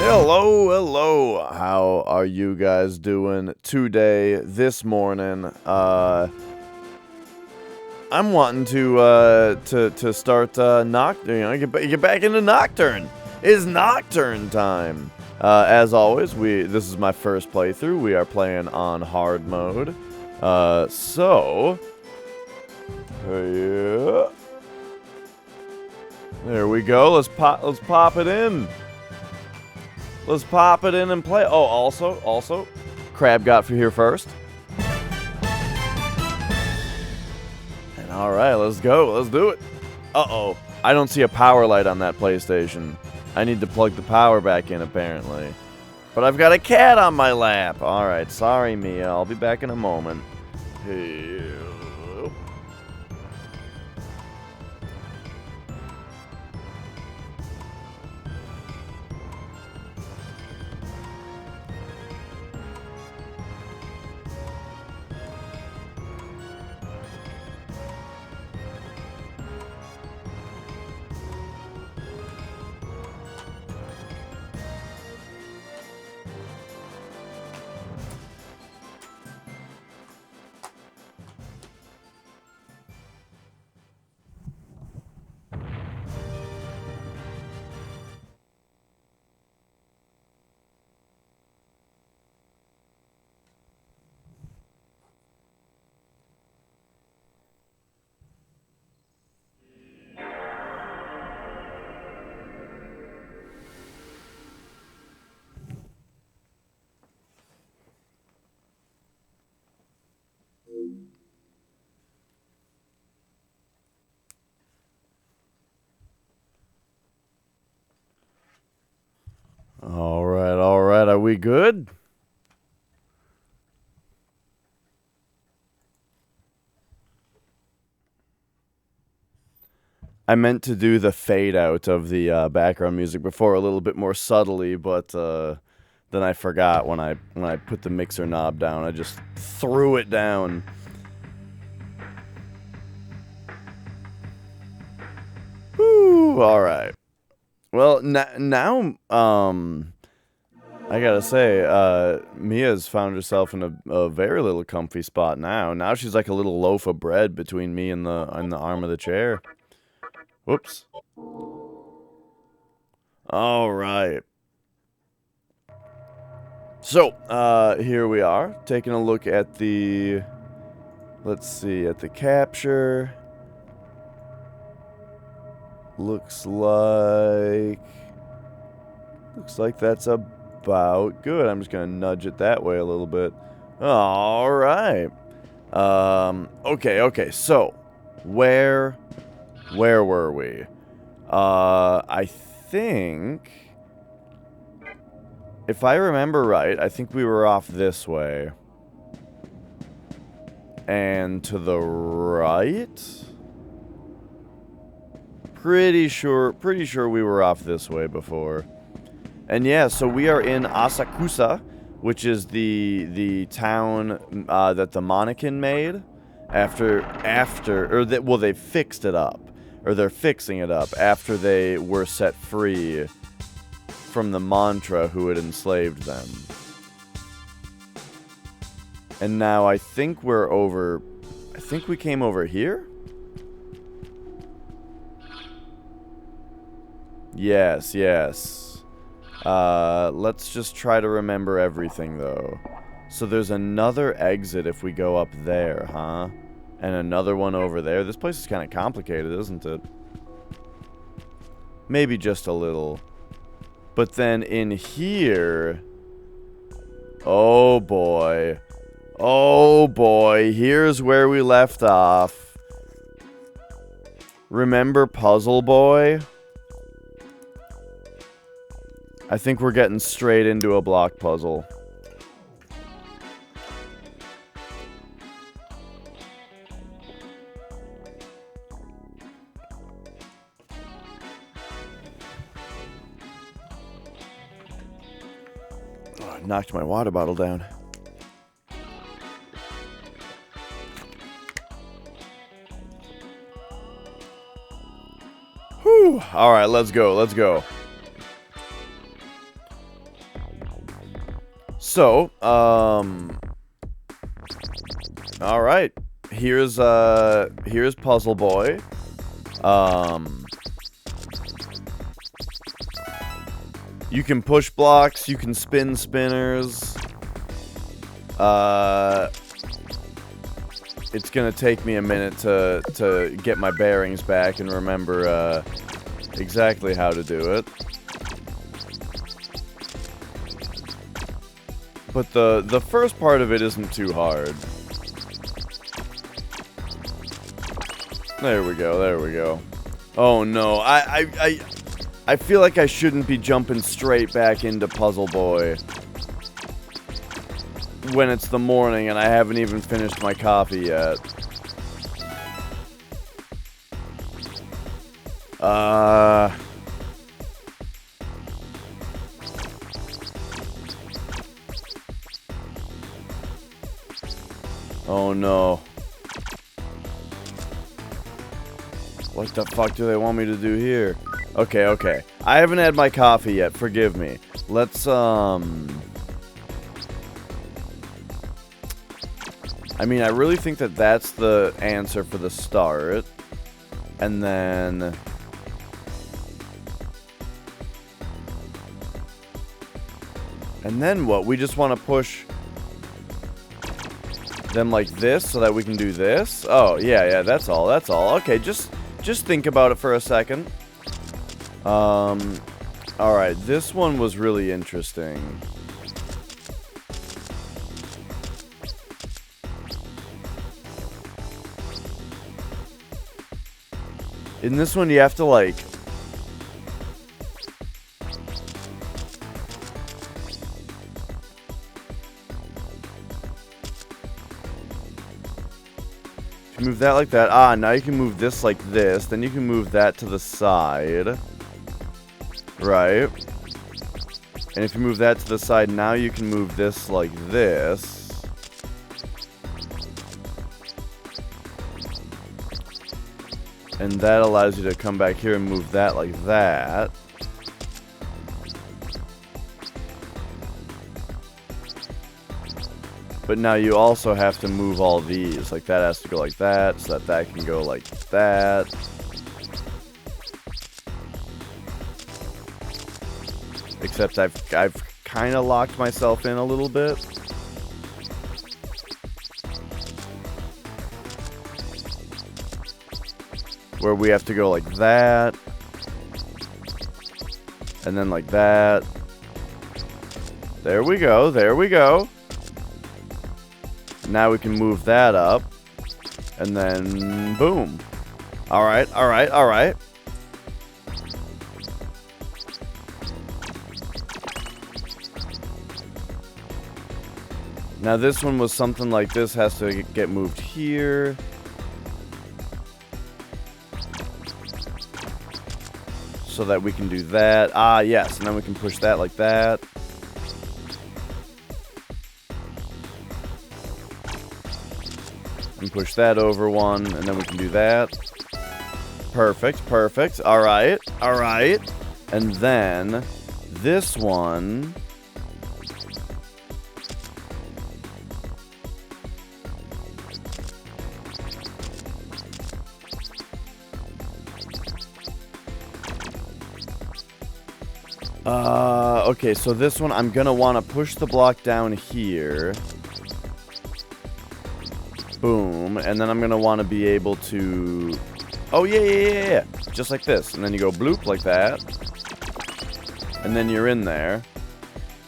Hello, hello. How are you guys doing today, this morning? I'm wanting to start get back into Nocturne. It's Nocturne time. As always, this is my first playthrough. We are playing on hard mode. Yeah. There we go. Let's pop it in. Let's pop it in and play. Oh, also, Crab got for here first. And all right, let's go. Let's do it. Uh-oh. I don't see a power light on that PlayStation. I need to plug the power back in, apparently. But I've got a cat on my lap. All right, sorry, Mia. I'll be back in a moment. Hey. All right, are we good? I meant to do the fade out of the background music before a little bit more subtly, but then I forgot when I put the mixer knob down. I just threw it down. Whew, all right. Well, now I gotta say, Mia's found herself in a very little comfy spot now. Now she's like a little loaf of bread between me and the arm of the chair. Whoops. All right. So, here we are, taking a look at the, let's see, at the capture. Looks like that's about good. I'm just gonna nudge it that way a little bit. All right. Okay. So, where were we? I think, if I remember right, I think we were off this way. And to the right? Pretty sure we were off this way before. And yeah, so we are in Asakusa, which is the town that the mannequin made well, they fixed it up. Or they're fixing it up after they were set free from the mantra who had enslaved them. And now I think we came over here? Yes. Let's just try to remember everything, though. So there's another exit if we go up there, huh? And another one over there. This place is kind of complicated, isn't it? Maybe just a little. But then in here... Oh, boy. Oh, boy. Here's where we left off. Remember Puzzle Boy? I think we're getting straight into a block puzzle. Oh, I knocked my water bottle down. Whew. Alright, let's go. So, all right. Here's Puzzle Boy. You can push blocks, you can spin spinners. It's gonna take me a minute to get my bearings back and remember exactly how to do it. But the first part of it isn't too hard. There we go, there we go. Oh no, I feel like I shouldn't be jumping straight back into Puzzle Boy when it's the morning and I haven't even finished my coffee yet. Oh no. What the fuck do they want me to do here? Okay, okay. I haven't had my coffee yet, forgive me. Let's, I mean, I really think that that's the answer for the start. And then... And then what? We just want to push them like this so that we can do this? Oh, yeah, that's all, that's all. Okay, just think about it for a second. Alright, this one was really interesting. In this one, you have to, like... move that like that. Ah, now you can move this like this. Then you can move that to the side. Right. And if you move that to the side, now you can move this like this. And that allows you to come back here and move that like that. But now you also have to move all these. Like that has to go like that, so that that can go like that. Except I've kind of locked myself in a little bit. Where we have to go like that. And then like that. There we go, there we go. Now we can move that up. And then, boom. Alright, alright, alright. Now this one was something like this, has to get moved here. So that we can do that. Ah, yes, and then we can push that like that. And push that over one, and then we can do that. Perfect, perfect. Alright, alright. And then, this one... okay, so this one, I'm gonna want to push the block down here. Boom, and then I'm gonna want to be able to... Oh, yeah. Just like this. And then you go bloop like that. And then you're in there.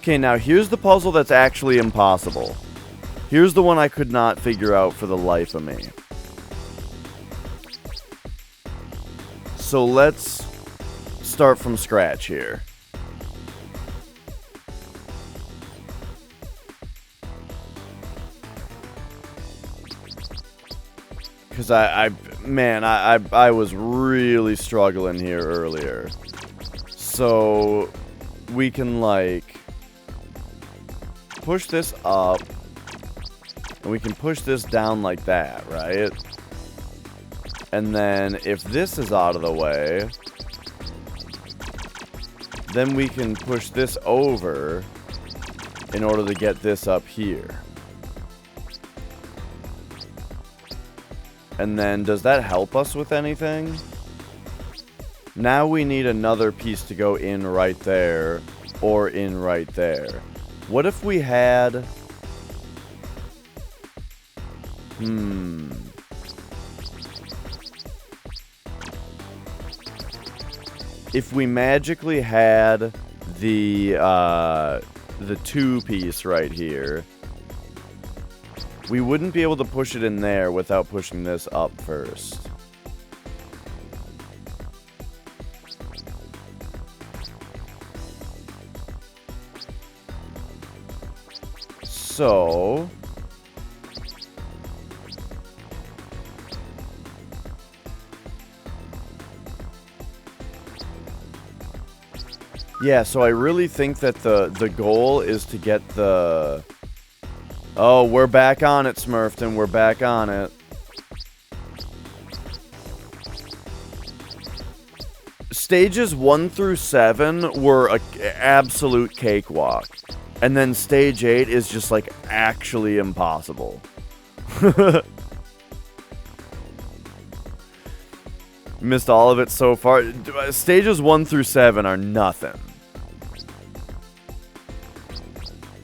Okay, now here's the puzzle that's actually impossible. Here's the one I could not figure out for the life of me. So let's start from scratch here. Because I was really struggling here earlier. So we can like push this up and we can push this down like that, right? And then if this is out of the way, then we can push this over in order to get this up here. And then, does that help us with anything? Now we need another piece to go in right there, or in right there. What if we had... If we magically had the 2-piece right here, we wouldn't be able to push it in there without pushing this up first. So... yeah, so I really think that the goal is to get the... oh, we're back on it, Smurfton. We're back on it. Stages 1 through 7 were an absolute cakewalk. And then stage 8 is just, like, actually impossible. Missed all of it so far. Stages 1 through 7 are nothing.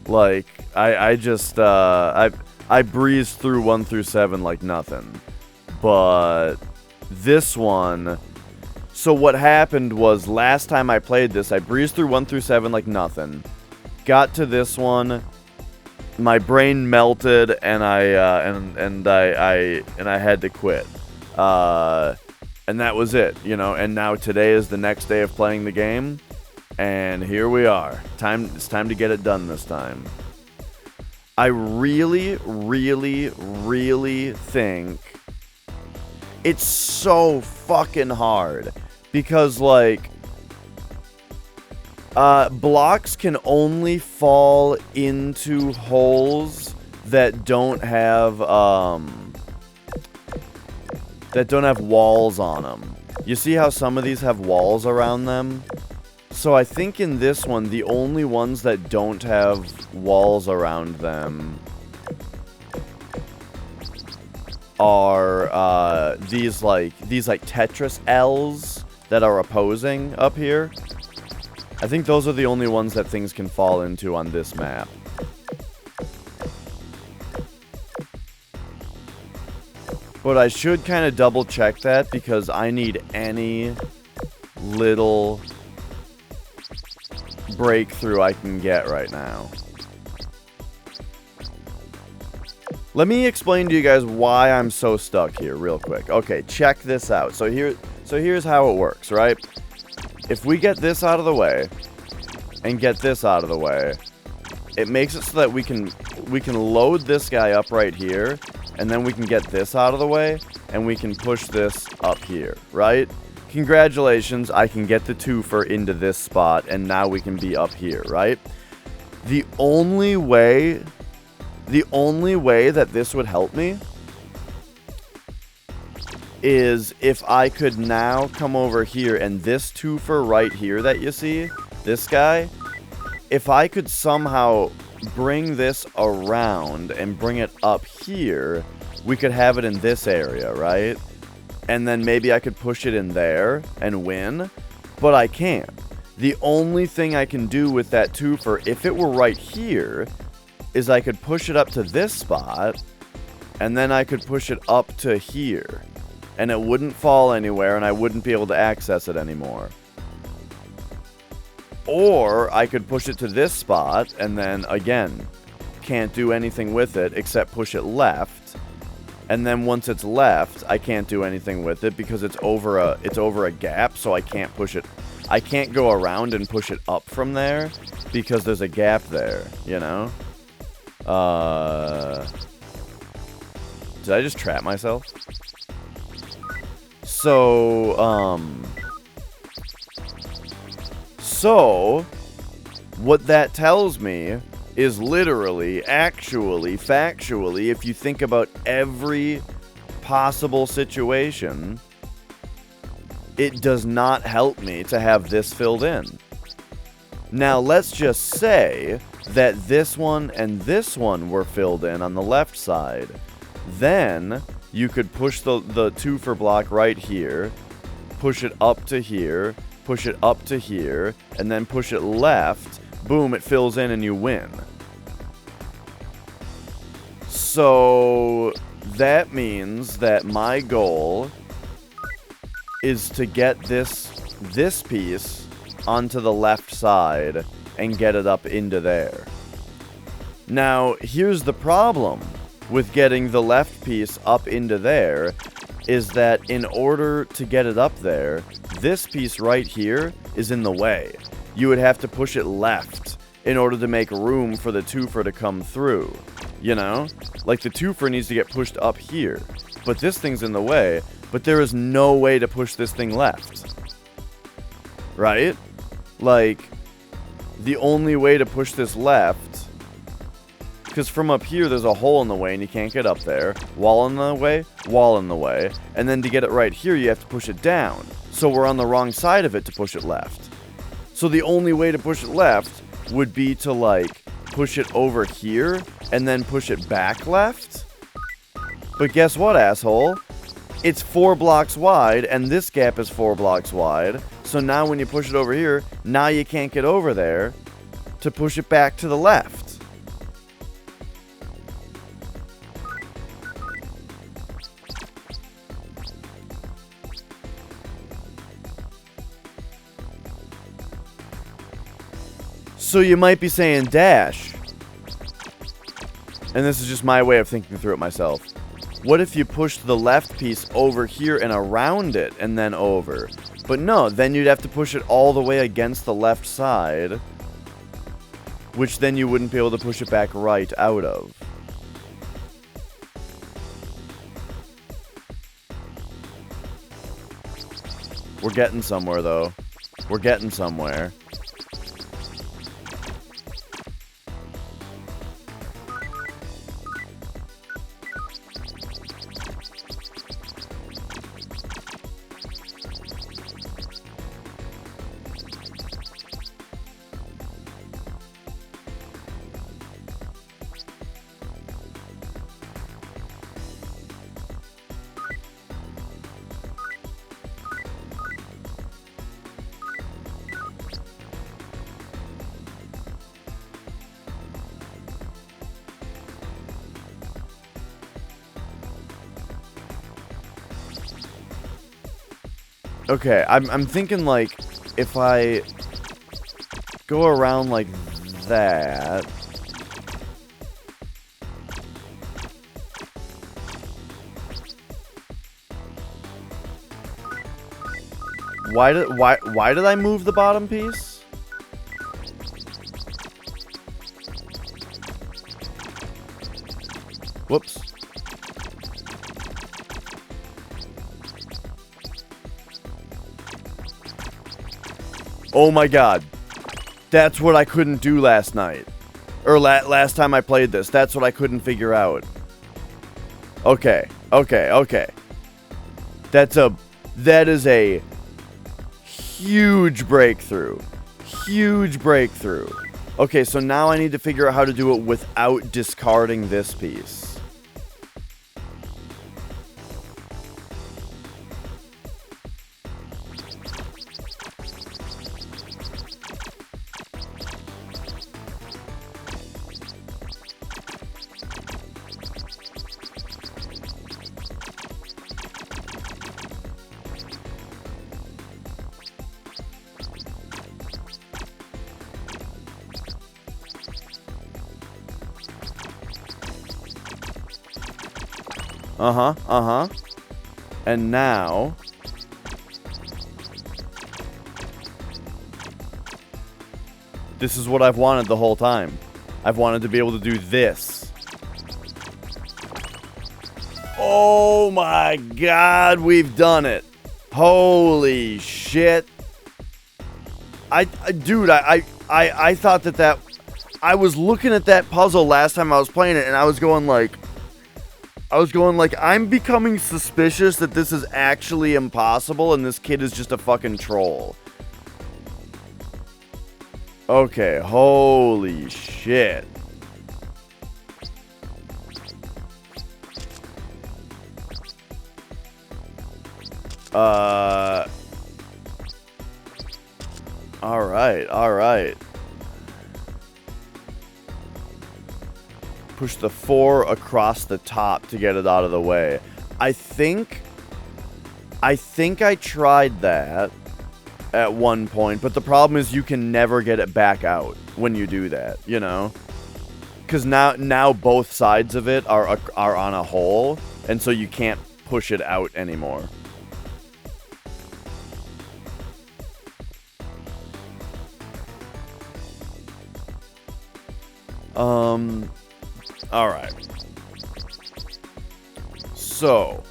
Like, I just, I breezed through 1 through 7 like nothing. But this one... so what happened was, last time I played this, I breezed through 1 through 7 like nothing. Got to this one, my brain melted, and I had to quit. And that was it, you know. And now today is the next day of playing the game, and here we are. It's time to get it done this time. I really, really, really think it's so fucking hard because, like, blocks can only fall into holes that don't have walls on them. You see how some of these have walls around them? So I think in this one, the only ones that don't have walls around them are these like Tetris L's that are opposing up here. I think those are the only ones that things can fall into on this map. But I should kind of double check that because I need any little breakthrough I can get right now. Let me explain to you guys why I'm so stuck here real quick. Okay, check this out. So here's how it works, right? If we get this out of the way and get this out of the way, it makes it so that we can load this guy up right here, and then we can get this out of the way and we can push this up here, right? Congratulations, I can get the twofer into this spot, and now we can be up here, right? The only way that this would help me is if I could now come over here, and this twofer right here that you see, this guy, if I could somehow bring this around and bring it up here, we could have it in this area, right? And then maybe I could push it in there and win, but I can't. The only thing I can do with that twofer, if it were right here, is I could push it up to this spot, and then I could push it up to here. And it wouldn't fall anywhere, and I wouldn't be able to access it anymore. Or I could push it to this spot, and then, again, can't do anything with it except push it left. And then once it's left, I can't do anything with it because it's over a gap, so I can't push it. I can't go around and push it up from there because there's a gap there, you know? Did I just trap myself? So, what that tells me is literally, actually, factually, if you think about every possible situation, it does not help me to have this filled in. Now, let's just say that this one and this one were filled in on the left side. Then, you could push the 2 for block right here, push it up to here, push it up to here, and then push it left. Boom, it fills in and you win. So, that means that my goal is to get this piece onto the left side and get it up into there. Now, here's the problem with getting the left piece up into there, is that in order to get it up there, this piece right here is in the way. You would have to push it left in order to make room for the 2-fer to come through. You know? Like, the 2-fer needs to get pushed up here. But this thing's in the way, but there is no way to push this thing left. Right? Like, the only way to push this left, because from up here there's a hole in the way and you can't get up there. Wall in the way, wall in the way. And then to get it right here, you have to push it down. So we're on the wrong side of it to push it left. So the only way to push it left would be to, like, push it over here and then push it back left. But guess what, asshole? It's 4 blocks wide, and this gap is 4 blocks wide. So now when you push it over here, now you can't get over there to push it back to the left. So you might be saying, Dash, and this is just my way of thinking through it myself, what if you pushed the left piece over here and around it and then over? But no, then you'd have to push it all the way against the left side, which then you wouldn't be able to push it back right out of. We're getting somewhere, though. We're getting somewhere. Okay, I'm thinking, like, if I go around like that. Why did I move the bottom piece? Whoops. Oh my god. That's what I couldn't do last night. Or last time I played this. That's what I couldn't figure out. Okay. That is a huge breakthrough. Huge breakthrough. Okay, so now I need to figure out how to do it without discarding this piece. And now this is what I've wanted the whole time. I've wanted to be able to do this. Oh my god, we've done it. Holy shit. Dude, I thought that I was looking at that puzzle last time I was playing it and I was going like, I'm becoming suspicious that this is actually impossible and this kid is just a fucking troll. Okay, holy shit. Alright. Push the 4 across the top to get it out of the way. I think I tried that at one point, but the problem is you can never get it back out when you do that, you know? Because now both sides of it are on a hole, and so you can't push it out anymore. Alright. So.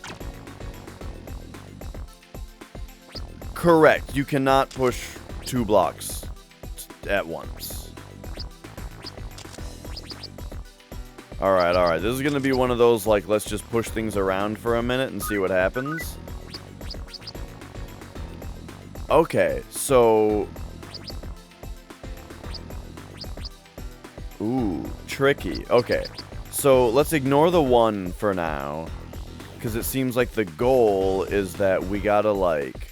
Correct. You cannot push 2 blocks at once. Alright. This is gonna be one of those, like, let's just push things around for a minute and see what happens. Okay, so... Ooh, tricky. Okay, so let's ignore the 1 for now. Because it seems like the goal is that we gotta, like...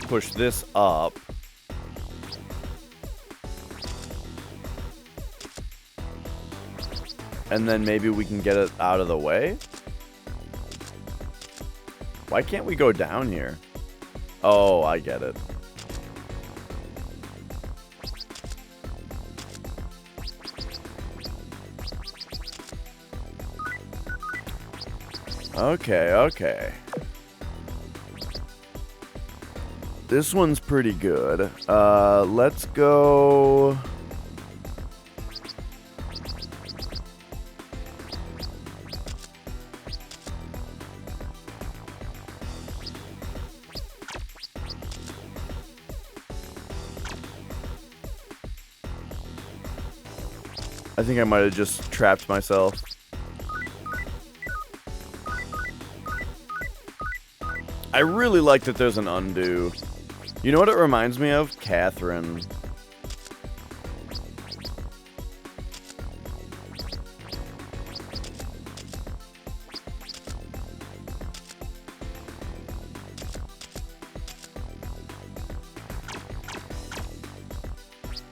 push this up. And then maybe we can get it out of the way? Why can't we go down here? Oh, I get it. Okay. This one's pretty good. Let's go... I think I might have just trapped myself. I really like that there's an undo. You know what it reminds me of? Catherine.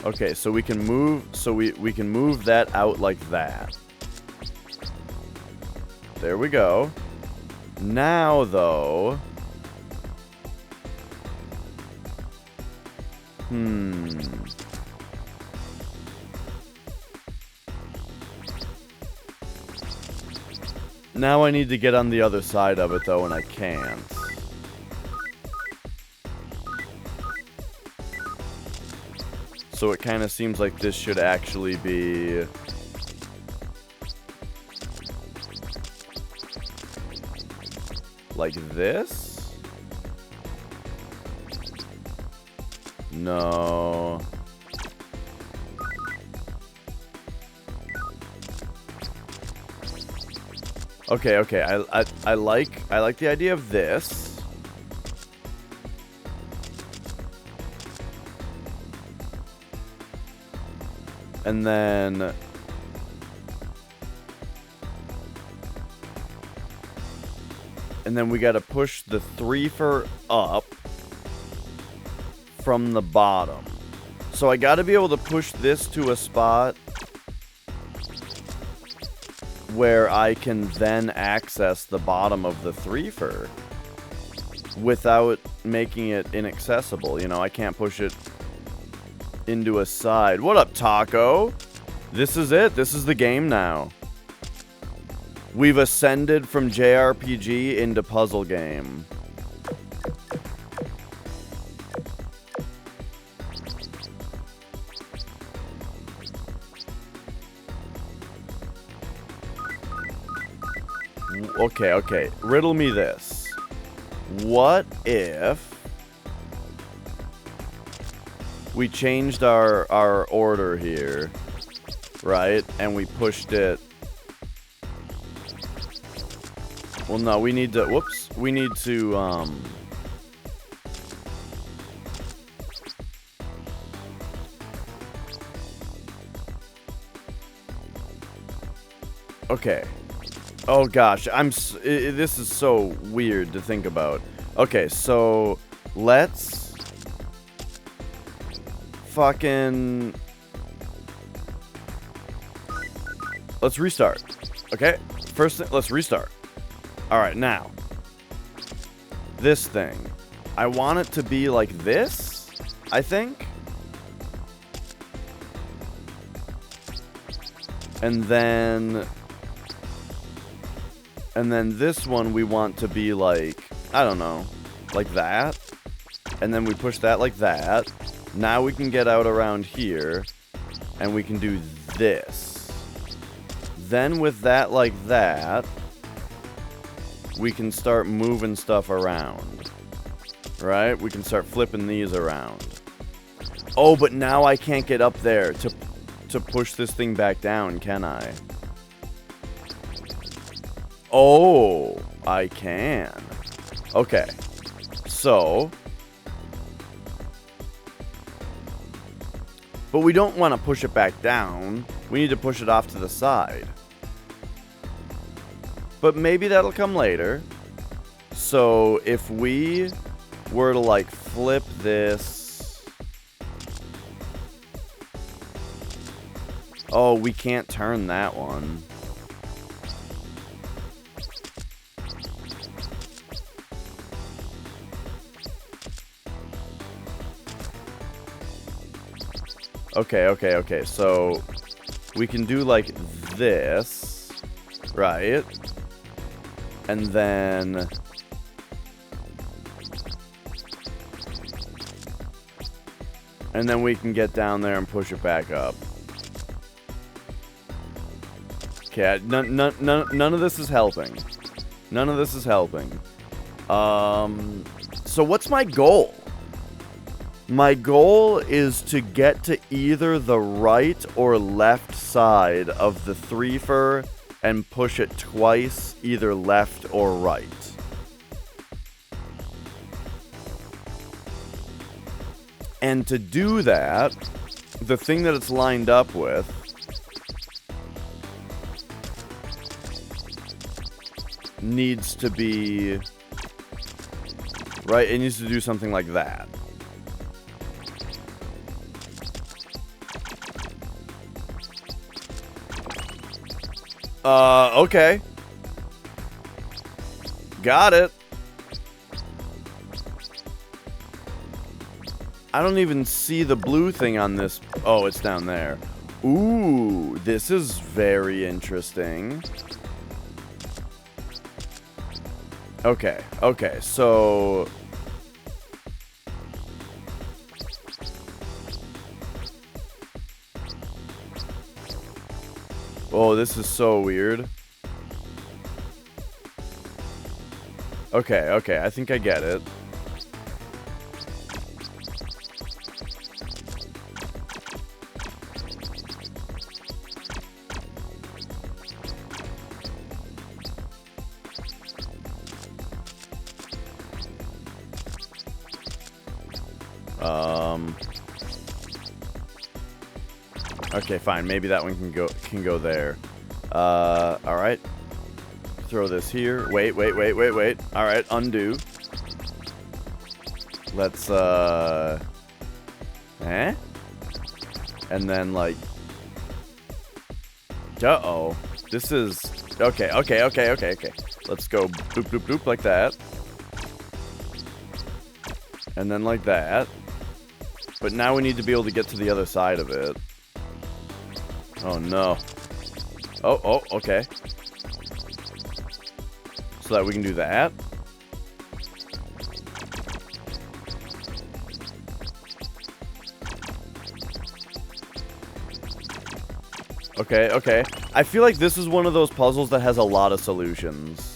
Okay, so we can move, we can move that out like that. There we go. Now, though... Now I need to get on the other side of it, though, and I can't. So it kind of seems like this should actually be... like this? No. Okay. I like the idea of this. And then we gotta push the 3 for up from the bottom. So I gotta be able to push this to a spot where I can then access the bottom of the 3-fer without making it inaccessible. You know, I can't push it into a side. What up, Taco? This is it. This is the game now. We've ascended from JRPG into puzzle game. Okay. Riddle me this. What if we changed our order here, right? And we pushed it. Well, no, we need to, whoops. We need to, Okay. Oh gosh, this is so weird to think about. Okay, so let's fucking let's restart. Okay? First, let's restart. All right, now this thing. I want it to be like this, I think. And then this one we want to be like, I don't know, like that. And then we push that like that. Now we can get out around here, and we can do this. Then with that like that, we can start moving stuff around. Right? We can start flipping these around. Oh, but now I can't get up there to push this thing back down, can I? Oh, I can. Okay. So. But we don't want to push it back down. We need to push it off to the side. But maybe that'll come later. So if we were to like flip this. Oh, we can't turn that one. Okay. So we can do like this, right? And then we can get down there and push it back up. Okay, none of this is helping. None of this is helping. So what's my goal? My goal is to get to either the right or left side of the three-fer and push it twice, either left or right. And to do that, the thing that it's lined up with needs to be... Right? It needs to do something like that. Okay. Got it. I don't even see the blue thing on this. Oh, it's down there. Ooh, this is very interesting. Okay, so... Oh, this is so weird. Okay, I think I get it. Okay, fine. Maybe that one can go there. All right. Throw this here. Wait. All right, undo. Let's And then like uh-oh. This is okay. Let's go boop like that. And then like that. But now we need to be able to get to the other side of it. Oh no. Oh, okay. So that we can do that. Okay. I feel like this is one of those puzzles that has a lot of solutions.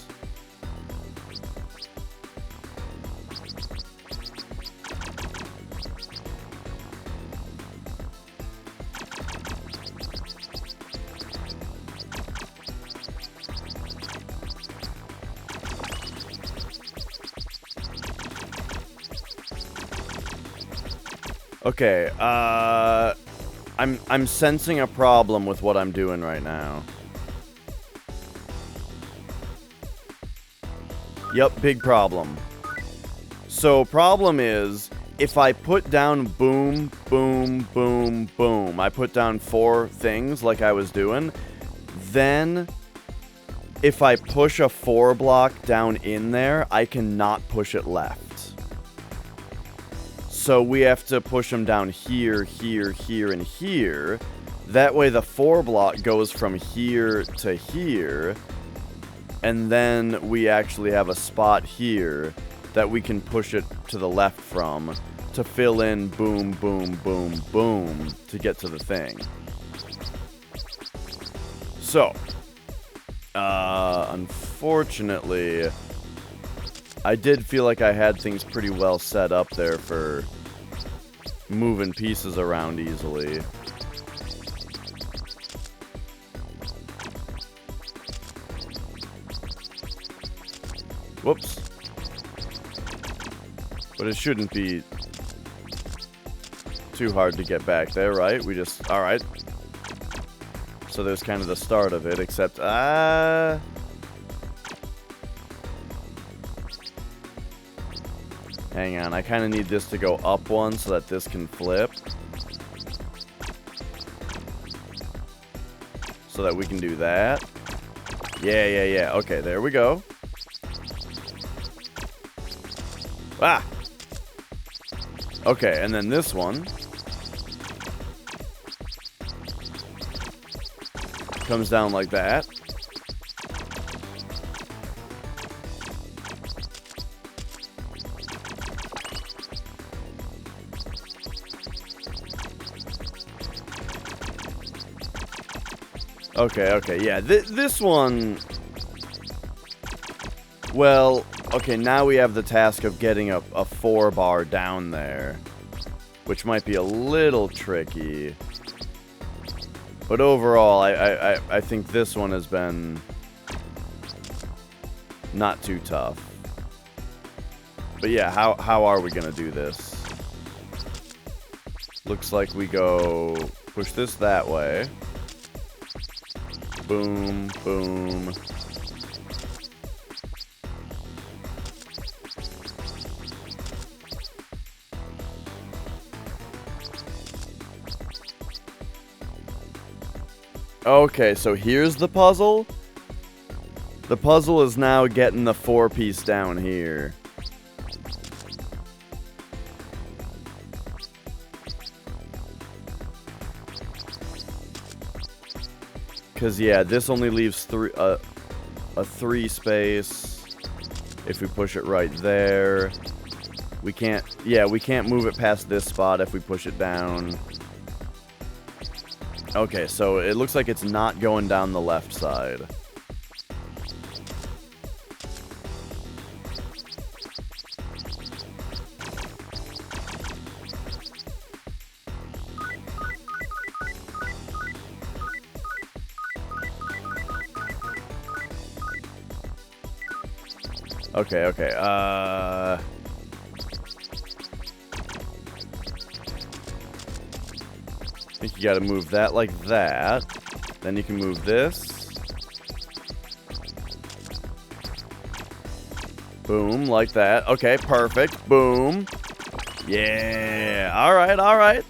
Okay, I'm sensing a problem with what I'm doing right now. Yep, big problem. So problem is, if I put down boom, boom, boom, boom, I put down 4 things like I was doing, then if I push a 4 block down in there, I cannot push it left. So we have to push them down here, here, here, and here. That way the 4 block goes from here to here, and then we actually have a spot here that we can push it to the left from to fill in boom, boom, boom, boom to get to the thing. So, unfortunately, I did feel like I had things pretty well set up there for moving pieces around easily. Whoops. But it shouldn't be too hard to get back there, right? We just... Alright. So there's kind of the start of it, except... Hang on, I kind of need this to go up one so that this can flip. So that we can do that. Yeah. Okay, there we go. Ah! Okay, and then this one comes down like that. Okay, yeah, this one... Well, okay, now we have the task of getting a 4 bar down there, which might be a little tricky. But overall, I think this one has been not too tough. But yeah, how are we gonna do this? Looks like we go push this that way. Boom, boom. Okay, so here's the puzzle. The puzzle is now getting the 4-piece down here. Because, yeah, this only leaves a 3 space. If we push it right there. We can't move it past this spot if we push it down. Okay, so it looks like it's not going down the left side. Okay, I think you gotta move that like that. Then you can move this. Boom, like that. Okay, perfect. Boom. Yeah. Alright.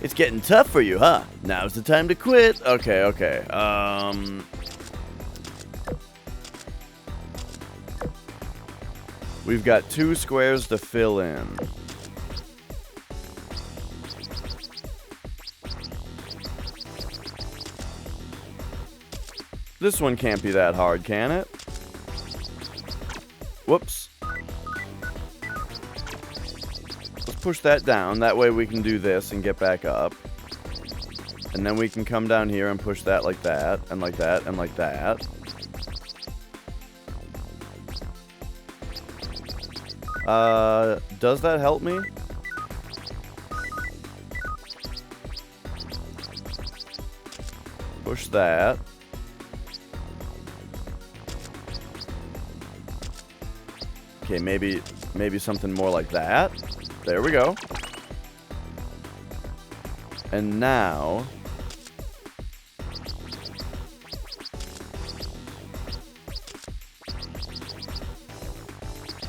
It's getting tough for you, huh? Now's the time to quit. Okay. We've got 2 squares to fill in. This one can't be that hard, can it? Whoops. Let's push that down. That way we can do this and get back up. And then we can come down here and push that like that, and like that, and like that. Does that help me? Push that. Okay, maybe something more like that. There we go. And now...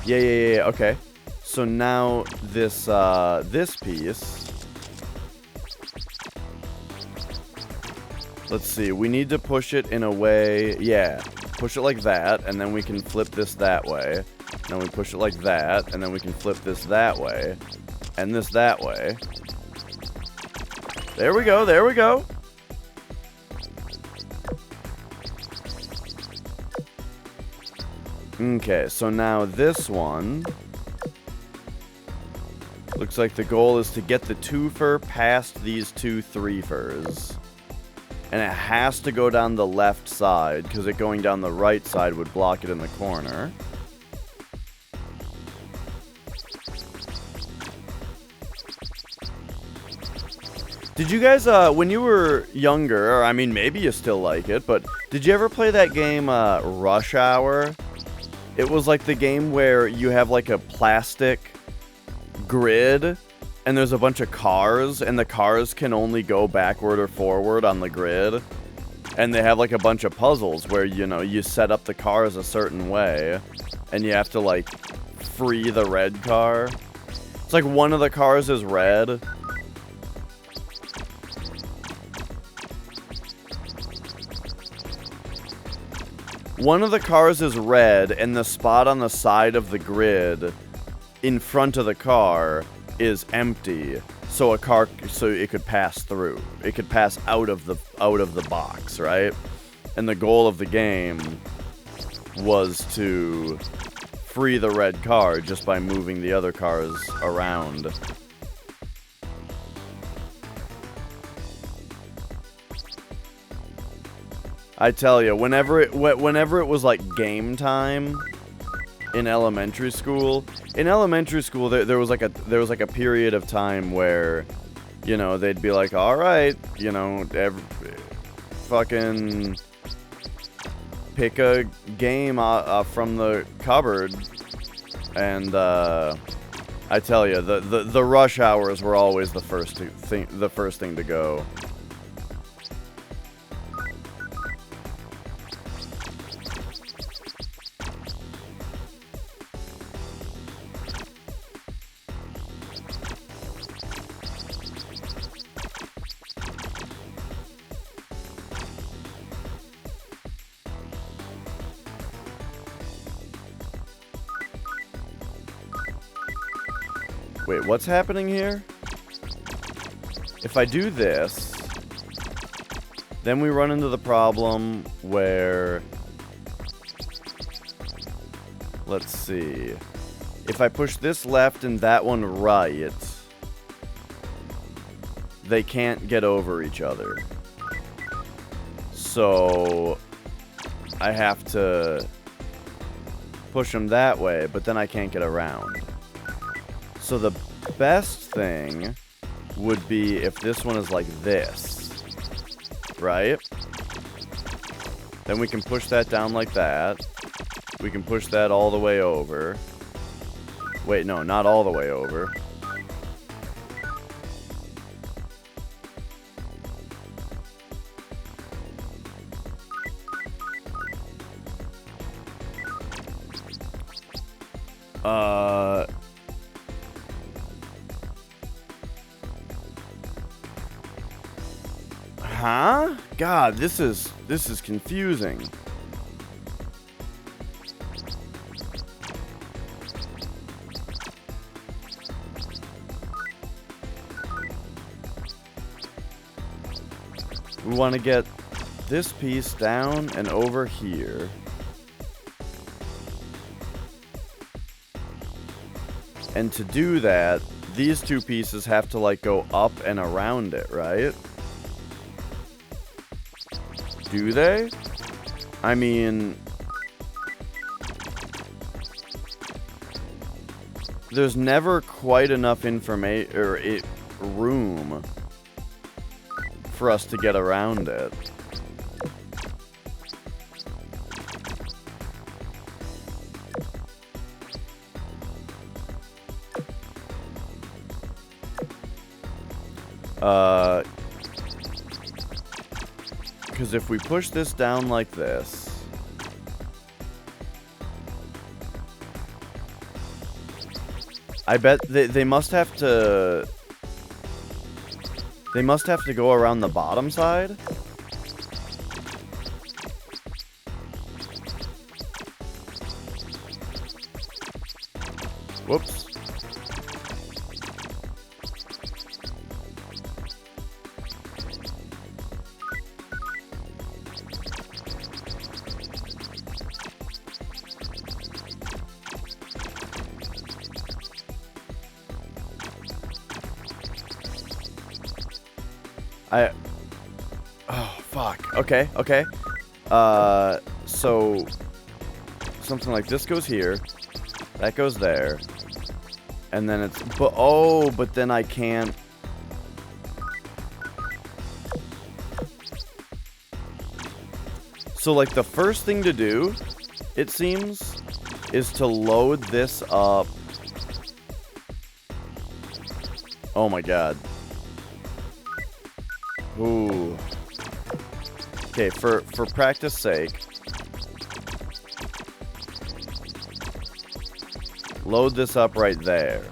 Yeah, okay. So now this, this piece... Let's see, we need to push it in a way... Yeah, push it like that, and then we can flip this that way. Then we push it like that, and then we can flip this that way. And this that way. There we go, there we go! Okay, so now this one... Looks like the goal is to get the twofer past these two threefers. And it has to go down the left side, because it going down the right side would block it in the corner. Did you guys, when you were younger, or I mean, maybe you still like it, but did you ever play that game, Rush Hour? It was like the game where you have like a plastic grid, and there's a bunch of cars, and the cars can only go backward or forward on the grid. And they have like a bunch of puzzles where, you know, you set up the cars a certain way, and you have to like free the red car. It's like one of the cars is red. One of the cars is red, and the spot on the side of the grid in front of the car is empty, so it could pass through. It could pass out of the box, right? And the goal of the game was to free the red car just by moving the other cars around. I tell you, whenever it was like game time in elementary school, there was like a period of time where, you know, they'd be like, all right, you know, fucking pick a game from the cupboard, and I tell you, the rush hours were always the first thing to go. Wait, what's happening here? If I do this, then we run into the problem where... Let's see. If I push this left and that one right, they can't get over each other. So I have to push them that way, but then I can't get around. So the best thing would be if this one is like this, right? Then we can push that down like that. We can push that all the way over. Wait, no, not all the way over. Huh? God, this is confusing. We want to get this piece down and over here. And to do that, these two pieces have to like go up and around it, right? Do they? I mean, there's never quite enough information or room for us to get around it. Because if we push this down like this, I bet they must have to... They must have to go around the bottom side? Whoops. Oh, fuck. Okay, okay. So... Something like this goes here. That goes there. And then it's... But then I can't... So, like, the first thing to do, it seems, is to load this up. Oh my god. Ooh. Okay, for practice sake, load this up right there.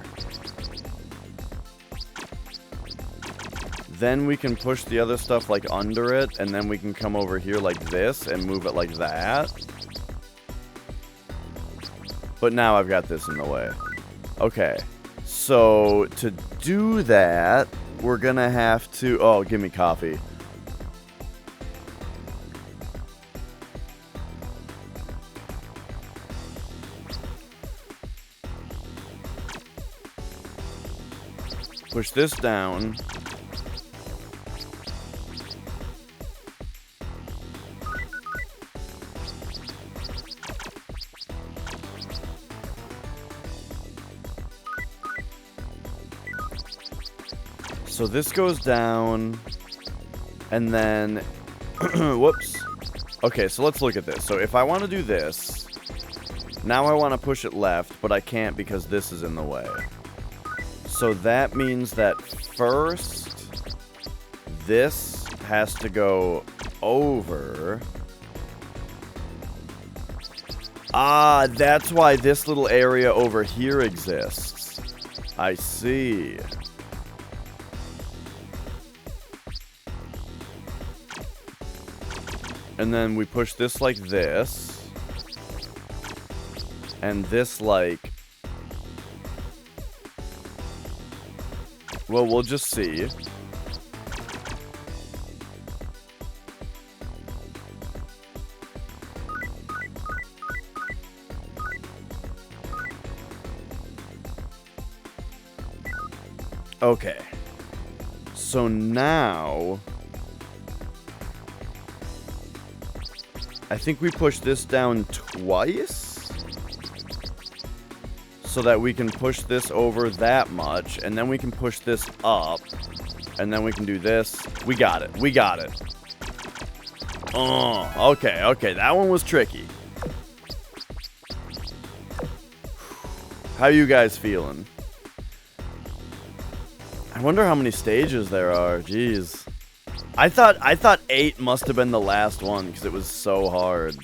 Then we can push the other stuff like under it, and then we can come over here like this and move it like that. But now I've got this in the way. Okay, so to do that, we're gonna have to... Oh, give me coffee. Push this down. So this goes down, and then, whoops. Okay, so let's look at this. So if I want to do this, now I want to push it left, but I can't because this is in the way. So that means that first, this has to go over. Ah, that's why this little area over here exists. I see. And then we push this like this. And this like... Well, we'll just see. Okay. So now... I think we push this down twice, so that we can push this over that much, and then we can push this up, and then we can do this. We got it. We got it. Oh, okay, okay. That one was tricky. How you guys feeling? I wonder how many stages there are. Jeez. I thought 8 must have been the last one because it was so hard.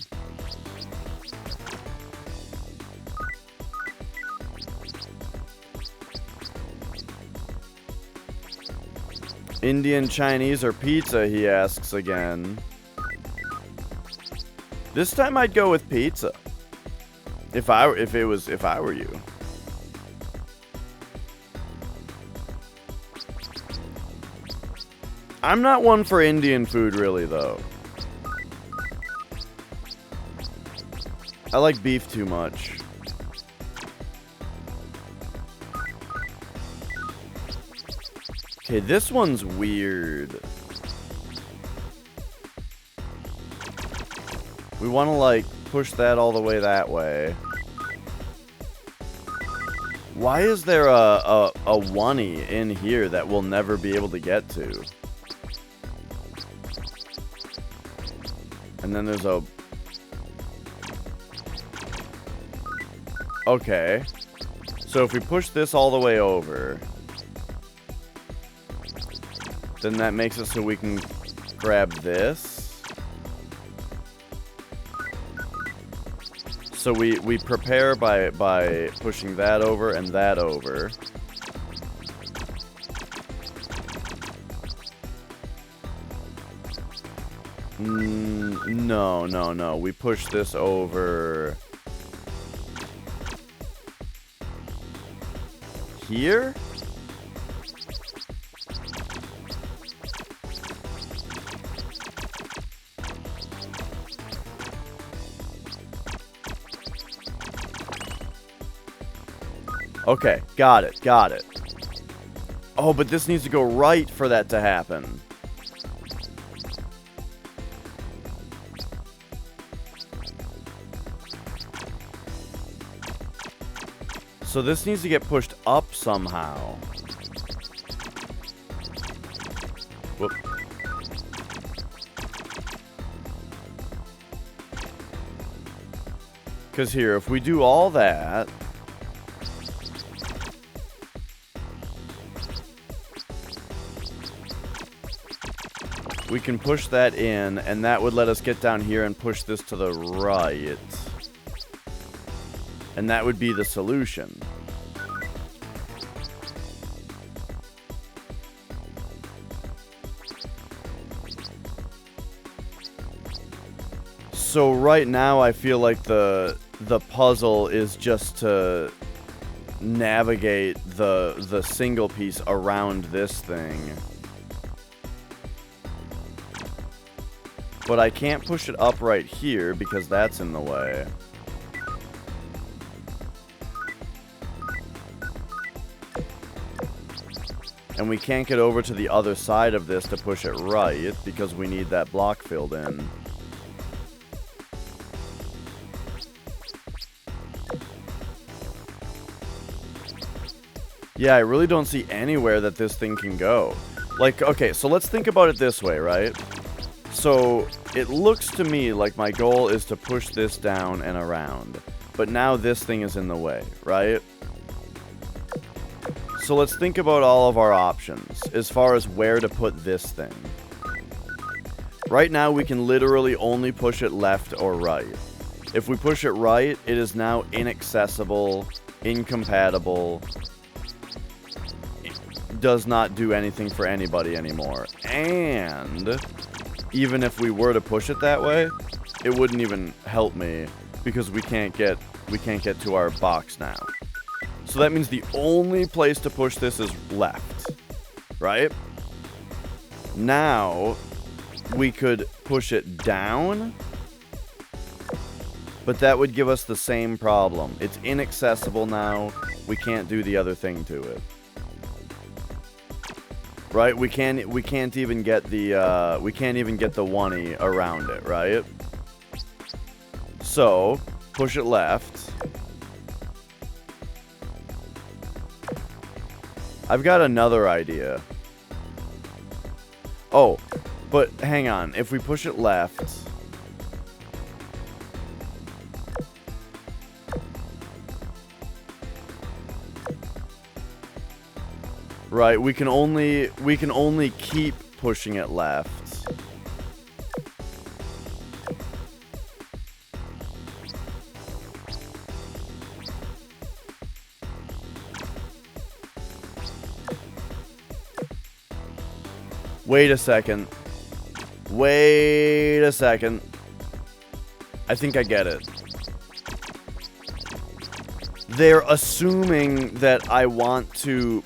Indian, Chinese, or pizza, he asks again. This time I'd go with pizza. If I were you. I'm not one for Indian food, really, though. I like beef too much. Okay, this one's weird. We want to, like, push that all the way that way. Why is there a oney in here that we'll never be able to get to? And then there's a... Okay. So if we push this all the way over, then that makes it so we can grab this. So we prepare by pushing that over and that over. No. We push this over here? Okay, got it. Oh, but this needs to go right for that to happen. So this needs to get pushed up somehow. Whoop. Because here, if we do all that... we can push that in, and that would let us get down here and push this to the right. And that would be the solution. So right now I feel like the puzzle is just to navigate the single piece around this thing. But I can't push it up right here because that's in the way. And we can't get over to the other side of this to push it right because we need that block filled in. Yeah, I really don't see anywhere that this thing can go. Like, okay, so let's think about it this way, right? So, it looks to me like my goal is to push this down and around. But now this thing is in the way, right? So let's think about all of our options as far as where to put this thing. Right now we can literally only push it left or right. If we push it right, it is now inaccessible, incompatible, does not do anything for anybody anymore. And even if we were to push it that way, it wouldn't even help me because we can't get to our box now. So that means the only place to push this is left, right? Now, we could push it down, but that would give us the same problem. It's inaccessible now. We can't do the other thing to it. Right? We can't even get the one-y around it, right? So, push it left. I've got another idea. Oh, but hang on. If we push it left... right, we can only keep pushing it left. Wait a second. Wait a second. I think I get it. They're assuming that I want to...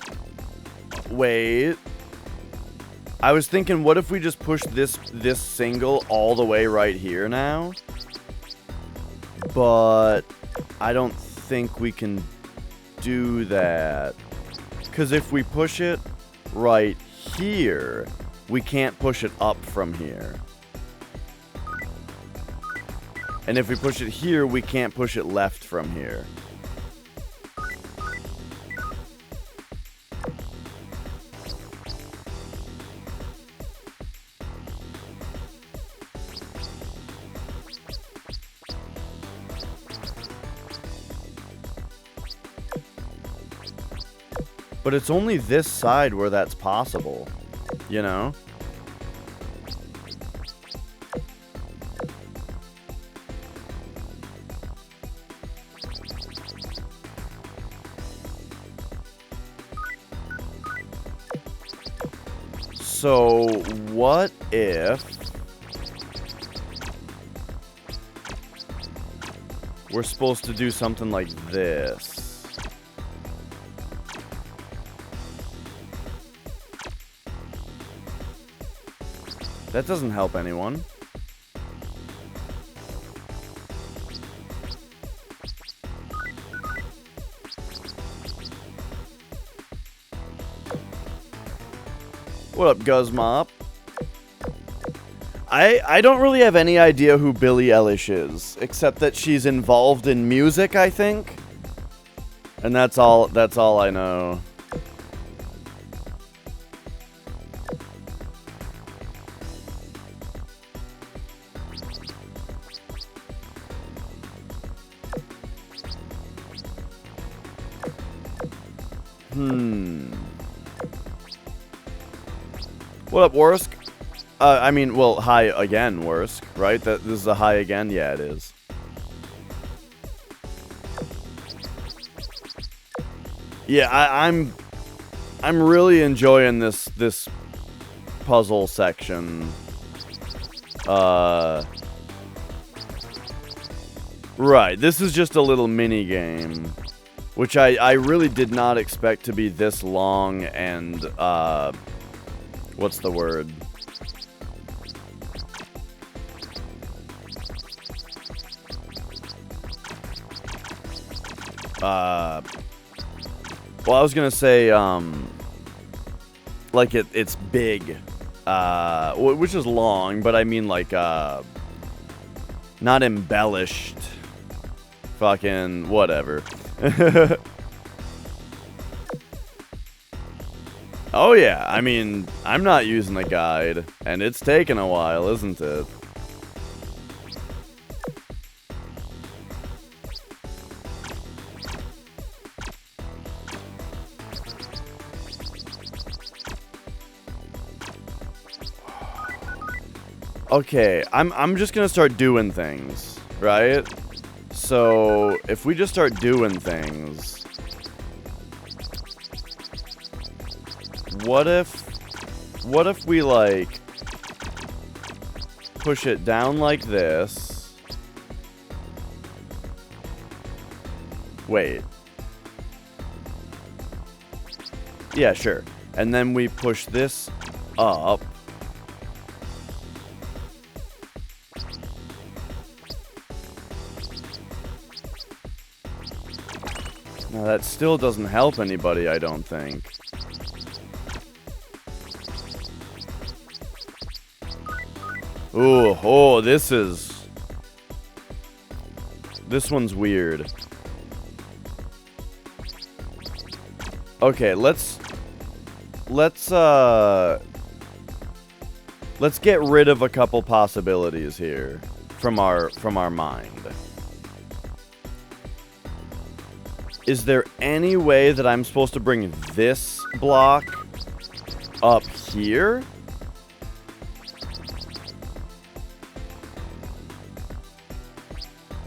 Wait. I was thinking, what if we just push this single all the way right here now? But I don't think we can do that. Because if we push it right here, we can't push it up from here. And if we push it here, we can't push it left from here. But it's only this side where that's possible, you know? So, what if we're supposed to do something like this? That doesn't help anyone. What up, Guzzmop? I don't really have any idea who Billie Eilish is, except that she's involved in music, I think. And that's all I know. What up, Worsk? I mean, well, hi again, Worsk, right? This is a hi again? Yeah, it is. Yeah, I'm really enjoying this puzzle section. Right, this is just a little mini game, which I really did not expect to be this long and what's the word? Well, I was gonna say, like it's big, which is long, but I mean like, not embellished. Fucking whatever. Oh yeah, I mean, I'm not using the guide, and it's taken a while, isn't it? Okay, I'm just gonna start doing things, right? So, if we just start doing things, what if we, like, push it down like this? Wait. Yeah, sure. And then we push this up. Now, that still doesn't help anybody, I don't think. Ooh, oh, this one's weird. Okay, let's get rid of a couple possibilities here from our mind. Is there any way that I'm supposed to bring this block up here?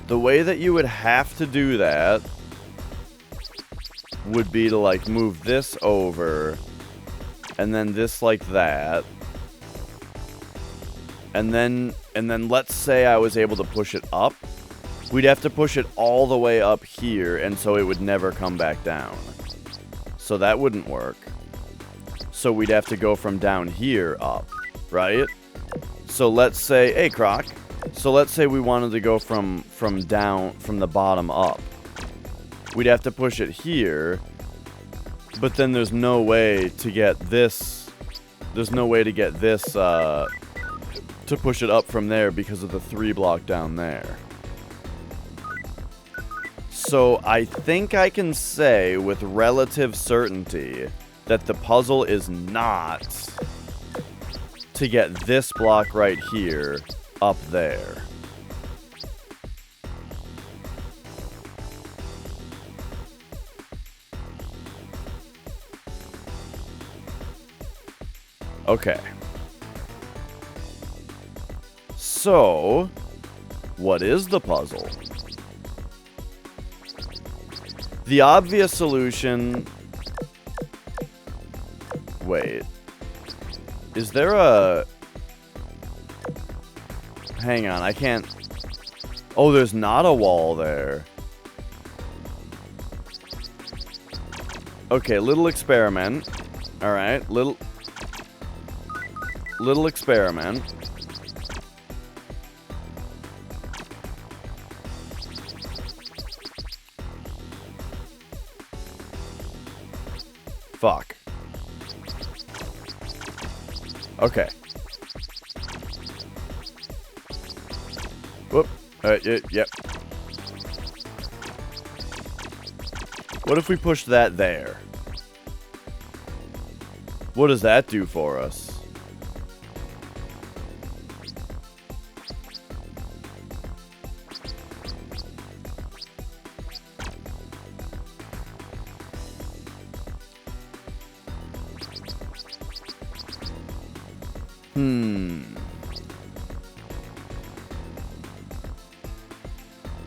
The way that you would have to do that would be to, like, move this over, and then this like that, and then let's say I was able to push it up. We'd have to push it all the way up here, and so it would never come back down. So that wouldn't work. So we'd have to go from down here up, right? So let's say, hey Croc, so let's say we wanted to go from the bottom up. We'd have to push it here, but then there's no way to get this, to push it up from there because of the 3 block down there. So I think I can say with relative certainty that the puzzle is not to get this block right here up there. Okay. So, what is the puzzle? The obvious solution... Wait. Is there a... Hang on, I can't... Oh, there's not a wall there. Okay, little experiment. Alright, little experiment. Fuck. Okay. Whoop. Yep. What if we push that there? What does that do for us?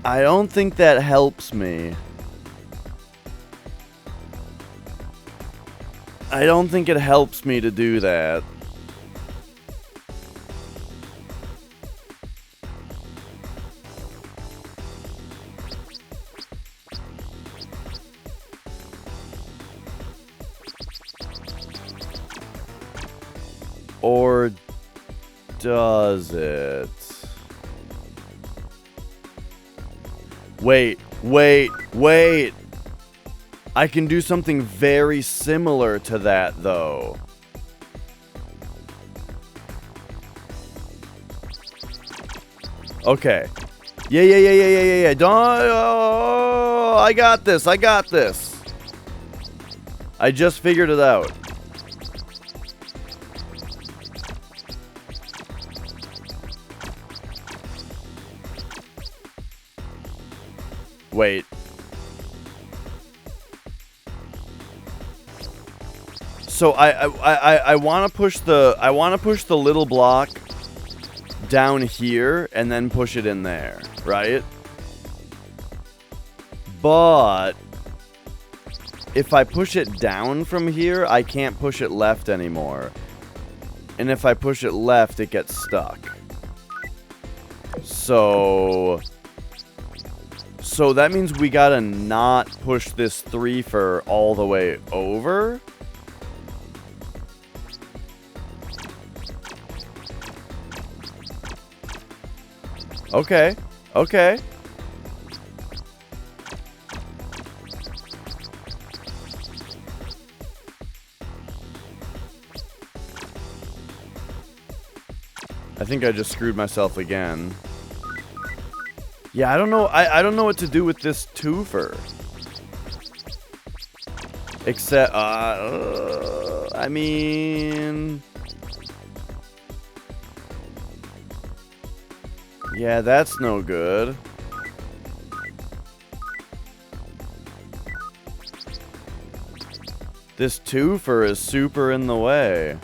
I don't think that helps me. I don't think it helps me to do that. Or does it? Wait. I can do something very similar to that, though. Okay. Yeah. Don't... Oh, I got this. I just figured it out. Wait. So I want to push the little block down here and then push it in there, right? But if I push it down from here, I can't push it left anymore. And if I push it left, it gets stuck. So that means we gotta not push this 3-fer all the way over. Okay. I think I just screwed myself again. Yeah, I don't know. I don't know what to do with this 2-fer. Except, I mean... Yeah, that's no good. This 2-fer is super in the way.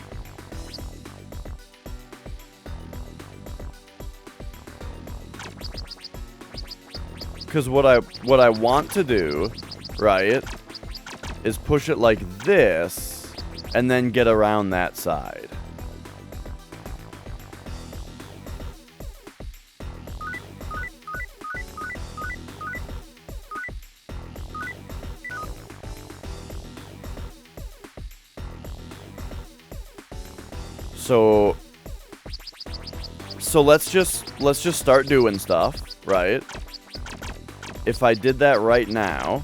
Because what I want to do, right, is push it like this, and then get around that side. So let's just start doing stuff, right? If I did that right now,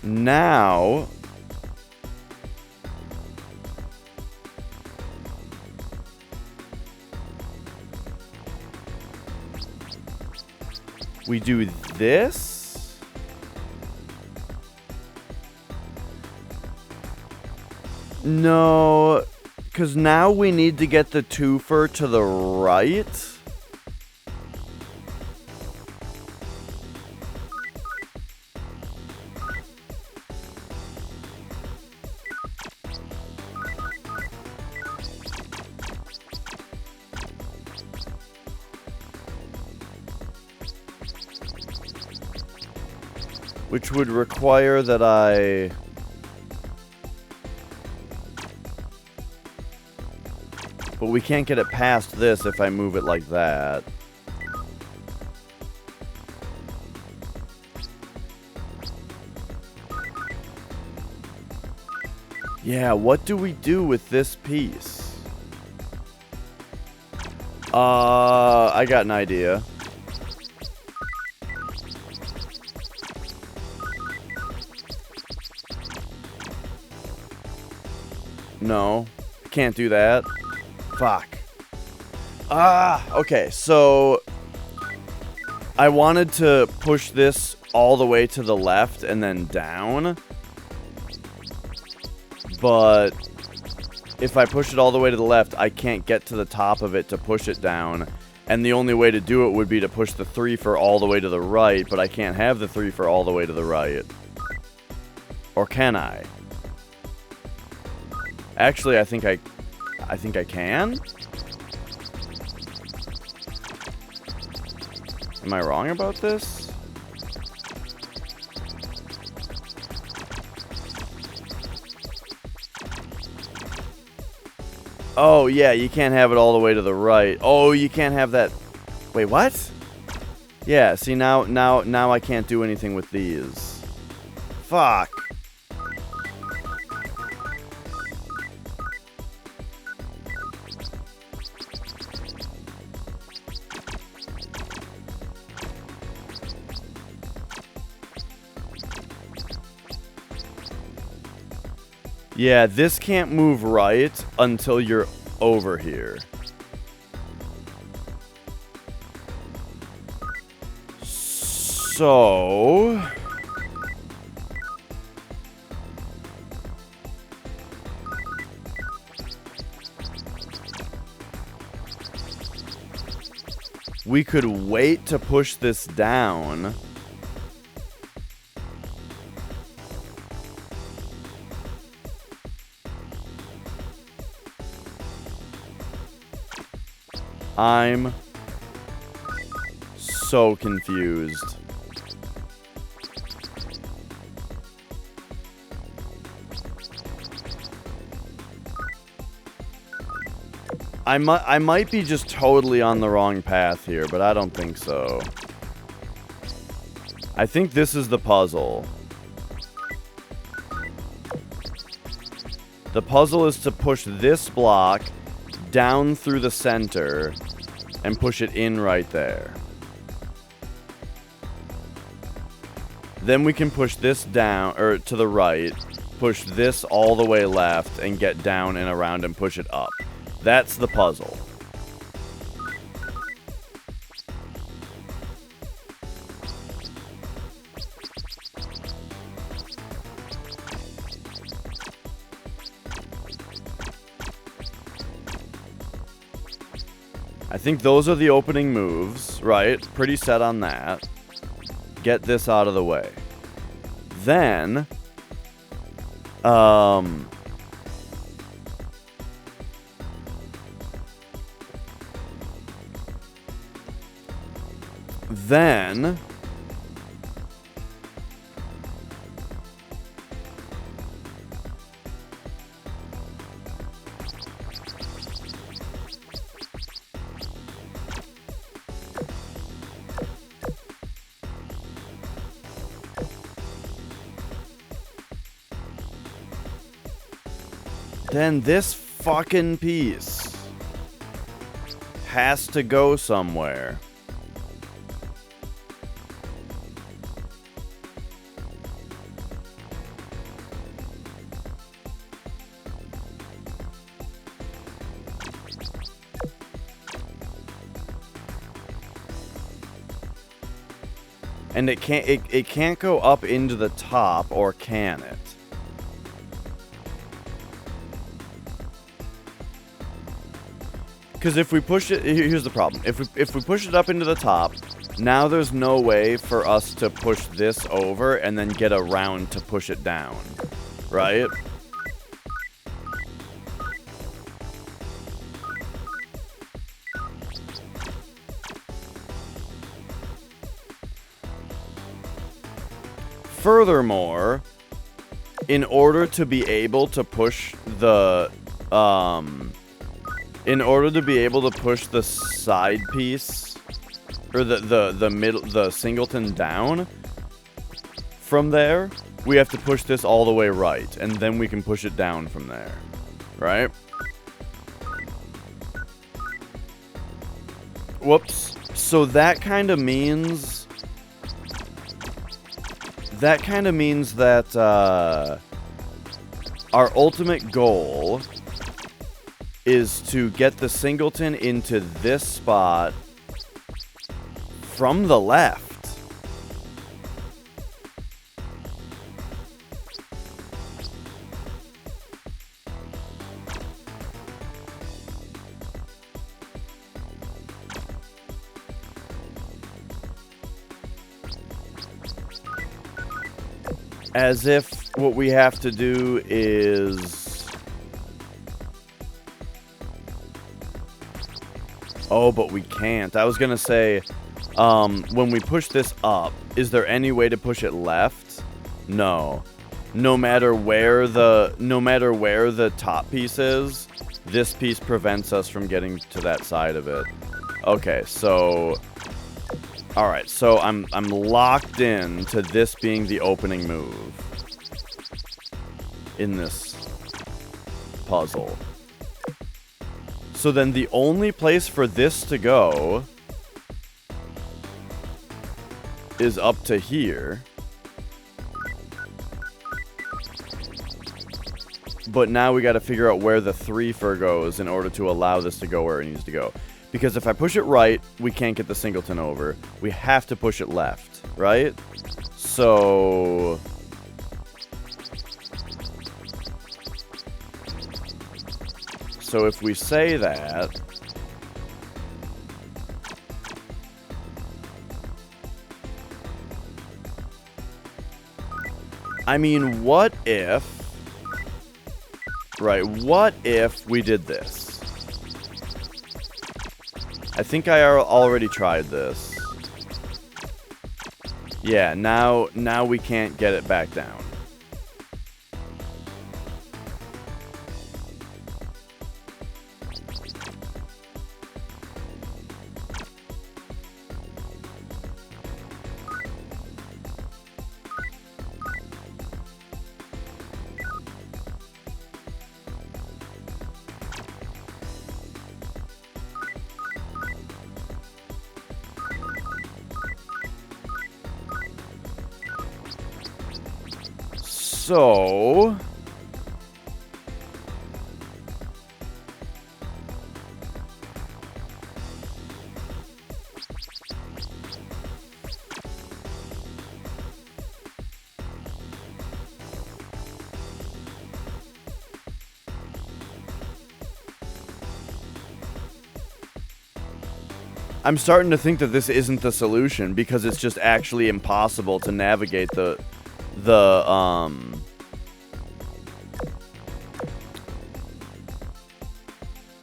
now we do this. No, because now we need to get the 2-fer to the right. which would require that I... But we can't get it past this if I move it like that. Yeah, what do we do with this piece? I got an idea. No, can't do that. Fuck. Okay, so I wanted to push this all the way to the left and then down. But if I push it all the way to the left, I can't get to the top of it to push it down. And the only way to do it would be to push the 3 for all the way to the right, but I can't have the 3 for all the way to the right. Or can I? Actually, I think I can? Am I wrong about this? Oh, yeah, you can't have it all the way to the right. Oh, you can't have that... Wait, what? Yeah, see, now I can't do anything with these. Fuck. Yeah, this can't move right until you're over here. So... we could wait to push this down. I'm so confused. I might be just totally on the wrong path here, but I don't think so. I think this is the puzzle. The puzzle is to push this block down through the center and push it in right there. Then we can push this down, or to the right, push this all the way left and get down and around and push it up. That's the puzzle. I think those are the opening moves, right? Pretty set on that. Get this out of the way. Then, then this fucking piece has to go somewhere. And it can't go up into the top, or can it? Because if we push it, here's the problem. If we push it up into the top, now there's no way for us to push this over and then get around to push it down, right? Furthermore, in order to be able to push the side piece or the singleton down from there, we have to push this all the way right, and then we can push it down from there, right? Whoops. So that kind of means that our ultimate goal is to get the singleton into this spot from the left. As if what we have to do is... Oh, but we can't. I was gonna say, when we push this up, is there any way to push it left? No. No matter where the top piece is, this piece prevents us from getting to that side of it. Okay, so... Alright, so I'm locked in to this being the opening move in this puzzle. So then the only place for this to go is up to here. But now we gotta figure out where the 3-fer goes in order to allow this to go where it needs to go. Because if I push it right, we can't get the singleton over. We have to push it left, right? So... So if we say that... I mean, what if... Right, what if we did this? I think I already tried this. Yeah, now we can't get it back down. So... I'm starting to think that this isn't the solution because it's just actually impossible to navigate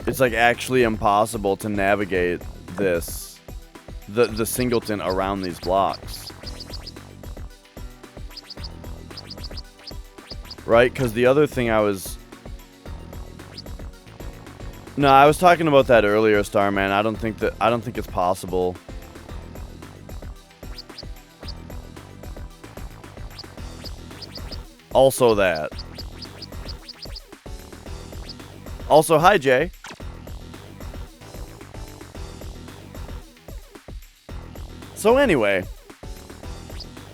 it's like actually impossible to navigate this, the singleton around these blocks. Right? Because the other thing I was... No, I was talking about that earlier, Starman. I don't think it's possible. Also that. Also, hi, Jay. So anyway,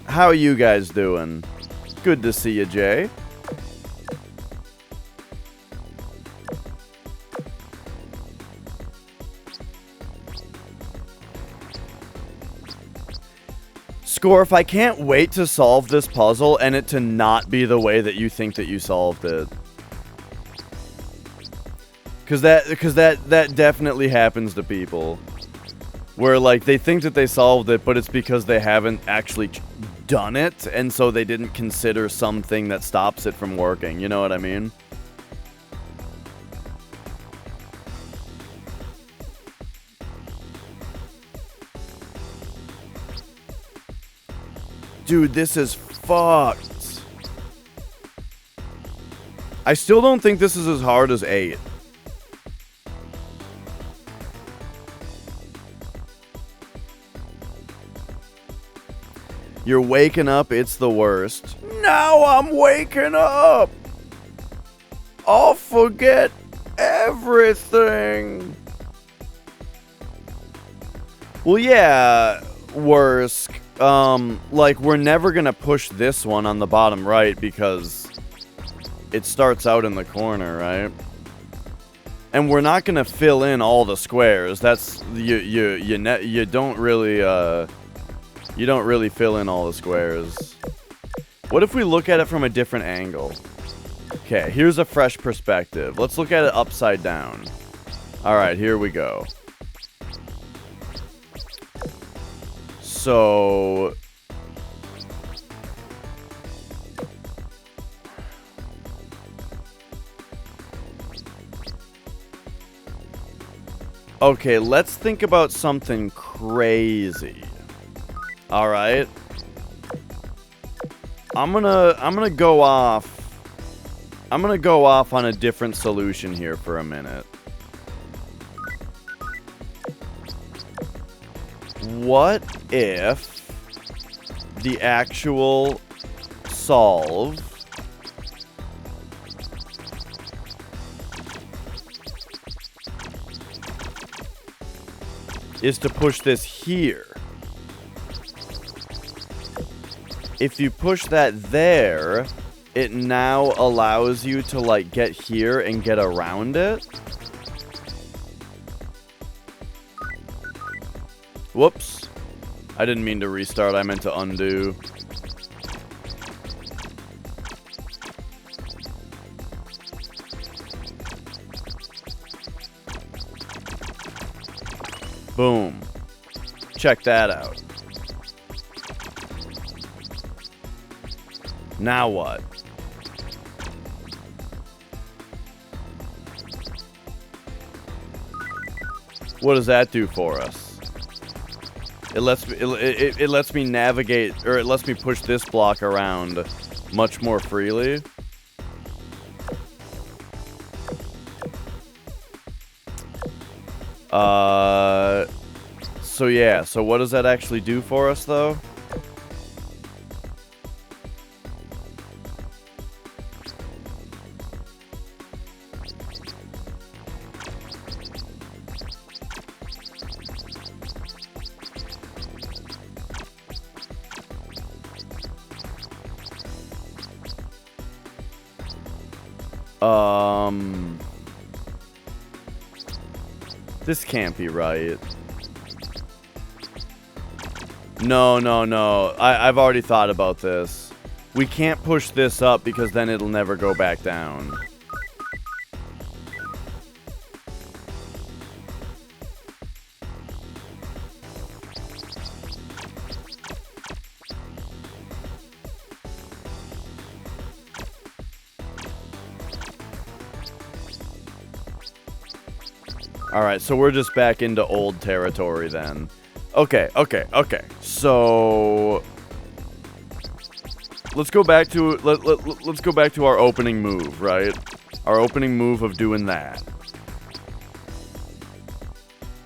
how are you guys doing? Good to see you, Jay. Scorf, I can't wait to solve this puzzle and it to not be the way that you think that you solved it. Cause that definitely happens to people. Where, like, they think that they solved it, but it's because they haven't actually done it, and so they didn't consider something that stops it from working. You know what I mean? Dude, this is fucked. I still don't think this is as hard as 8. You're waking up, it's the worst. Now I'm waking up! I'll forget everything! Well, yeah, Worsk. Like, we're never gonna push this one on the bottom right because it starts out in the corner, right? And we're not gonna fill in all the squares. That's, you don't really, you don't really fill in all the squares. What if we look at it from a different angle? Okay, here's a fresh perspective. Let's look at it upside down. Alright, here we go. So... okay, let's think about something crazy. All right. I'm gonna go off. I'm gonna go off on a different solution here for a minute. What if the actual solve is to push this here? If you push that there, it now allows you to, like, get here and get around it. Whoops. I didn't mean to restart, I meant to undo. Boom. Check that out. Now what? What does that do for us? It lets me it lets me navigate, or it lets me push this block around much more freely. So yeah, so what does that actually do for us though? This can't be right. No, no, no. I've already thought about this. We can't push this up because then it'll never go back down. Alright, so we're just back into old territory then. Okay. So let's go back to let's go back to our opening move, right? Our opening move of doing that.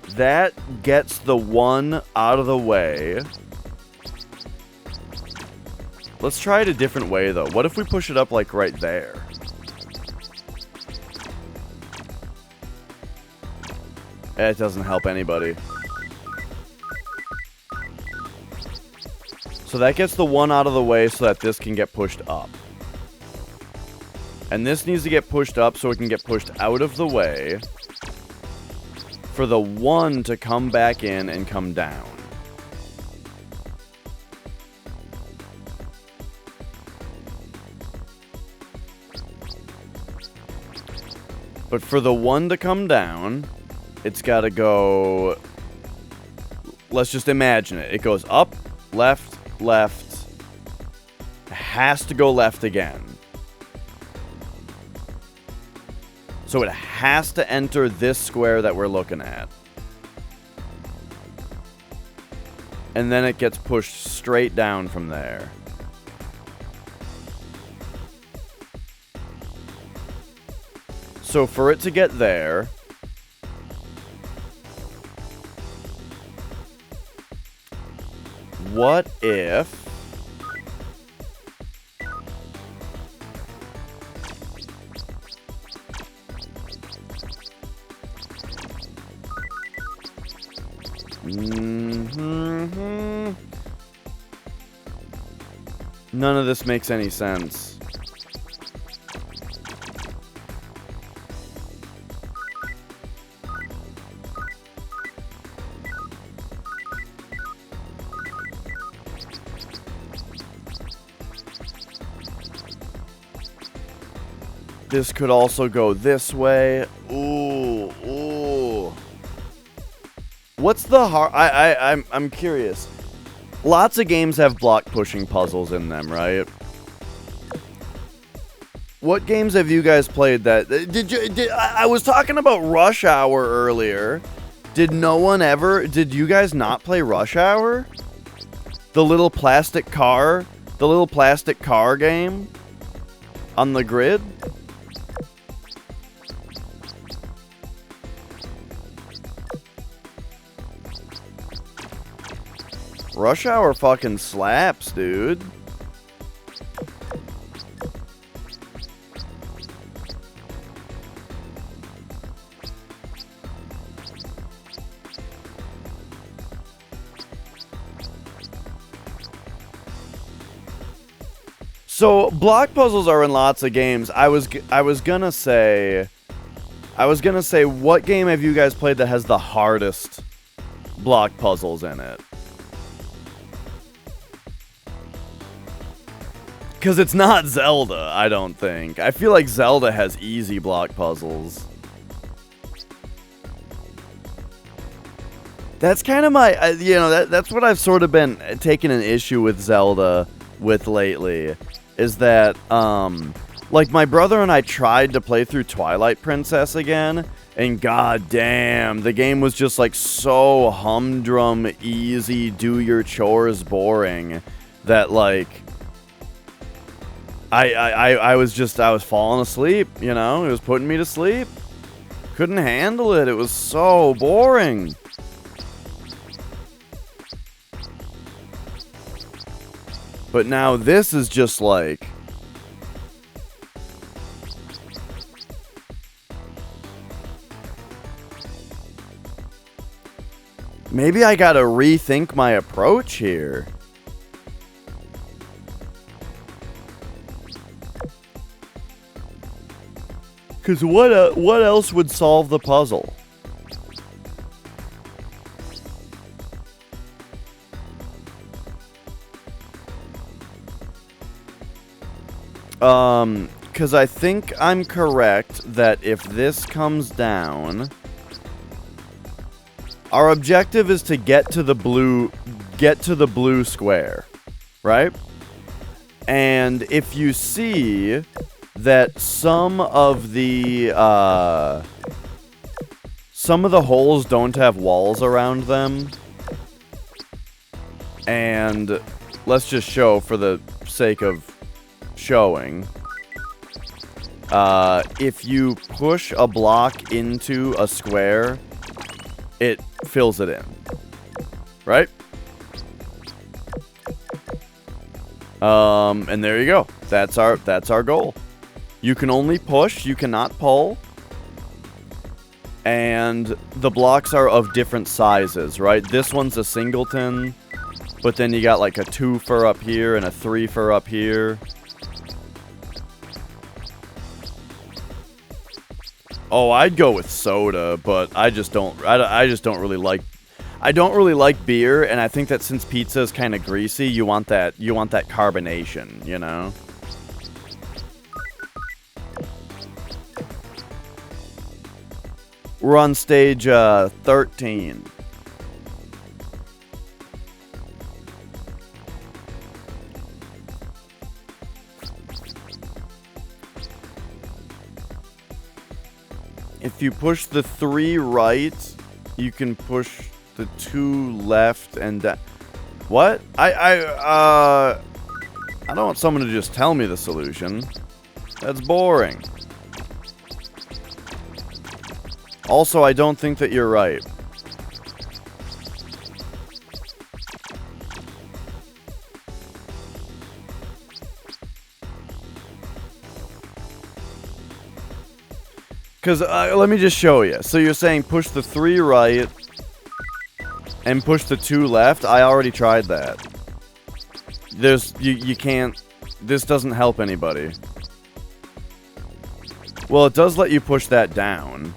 That gets the one out of the way. Let's try it a different way though. What if we push it up like right there? It doesn't help anybody. So that gets the one out of the way so that this can get pushed up. And this needs to get pushed up so it can get pushed out of the way for the one to come back in and come down. But for the one to come down, it's got to go... Let's just imagine it. It goes up, left, left. It has to go left again. So it has to enter this square that we're looking at. And then it gets pushed straight down from there. So for it to get there, what if none of this makes any sense. This could also go this way. Ooh, ooh. What's the hard? I'm curious. Lots of games have block pushing puzzles in them, right? What games have you guys played that? I was talking about Rush Hour earlier. Did you guys not play Rush Hour? The little plastic car game on the grid? Rush Hour fucking slaps, dude. So block puzzles are in lots of games. I was gonna say, what game have you guys played that has the hardest block puzzles in it? Because it's not Zelda, I don't think. I feel like Zelda has easy block puzzles. That's kind of my, that's what I've sort of been taking an issue with Zelda with lately. Is that, like, my brother and I tried to play through Twilight Princess again, and goddamn, the game was just, like, so humdrum, easy, do your chores, boring, that, like, I was falling asleep, you know? It was putting me to sleep. Couldn't handle it. It was so boring. But now this is just like... Maybe I gotta rethink my approach here. Because what else would solve the puzzle? Because I think I'm correct that if this comes down, our objective is to get to the blue square, right? And if you see that some of the holes don't have walls around them, and let's just show for the sake of showing, if you push a block into a square, it fills it in, right? And there you go. That's our goal. You can only push, you cannot pull. And the blocks are of different sizes, right? This one's a singleton, but then you got like a 2-fer up here and a 3-fer up here. Oh, I'd go with soda, but I just don't really like beer, and I think that since pizza is kind of greasy, you want that carbonation, you know? We're on stage 13. If you push the 3 right, you can push the 2 left and down. What? I don't want someone to just tell me the solution. That's boring. Also, I don't think that you're right. Because, let me just show you. So you're saying push the 3 right and push the 2 left? I already tried that. You can't... This doesn't help anybody. Well, it does let you push that down.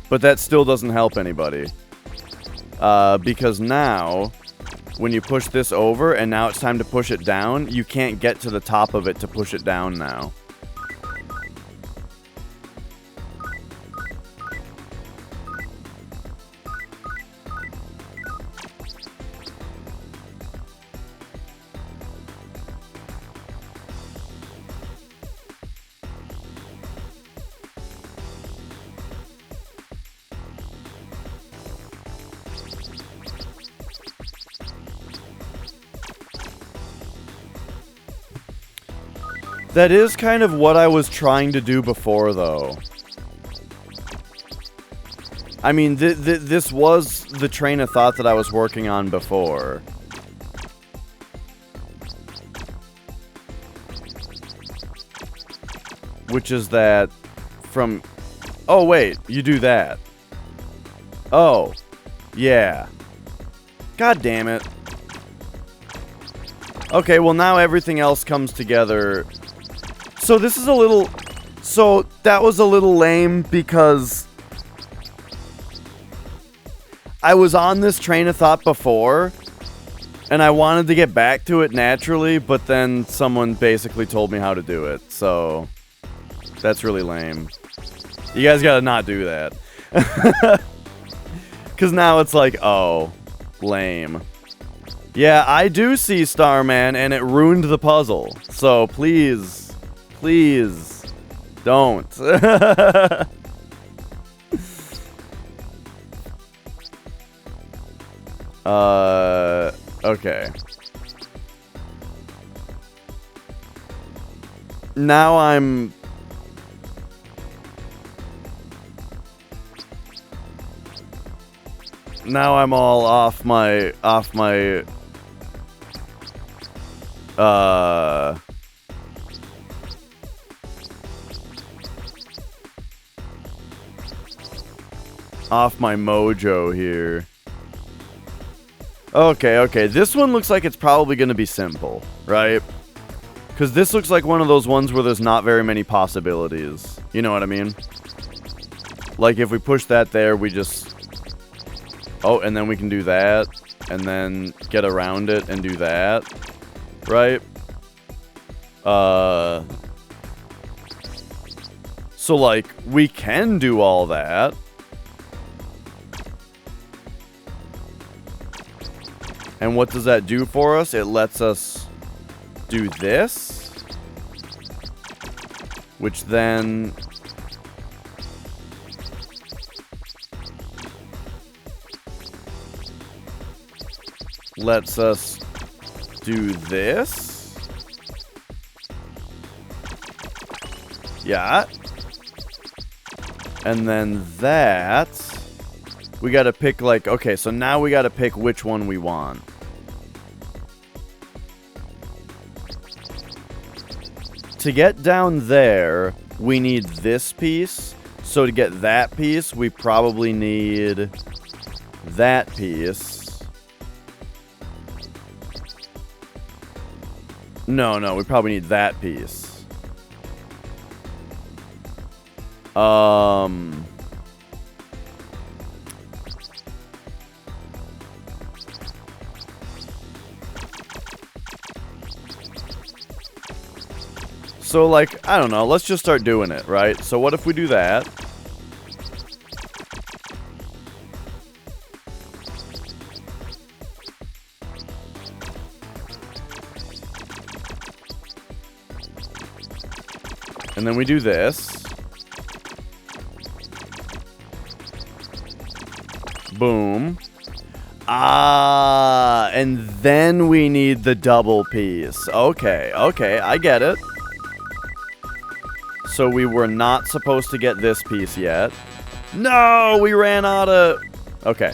But that still doesn't help anybody. Because now, when you push this over and now it's time to push it down, you can't get to the top of it to push it down now. That is kind of what I was trying to do before, though. I mean, this was the train of thought that I was working on before. Which is that from... Oh, wait, you do that. Oh, yeah. God damn it. Okay, well now everything else comes together... So this is a little... So that was a little lame because... I was on this train of thought before, and I wanted to get back to it naturally, but then someone basically told me how to do it, so... That's really lame. You guys gotta not do that. Because now it's like, oh, lame. Yeah, I do see Starman, and it ruined the puzzle. So please... Please, don't. Okay. Now I'm... Now I'm all off my... Off my mojo here. Okay. This one looks like it's probably going to be simple, right? Because this looks like one of those ones where there's not very many possibilities. You know what I mean? Like, if we push that there, we just... Oh, and then we can do that. And then get around it and do that. Right? So, like, we can do all that. And what does that do for us? It lets us do this. Which then... lets us do this. Yeah. And then that... We gotta pick, like... Okay, so now we gotta pick which one we want. To get down there, we need this piece. So to get that piece, we probably need that piece. No, we probably need that piece. So, like, I don't know, let's just start doing it, right? So what if we do that? And then we do this. Boom. Ah, and then we need the double piece. Okay, I get it. So we were not supposed to get this piece yet. No, we ran out of... Okay.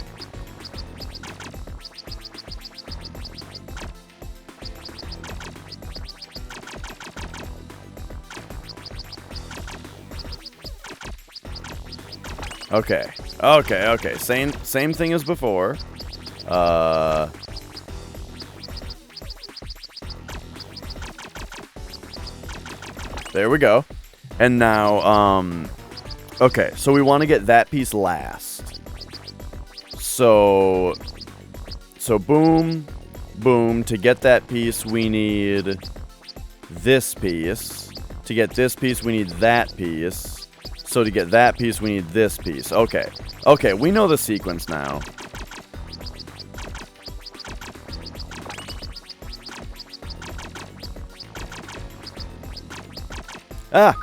Okay. Okay, okay. Same thing as before. There we go. And now, okay, so we want to get that piece last. So boom, boom. To get that piece, we need this piece. To get this piece, we need that piece. So to get that piece, we need this piece. Okay. Okay, we know the sequence now. Ah!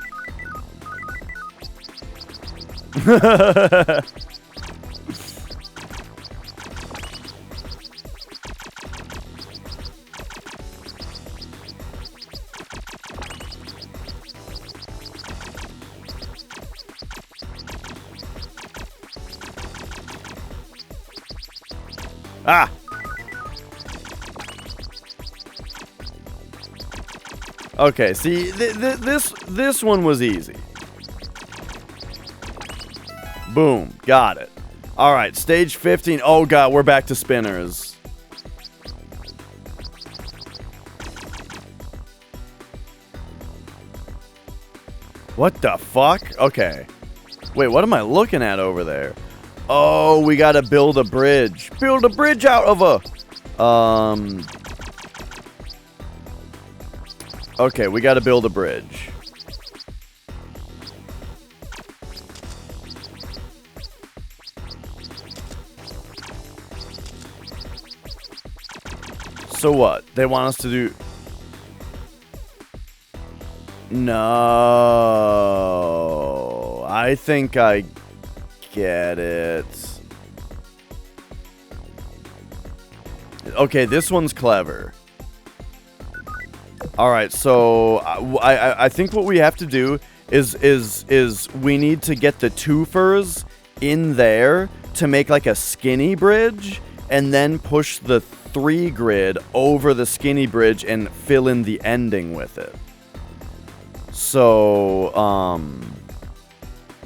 Ah! Okay, see, this one was easy. Boom, got it. All right, stage 15. Oh god, we're back to spinners. What the fuck? Okay. Wait, what am I looking at over there? Oh, we gotta build a bridge. Build a bridge out of a... Okay, we gotta build a bridge. So what? They want us to do... No. I think I get it. Okay, this one's clever. Alright, so I think what we have to do is we need to get the twofers in there to make like a skinny bridge, and then push the 3 grid over the skinny bridge and fill in the ending with it. So,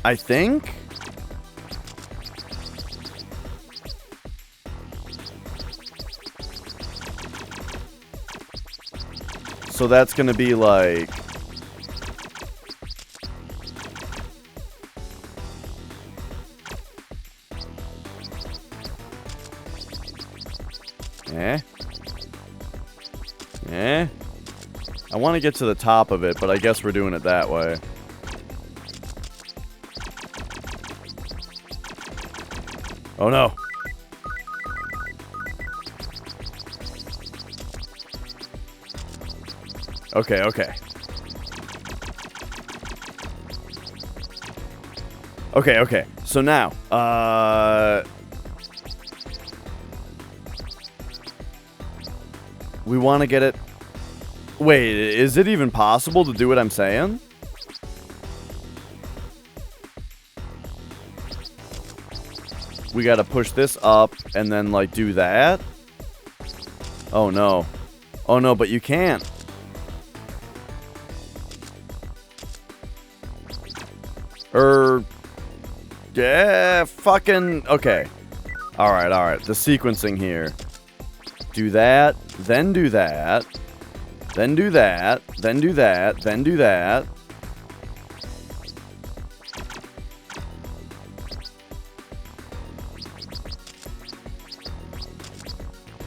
I think... So that's gonna be like... I want to get to the top of it, but I guess we're doing it that way. Oh no. Okay, okay. Okay, okay. So now, we want to get it... Wait, is it even possible to do what I'm saying? We gotta push this up and then, like, do that? Oh, no. Oh, no, but you can't. Yeah, fucking... Okay. Alright. The sequencing here. Do that, then do that. Then do that, then do that, then do that.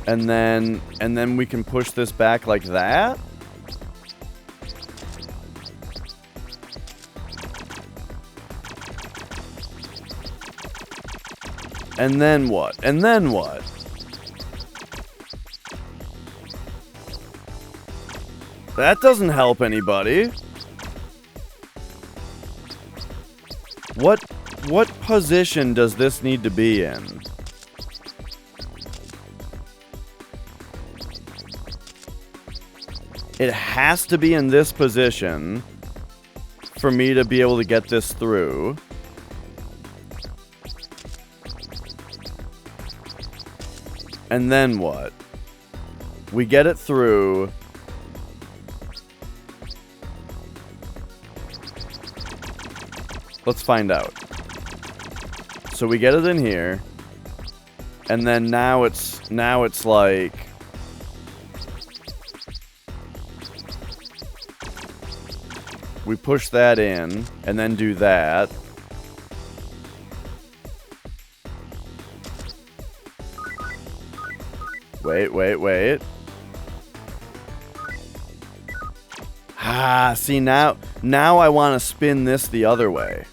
And then we can push this back like that? And then what? And then what? That doesn't help anybody. What position does this need to be in? It has to be in this position for me to be able to get this through. And then what? We get it through. Let's find out. So we get it in here. And then now it's like we push that in and then do that. Wait. Ah, see now I want to spin this the other way.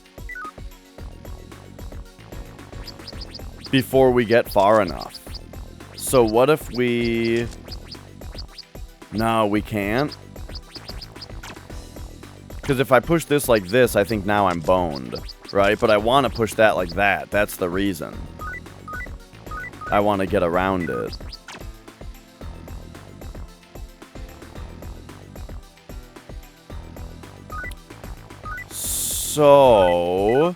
Before we get far enough. So what if we... No, we can't. Because if I push this like this, I think now I'm boned. Right? But I want to push that like that. That's the reason. I want to get around it. So...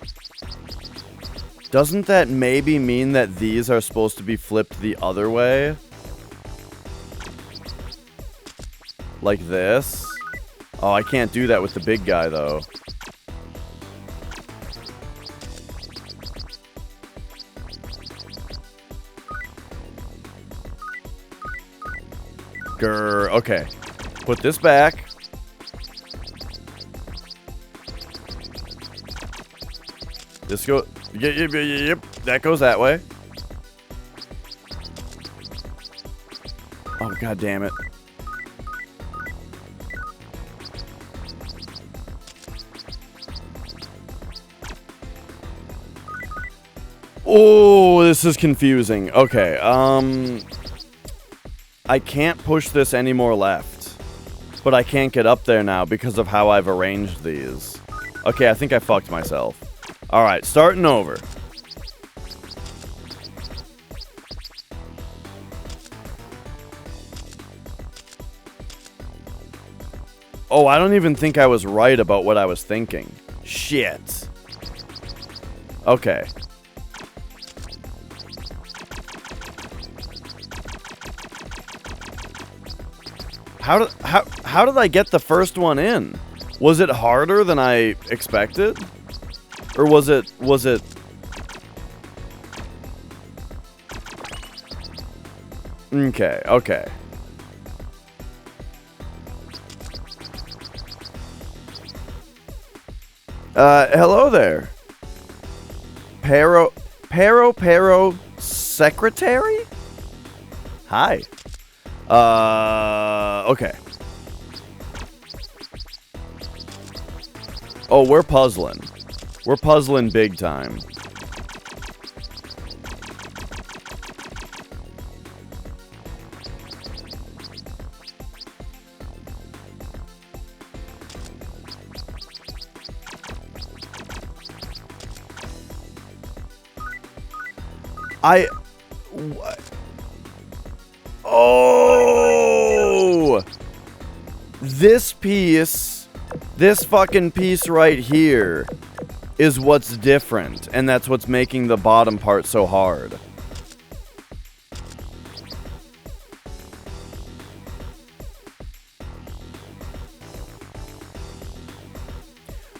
Doesn't that maybe mean that these are supposed to be flipped the other way? Like this? Oh, I can't do that with the big guy, though. Grr, okay. Put this back. This go... Yep, that goes that way. Oh, god damn it. Oh, this is confusing. Okay, I can't push this any more left. But I can't get up there now because of how I've arranged these. Okay, I think I fucked myself. Alright, starting over. Oh, I don't even think I was right about what I was thinking. Shit. Okay. How did I get the first one in? Was it harder than I expected? Or was it... Okay. Hello there. Pero secretary? Hi. Okay. Oh, we're puzzling. We're puzzling big time. Oh! This piece, this fucking piece right here is what's different, and that's what's making the bottom part so hard.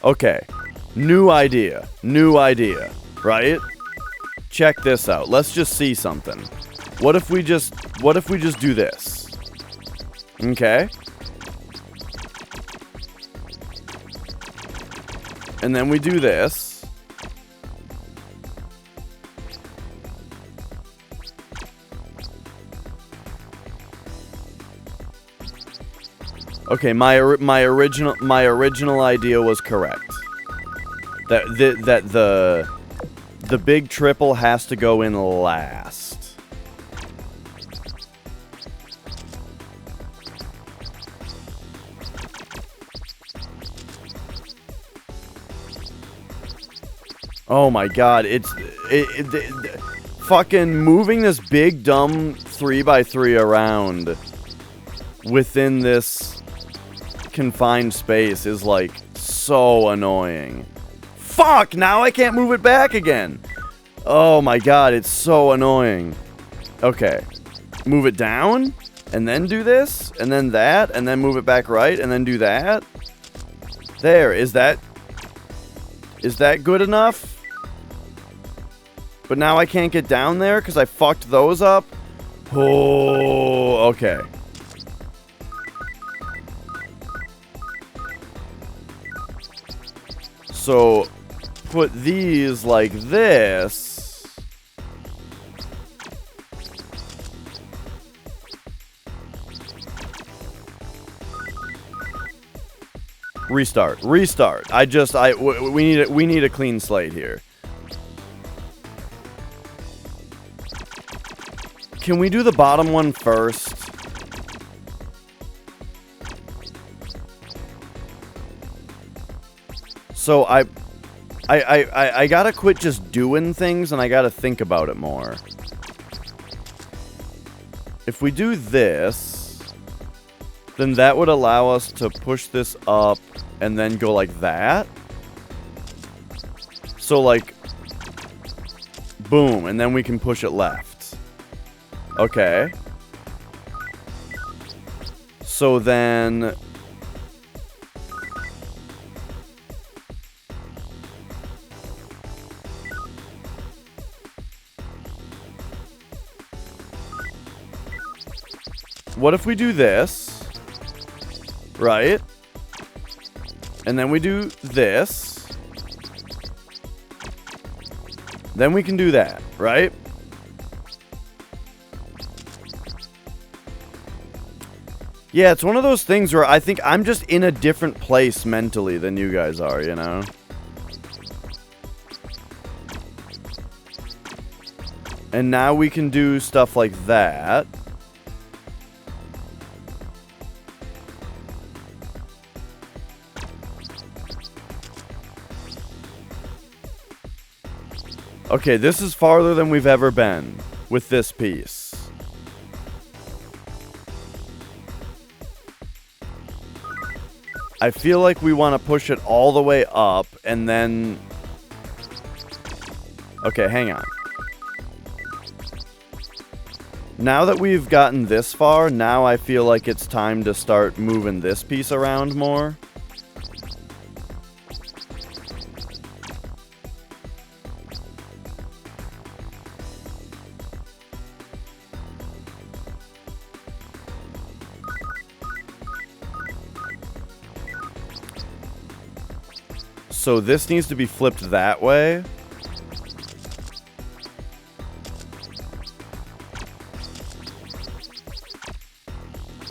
Okay, new idea, right? Check this out. Let's just see something. What if we just do this? Okay. And then we do this. Okay, my original idea was correct. That the big triple has to go in last. Oh my god, it's fucking moving this big dumb 3x3 around within this confined space is like so annoying. Fuck, now I can't move it back again. Oh my god, it's so annoying. Okay. move it down, and then do this, and then that, and then move it back right, and then do that. There, is that good enough? But now I can't get down there because I fucked those up. Oh, okay. So, put these like this. Restart. Restart. We need a clean slate here. Can we do the bottom one first? So I gotta quit just doing things and I gotta think about it more. If we do this, then that would allow us to push this up and then go like that. So like, boom, and then we can push it left. Okay. So then... what if we do this? Right? And then we do this. Then we can do that, right? Yeah, it's one of those things where I think I'm just in a different place mentally than you guys are, you know? And now we can do stuff like that. Okay, this is farther than we've ever been with this piece. I feel like we want to push it all the way up and then... okay, hang on. Now that we've gotten this far, now I feel like it's time to start moving this piece around more. So this needs to be flipped that way.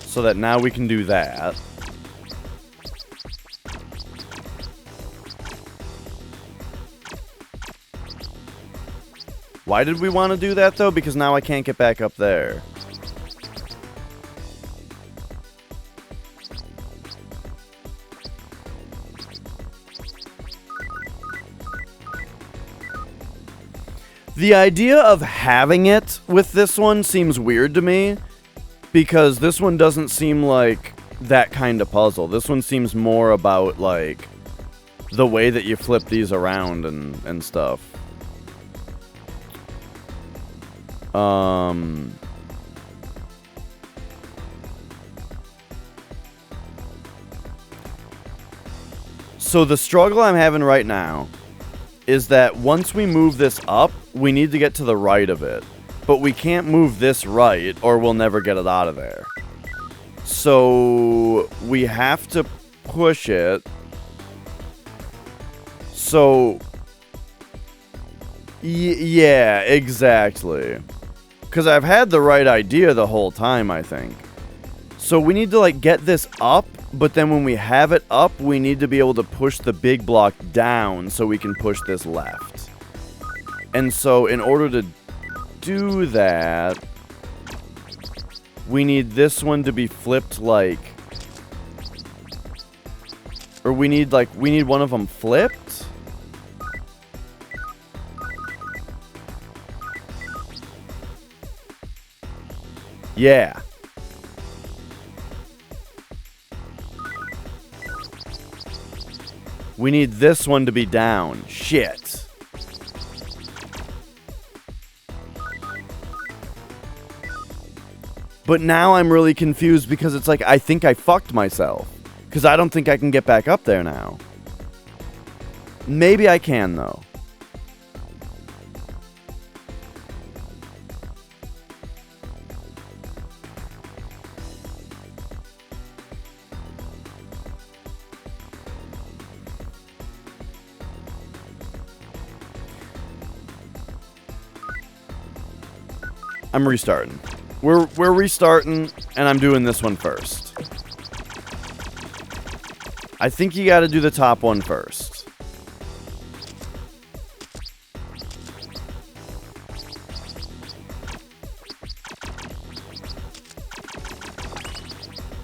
So that now we can do that. Why did we want to do that though? Because now I can't get back up there. The idea of having it with this one seems weird to me, because this one doesn't seem like that kind of puzzle. This one seems more about, like, the way that you flip these around and stuff. So the struggle I'm having right now is that once we move this up, we need to get to the right of it. But we can't move this right, or we'll never get it out of there. So we have to push it. So... yeah, exactly. Because I've had the right idea the whole time, I think. So we need to, like, get this up, but then when we have it up, we need to be able to push the big block down so we can push this left. And so in order to do that, we need this one to be flipped like... or we need one of them flipped? Yeah. We need this one to be down. Shit. But now I'm really confused because it's like I think I fucked myself. Because I don't think I can get back up there now. Maybe I can, though. I'm restarting. We're restarting, and I'm doing this one first. I think you gotta do the top one first.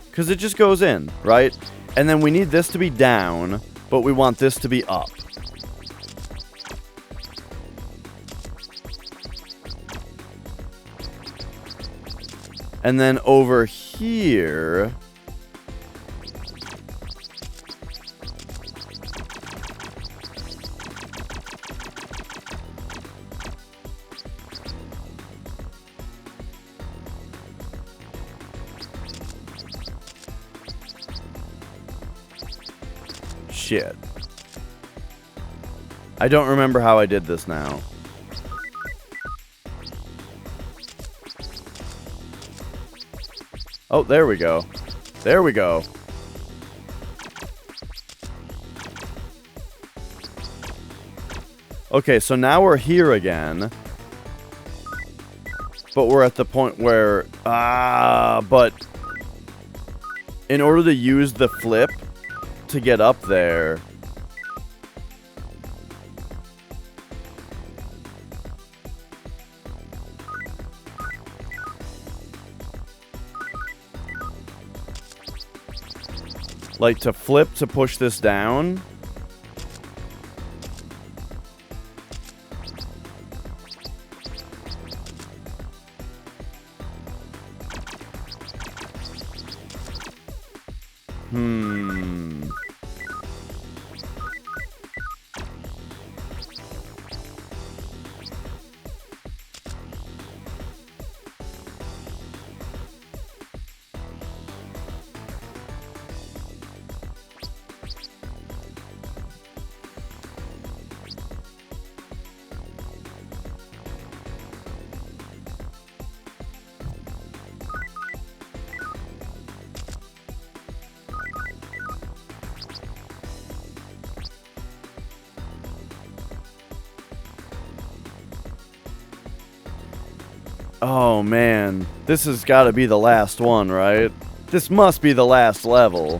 Because it just goes in, right? And then we need this to be down, but we want this to be up. And then over here... Shit. I don't remember how I did this now. Oh, there we go. There we go. Okay, so now we're here again. But we're at the point where... but... in order to use the flip to get up there... like, to flip to push this down. Oh, man. This has got to be the last one, right? This must be the last level.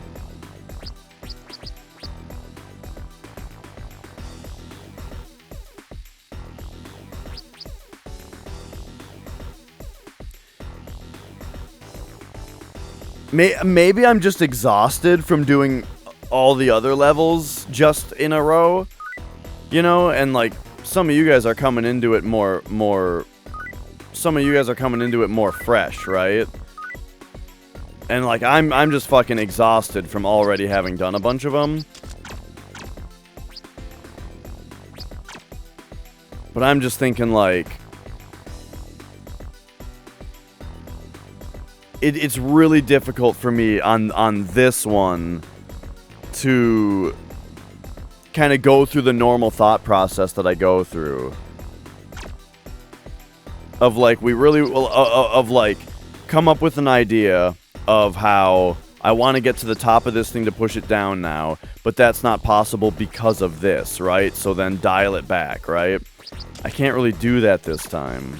Maybe I'm just exhausted from doing all the other levels just in a row. You know, and like, some of you guys are coming into it more some of you guys are coming into it more fresh, right? And like, I'm just fucking exhausted from already having done a bunch of them. But I'm just thinking like, it's really difficult for me on this one to kind of go through the normal thought process that I go through. Of like, we really, of like, come up with an idea of how I want to get to the top of this thing to push it down now, but that's not possible because of this, right? So then dial it back, right? I can't really do that this time.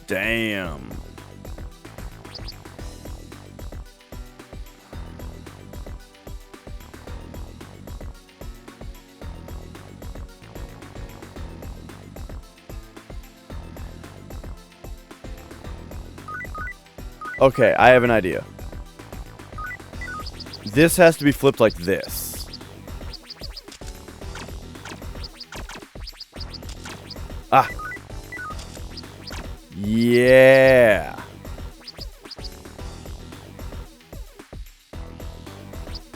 Damn. Okay, I have an idea. This has to be flipped like this. Ah. Yeah.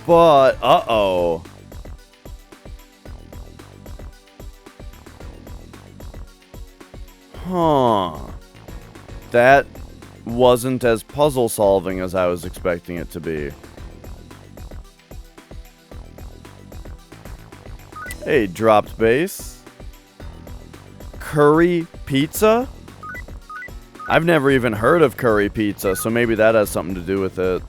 But, uh-oh. Huh. That wasn't as puzzle solving as I was expecting it to be. Hey, dropped base. Curry pizza? I've never even heard of curry pizza, so maybe that has something to do with it.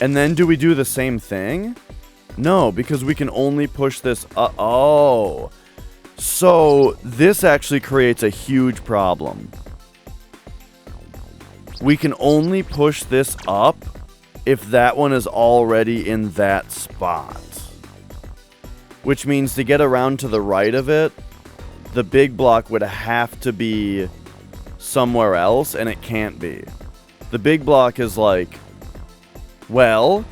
And then do we do the same thing? No, because we can only push this up. Oh. So this actually creates a huge problem. We can only push this up if that one is already in that spot. Which means to get around to the right of it, the big block would have to be somewhere else, and it can't be. The big block is like, well,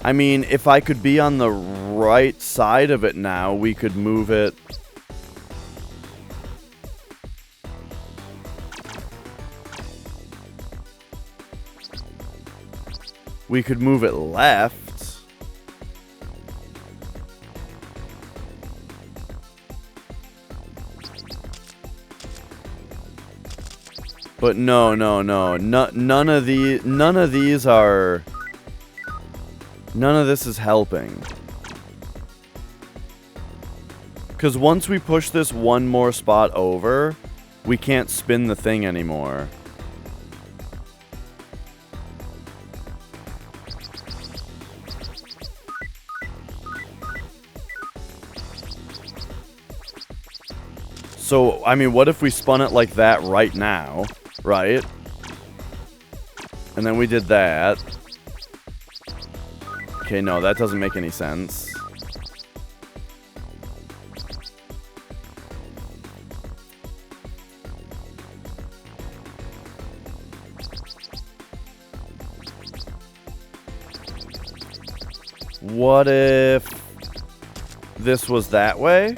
I mean, if I could be on the right side of it now, we could move it. We could move it left. But no. None of these are... None of this is helping. Because once we push this one more spot over, we can't spin the thing anymore. So, I mean, what if we spun it like that right now, right? And then we did that. Okay, no, that doesn't make any sense. What if this was that way?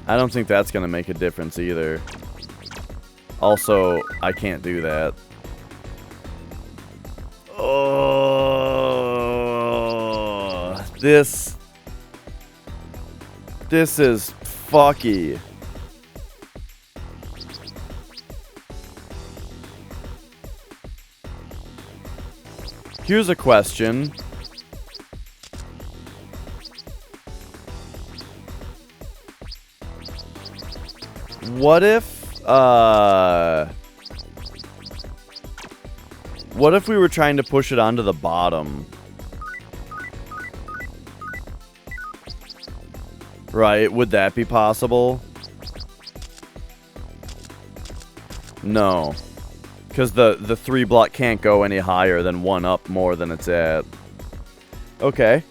I don't think that's gonna make a difference either. Also, I can't do that. Oh, this is fucky. Here's a question. What if we were trying to push it onto the bottom? Right, would that be possible? No. Because the 3 block can't go any higher than 1 up more than it's at. Okay.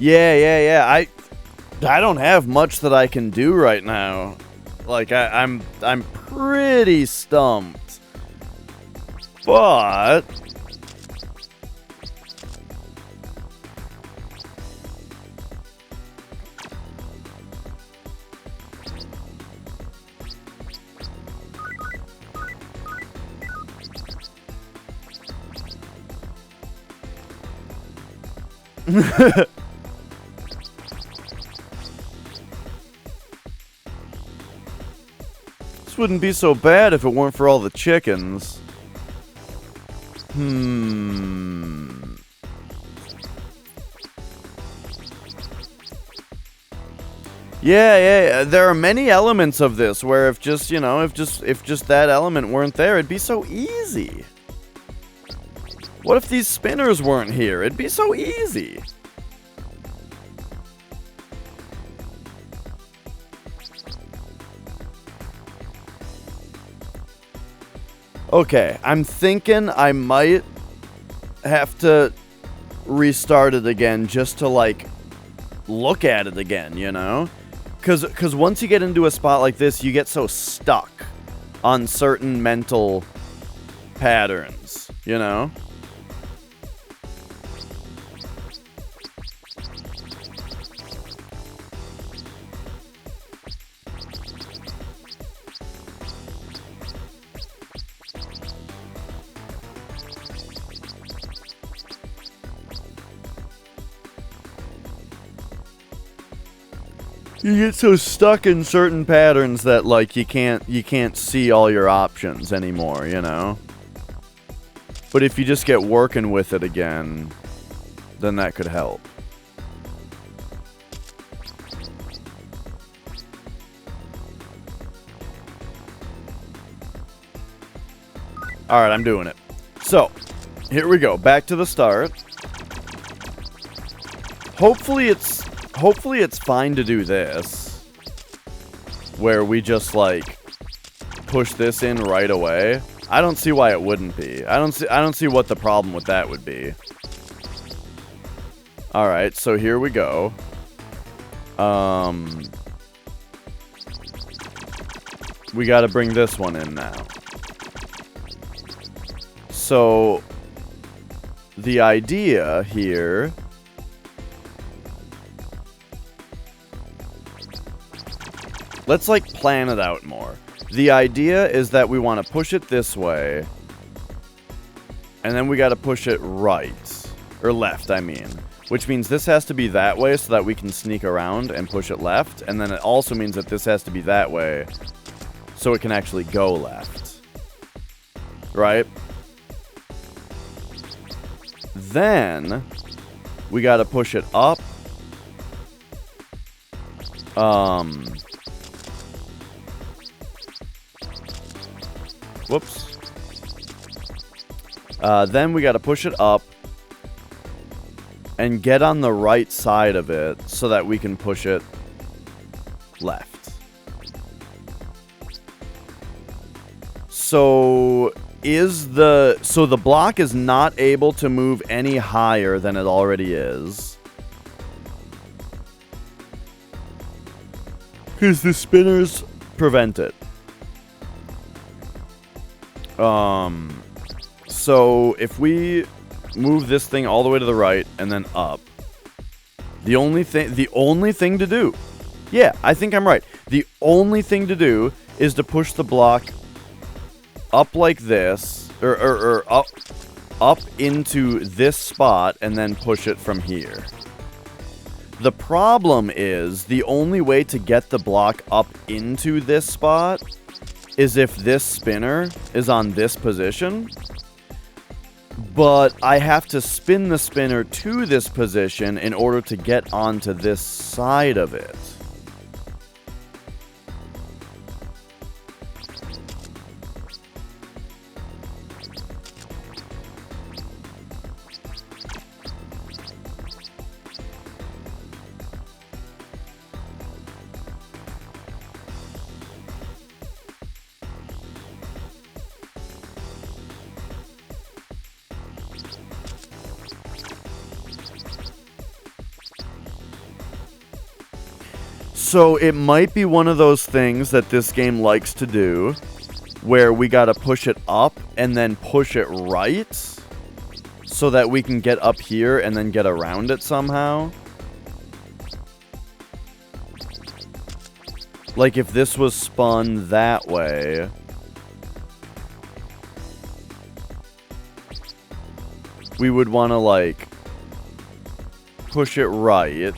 Yeah. I don't have much that I can do right now. Like I'm pretty stumped. But This wouldn't be so bad if it weren't for all the chickens. Yeah, there are many elements of this where if just, you know, if just that element weren't there, it'd be so easy. What if these spinners weren't here? It'd be so easy. Okay, I'm thinking I might have to restart it again just to, like, look at it again, you know? Because once you get into a spot like this, you get so stuck on certain mental patterns, you know? You get so stuck in certain patterns that, like, you can't see all your options anymore, you know? But if you just get working with it again, then that could help. Alright, I'm doing it. So, here we go. Back to the start. Hopefully it's fine to do this, where we just, like, push this in right away. I don't see why it wouldn't be. I don't see what the problem with that would be. Alright, so here we go. We gotta bring this one in now. So, the idea here... Let's, like, plan it out more. The idea is that we want to push it this way. And then we got to push it right. Or left, I mean. Which means this has to be that way so that we can sneak around and push it left. And then it also means that this has to be that way so it can actually go left. Right? Then we got to push it up. Whoops. Then we gotta push it up and get on the right side of it so that we can push it left. So the block is not able to move any higher than it already is. Because the spinners prevent it. So if we move this thing all the way to the right and then up, the only thing to do, yeah, I think I'm right. The only thing to do is to push the block up like this, or up into this spot and then push it from here. The problem is the only way to get the block up into this spot is if this spinner is on this position, but I have to spin the spinner to this position in order to get onto this side of it. So it might be one of those things that this game likes to do, where we gotta push it up and then push it right, so that we can get up here and then get around it somehow. Like if this was spun that way, we would want to, like, push it right.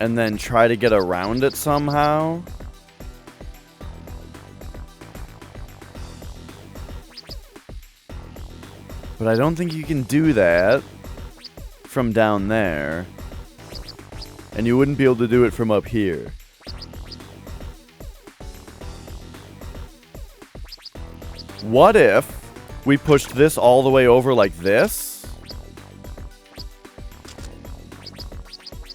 and then try to get around it somehow. But I don't think you can do that from down there. And you wouldn't be able to do it from up here. What if we pushed this all the way over like this?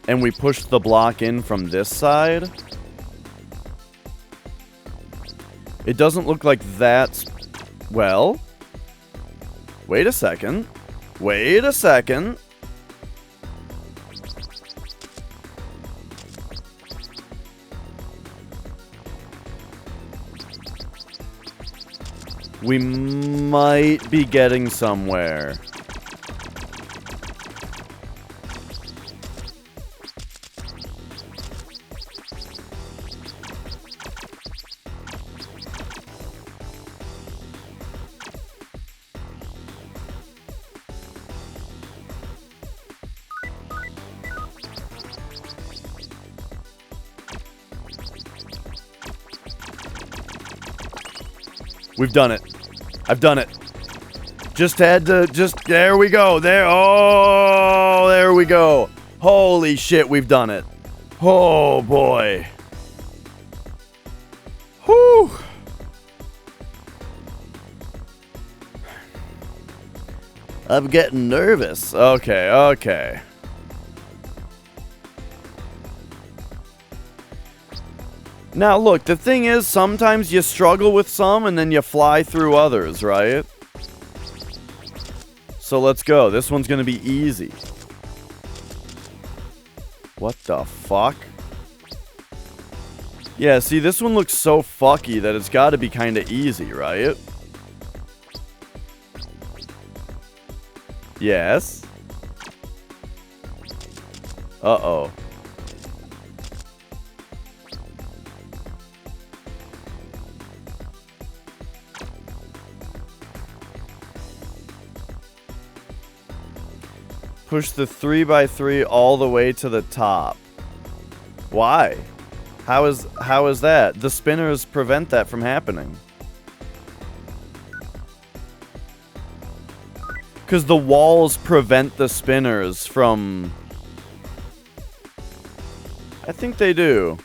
And we pushed the block in from this side? It doesn't look like that's... Well... Wait a second. Wait a second. We might be getting somewhere. We've done it. I've done it. Just had to, there we go. There we go. Holy shit, we've done it. Oh, boy. Whew. I'm getting nervous. Okay. Now, look, the thing is, sometimes you struggle with some and then you fly through others, right? So let's go. This one's gonna be easy. What the fuck? Yeah, see, this one looks so fucky that it's gotta be kinda easy, right? Yes. Uh-oh. Push the 3x3 all the way to the top. Why? How is that? The spinners prevent that from happening. Because the walls prevent the spinners from... I think they do.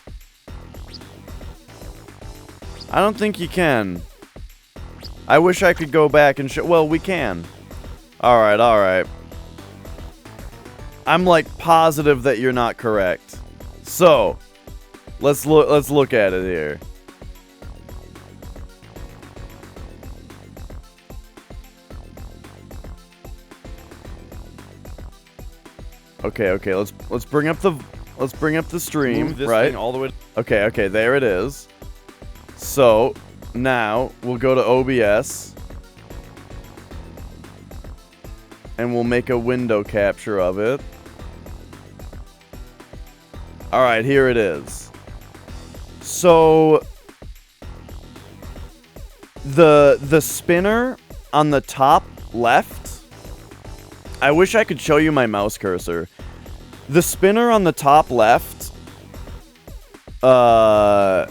I don't think you can. I wish I could go back and show... Well, we can. Alright. I'm like positive that you're not correct. So, let's look at it here. Okay. Let's bring up the stream, Move this right? thing all the way. Okay, there it is. So, now we'll go to OBS and we'll make a window capture of it. Alright, here it is. So, the spinner on the top left, I wish I could show you my mouse cursor. The spinner on the top left, oh,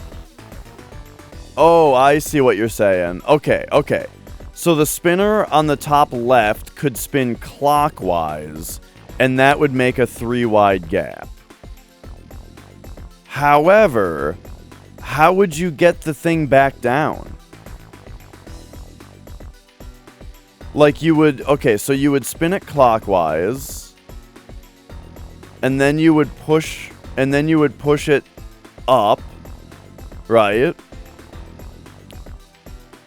I see what you're saying. Okay. So the spinner on the top left could spin clockwise, and that would make a 3-wide gap. However, how would you get the thing back down? Like you would, okay, so you would spin it clockwise, and then you would push it up, right?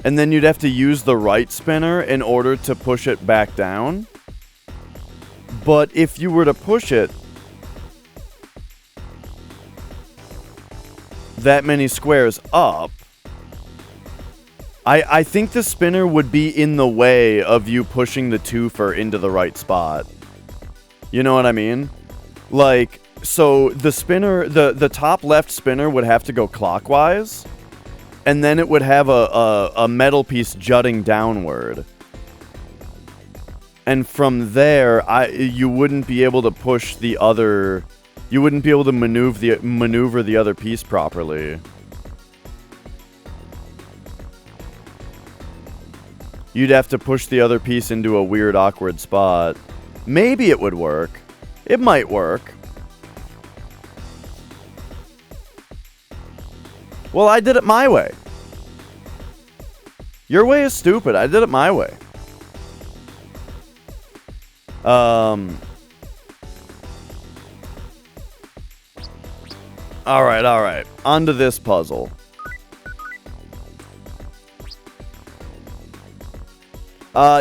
And then you'd have to use the right spinner in order to push it back down. But if you were to push it that many squares up, I think the spinner would be in the way of you pushing the twofer into the right spot. You know what I mean? Like, so the spinner, the top left spinner would have to go clockwise, and then it would have a metal piece jutting downward. And from there, you wouldn't be able to push the other You wouldn't be able to maneuver the other piece properly. You'd have to push the other piece into a weird, awkward spot. Maybe it would work. It might work. Well, I did it my way. Your way is stupid. I did it my way. Alright. On to this puzzle.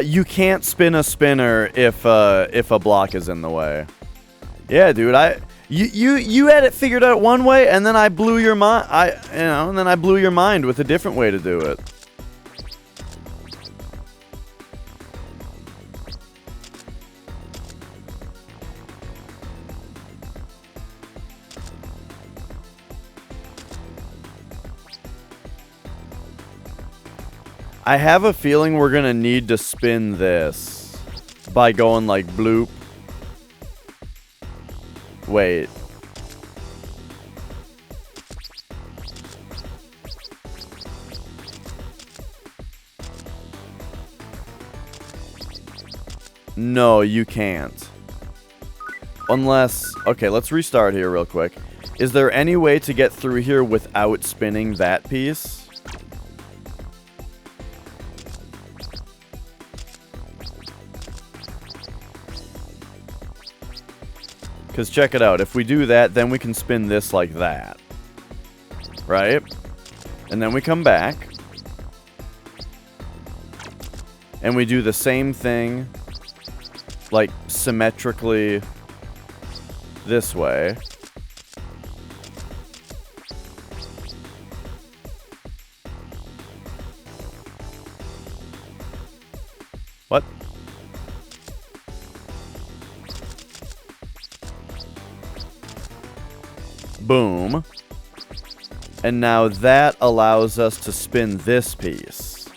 You can't spin a spinner if a block is in the way. Yeah, dude, you had it figured out one way, and then I blew your mind. And then I blew your mind with a different way to do it. I have a feeling we're gonna need to spin this by going like bloop. Wait. No, you can't. Unless... Okay, let's restart here real quick. Is there any way to get through here without spinning that piece? Because check it out. If we do that, then we can spin this like that. Right? And then we come back. And we do the same thing, like, symmetrically this way. What? Boom. And now that allows us to spin this piece.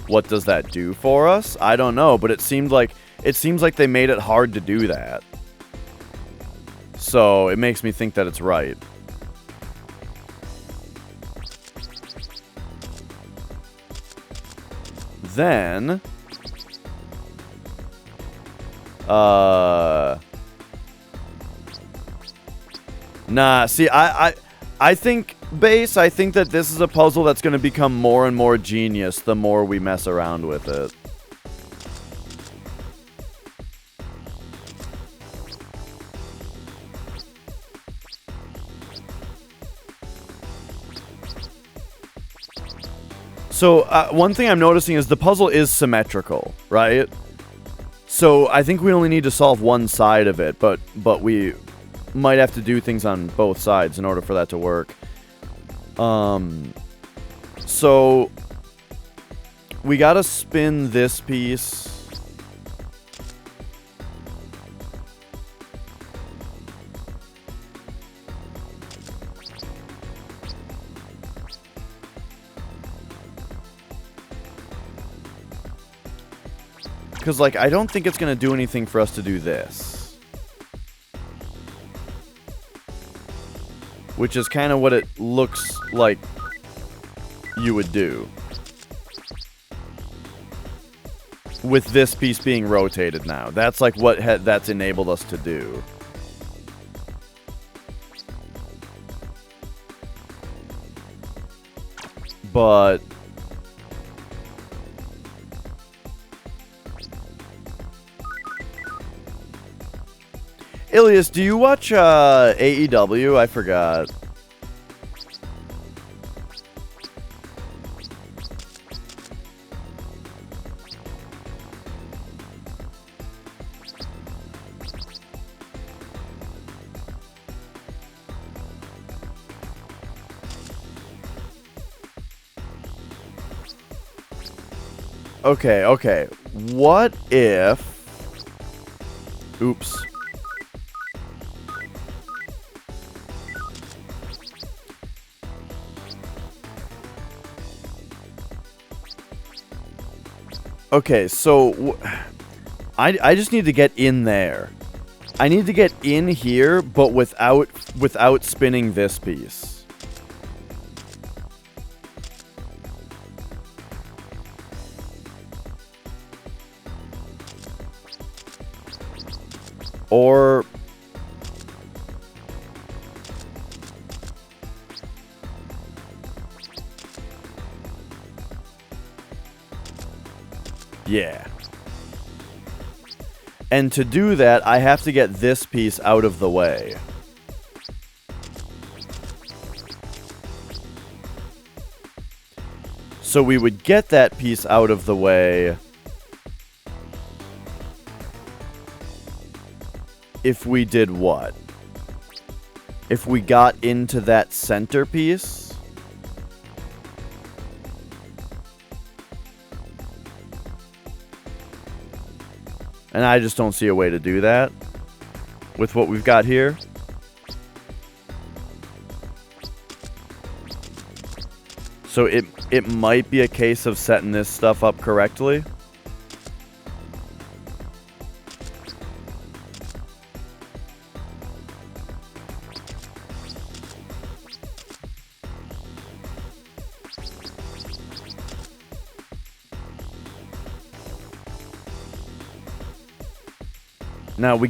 What does that do for us? I don't know, but it seems like they made it hard to do that. So it makes me think that it's right. Then nah, see, I think, Base, I think that this is a puzzle that's going to become more and more genius the more we mess around with it. So, one thing I'm noticing is the puzzle is symmetrical, right? So, I think we only need to solve one side of it, but we might have to do things on both sides in order for that to work. So we gotta spin this piece. Because, like, I don't think it's gonna do anything for us to do this. Which is kind of what it looks like you would do. With this piece being rotated now. That's like what that's enabled us to do. But... Ilias, do you watch AEW? I forgot. Okay. What if... Oops. Okay, so I just need to get in there. I need to get in here, but without spinning this piece. Or... yeah. And to do that, I have to get this piece out of the way. So we would get that piece out of the way if we did what? If we got into that centerpiece? And I just don't see a way to do that with what we've got here. So it might be a case of setting this stuff up correctly. Now we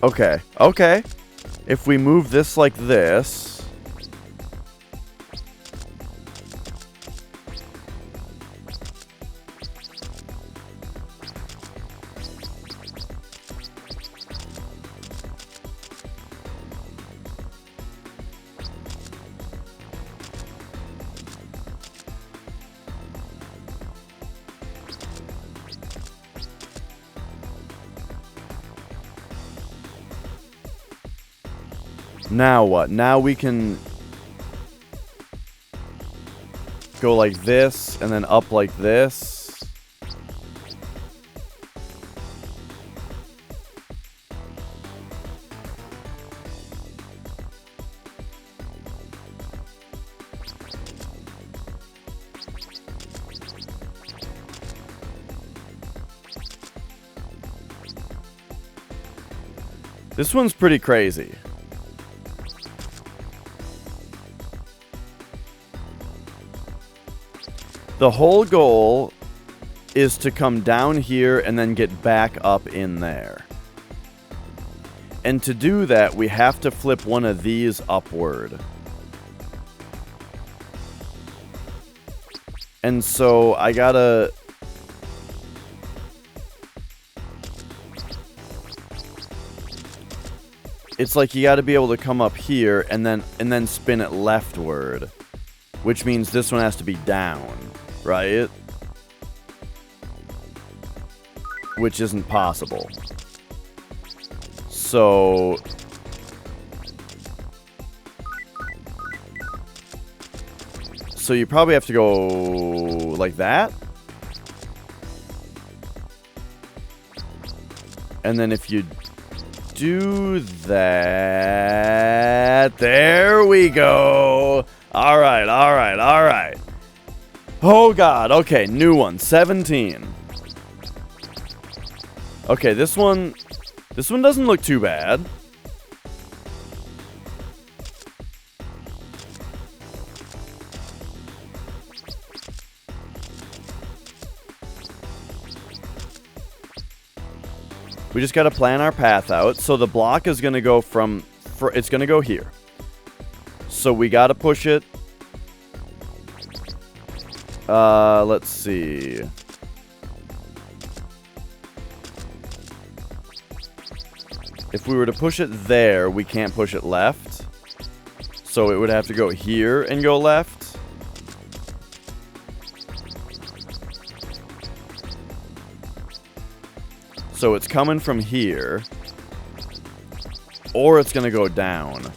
okay, okay. If we move this like this... Now what? Now we can go like this, and then up like this. This one's pretty crazy. The whole goal is to come down here and then get back up in there. And to do that, we have to flip one of these upward. And so I gotta... It's like you gotta be able to come up here and then spin it leftward. Which means this one has to be down. Right? Which isn't possible. So... So you probably have to go like that. And then if you do that... There we go! Alright, alright, alright. Oh god, okay, new one, 17. Okay, this one doesn't look too bad. We just gotta plan our path out. So the block is gonna go it's gonna go here. So we gotta push it. Let's see. If we were to push it there, we can't push it left. So it would have to go here and go left. So it's coming from here. Or it's gonna go down.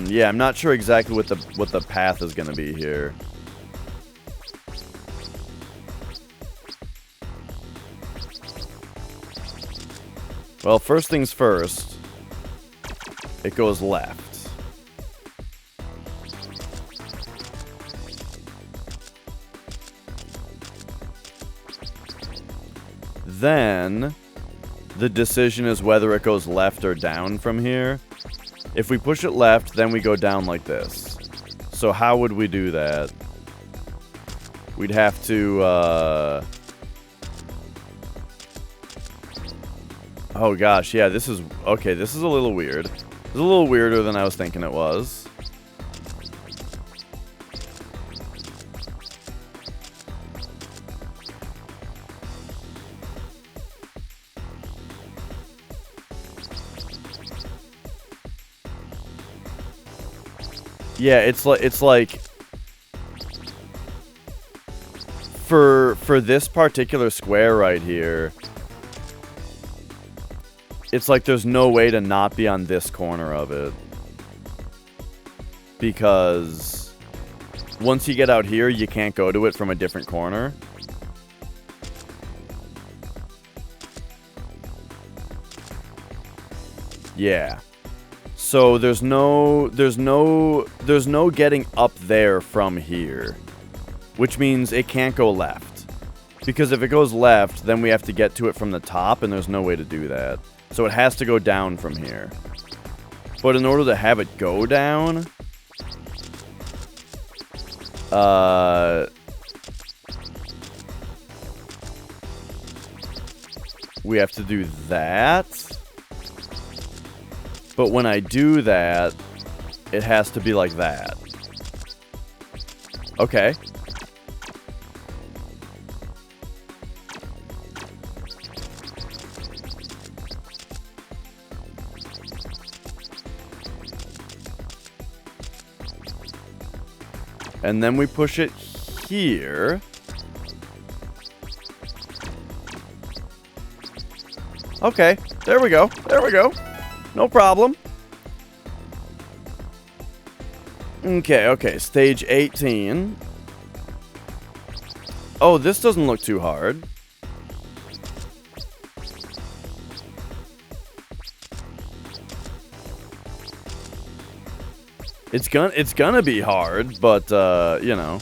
Yeah, I'm not sure exactly what the path is gonna be here. Well, first things first, it goes left. then the decision is whether it goes left or down from here. If we push it left, then we go down like this. So how would we do that? We'd have to, oh gosh, yeah, this is... Okay, this is a little weird. It's a little weirder than I was thinking it was. Yeah, it's like for this particular square right here, it's like there's no way to not be on this corner of it. Because once you get out here, you can't go to it from a different corner. Yeah. So there's no getting up there from here, which means it can't go left. Because if it goes left, then we have to get to it from the top, and there's no way to do that. So it has to go down from here. But in order to have it go down, we have to do that. But when I do that, it has to be like that. Okay. And then we push it here. Okay, there we go. There we go. No problem. Okay, okay. Stage 18. Oh, this doesn't look too hard. It's gonna be hard, but you know.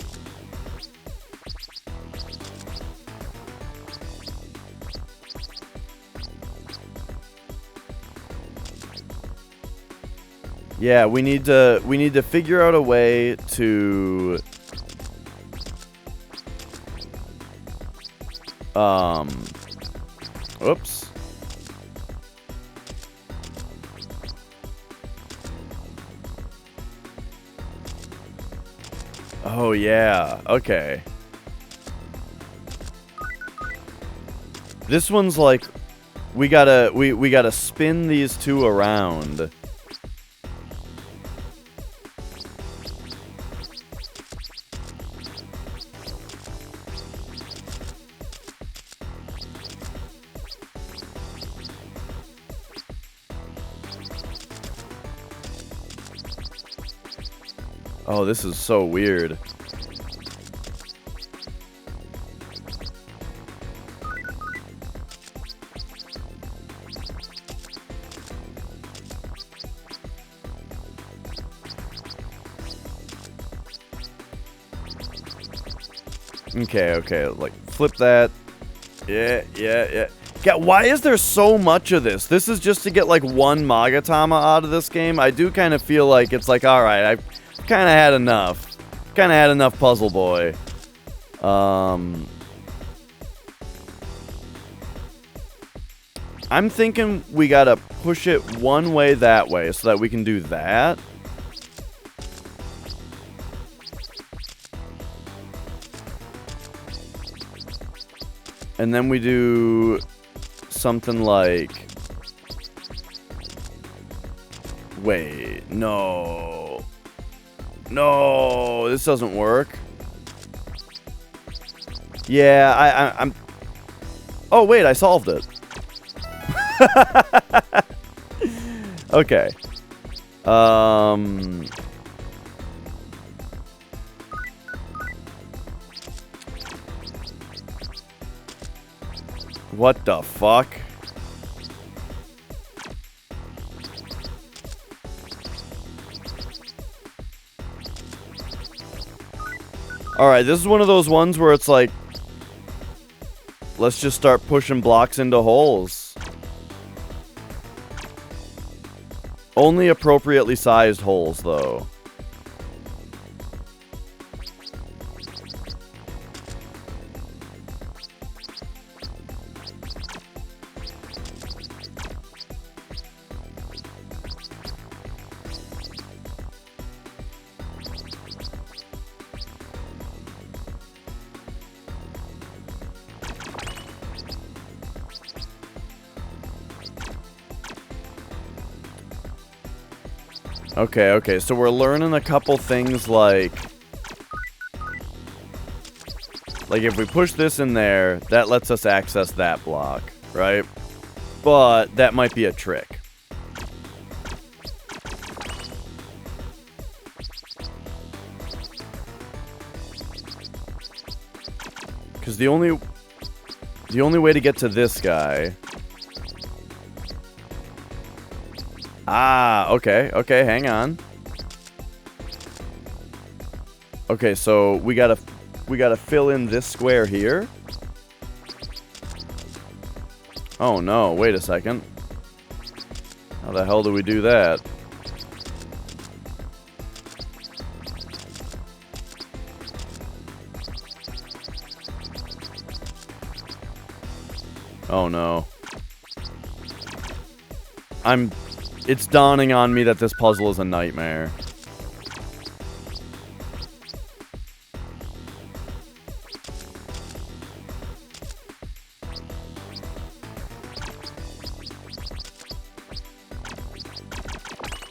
Yeah, we need to figure out a way to oops. Oh yeah, okay. This one's like we gotta spin these two around. Oh, this is so weird. Okay, okay, like, flip that. Yeah, yeah, yeah. Yeah, why is there so much of this? This is just to get, like, one Magatama out of this game? I do kind of feel like it's like, alright, I've kind of had enough. Kind of had enough Puzzle Boy. I'm thinking we gotta push it one way that way so that we can do that. And then we do something like... Wait, no. No, this doesn't work. Yeah, I'm... Oh, wait, I solved it. Okay. What the fuck? Alright, this is one of those ones where it's like let's just start pushing blocks into holes. Only appropriately sized holes, though. Okay, so we're learning a couple things like if we push this in there, that lets us access that block, right? But that might be a trick. Because the only way to get to this guy... Ah, okay, hang on. Okay, so we gotta fill in this square here. Oh no, wait a second. How the hell do we do that? Oh no. It's dawning on me that this puzzle is a nightmare.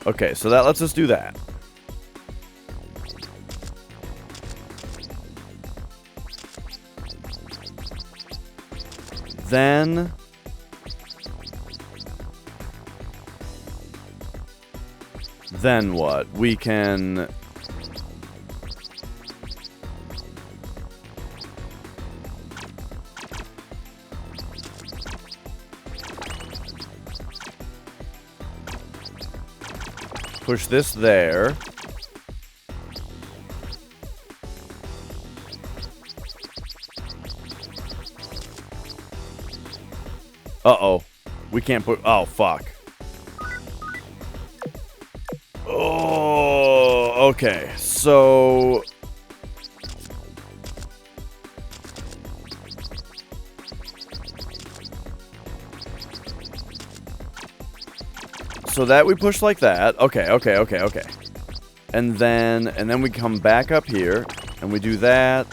Okay, so that lets us do that. Then what? We can... push this there. Uh-oh. We can't put... Oh, fuck. Oh, okay. So... So that we push like that. Okay. And then we come back up here, and we do that.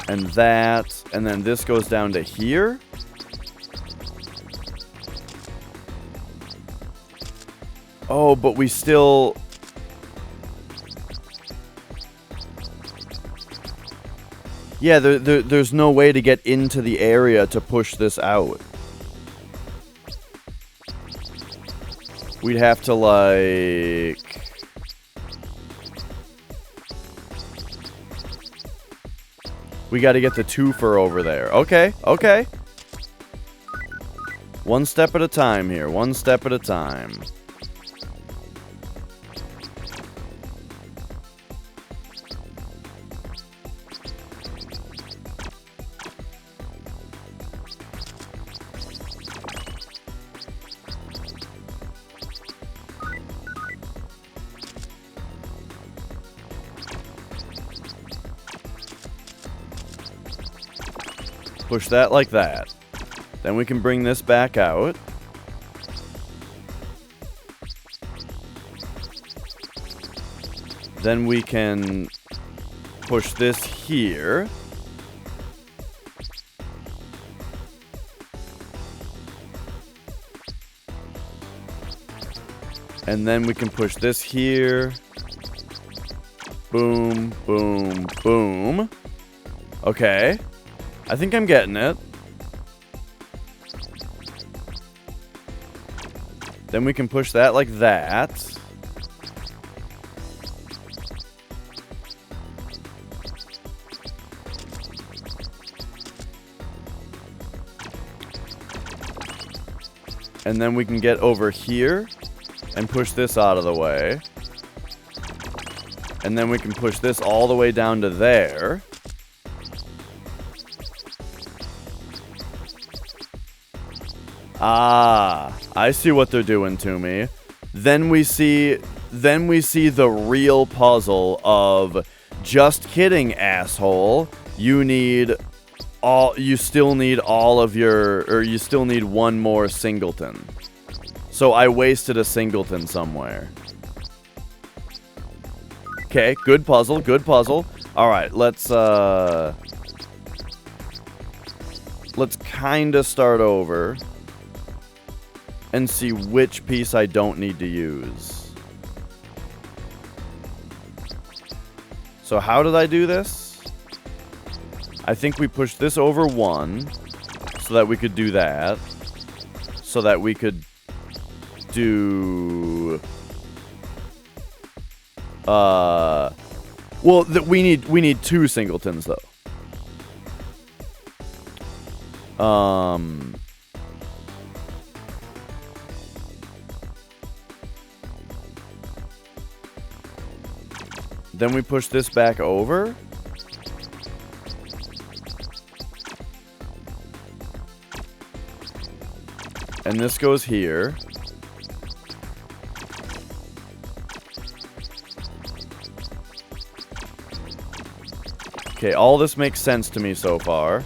And that. And then this goes down to here. Oh, but we still... Yeah, there's no way to get into the area to push this out. We'd have to, like... We gotta get the twofer over there. Okay. One step at a time here. One step at a time. Push that like that. Then we can bring this back out. Then we can push this here. And then we can push this here. Boom, boom, boom. Okay. I think I'm getting it. Then we can push that like that. And then we can get over here and push this out of the way. And then we can push this all the way down to there. Ah, I see what they're doing to me. Then we see the real puzzle of just kidding, asshole. You still need one more singleton. So I wasted a singleton somewhere. Okay, good puzzle, good puzzle. All right, let's kind of start over and see which piece I don't need to use. So how did I do this? I think we pushed this over 1 so that we could do that. So that we could do... Well, we need 2 singletons, though. Then we push this back over. And this goes here. Okay, all this makes sense to me so far.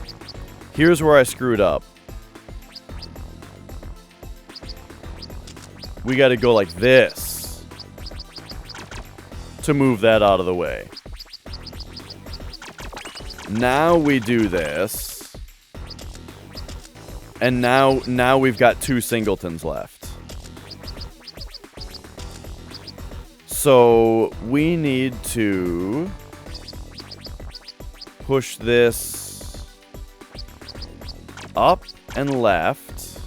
Here's where I screwed up. We gotta go like this to move that out of the way. Now we do this. And now we've got 2 singletons left. So we need to push this up and left.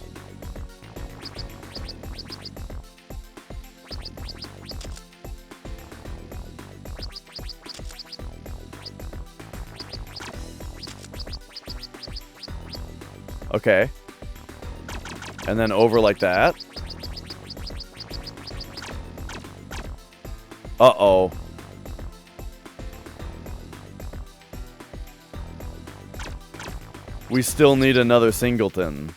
Okay. And then over like that. Uh-oh. We still need another singleton.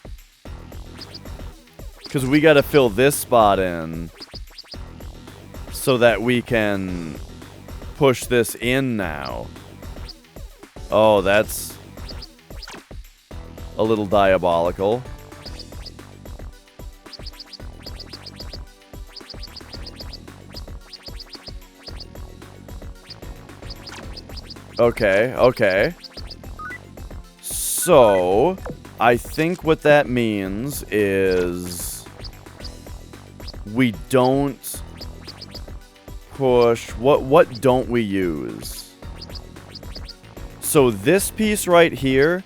Because we gotta fill this spot in so that we can push this in now. Oh, that's a little diabolical. Okay, okay. So, I think what that means is we don't push... What don't we use? So this piece right here,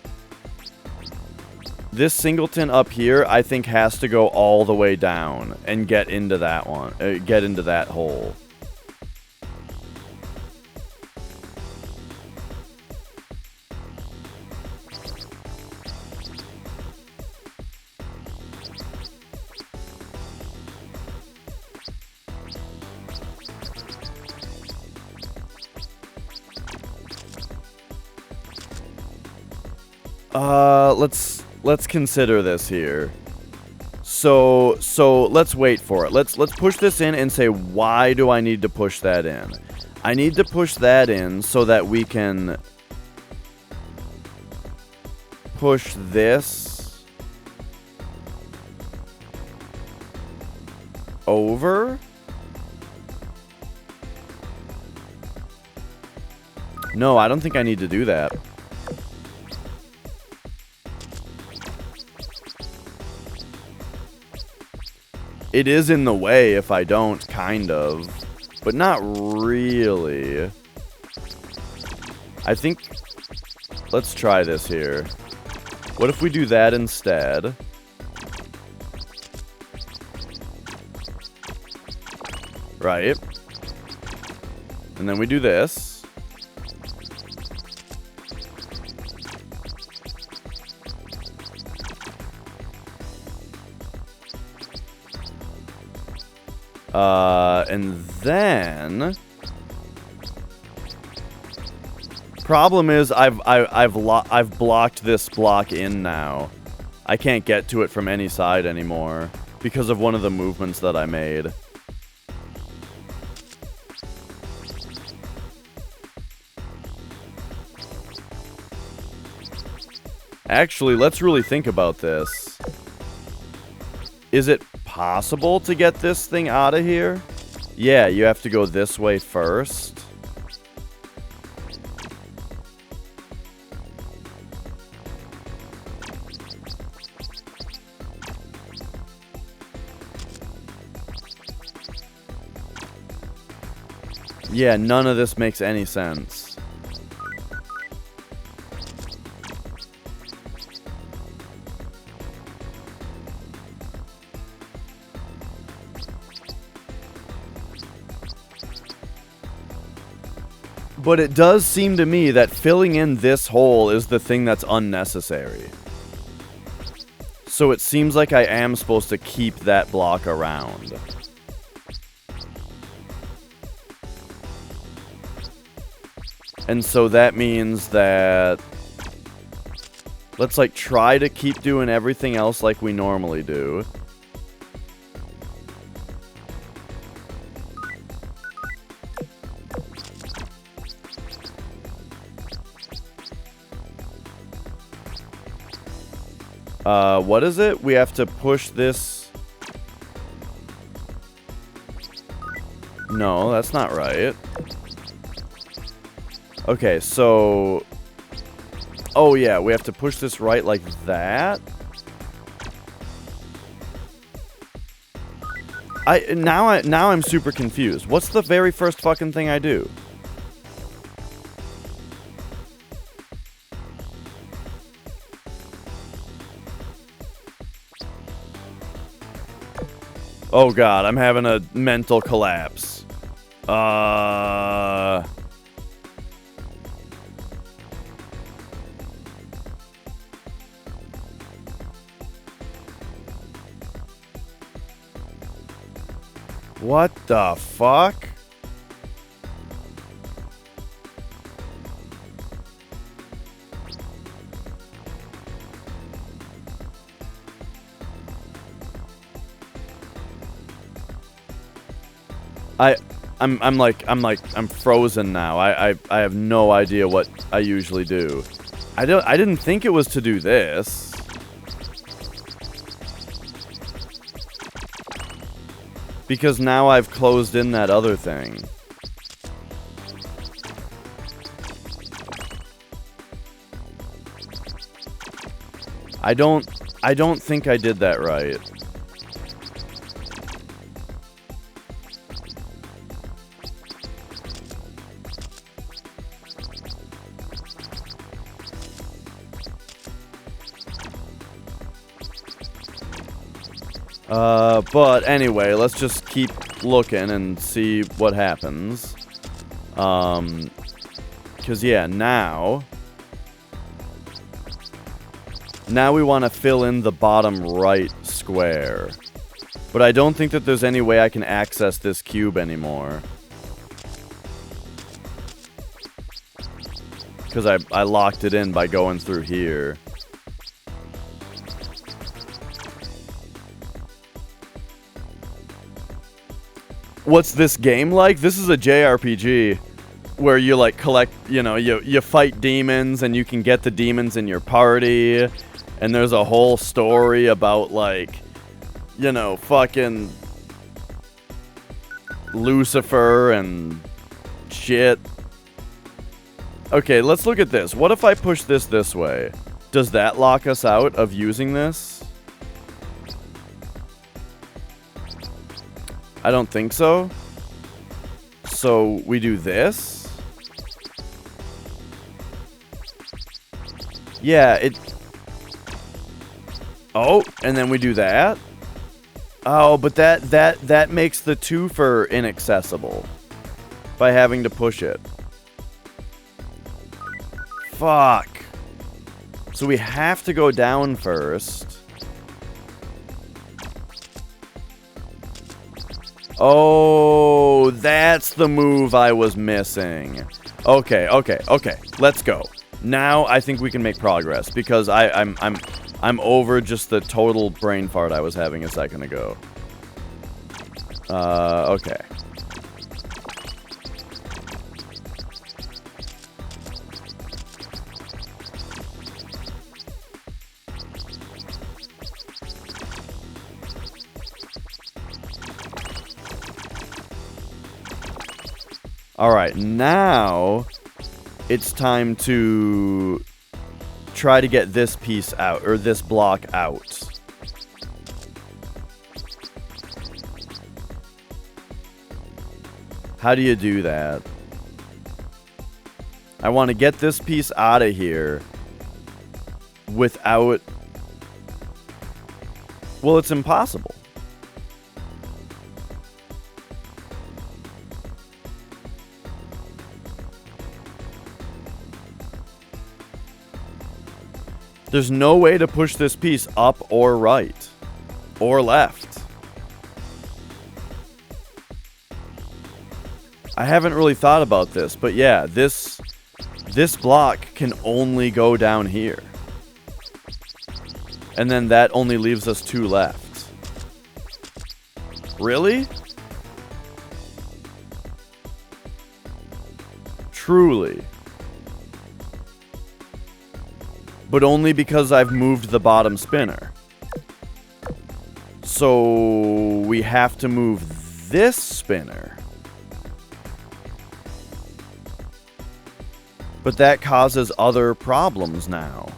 this singleton up here, I think has to go all the way down and get into that one, get into that hole. Let's consider this here. So let's wait for it. Let's push this in and say, why do I need to push that in? I need to push that in so that we can push this over. No, I don't think I need to do that. It is in the way if I don't, kind of. But not really. I think... Let's try this here. What if we do that instead? Right. And then we do this. And then problem is I've blocked this block in now. I can't get to it from any side anymore because of one of the movements that I made. Actually, let's really think about this. Is it possible to get this thing out of here? Yeah, you have to go this way first. Yeah, none of this makes any sense. But it does seem to me that filling in this hole is the thing that's unnecessary. So it seems like I am supposed to keep that block around. And so that means that... let's, like, try to keep doing everything else like we normally do. What is it? We have to push this... No, that's not right. Okay, so... oh, yeah, we have to push this right like that? Now I'm super confused. What's the very first fucking thing I do? Oh god, I'm having a mental collapse. What the fuck? I'm frozen now. I have no idea what I usually do. I didn't think it was to do this. Because now I've closed in that other thing. I don't think I did that right. But anyway, let's just keep looking and see what happens. 'Cause yeah, now we want to fill in the bottom right square. But I don't think that there's any way I can access this cube anymore. Because I locked it in by going through here. What's this game like? This is a JRPG where you like collect, you know, you fight demons and you can get the demons in your party. And there's a whole story about like, you know, fucking Lucifer and shit. Okay, let's look at this. What if I push this way? Does that lock us out of using this? I don't think so. So we do this? Yeah, it... oh, and then we do that? Oh, but that makes the twofer inaccessible by having to push it. Fuck. So we have to go down first. Oh, that's the move I was missing. Okay. Let's go. Now I think we can make progress because I'm over just the total brain fart I was having a second ago. Okay. Alright, now it's time to try to get this piece out, or this block out. How do you do that? I want to get this piece out of here without... Well, it's impossible. There's no way to push this piece up or right. Or left. I haven't really thought about this, but yeah, this block can only go down here. And then that only leaves us 2 left. Really? Truly. But only because I've moved the bottom spinner. So we have to move this spinner. But that causes other problems now.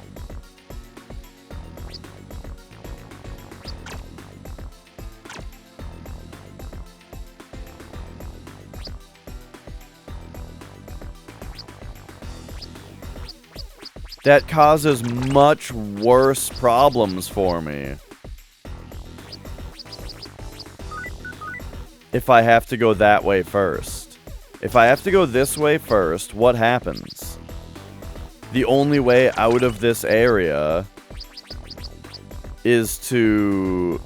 That causes much worse problems for me. If I have to go that way first. If I have to go this way first, what happens? The only way out of this area is to...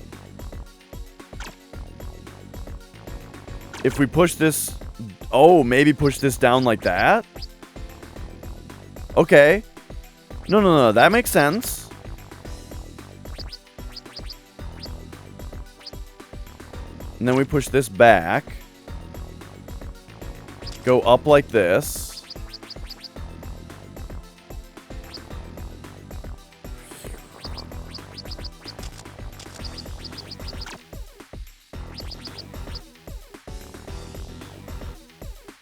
If we push this... Oh, maybe push this down like that? Okay. No, that makes sense. And then we push this back. Go up like this.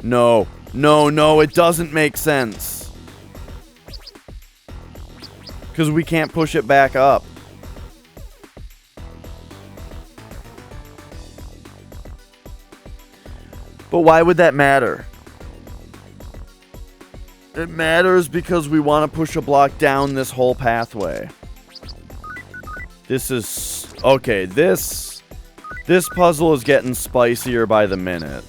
No, it doesn't make sense. Because we can't push it back up. But why would that matter? It matters because we want to push a block down this whole pathway. This is... Okay, this puzzle is getting spicier by the minute.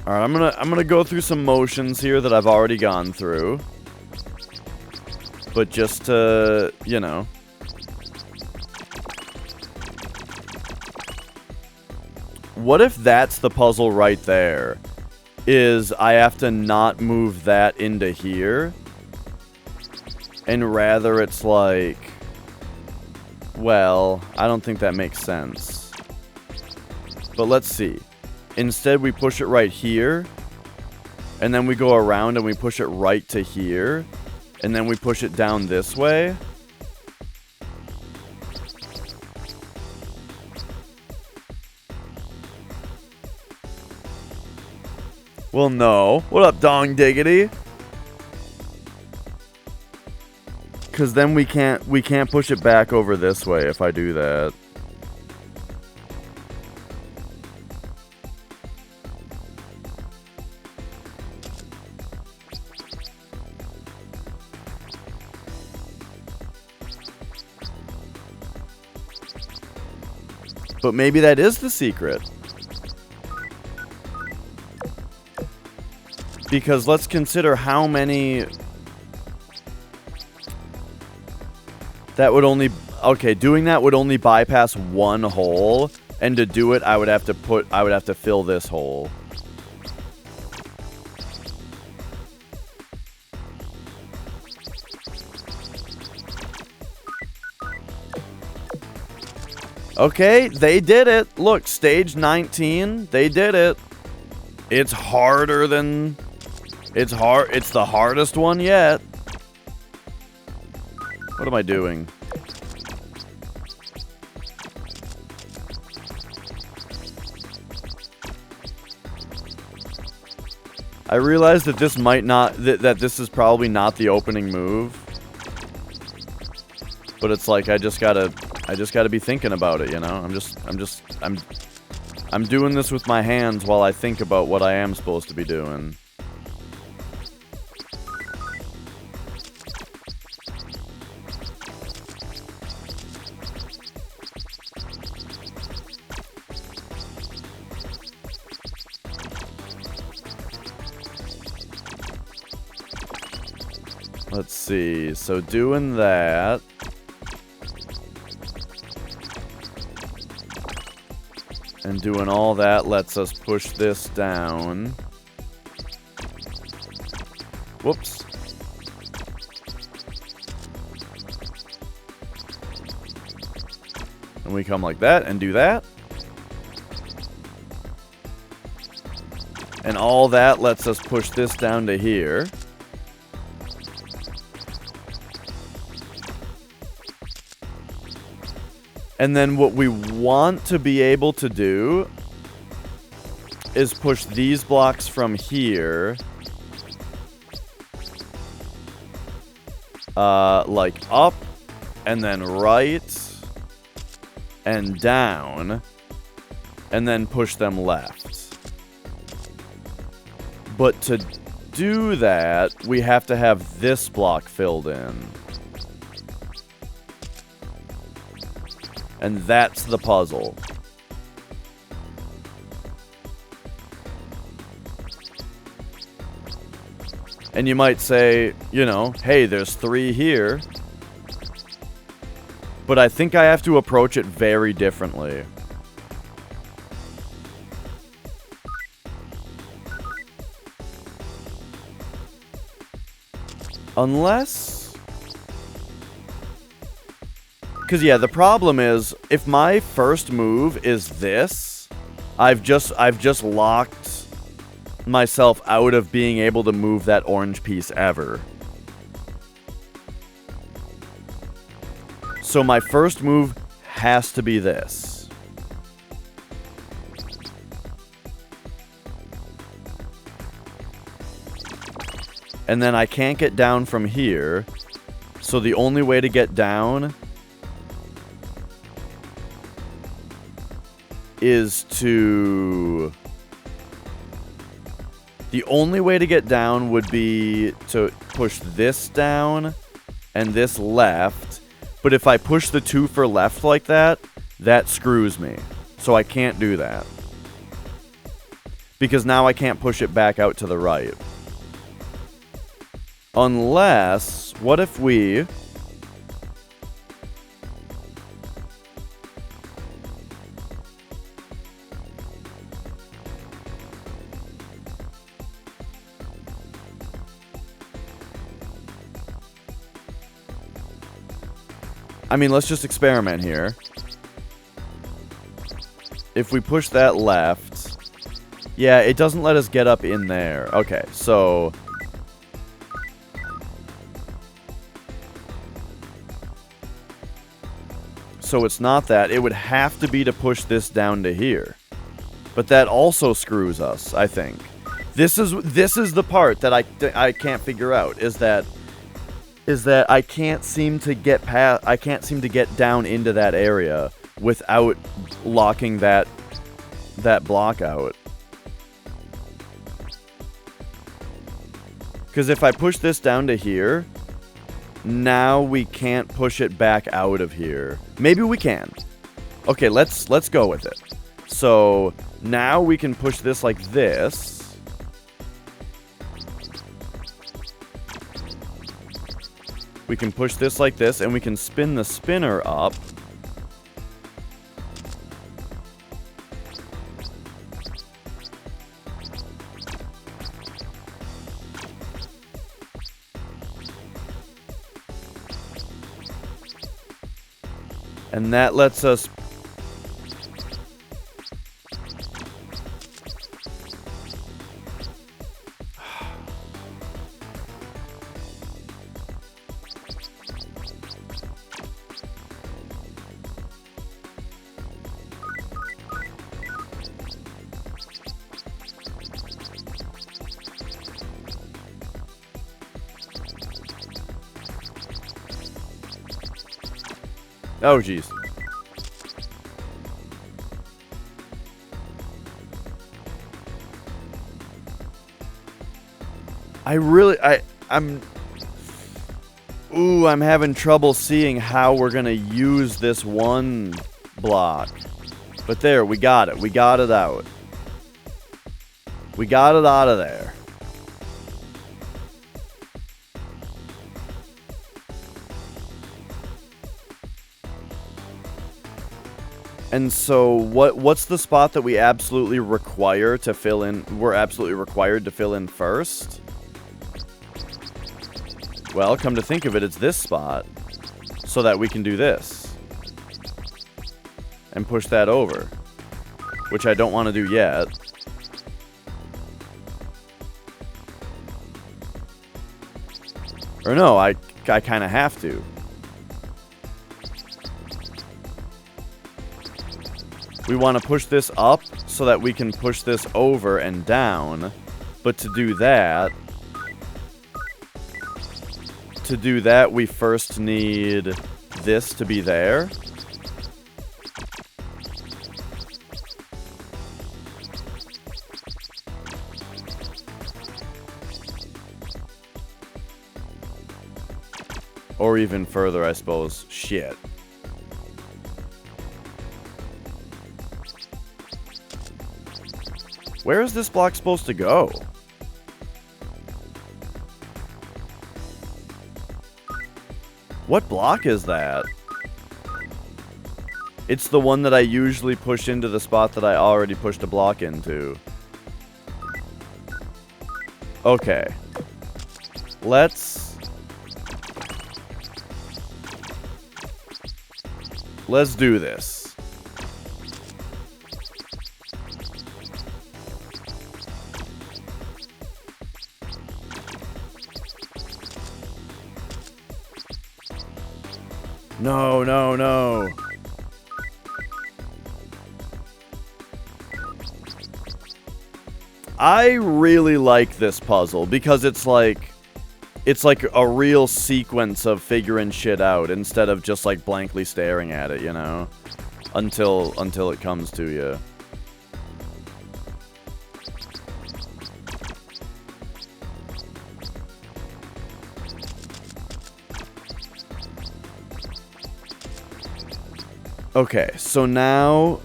Alright, I'm gonna go through some motions here that I've already gone through. But just to, you know. What if that's the puzzle right there? Is I have to not move that into here? And rather it's like... Well, I don't think that makes sense. But let's see. Instead, we push it right here. And then we go around and we push it right to here. And then we push it down this way. Well, no. What up, Dong Diggity? Because then we can't push it back over this way if I do that. But maybe that is the secret. Because let's consider how many... That would only... Okay, doing that would only bypass one hole. And to do it, I would have to fill this hole. Okay, they did it. Look, stage 19, they did it. It's harder than... It's the hardest one yet. What am I doing? I realize that this might not... That this is probably not the opening move. But it's like, I just gotta be thinking about it, you know? I'm doing this with my hands while I think about what I am supposed to be doing. Let's see, so doing that... And doing all that lets us push this down. Whoops. And we come like that and do that. And all that lets us push this down to here. And then what we want to be able to do is push these blocks from here, like up, and then right, and down, and then push them left. But to do that, we have to have this block filled in. And that's the puzzle. And you might say, you know, hey, there's 3 here. But I think I have to approach it very differently. Unless... Because, yeah, the problem is, if my first move is this, I've just locked myself out of being able to move that orange piece ever. So my first move has to be this. And then I can't get down from here, so the only way to get down... is to... The only way to get down would be to push this down and this left. But if I push the 2 for left like that, that screws me. So I can't do that. Because now I can't push it back out to the right. Unless... What if we... I mean, let's just experiment here. If we push that left... Yeah, it doesn't let us get up in there. Okay, so... So it's not that. It would have to be to push this down to here. But that also screws us, I think. This is the part that I can't figure out, is that I can't seem to get past, I can't seem to get down into that area without locking that block out. Because if I push this down to here, now we can't push it back out of here. Maybe we can. Okay, let's go with it. So now we can push this like this. We can push this like this, and we can spin the spinner up. And that lets us... Oh, jeez. I'm having trouble seeing how we're gonna use this one block. But there, we got it. We got it out. We got it out of there. And so, what's the spot that we absolutely require to fill in? We're absolutely required to fill in first? Well, come to think of it, it's this spot. So that we can do this. And push that over. Which I don't want to do yet. Or no, I kind of have to. We want to push this up so that we can push this over and down. But to do that, we first need this to be there. Or even further, I suppose. Shit. Where is this block supposed to go? What block is that? It's the one that I usually push into the spot that I already pushed a block into. Okay. Let's do this. No, no, no. I really like this puzzle because it's like a real sequence of figuring shit out instead of just like blankly staring at it, you know, until it comes to you. Okay, so now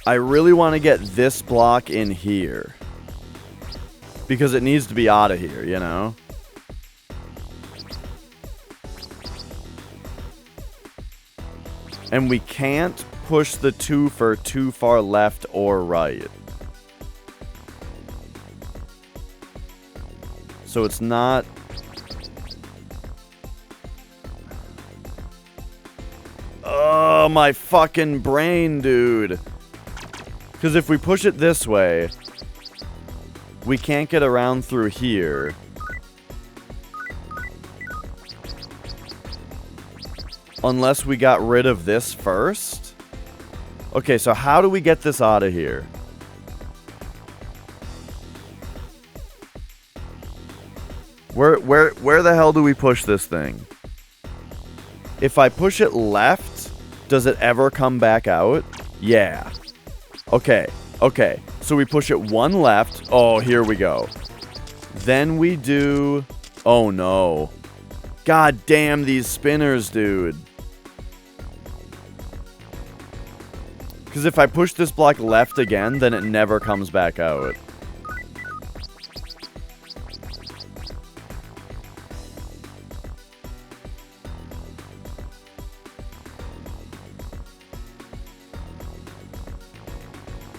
I really want to get this block in here because it needs to be out of here, you know? And we can't push the twofer too far left or right. So it's not... Oh, my fucking brain, dude. Because if we push it this way, we can't get around through here. Unless we got rid of this first. Okay, so how do we get this out of here? Where the hell do we push this thing? If I push it left, does it ever come back out? Yeah. Okay, okay. So we push it one left. Oh, here we go. Then we do... Oh, no. God damn these spinners, dude. Because if I push this block left again, then it never comes back out.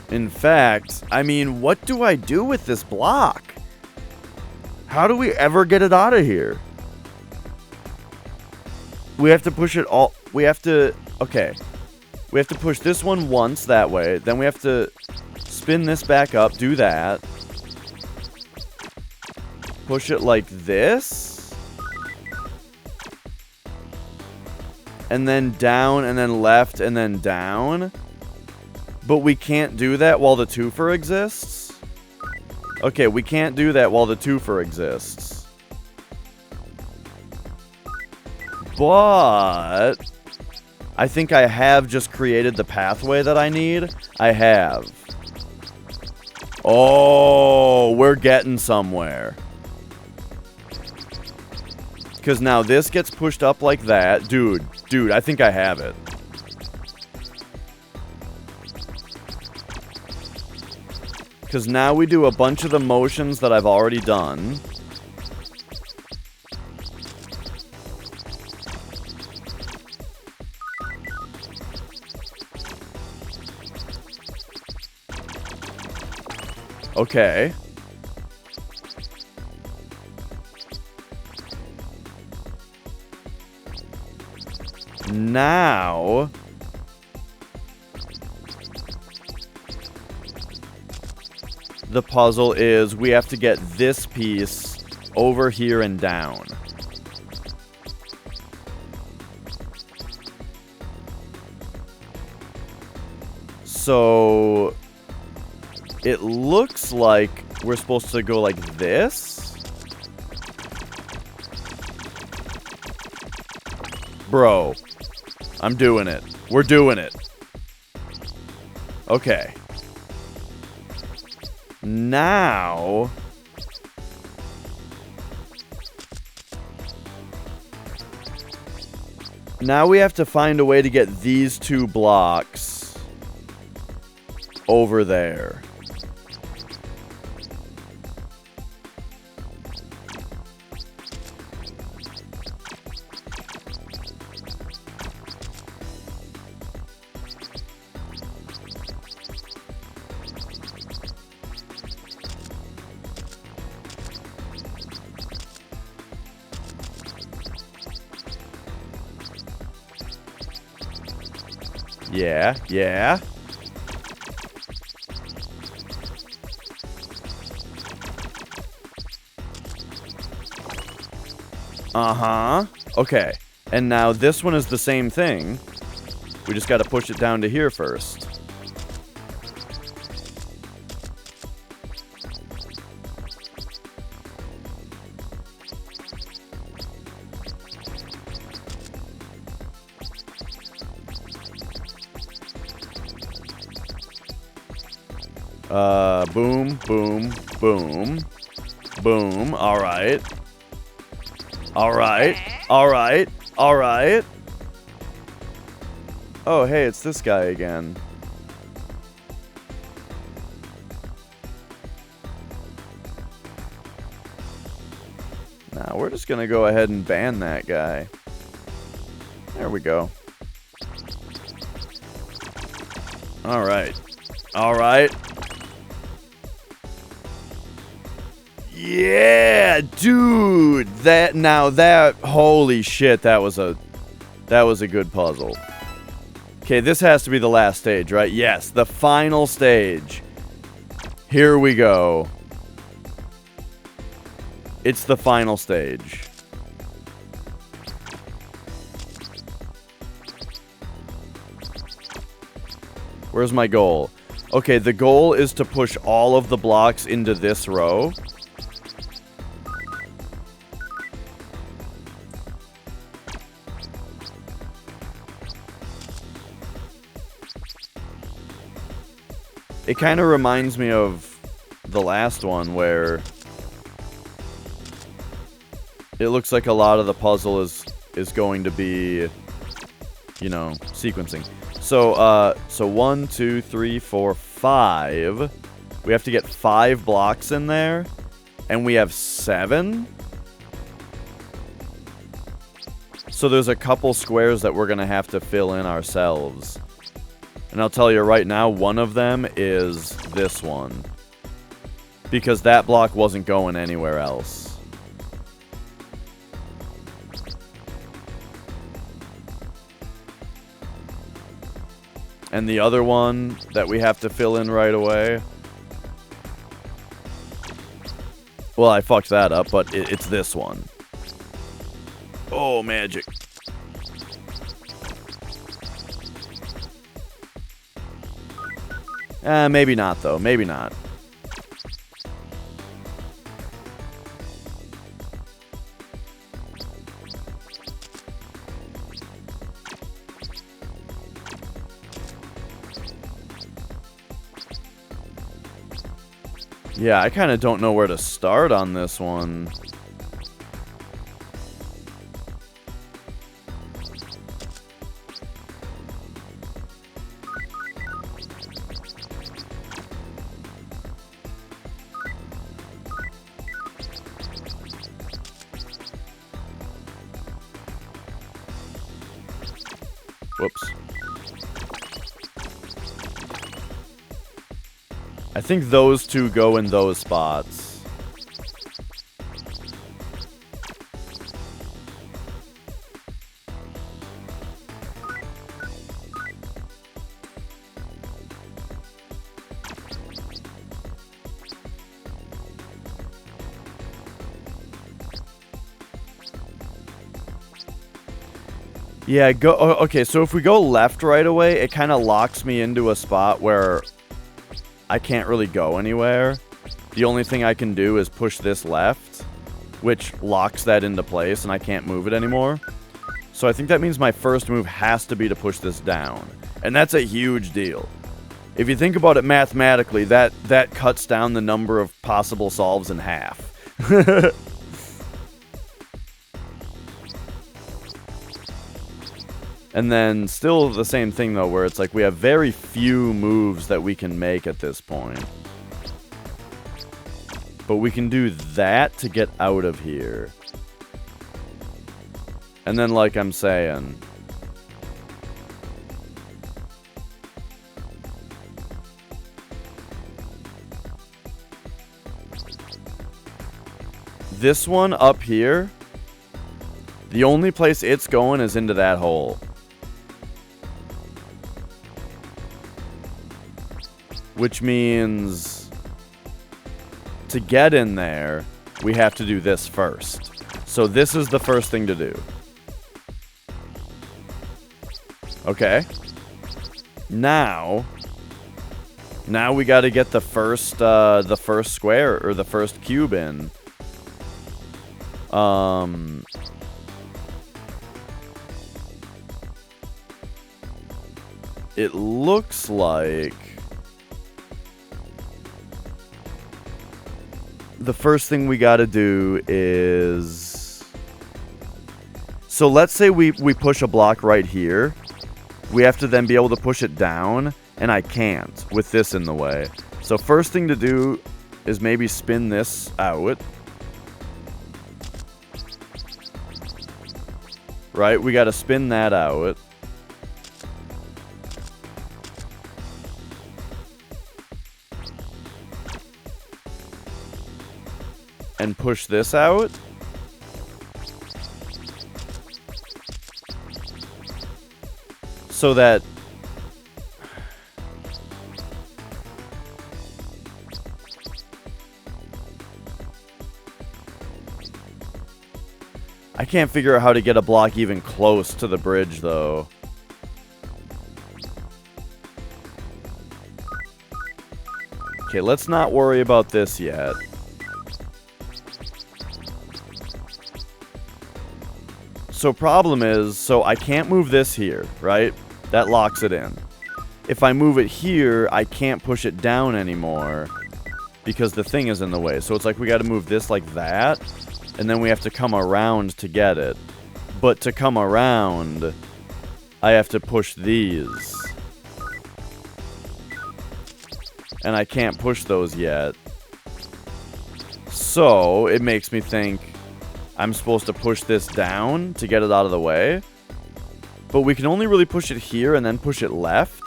In fact, I mean, what do I do with this block? How do we ever get it out of here? We have to push it all... We have to... Okay. We have to push this one once that way. Then we have to spin this back up. Do that. Push it like this. And then down, and then left, and then down. But we can't do that while the twofer exists? Okay, we can't do that while the twofer exists. But I think I have just created the pathway that I need. I have. Oh, we're getting somewhere. Because now this gets pushed up like that. Dude, I think I have it. Because now we do a bunch of the motions that I've already done. Okay. Now... the puzzle is we have to get this piece over here and down. So it looks like we're supposed to go like this. Bro, I'm doing it. We're doing it. Okay. Now... now we have to find a way to get these two blocks over there. Yeah. Uh-huh. Okay. And now this one is the same thing. We just gotta push it down to here first. Boom, boom, boom. Boom. Alright. Alright. Alright. Alright. Oh, hey, it's this guy again. Now, we're just gonna go ahead and ban that guy. There we go. Alright. Alright. Yeah, dude. Holy shit, that was a good puzzle. Okay, this has to be the last stage, right? Yes, the final stage. Here we go. It's the final stage. Where's my goal? Okay, the goal is to push all of the blocks into this row. It kind of reminds me of the last one where it looks like a lot of the puzzle is going to be, you know, sequencing. So, so 1, 2, 3, 4, 5. We have to get 5 blocks in there, and we have 7. So there's a couple squares that we're gonna have to fill in ourselves. And I'll tell you right now, one of them is this one. Because that block wasn't going anywhere else. And the other one that we have to fill in right away. Well, I fucked that up, but it's this one. Oh, magic. Maybe not, though. Maybe not. Yeah, I kind of don't know where to start on this one. Whoops. I think those two go in those spots. Yeah, go. Okay, so if we go left right away, it kind of locks me into a spot where I can't really go anywhere. The only thing I can do is push this left, which locks that into place, and I can't move it anymore. So I think that means my first move has to be to push this down. And that's a huge deal. If you think about it mathematically, that cuts down the number of possible solves in half. And then still the same thing, though, where it's like we have very few moves that we can make at this point. But we can do that to get out of here. And then, like I'm saying, this one up here, the only place it's going is into that hole. Which means to get in there, we have to do this first. So this is the first thing to do. Okay. Now we got to get the first square or the first cube in. It looks like the first thing we got to do is... So let's say we push a block right here. We have to then be able to push it down, and I can't with this in the way. So first thing to do is maybe spin this out. Right? We got to spin that out. And push this out. So that I can't figure out how to get a block even close to the bridge, though. Okay, let's not worry about this yet. So problem is, so I can't move this here, right? That locks it in. If I move it here, I can't push it down anymore because the thing is in the way. So it's like we got to move this like that. And then we have to come around to get it. But to come around, I have to push these. And I can't push those yet. So, it makes me think I'm supposed to push this down to get it out of the way. But we can only really push it here and then push it left.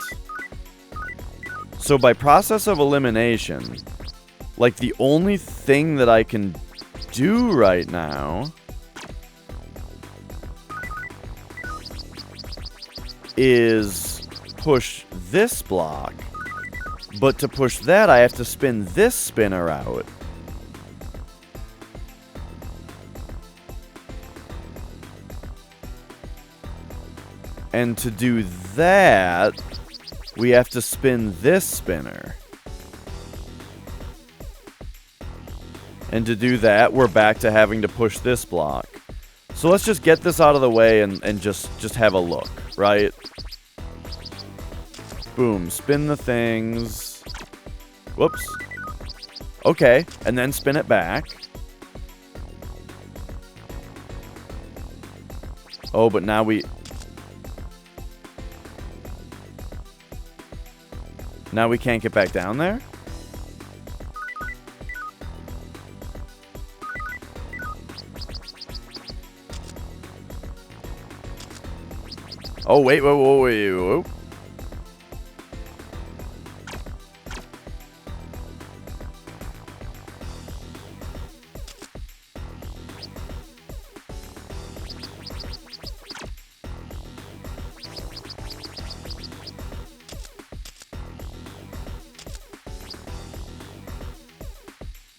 So by process of elimination, like the only thing that I can do right now is push this block. But to push that, I have to spin this spinner out. And to do that, we have to spin this spinner. And to do that, we're back to having to push this block. So let's just get this out of the way and just have a look, right? Boom, spin the things. Whoops. Okay, and then spin it back. Oh, but now we... Now we can't get back down there? Oh, wait.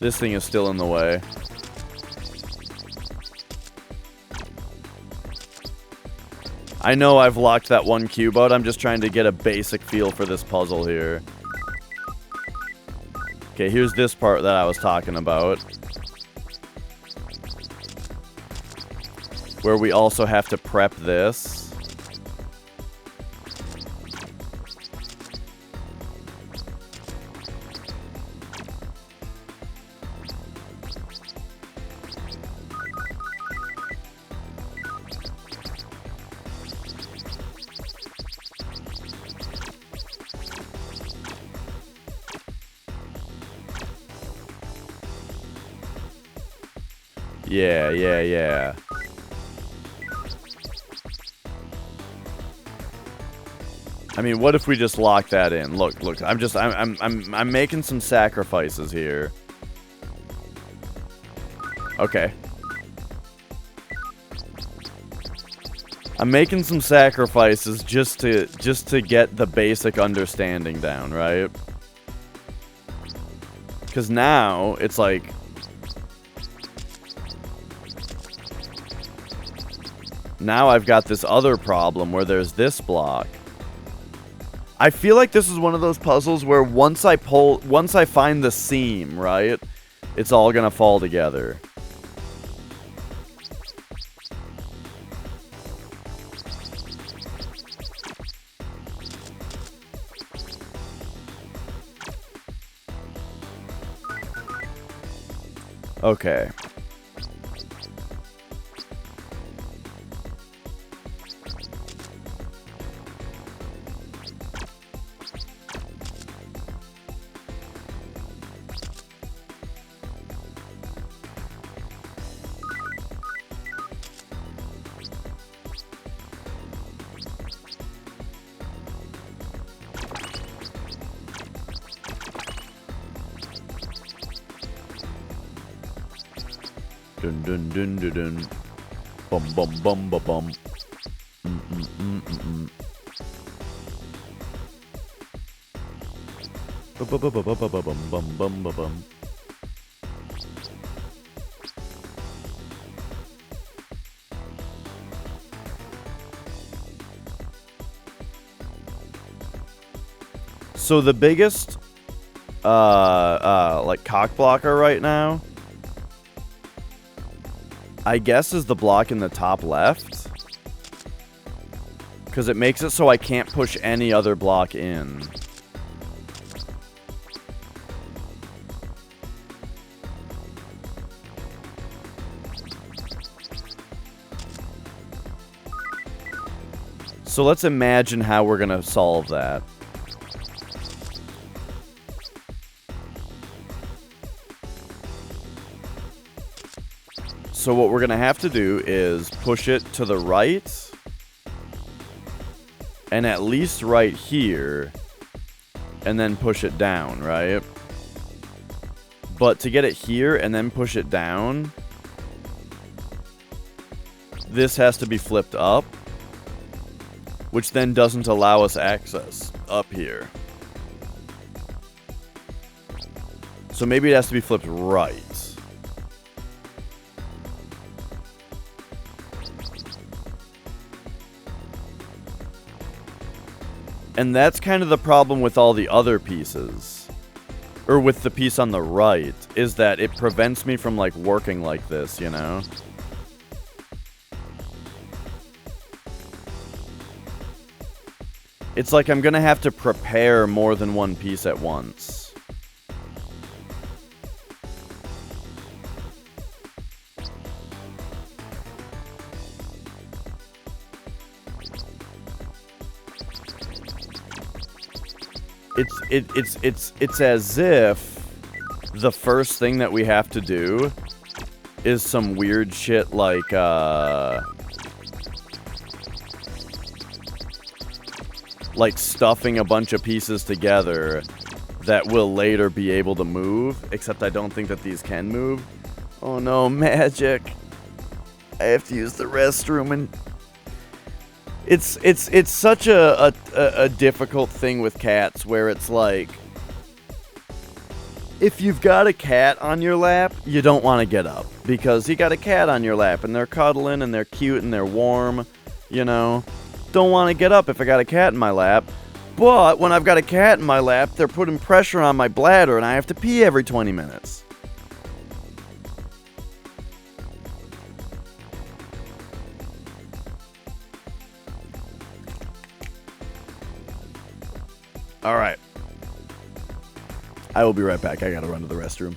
This thing is still in the way. I know I've locked that one cube out. I'm just trying to get a basic feel for this puzzle here. Okay, here's this part that I was talking about. Where we also have to prep this. Yeah. I mean, what if we just lock that in? Look, I'm making some sacrifices here. Okay. I'm making some sacrifices just to get the basic understanding down, right? Because now it's like now I've got this other problem where there's this block. I feel like this is one of those puzzles where once I find the seam, right, it's all gonna fall together. Okay. Dun dun dun dun dun. Bum bum bum bum bum. Bum bum bum bum. So the biggest like cock blocker right now, I guess, is the block in the top left. Because it makes it so I can't push any other block in. So let's imagine how we're going to solve that. So what we're going to have to do is push it to the right. And at least right here. And then push it down, right? But to get it here and then push it down, this has to be flipped up, which then doesn't allow us access up here. So maybe it has to be flipped right. And that's kind of the problem with all the other pieces. Or with the piece on the right, is that it prevents me from, like, working like this, you know? It's like I'm gonna have to prepare more than one piece at once. It's as if the first thing that we have to do is some weird shit like stuffing a bunch of pieces together that will later be able to move, except I don't think that these can move. Oh no, magic. I have to use the restroom, and it's such a difficult thing with cats where it's like, if you've got a cat on your lap, you don't want to get up because you got a cat on your lap and they're cuddling and they're cute and they're warm, you know. Don't want to get up if I got a cat in my lap. But when I've got a cat in my lap, they're putting pressure on my bladder and I have to pee every 20 minutes. Alright. I will be right back. I gotta run to the restroom.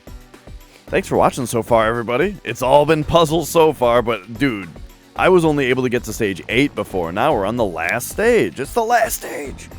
Thanks for watching so far, everybody. It's all been puzzles so far, but dude, I was only able to get to stage 8 before. Now we're on the last stage. It's the last stage.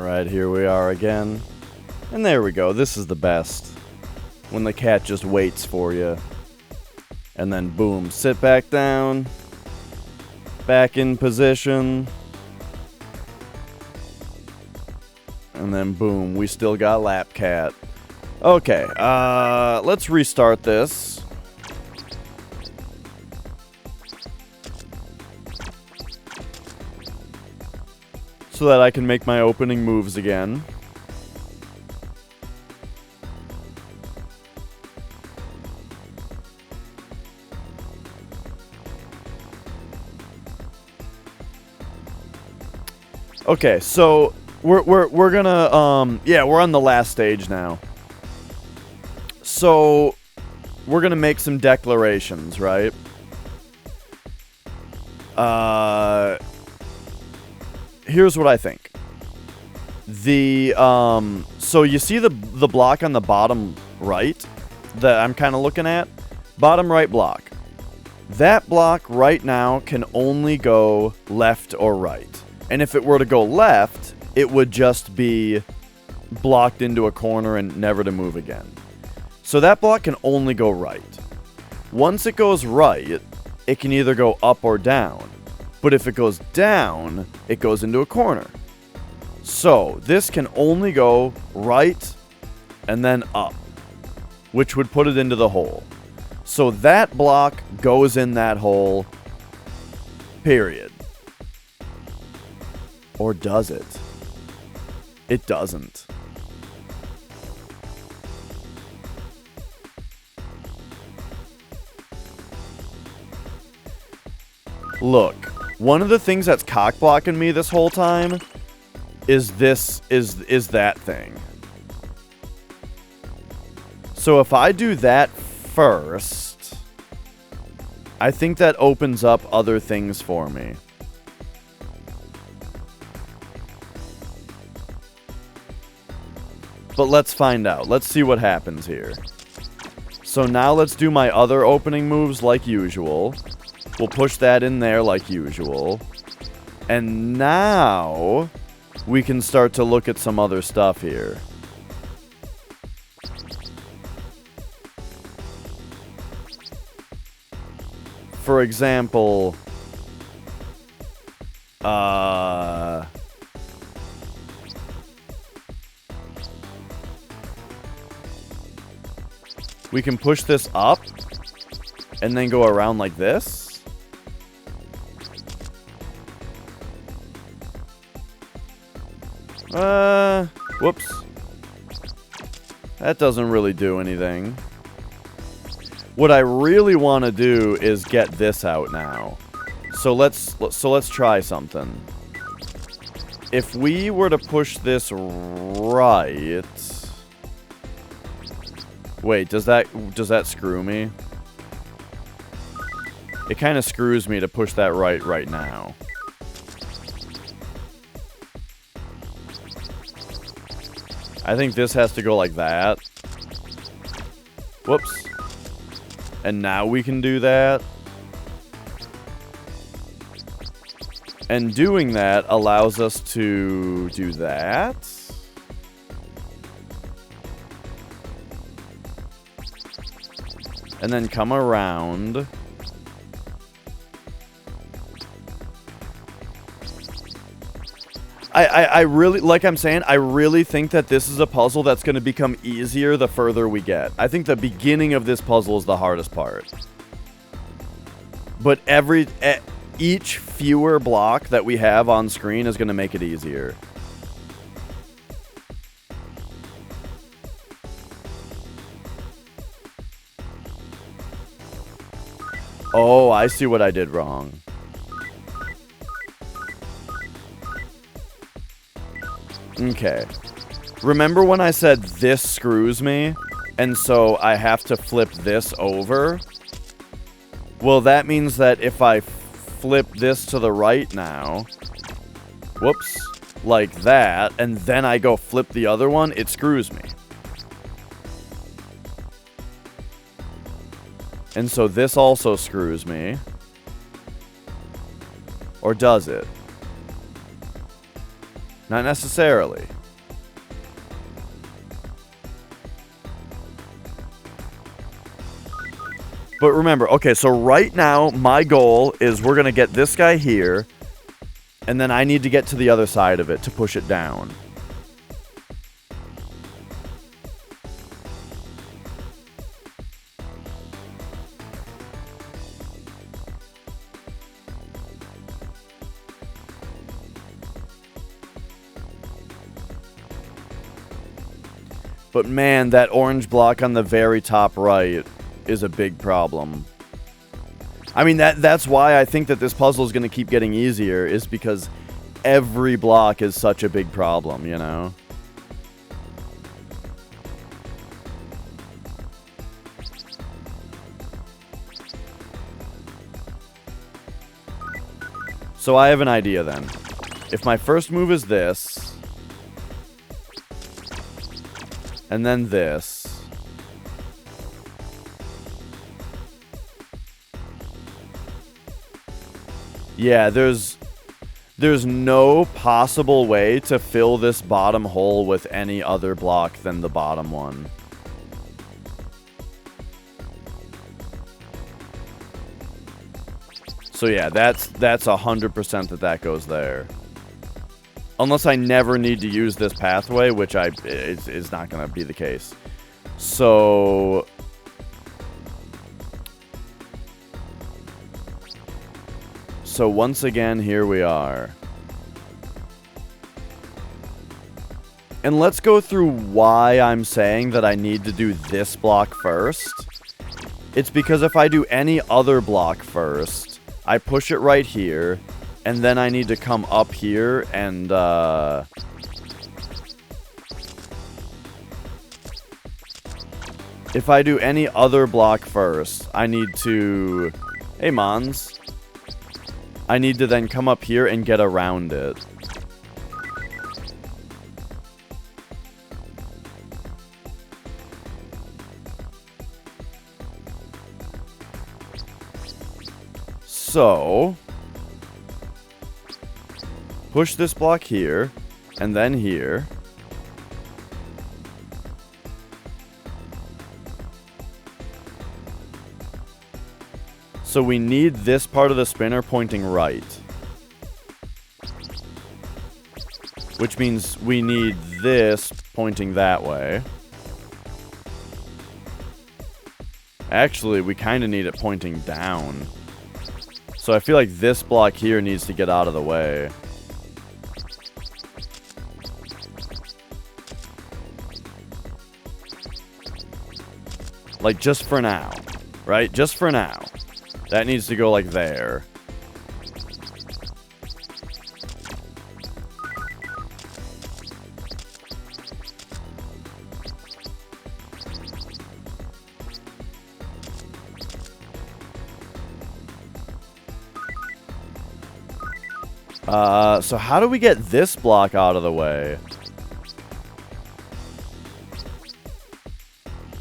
Alright, here we are again. And there we go. This is the best. When the cat just waits for you. And then boom, sit back down. Back in position. And then boom, we still got lap cat. Okay, let's restart this. So that I can make my opening moves again. Okay, so we're gonna yeah, we're on the last stage now. So we're gonna make some declarations, right? Here's what I think. So you see the block on the bottom right that I'm kind of looking at? Bottom right block. That block right now can only go left or right. And if it were to go left, it would just be blocked into a corner and never to move again. So that block can only go right. Once it goes right, it can either go up or down. But if it goes down, it goes into a corner. So this can only go right and then up, which would put it into the hole. So that block goes in that hole, period. Or does it? It doesn't. Look, one of the things that's cock blocking me this whole time is that thing. So if I do that first, I think that opens up other things for me. But let's find out. Let's see what happens here. So now let's do my other opening moves like usual. We'll push that in there like usual. And now we can start to look at some other stuff here. For example, we can push this up and then go around like this. Whoops. That doesn't really do anything. What I really want to do is get this out now. So let's try something. If we were to push this right... Wait, does that screw me? It kind of screws me to push that right now. I think this has to go like that. Whoops. And now we can do that. And doing that allows us to do that. And then come around. I really, like I'm saying, I really think that this is a puzzle that's going to become easier the further we get. I think the beginning of this puzzle is the hardest part. But each fewer block that we have on screen is going to make it easier. Oh, I see what I did wrong. Okay. Remember when I said this screws me? And so I have to flip this over? Well, that means that if I flip this to the right now... Whoops. Like that. And then I go flip the other one, it screws me. And so this also screws me. Or does it? Not necessarily. But remember, okay, so right now, my goal is we're going to get this guy here, and then I need to get to the other side of it to push it down. But man, that orange block on the very top right is a big problem. I mean, that's why I think that this puzzle is going to keep getting easier, is because every block is such a big problem, you know? So I have an idea then. If my first move is this, and then this, yeah, there's no possible way to fill this bottom hole with any other block than the bottom one. So yeah, that's 100% that goes there. Unless I never need to use this pathway, which is not going to be the case. So once again, here we are. And let's go through why I'm saying that I need to do this block first. It's because if I do any other block first, I push it right here, and then I need to come up here and, if I do any other block first, I need to... Hey, Mons. I need to then come up here and get around it. So, push this block here, and then here. So we need this part of the spinner pointing right. Which means we need this pointing that way. Actually, we kind of need it pointing down. So I feel like this block here needs to get out of the way. Like, just for now. Right? Just for now. That needs to go, like, there. So how do we get this block out of the way?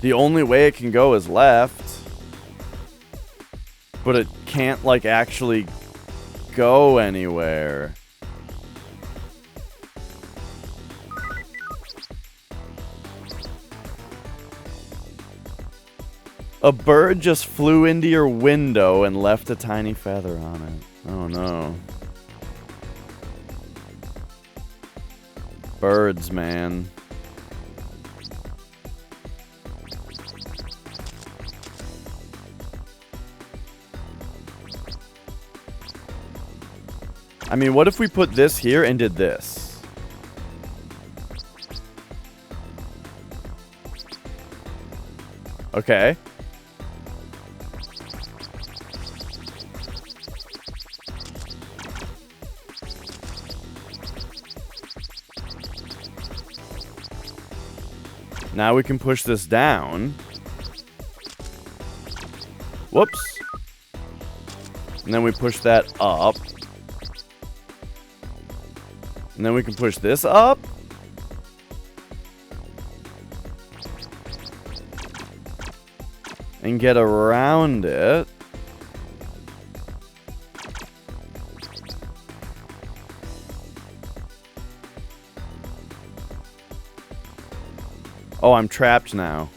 The only way it can go is left. But it can't, like, actually go anywhere. A bird just flew into your window and left a tiny feather on it. Oh no. Birds, man. I mean, what if we put this here and did this? Okay. Now we can push this down. Whoops. And then we push that up. And then we can push this up. And get around it. Oh, I'm trapped now.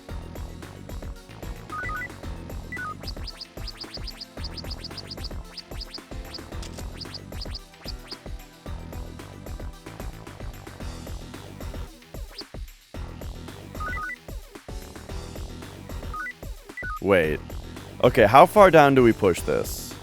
Wait. Okay, how far down do we push this?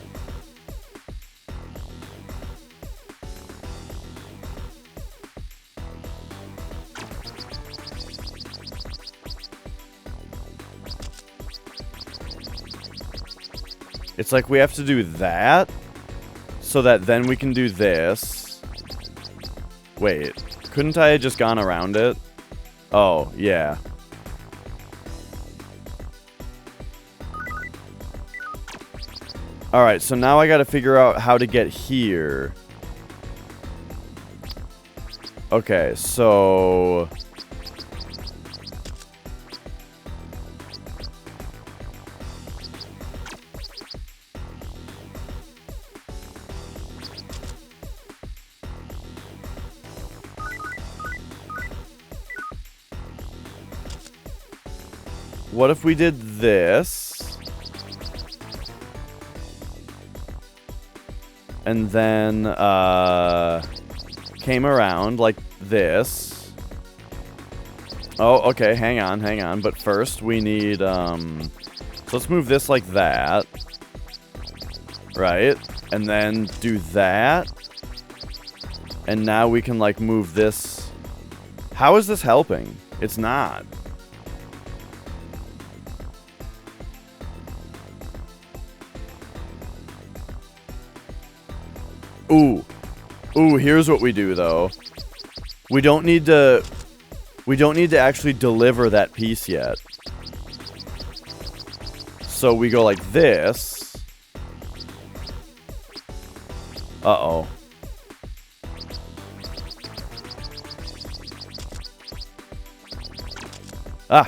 It's like we have to do that, so that then we can do this. Wait, couldn't I have just gone around it? Oh, yeah. Alright, so now I gotta figure out how to get here. Okay, so... what if we did this? And then, came around like this. Oh, okay, hang on. But first, we need, so let's move this like that. Right? And then do that. And now we can, like, move this. How is this helping? It's not. Ooh. Ooh, here's what we do, though. We don't need to actually deliver that piece yet. So we go like this. Uh-oh. Ah.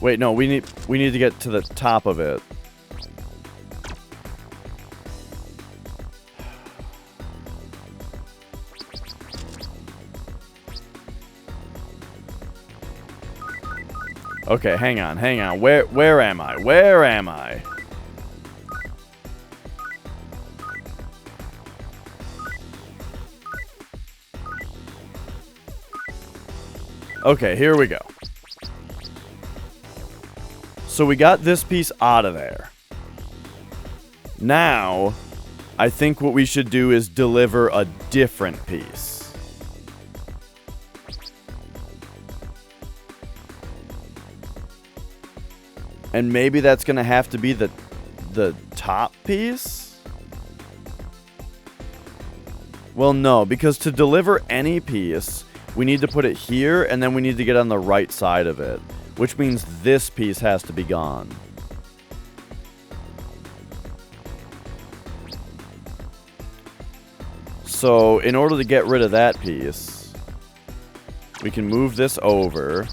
Wait, no, we need to get to the top of it. Okay, hang on. Where am I? Where am I? Okay, here we go. So we got this piece out of there. Now, I think what we should do is deliver a different piece. And maybe that's going to have to be the top piece? Well, no, because to deliver any piece, we need to put it here, and then we need to get on the right side of it. Which means this piece has to be gone. So, in order to get rid of that piece, we can move this over.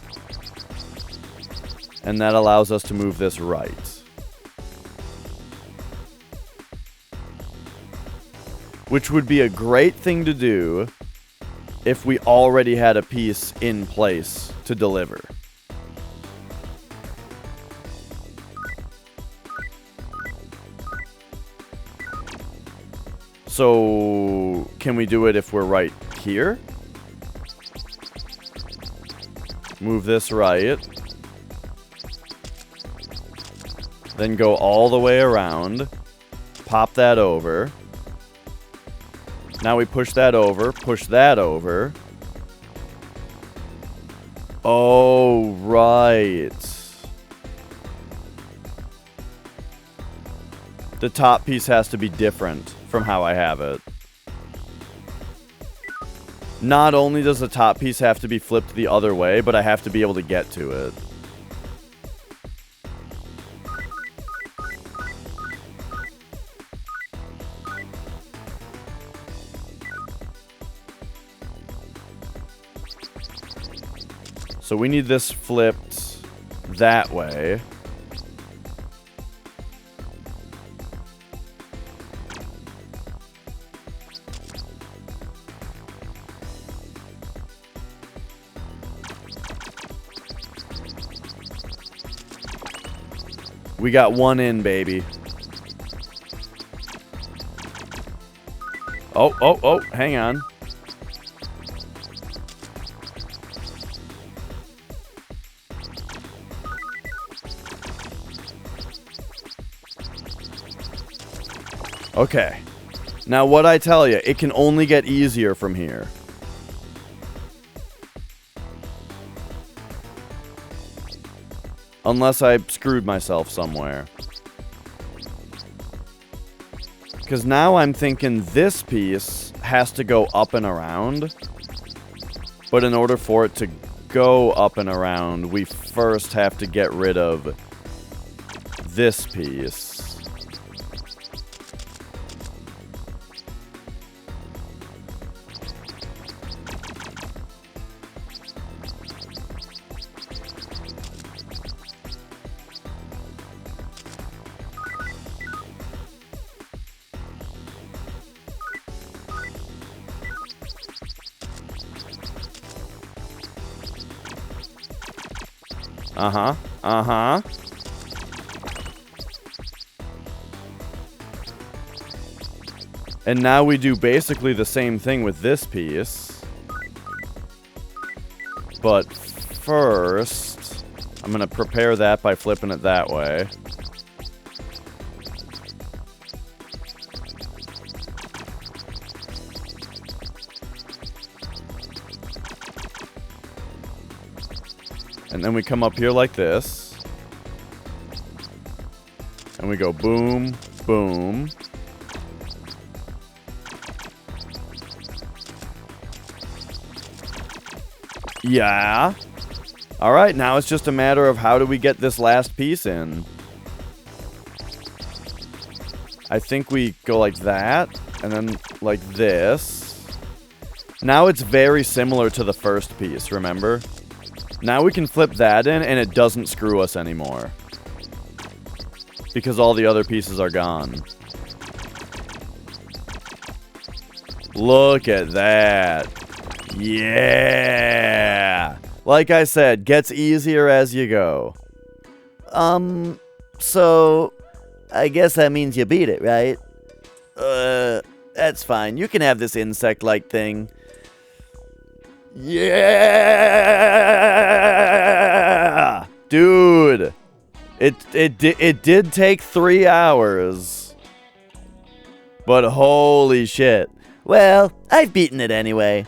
And that allows us to move this right. Which would be a great thing to do if we already had a piece in place to deliver. So, can we do it if we're right here? Move this right. Then go all the way around. Pop that over. Now we push that over. Push that over. Oh, right. The top piece has to be different from how I have it. Not only does the top piece have to be flipped the other way, but I have to be able to get to it. So we need this flipped that way. We got one in, baby. Oh, hang on. Okay. Now, what I tell you, it can only get easier from here. Unless I screwed myself somewhere. Because now I'm thinking this piece has to go up and around. But in order for it to go up and around, we first have to get rid of this piece. Uh-huh. Uh-huh. And now we do basically the same thing with this piece. But first, I'm going to prepare that by flipping it that way. And then we come up here like this. And we go boom, boom. Yeah. Alright, now it's just a matter of how do we get this last piece in. I think we go like that, and then like this. Now it's very similar to the first piece, remember? Now we can flip that in, and it doesn't screw us anymore. Because all the other pieces are gone. Look at that. Yeah! Like I said, gets easier as you go. So... I guess that means you beat it, right? That's fine. You can have this insect-like thing. Yeah! Dude! It did take 3 hours. But holy shit. Well, I've beaten it anyway.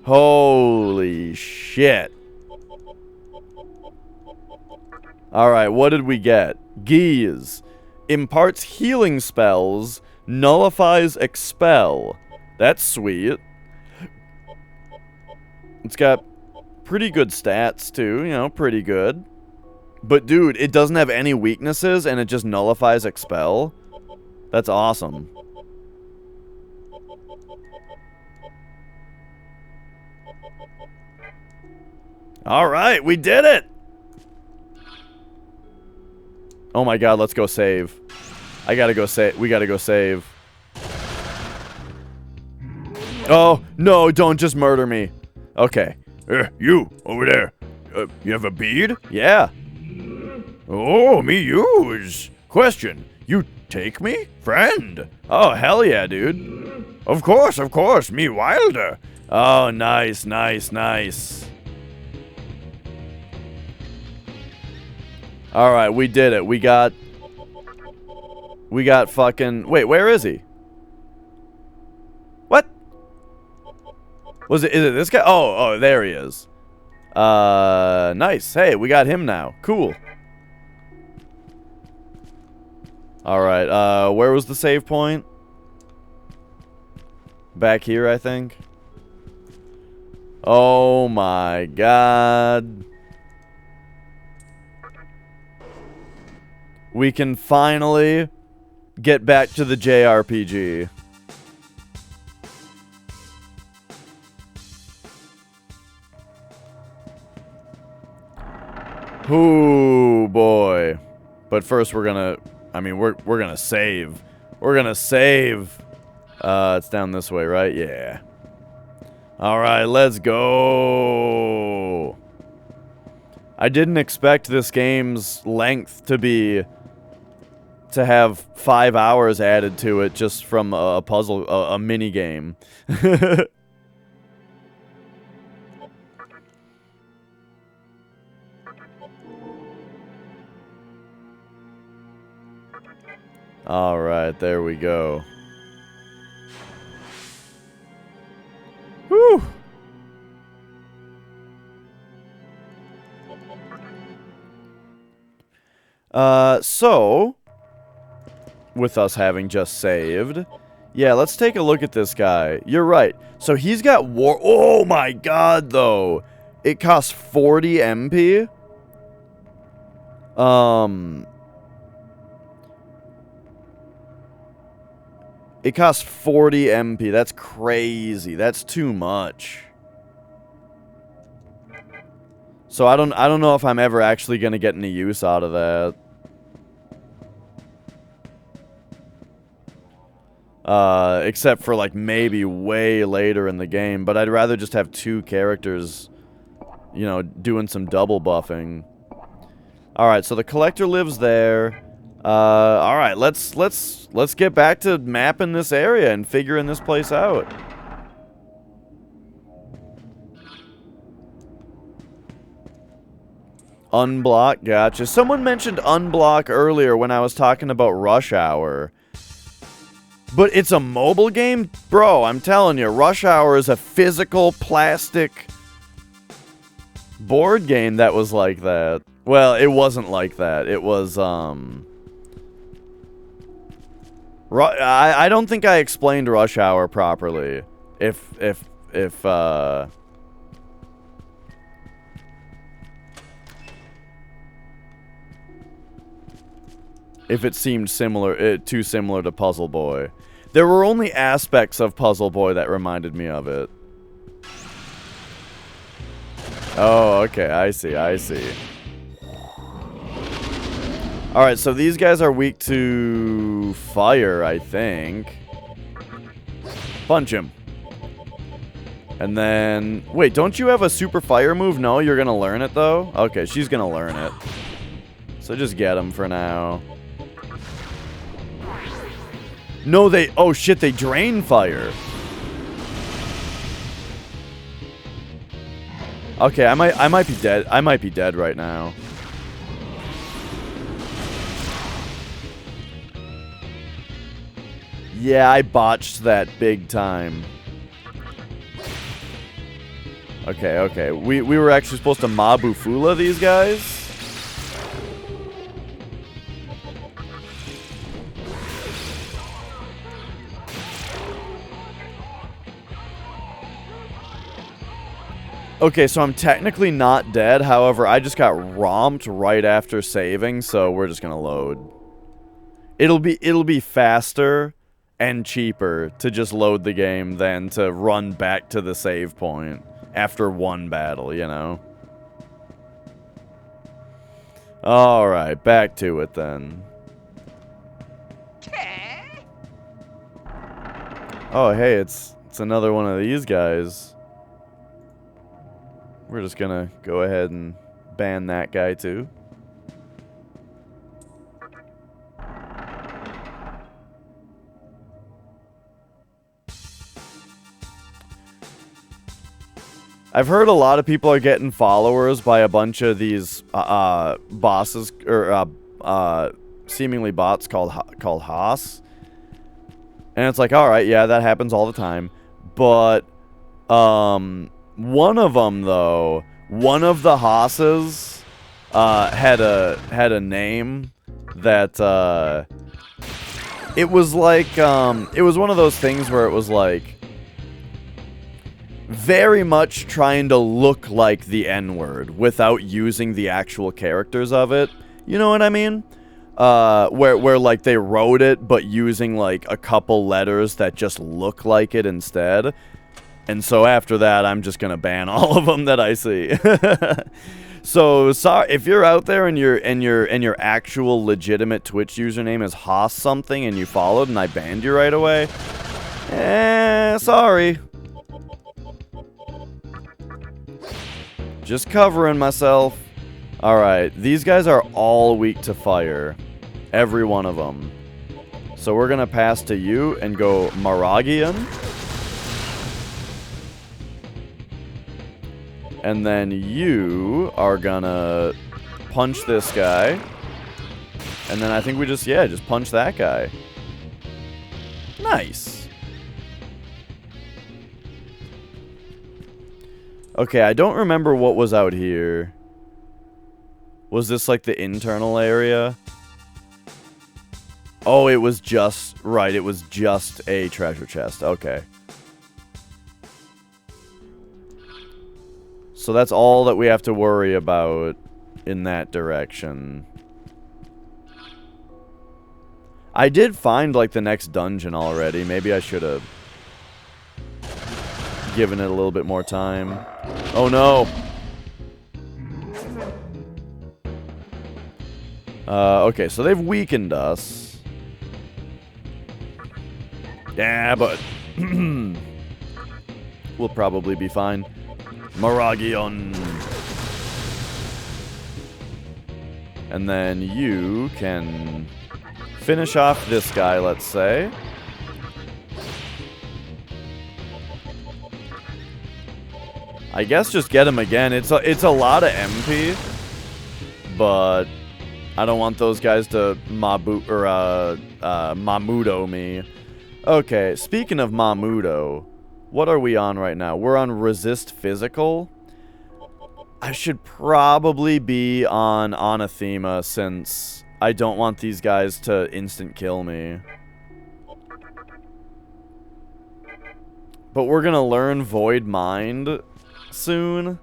Holy shit. Alright, what did we get? Geese. Imparts healing spells. Nullifies expel. That's sweet. It's got pretty good stats, too. You know, pretty good. But, dude, it doesn't have any weaknesses, and it just nullifies expel. That's awesome. Alright, we did it! Oh my god, let's go save. I gotta go save. We gotta go save. Oh, no, don't just murder me. Okay. You, over there. You have a bead? Yeah. Oh, me use. Question, you take me? Friend? Oh, hell yeah, dude. Of course, me wilder. Oh, nice, nice, nice. Alright, we did it. We got fucking... Wait, where is he? What? Is it this guy? Oh, there he is. Nice. Hey, we got him now. Cool. Alright, where was the save point? Back here, I think. Oh my god. We can finally get back to the JRPG. Ooh, boy. But first we're gonna... I mean, we're gonna save. We're gonna save. It's down this way, right? Yeah. Alright, let's go. I didn't expect this game's length to have 5 hours added to it just from a puzzle, a mini game. Alright, there we go. Whew! So, with us having just saved, yeah, let's take a look at this guy. You're right. So he's got war. Oh my god, though. It costs 40 MP. It costs 40 MP. That's crazy. That's too much. So I don't know if I'm ever actually gonna get any use out of that. Except for like maybe way later in the game, but I'd rather just have 2 characters, you know, doing some double buffing. All right, so the collector lives there. All right, let's get back to mapping this area and figuring this place out. Unblock, gotcha. Someone mentioned unblock earlier when I was talking about Rush Hour. But it's a mobile game? Bro, I'm telling you, Rush Hour is a physical plastic board game that was like that. Well, it wasn't like that. It was, I don't think I explained Rush Hour properly. If it seemed similar, too similar to Puzzle Boy. There were only aspects of Puzzle Boy that reminded me of it. Oh, okay, I see, I see. Alright, so these guys are weak to fire, I think. Punch him. And then... Wait, don't you have a super fire move? No, you're gonna learn it, though? Okay, she's gonna learn it. So just get him for now. No, they... Oh, shit, they drain fire. Okay, I might be dead. I might be dead right now. Yeah, I botched that big time. Okay, okay. We were actually supposed to Mabufula these guys? Okay, so I'm technically not dead. However, I just got romped right after saving, so we're just gonna load. It'll be faster and cheaper to just load the game than to run back to the save point after one battle, you know? Alright, back to it then. Oh, hey, it's another one of these guys. We're just gonna go ahead and ban that guy too. I've heard a lot of people are getting followers by a bunch of these bosses or seemingly bots called Haas. And it's like, all right, yeah, that happens all the time. But one of them though, one of the Haas's had a name that it was like it was one of those things where it was like very much trying to look like the N-word without using the actual characters of it. You know what I mean? Where like they wrote it but using like a couple letters that just look like it instead. And so after that, I'm just gonna ban all of them that I see. So sorry if you're out there and your actual legitimate Twitch username is Haas something and you followed and I banned you right away. Sorry. Just covering myself. Alright, these guys are all weak to fire. Every one of them. So we're gonna pass to you and go Maragian. And then you are gonna punch this guy. And then I think we just, yeah, just punch that guy. Nice. Okay, I don't remember what was out here. Was this like the internal area? Oh, it was just, right, it was just a treasure chest. Okay. So that's all that we have to worry about in that direction. I did find, like, the next dungeon already. Maybe I should have given it a little bit more time. Oh, no. Okay, so they've weakened us. Yeah, but we'll probably be fine. Maragion. And then you can finish off this guy, let's say. I guess just get him again. It's a lot of MP, but I don't want those guys to Mamudo me. Okay, speaking of Mamudo, what are we on right now? We're on Resist Physical. I should probably be on Anathema since I don't want these guys to instant kill me. But we're gonna learn Void Mind soon,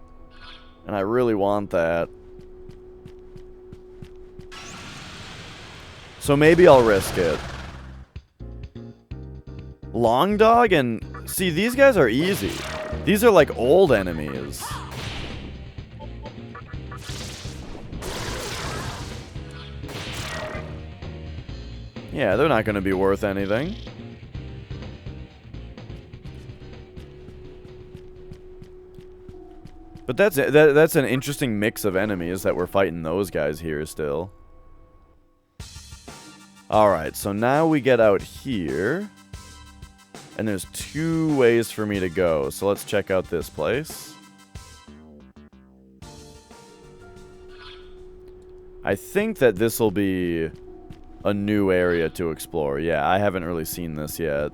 and I really want that. So maybe I'll risk it. Long Dog and... See, these guys are easy. These are like old enemies. Yeah, they're not going to be worth anything. But that's an interesting mix of enemies that we're fighting those guys here still. Alright, so now we get out here. And there's 2 ways for me to go. So let's check out this place. I think that this will be a new area to explore. Yeah, I haven't really seen this yet.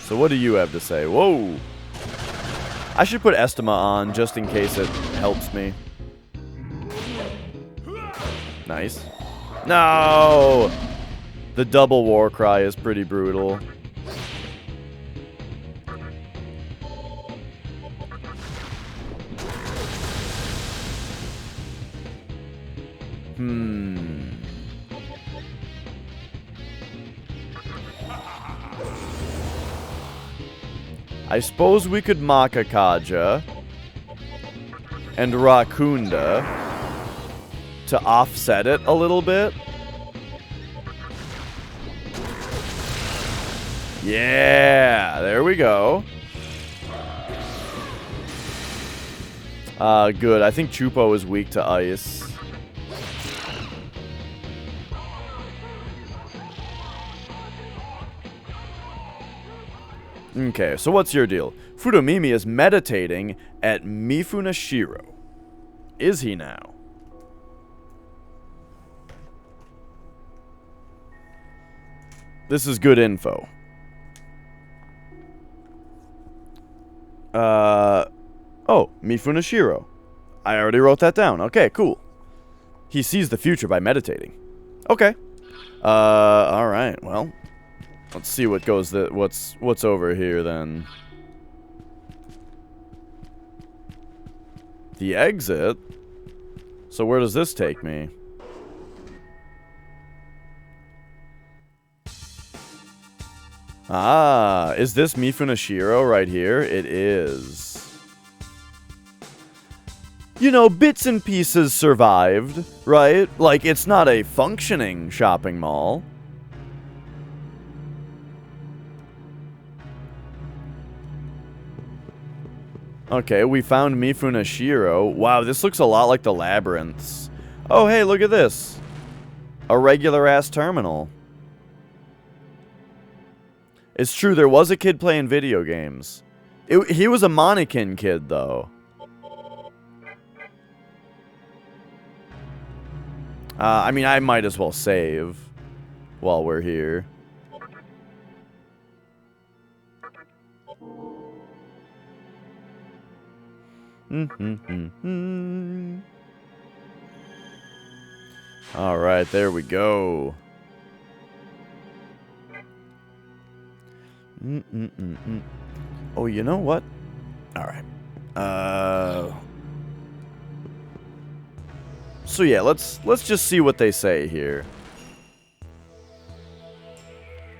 So what do you have to say? Whoa! I should put Estima on just in case it helps me. Nice. No! The double war cry is pretty brutal. I suppose we could Makakaja and Rakunda to offset it a little bit. Yeah, there we go. Good. I think Chupo is weak to ice. Okay, so what's your deal? Fudomimi is meditating at Mifunashiro. Is he now? This is good info. Oh, Mifunashiro. I already wrote that down. Okay, cool. He sees the future by meditating. Okay. Alright, well. Let's see what goes what's over here then. The exit? So where does this take me? Ah, is this Mifunashiro right here? It is. You know, bits and pieces survived, right? Like, it's not a functioning shopping mall. Okay, we found Mifunashiro. Wow, this looks a lot like the labyrinths. Oh, hey, look at this. A regular-ass terminal. It's true, there was a kid playing video games. He was a mannequin kid, though. I mean, I might as well save while we're here. Alright, there we go. Oh, you know what? Alright. So yeah, let's just see what they say here.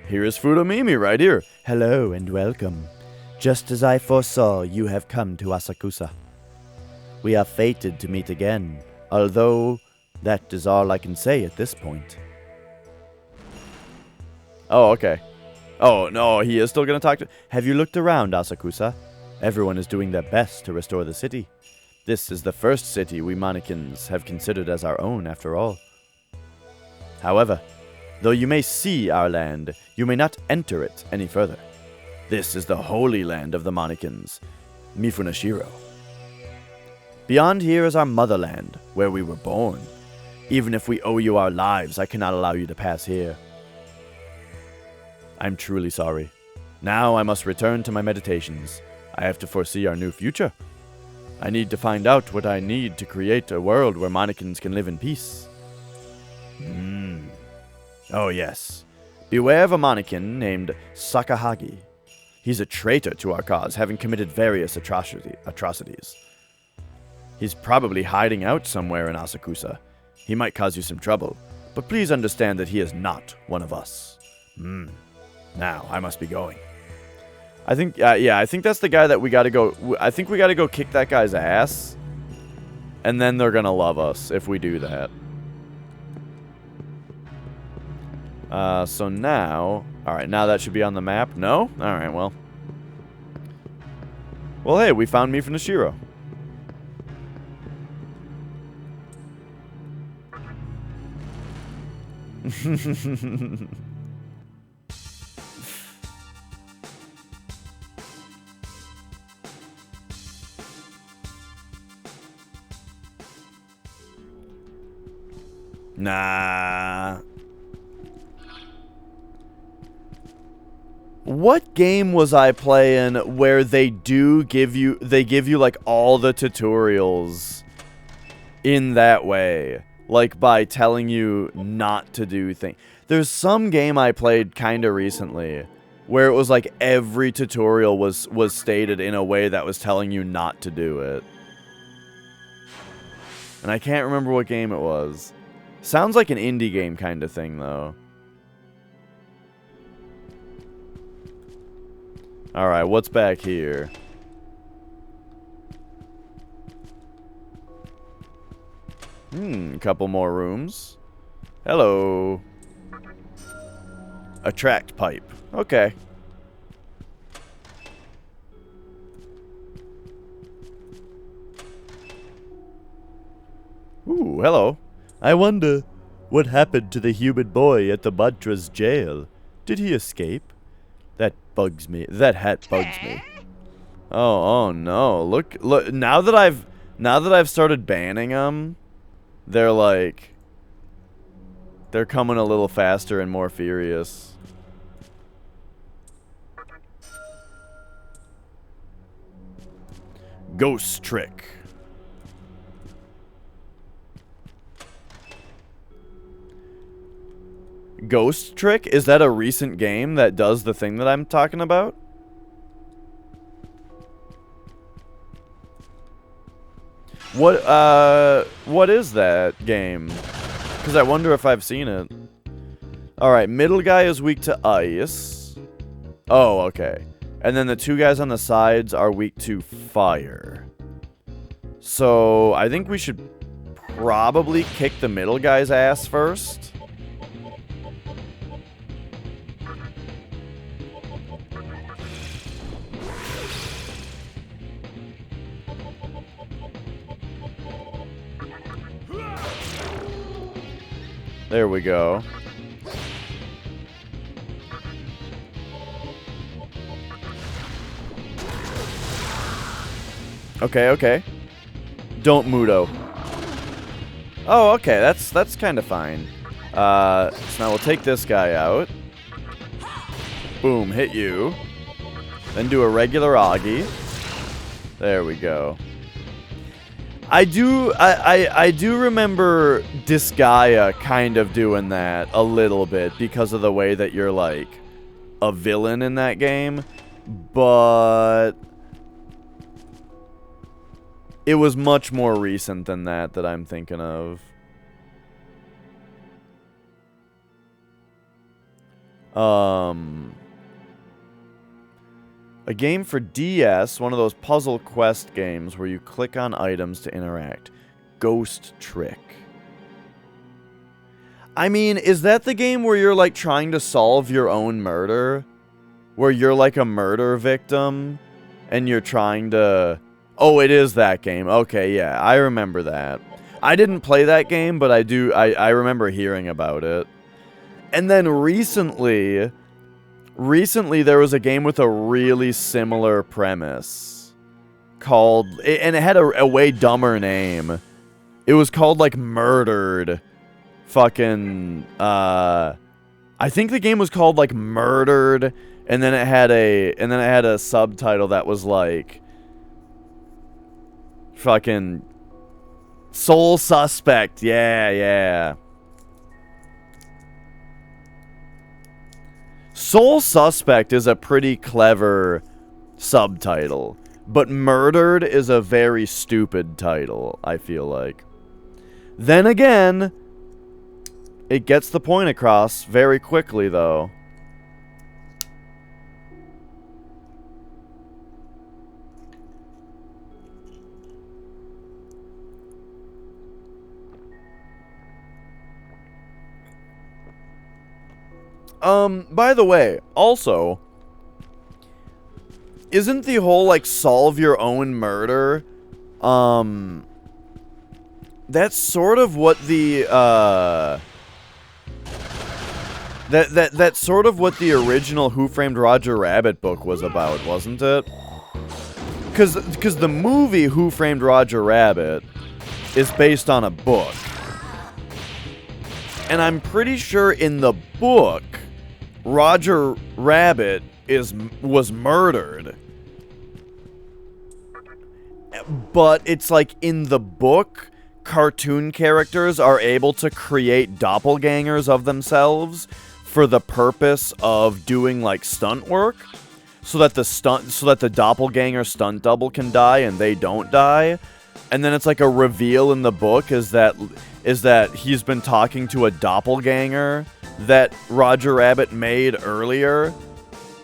Here is Fudomimi right here. Hello and welcome. Just as I foresaw, you have come to Asakusa. We are fated to meet again, although that is all I can say at this point. Oh, okay. Oh, no, he is still going to talk to... Have you looked around, Asakusa? Everyone is doing their best to restore the city. This is the first city we Mannequins have considered as our own, after all. However, though you may see our land, you may not enter it any further. This is the holy land of the Mannequins, Mifunashiro. Beyond here is our motherland, where we were born. Even if we owe you our lives, I cannot allow you to pass here. I'm truly sorry. Now I must return to my meditations. I have to foresee our new future. I need to find out what I need to create a world where Mannequins can live in peace. Oh yes. Beware of a Mannequin named Sakahagi. He's a traitor to our cause, having committed various atrocities. He's probably hiding out somewhere in Asakusa. He might cause you some trouble, but please understand that he is not one of us. Now, I must be going. I think, I think that's the guy that we gotta go... I think we gotta go kick that guy's ass. And then they're gonna love us if we do that. So now... Alright, now that should be on the map. No? Alright, well. Well, hey, we found Mifunashiro. Nah. What game was I playing where they give you like all the tutorials in that way? Like by telling you not to do things. There's some game I played kind of recently where it was like every tutorial was stated in a way that was telling you not to do it. And I can't remember what game it was. Sounds like an indie game kind of thing, though. Alright, what's back here? A couple more rooms. Hello. Attract pipe. Okay. Ooh, hello. I wonder what happened to the human boy at the Mantra's jail. Did he escape? That bugs me. That hat bugs me. Oh no. Look, now that I've started banning them, they're like they're coming a little faster and more furious. Ghost trick. Ghost Trick? Is that a recent game that does the thing that I'm talking about? What is that game? Because I wonder if I've seen it. Alright, middle guy is weak to ice. Oh, okay. And then the two guys on the sides are weak to fire. So, I think we should probably kick the middle guy's ass first. There we go. Okay, okay. Don't Mudo. Oh, okay, that's kind of fine. So now we'll take this guy out. Boom, hit you. Then do a regular Augie. There we go. I do remember Disgaea kind of doing that a little bit because of the way that you're like a villain in that game, but it was much more recent than that I'm thinking of. A game for DS, one of those puzzle quest games where you click on items to interact. Ghost Trick. I mean, is that the game where you're like trying to solve your own murder? Where you're like a murder victim and you're trying to... Oh, it is that game. Okay, yeah, I remember that. I didn't play that game, but I remember hearing about it. And then recently there was a game with a really similar premise called, and it had a way dumber name. It was called like Murdered. Fucking, I think the game was called like Murdered, and then it had a subtitle that was like fucking Sole Suspect. Yeah. Sole Suspect is a pretty clever subtitle, but Murdered is a very stupid title, I feel like. Then again, it gets the point across very quickly, though. By the way, also, isn't the whole, like, solve your own murder, that's sort of what the, that's sort of what the original Who Framed Roger Rabbit book was about, wasn't it? Because the movie Who Framed Roger Rabbit is based on a book. And I'm pretty sure in the book, Roger Rabbit was murdered. But it's like in the book, cartoon characters are able to create doppelgangers of themselves for the purpose of doing like stunt work, so that the doppelganger stunt double can die and they don't die. And then it's like a reveal in the book is that he's been talking to a doppelganger that Roger Rabbit made earlier,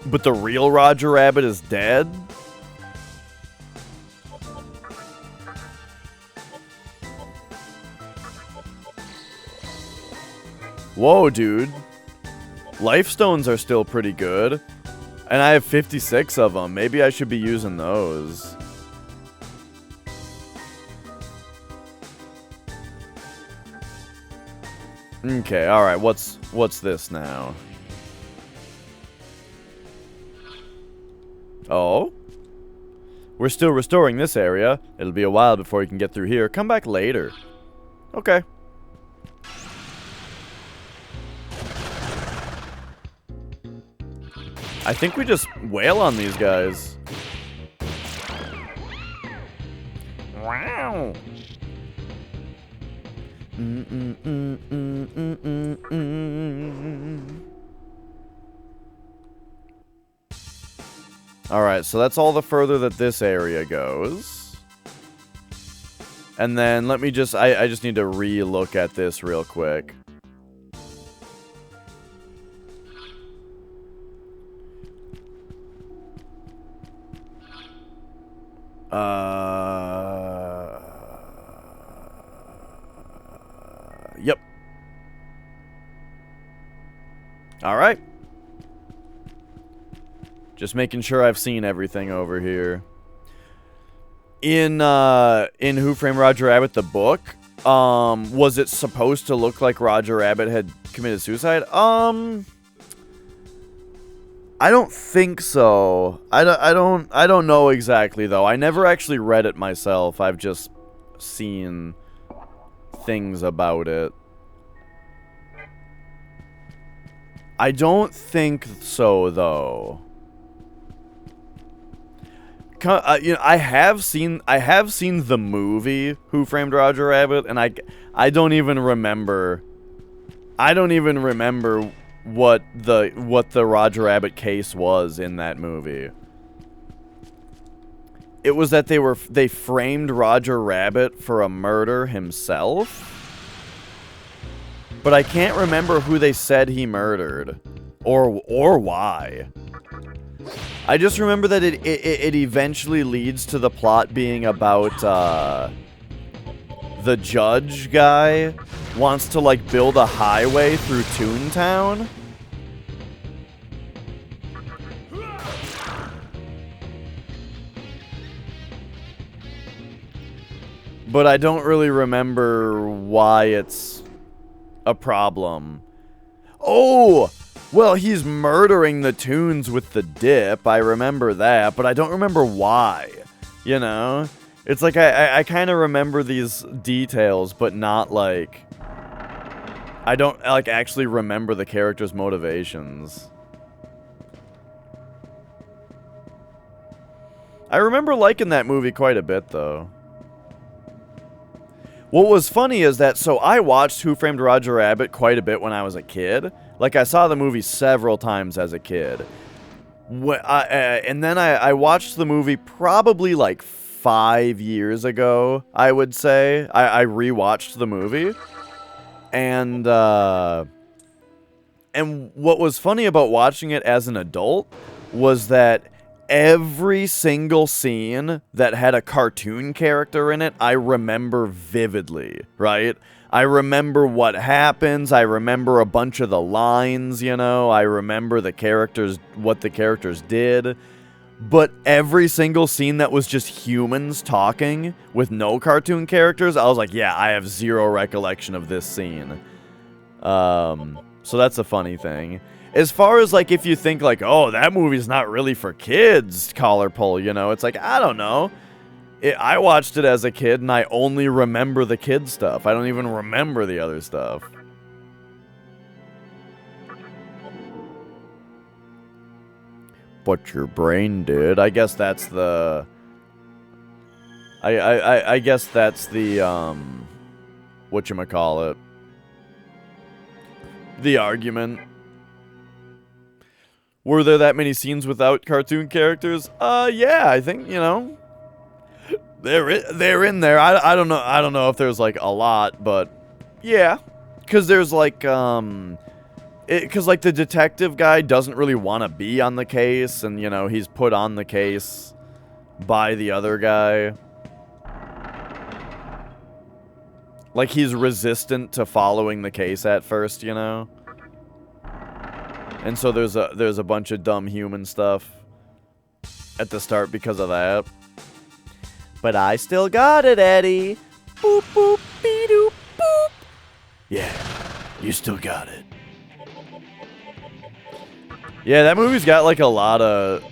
but the real Roger Rabbit is dead. Whoa, dude. Life stones are still pretty good. And I have 56 of them. Maybe I should be using those. Okay, alright, what's this now? Oh? We're still restoring this area. It'll be a while before you can get through here. Come back later. Okay. I think we just wail on these guys. Wow. Alright, so that's all the further that this area goes. And then let me just... I just need to re-look at this real quick. Yep. Alright. Just making sure I've seen everything over here. In Who Framed Roger Rabbit, the book, was it supposed to look like Roger Rabbit had committed suicide? I don't think so. I don't know exactly, though. I never actually read it myself. I've just seen things about it. I don't think so, though. You know, I have seen the movie Who Framed Roger Rabbit, and I don't even remember. I don't even remember what the Roger Rabbit case was in that movie. It was that they framed Roger Rabbit for a murder himself. But I can't remember who they said he murdered or why. I just remember that it eventually leads to the plot being about the judge guy wants to like build a highway through Toontown. But I don't really remember why it's a problem. Oh! Well, he's murdering the Toons with the dip. I remember that, but I don't remember why. You know? It's like I kind of remember these details, but not like... I don't like actually remember the character's motivations. I remember liking that movie quite a bit, though. What was funny is that, so I watched Who Framed Roger Rabbit quite a bit when I was a kid. Like, I saw the movie several times as a kid. And then I watched the movie probably like 5 years ago, I would say. I rewatched the movie. And what was funny about watching it as an adult was that every single scene that had a cartoon character in it, I remember vividly, right? I remember what happens, I remember a bunch of the lines, you know, I remember the characters, what the characters did, but every single scene that was just humans talking with no cartoon characters, I was like, yeah, I have zero recollection of this scene. So that's a funny thing. As far as, like, if you think, like, oh, that movie's not really for kids, collar pull, you know, it's like, I don't know. I watched it as a kid, and I only remember the kid stuff. I don't even remember the other stuff. But your brain did. I guess that's the... I guess that's the, whatchamacallit. The argument. Were there that many scenes without cartoon characters? Yeah, I think, you know, they're in there. I don't know if there's like a lot, but yeah, because there's like because like the detective guy doesn't really want to be on the case, and you know he's put on the case by the other guy. Like he's resistant to following the case at first, you know. And so there's a bunch of dumb human stuff at the start because of that. But I still got it, Eddie. Boop boop be doop boop. Yeah, you still got it. Yeah, that movie's got like a lot of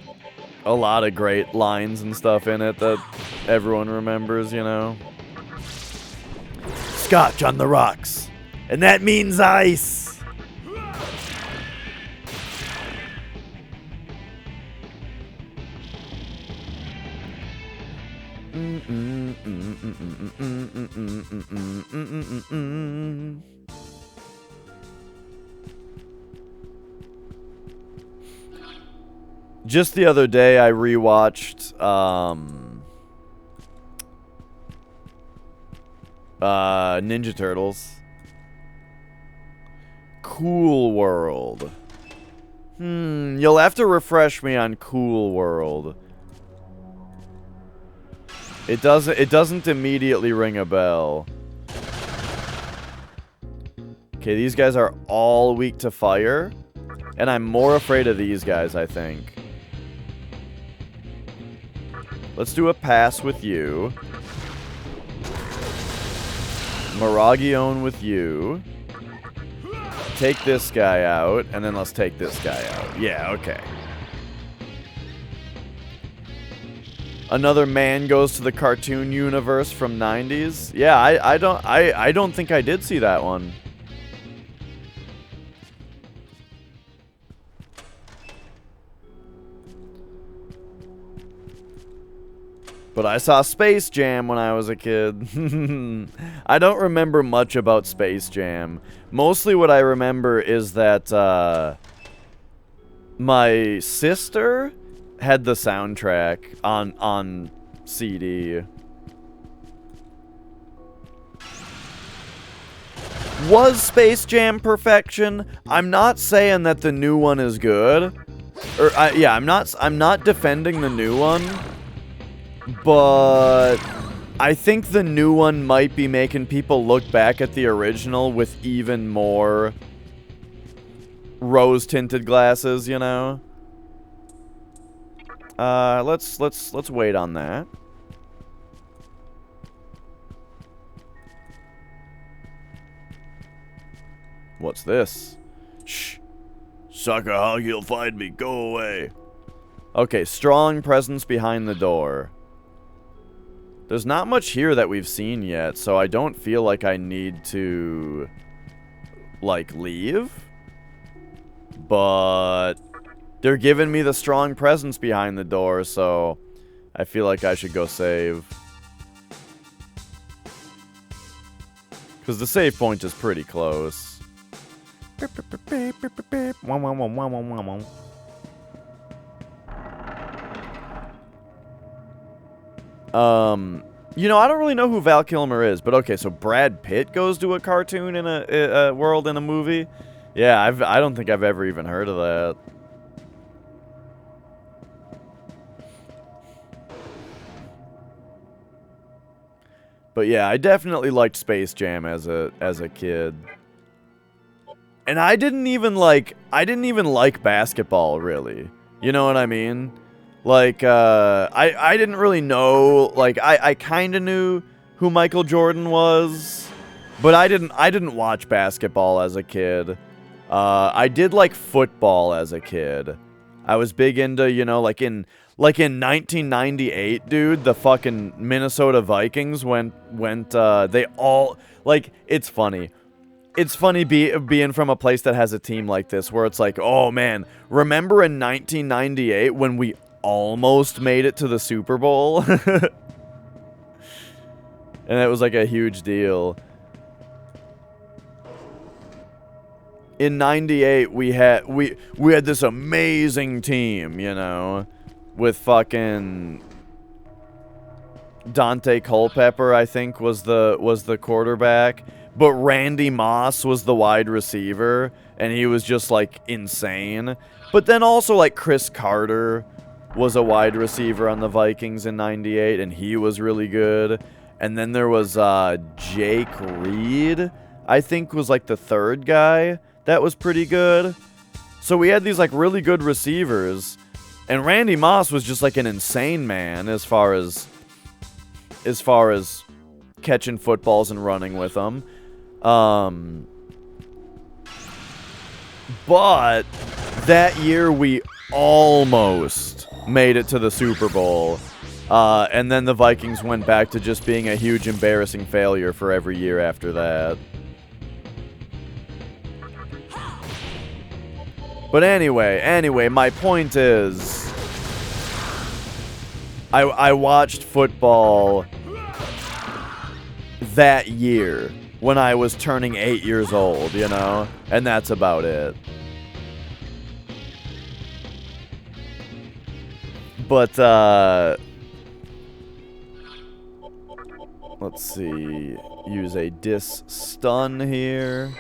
great lines and stuff in it that everyone remembers, you know. Scotch on the rocks, and that means ice. Just the other day, I rewatched Ninja Turtles. Cool World. You'll have to refresh me on Cool World. It doesn't immediately ring a bell. Okay, these guys are all weak to fire. And I'm more afraid of these guys, I think. Let's do a pass with you. Miragion with you. Take this guy out, and then let's take this guy out. Yeah, okay. Another man goes to the cartoon universe from 90s. Yeah, I don't think I did see that one. But I saw Space Jam when I was a kid. I don't remember much about Space Jam. Mostly what I remember is that my sister had the soundtrack on CD. Was Space Jam perfection? I'm not saying that the new one is good. Or yeah, I'm not defending the new one. But I think the new one might be making people look back at the original with even more rose-tinted glasses, you know? Let's wait on that. What's this? Shh. Sucker hog, you'll find me. Go away. Okay, strong presence behind the door. There's not much here that we've seen yet, so I don't feel like I need to, like, leave. But they're giving me the strong presence behind the door, so I feel like I should go save. Because the save point is pretty close. You know, I don't really know who Val Kilmer is, but okay, so Brad Pitt goes to a cartoon in a world in a movie? Yeah, I don't think I've ever even heard of that. But yeah, I definitely liked Space Jam as a kid. And I didn't even like basketball, really. You know what I mean? Like, I didn't really know, like, I kind of knew who Michael Jordan was, but I didn't watch basketball as a kid. I did like football as a kid. I was big into, you know, like in 1998, dude, the fucking Minnesota Vikings they all, like, it's funny. It's funny being from a place that has a team like this, where it's like, oh man, remember in 1998 when we almost made it to the Super Bowl? And it was like a huge deal. In 98, we had this amazing team, you know, with fucking Dante Culpepper, I think, was the quarterback. But Randy Moss was the wide receiver, and he was just, like, insane. But then also, like, Chris Carter was a wide receiver on the Vikings in 98, and he was really good. And then there was Jake Reed, I think, was, like, the third guy that was pretty good. So we had these, like, really good receivers. And Randy Moss was just, like, an insane man as far as catching footballs and running with them. But that year we almost made it to the Super Bowl. And then the Vikings went back to just being a huge embarrassing failure for every year after that. But anyway, my point is, I watched football that year when I was turning 8 years old, you know? And that's about it. But, let's see. Use a stun here.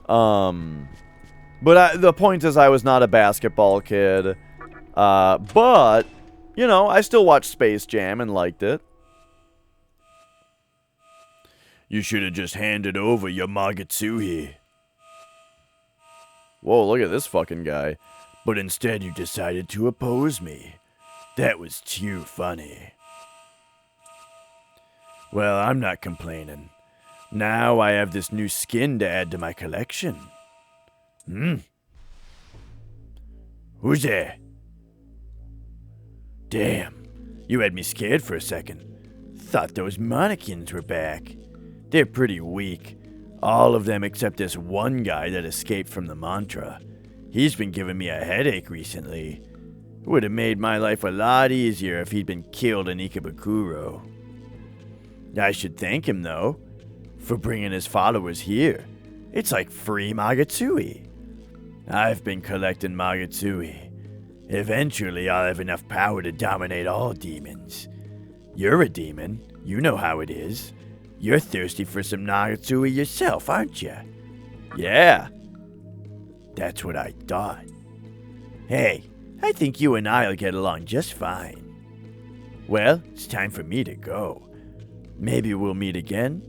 But the point is, I was not a basketball kid. But, you know, I still watched Space Jam and liked it. You should have just handed over your Magatsuhi. Whoa, look at this fucking guy. But instead you decided to oppose me. That was too funny. Well, I'm not complaining. Now I have this new skin to add to my collection. Who's there? Damn, you had me scared for a second. Thought those mannequins were back. They're pretty weak. All of them except this one guy that escaped from the mantra. He's been giving me a headache recently. Would have made my life a lot easier if he'd been killed in Ikebukuro. I should thank him, though, for bringing his followers here. It's like free Magatsui. I've been collecting Magatsui. Eventually, I'll have enough power to dominate all demons. You're a demon. You know how it is. You're thirsty for some Magatsui yourself, aren't you? Yeah. That's what I thought. Hey, I think you and I'll get along just fine. Well, it's time for me to go. Maybe we'll meet again.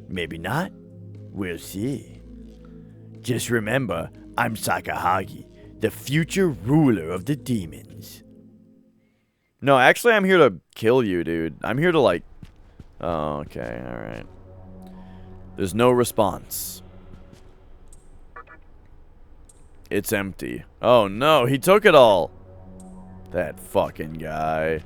Maybe not. We'll see. Just remember, I'm Sakahagi, the future ruler of the demons. No, actually, I'm here to kill you, dude. I'm here to, like... Oh, okay, alright. There's no response. It's empty. Oh, no, he took it all. That fucking guy.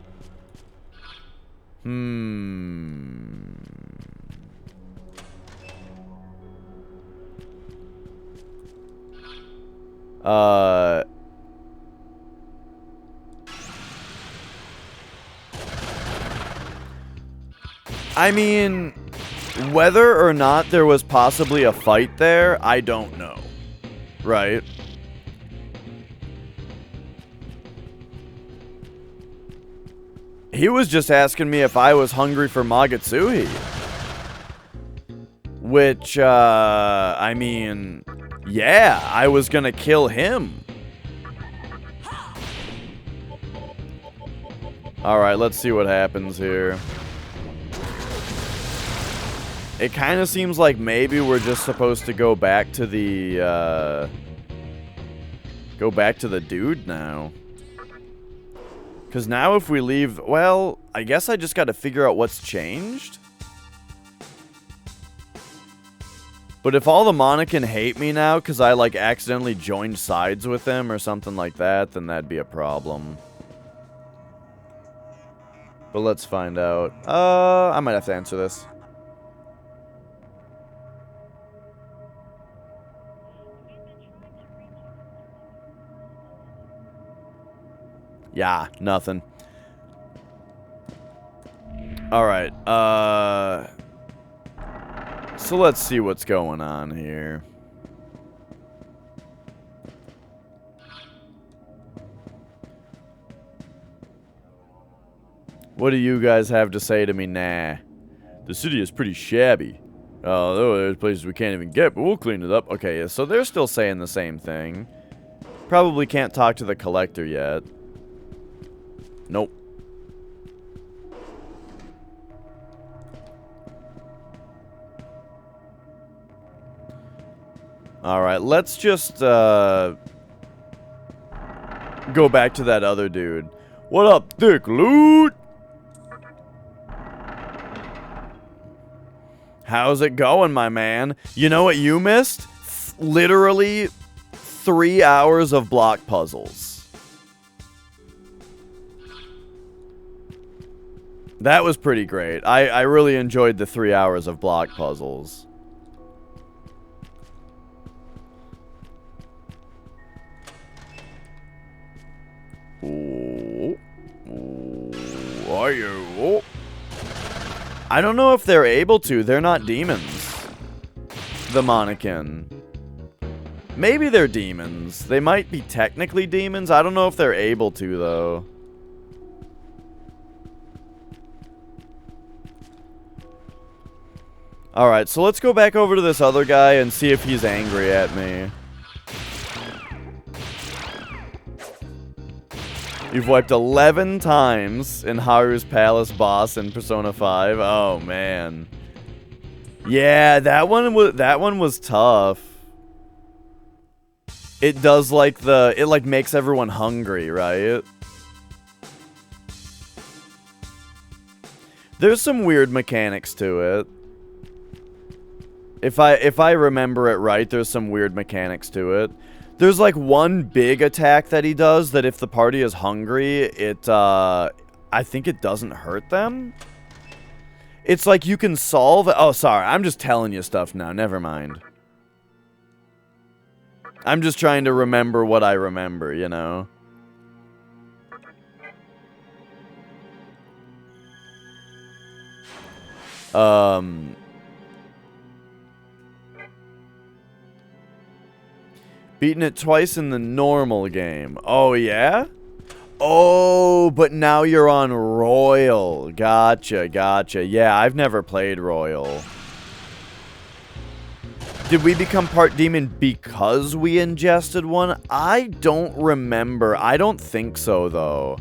I mean, whether or not there was possibly a fight there, I don't know. Right? He was just asking me if I was hungry for Magatsui. Which, I mean, yeah, I was gonna kill him. Alright, let's see what happens here. It kind of seems like maybe we're just supposed to go back to the, dude now. Because now if we leave, well, I guess I just got to figure out what's changed. But if all the mannequin hate me now because I, like, accidentally joined sides with them or something like that, then that'd be a problem. But let's find out. I might have to answer this. Yeah, nothing. Alright, so let's see what's going on here. What do you guys have to say to me? Nah. The city is pretty shabby. There's places we can't even get, but we'll clean it up. Okay, so they're still saying the same thing. Probably can't talk to the collector yet. Nope. Alright, let's just, go back to that other dude. What up, thick loot? How's it going, my man? You know what you missed? Literally 3 hours of block puzzles. That was pretty great. I really enjoyed the 3 hours of block puzzles. Ooh. Ooh. Are you? Oh. I don't know if they're able to. They're not demons. The mannequin. Maybe they're demons. They might be technically demons. I don't know if they're able to, though. Alright, so let's go back over to this other guy and see if he's angry at me. You've wiped 11 times in Haru's Palace boss in Persona 5. Oh, man. Yeah, that one was tough. It does, like, it, like, makes everyone hungry, right? There's some weird mechanics to it. If I remember it right, there's some weird mechanics to it. There's like one big attack that he does that if the party is hungry, I think it doesn't hurt them. It's like you can solve... Oh, sorry. I'm just telling you stuff now. Never mind. I'm just trying to remember what I remember, you know? Beaten it twice in the normal game. Oh, yeah? Oh, but now you're on Royal. Gotcha, gotcha. Yeah, I've never played Royal. Did we become part demon because we ingested one? I don't remember. I don't think so, though.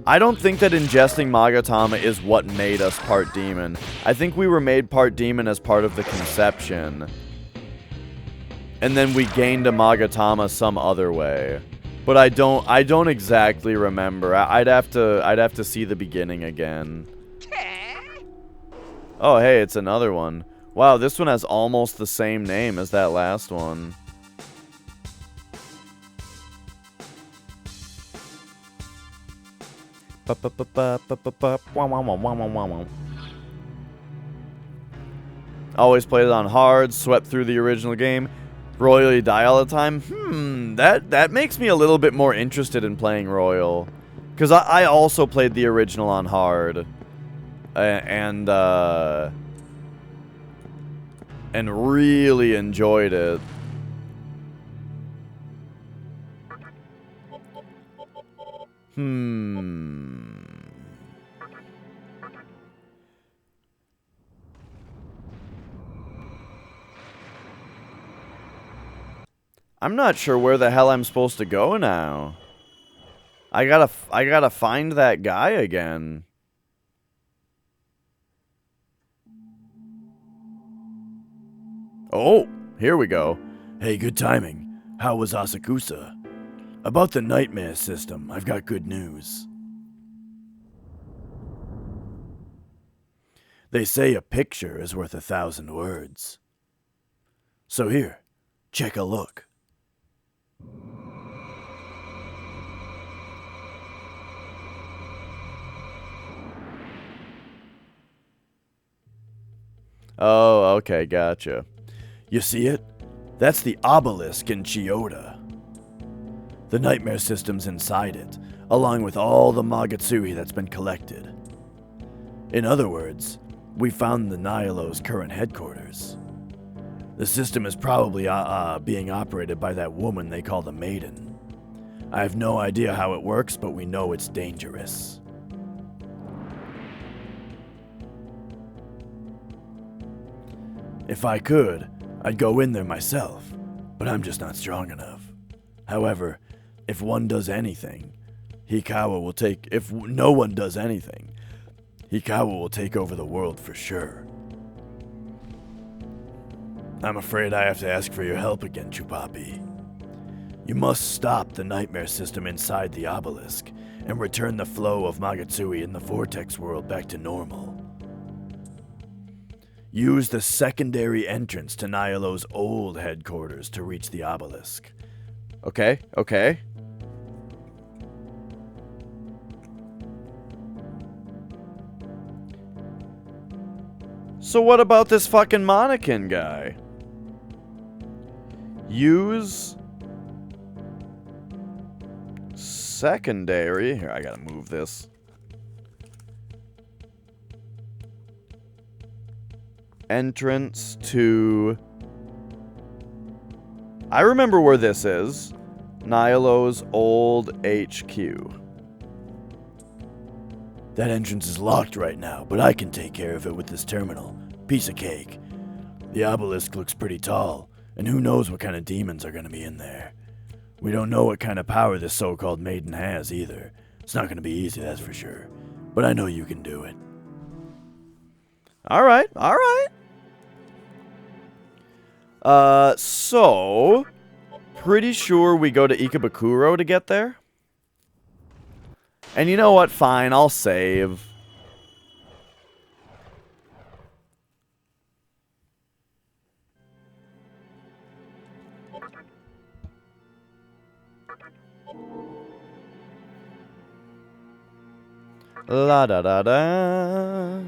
I don't think that ingesting Magatama is what made us part demon. I think we were made part demon as part of the conception. And then we gained a Magatama some other way. But I don't exactly remember. I'd have to see the beginning again. Oh, hey, it's another one. Wow, this one has almost the same name as that last one. Always played it on hard, swept through the original game. Royally die all the time? That makes me a little bit more interested in playing Royal. Because I also played the original on hard. And really enjoyed it. I'm not sure where the hell I'm supposed to go now. I gotta find that guy again. Oh, here we go. Hey, good timing. How was Asakusa? About the nightmare system, I've got good news. They say a picture is worth 1,000 words. So here, check a look. Oh, okay, gotcha. You see it? That's the obelisk in Chiyoda. The nightmare system's inside it, along with all the Magatsuhi that's been collected. In other words, we found the Nihilo's current headquarters. The system is probably being operated by that woman they call the Maiden. I have no idea how it works, but we know it's dangerous. If I could, I'd go in there myself, but I'm just not strong enough. However, if one does anything, Hikawa will take... If no one does anything, Hikawa will take over the world for sure. I'm afraid I have to ask for your help again, Chupapi. You must stop the nightmare system inside the obelisk and return the flow of Magatsuhi in the vortex world back to normal. Use the secondary entrance to Nihilo's old headquarters to reach the obelisk. Okay, okay. So what about this fucking mannequin guy? Use secondary. Here, I gotta move this. Entrance to... I remember where this is. Nihilo's old HQ. That entrance is locked right now, but I can take care of it with this terminal. Piece of cake. The obelisk looks pretty tall, and who knows what kind of demons are going to be in there. We don't know what kind of power this so-called maiden has either. It's not going to be easy, that's for sure. But I know you can do it. Alright, alright. So... Pretty sure we go to Ikebukuro to get there. And you know what? Fine, I'll save. La da da da.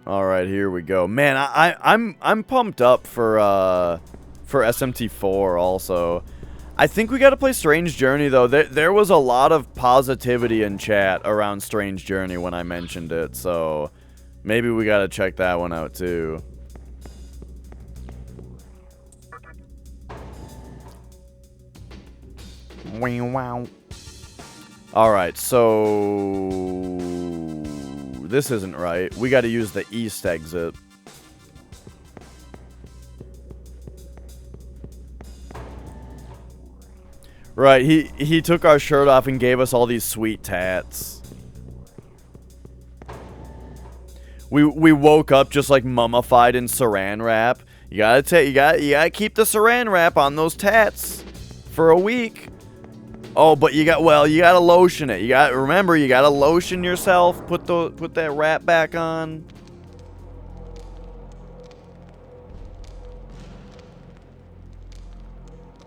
All right, here we go. Man, I'm pumped up for SMT4 also. I think we got to play Strange Journey though. There was a lot of positivity in chat around Strange Journey when I mentioned it, so maybe we got to check that one out too. Wow. All right, so this isn't right. We got to use the east exit. Right, he took our shirt off and gave us all these sweet tats. We woke up just like mummified in saran wrap. You gotta keep the saran wrap on those tats for a week. Oh, but you gotta lotion it. Remember, you gotta lotion yourself. Put that wrap back on.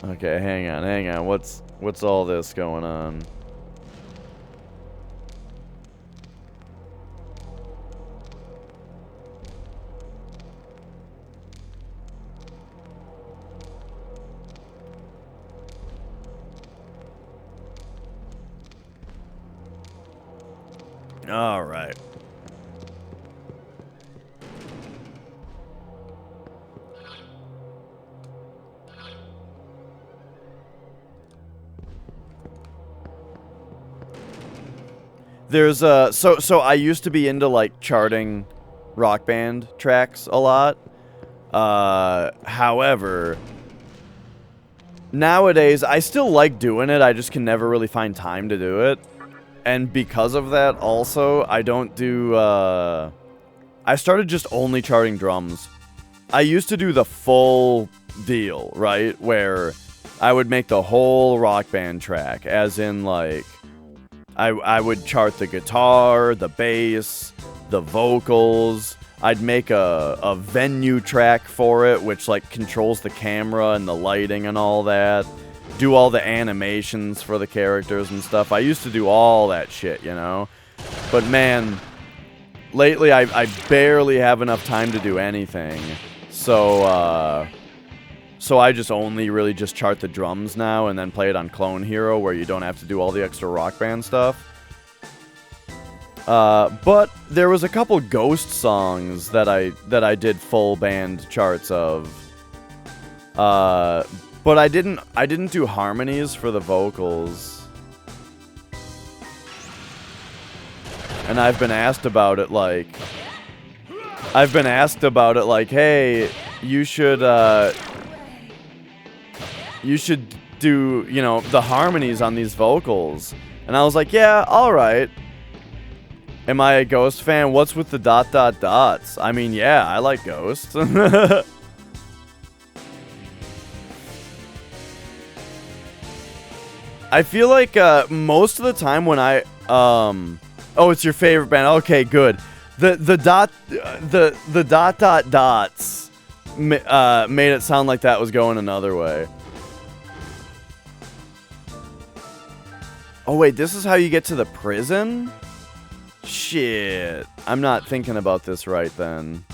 Okay, hang on. What's all this going on? All right. There's so I used to be into like charting rock band tracks a lot. However, nowadays I still like doing it. I just can never really find time to do it. And because of that, also, I don't do, I started just only charting drums. I used to do the full deal, right? Where I would make the whole rock band track, as in, like, I would chart the guitar, the bass, the vocals. I'd make a venue track for it, which, like, controls the camera and the lighting and all that. Do all the animations for the characters and stuff. I used to do all that shit, you know? But man, lately I barely have enough time to do anything. So, so I just only really just chart the drums now and then play it on Clone Hero where you don't have to do all the extra rock band stuff. But there was a couple Ghost songs that I did full band charts of. But I didn't do harmonies for the vocals. And I've been asked about it like, hey, you should do, you know, the harmonies on these vocals. And I was like, yeah, alright. Am I a Ghost fan? What's with the ... dots? I mean, yeah, I like Ghost. I feel like most of the time when I oh, it's your favorite band. Okay, good. The dots made it sound like that was going another way. Oh wait, this is how you get to the prison? Shit. I'm not thinking about this right then.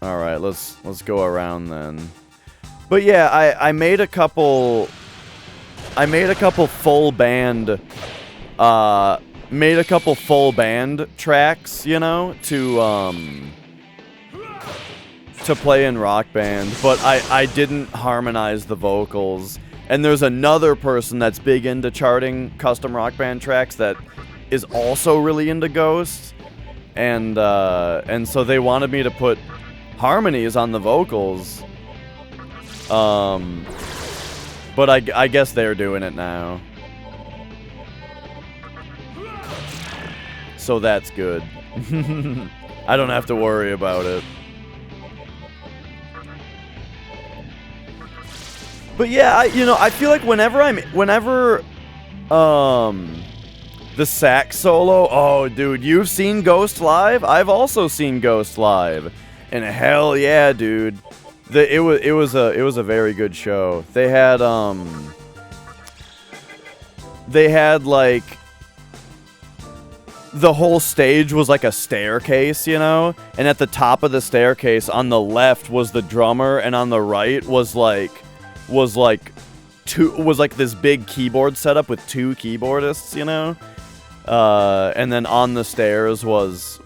All right, let's go around then. But yeah, I made a couple full band tracks, you know, to play in Rock Band, but I didn't harmonize the vocals. And there's another person that's big into charting custom Rock Band tracks that is also really into Ghost. And so they wanted me to put harmonies on the vocals. But I guess they're doing it now. So that's good. I don't have to worry about it. But yeah, I feel like whenever The sax solo? Oh, dude, you've seen Ghost live? I've also seen Ghost live. And hell yeah, dude. It was a very good show. They had like the whole stage was like a staircase, you know? And at the top of the staircase on the left was the drummer and on the right was like this big keyboard setup with two keyboardists, you know? And then on the stairs was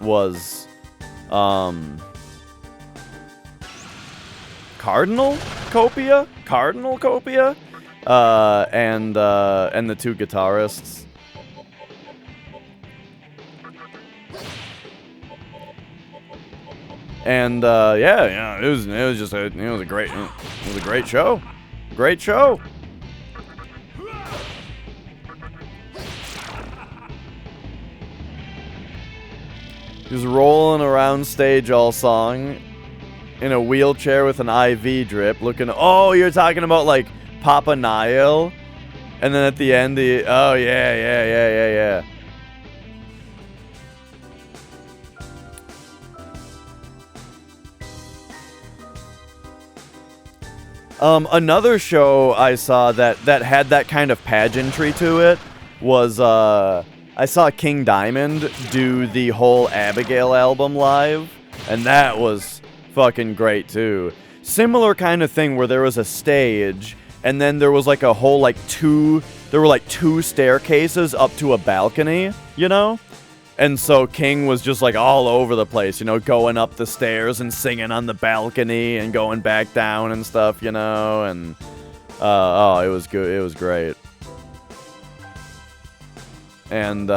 Cardinal Copia, and the two guitarists. And yeah, it was a great show. Great show. He was rolling around stage all song in a wheelchair with an IV drip, looking. Oh, you're talking about like Papa Nile, and then at the end, oh yeah. Another show I saw that had that kind of pageantry to it was I saw King Diamond do the whole Abigail album live, and that was fucking great too. Similar kind of thing where there was a stage, and then there was like a whole there were like two staircases up to a balcony, you know? And so King was just like all over the place, you know, going up the stairs and singing on the balcony and going back down and stuff, you know, and oh, it was good. It was great. And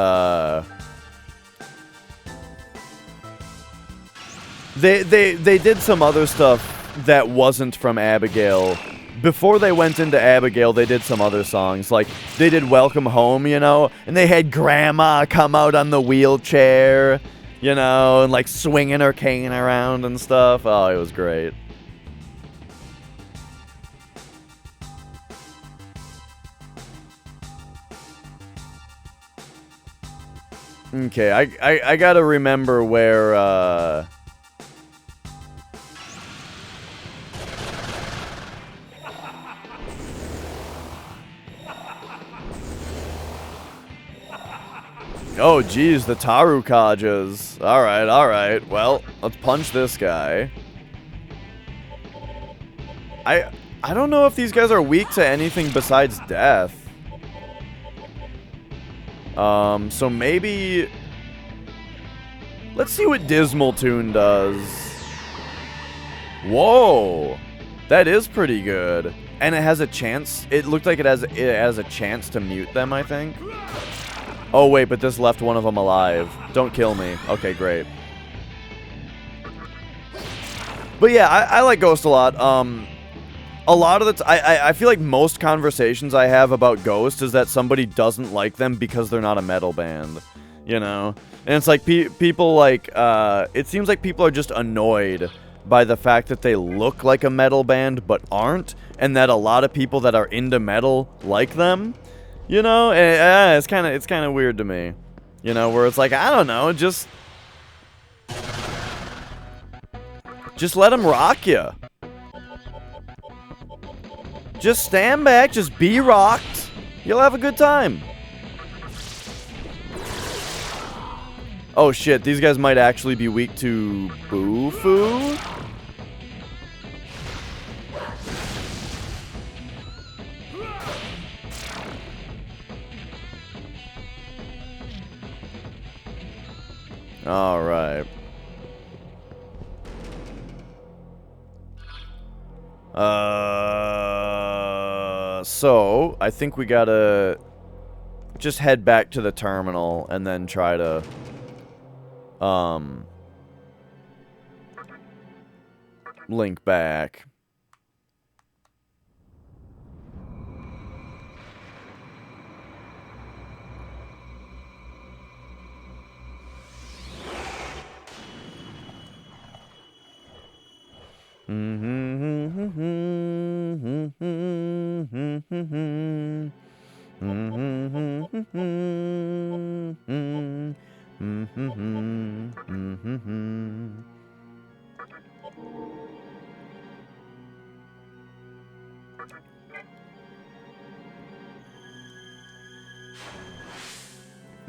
they did some other stuff that wasn't from Abigail. Before they went into Abigail, they did some other songs. Like, they did Welcome Home, you know? And they had Grandma come out on the wheelchair, you know? And, like, swinging her cane around and stuff. Oh, it was great. Okay, I gotta remember where, Oh, geez, the Taru Kajas. Alright. Well, let's punch this guy. I don't know if these guys are weak to anything besides death. So maybe... Let's see what Dismal Tune does. Whoa! That is pretty good. And it has a chance... It looked like it has a chance to mute them, I think. Oh, wait, but this left one of them alive. Don't kill me. Okay, great. But yeah, I like Ghost a lot. A lot of the I feel like most conversations I have about Ghost is that somebody doesn't like them because they're not a metal band, you know? And it's like people like, it seems like people are just annoyed by the fact that they look like a metal band but aren't, and that a lot of people that are into metal like them. You know, it's kind of weird to me. You know, where it's like, I don't know, just let them rock you. Just stand back, just be rocked. You'll have a good time. Oh shit, these guys might actually be weak to Boo-Foo? Alright. So, I think we gotta just head back to the terminal and then try to, link back.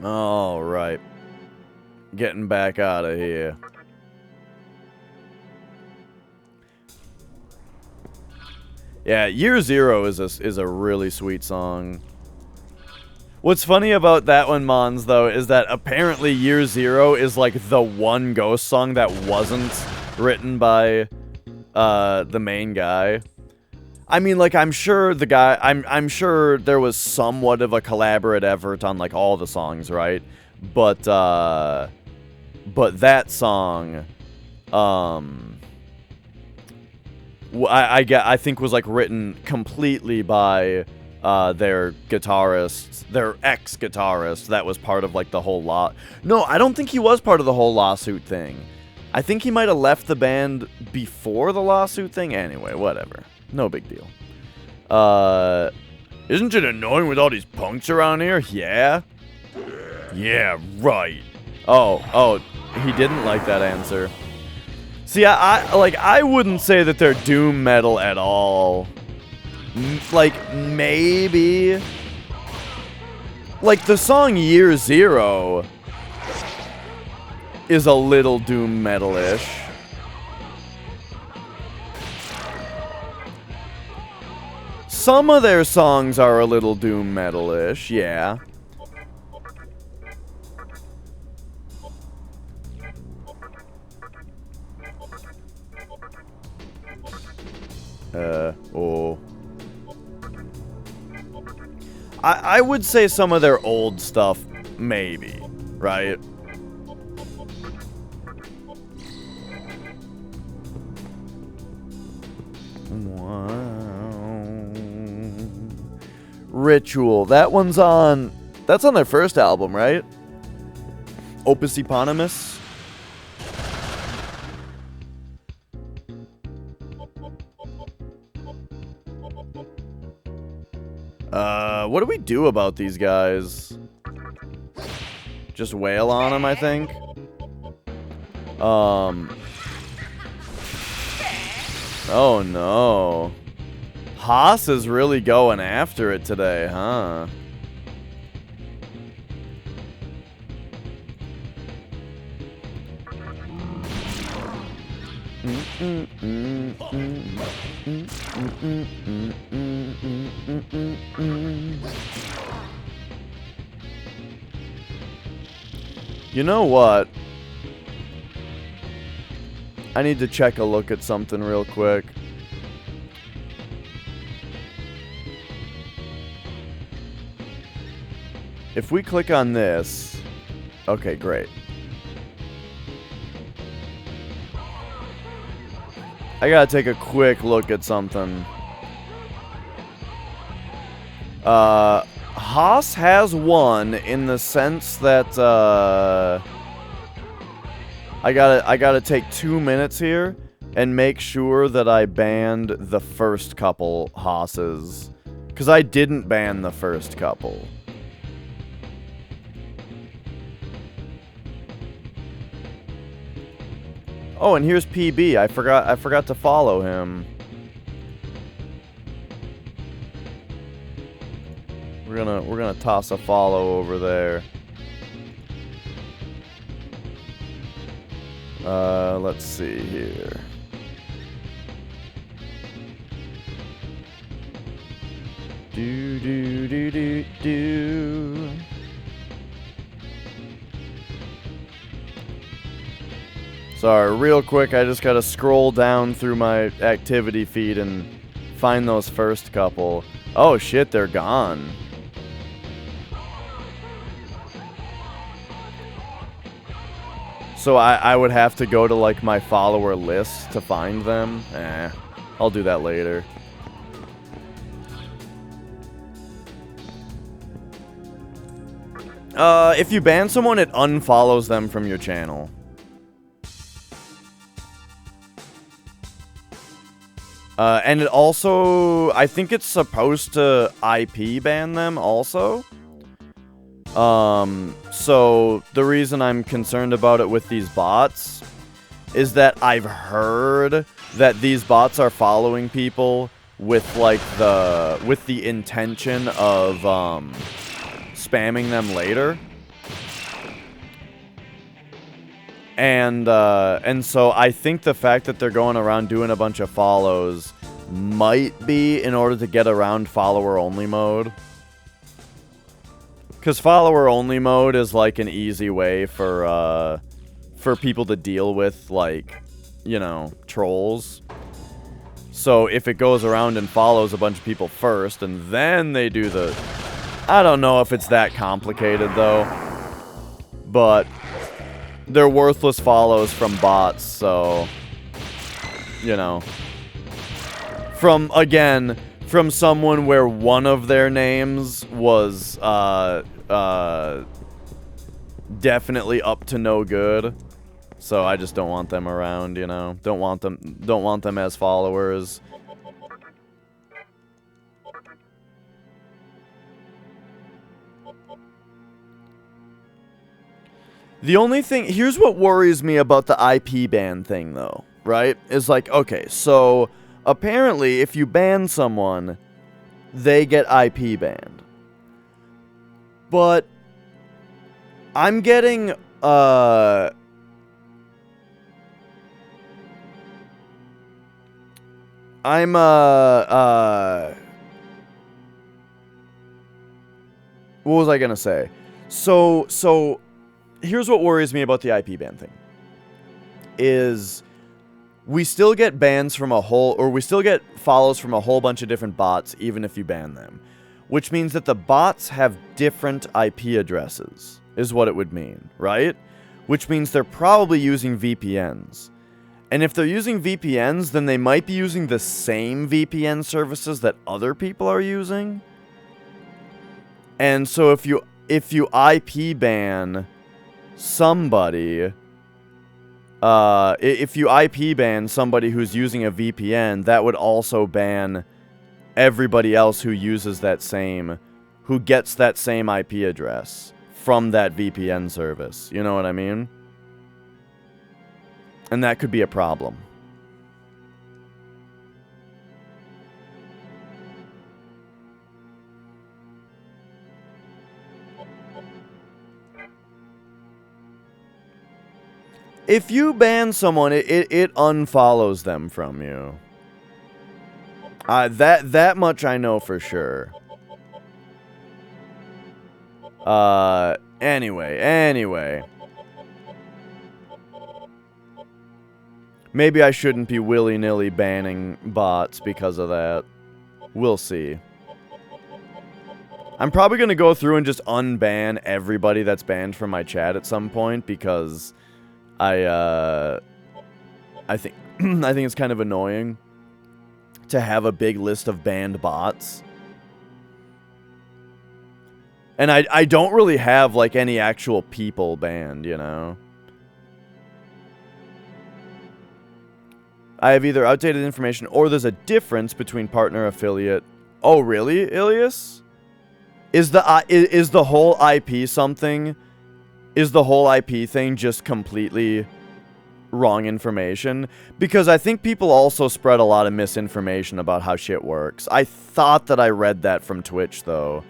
All right. Getting back out of here. Yeah, Year Zero is a really sweet song. What's funny about that one, Mons, though, is that apparently Year Zero is like the one Ghost song that wasn't written by the main guy. I mean, like, I'm sure the guy, I'm sure there was somewhat of a collaborative effort on like all the songs, right? But that song, I think was like written completely by their guitarist, their ex-guitarist that was part of like the whole lot. No, I don't think he was part of the whole lawsuit thing. I think he might have left the band before the lawsuit thing. Anyway, whatever. No big deal. Isn't it annoying with all these punks around here? Yeah? Yeah, right. Oh, he didn't like that answer. See, I wouldn't say that they're doom metal at all. Like, maybe. Like, the song Year Zero is a little doom metal-ish. Some of their songs are a little doom metal-ish, yeah. Oh. I would say some of their old stuff, maybe, right? Wow. Ritual. That one's on... That's on their first album, right? Opus Eponymous? What do we do about these guys? Just wail on them, I think. Oh no. Haas is really going after it today, huh? You know what? I need to check a look at something real quick. If we click on this... Okay, great. I gotta take a quick look at something. Haas has won in the sense that, I gotta take 2 minutes here and make sure that I banned the first couple Haas's. Because I didn't ban the first couple. Oh, and here's PB. I forgot to follow him. We're gonna toss a follow over there. Let's see here. Do. Sorry, real quick, I just gotta scroll down through my activity feed and find those first couple. Oh shit, they're gone. So I would have to go to like my follower list to find them? I'll do that later. If you ban someone, it unfollows them from your channel. And it also, I think it's supposed to IP ban them also. So the reason I'm concerned about it with these bots is that I've heard that these bots are following people with like with the intention of spamming them later. And so I think the fact that they're going around doing a bunch of follows might be in order to get around follower-only mode. Because follower-only mode is like an easy way for people to deal with, like, you know, trolls. So if it goes around and follows a bunch of people first, and then they do the... I don't know if it's that complicated, though. But they're worthless follows from bots, so... You know. From someone where one of their names was, definitely up to no good. So I just don't want them around, you know. Don't want them as followers. The only thing, here's what worries me about the IP ban thing though, right? Is like, okay, so apparently if you ban someone, they get IP banned. But I'm getting what was I gonna say? So here's what worries me about the IP ban thing. Is we still get bans from we still get follows from a whole bunch of different bots, even if you ban them. Which means that the bots have different IP addresses, is what it would mean, right? Which means they're probably using VPNs. And if they're using VPNs, then they might be using the same VPN services that other people are using. And so if you IP ban somebody, if you IP ban somebody who's using a VPN, that would also ban everybody else who uses who gets that same IP address from that VPN service. You know what I mean? And that could be a problem. If you ban someone, it unfollows them from you. That much I know for sure. Anyway. Maybe I shouldn't be willy-nilly banning bots because of that. We'll see. I'm probably gonna go through and just unban everybody that's banned from my chat at some point because I think I think it's kind of annoying to have a big list of banned bots. And I don't really have, like, any actual people banned, you know? I have either outdated information or there's a difference between partner affiliate. Oh, really, Ilias? Is the whole IP something? Is the whole IP thing just completely wrong information? Because I think people also spread a lot of misinformation about how shit works. I thought that I read that from Twitch, though.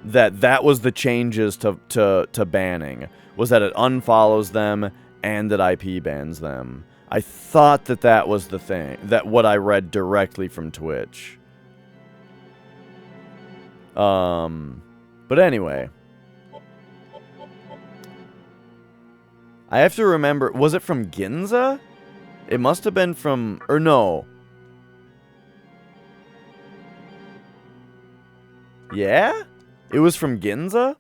That was the changes to banning. Was that it unfollows them and that IP bans them. I thought that was the thing. That what I read directly from Twitch. But anyway. I have to remember, was it from Ginza? It must have been from, or no. Yeah? It was from Ginza?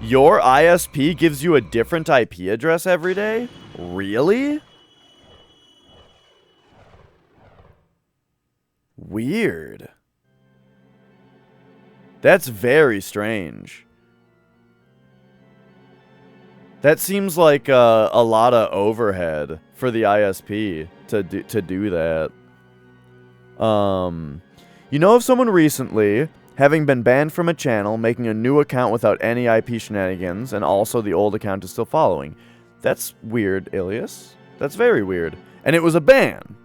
Your ISP gives you a different IP address every day? Really? Weird. That's very strange. That seems like a lot of overhead for the ISP to do that. You know of someone recently having been banned from a channel, making a new account without any IP shenanigans, and also the old account is still following. That's weird, Ilias. That's very weird. And it was a ban.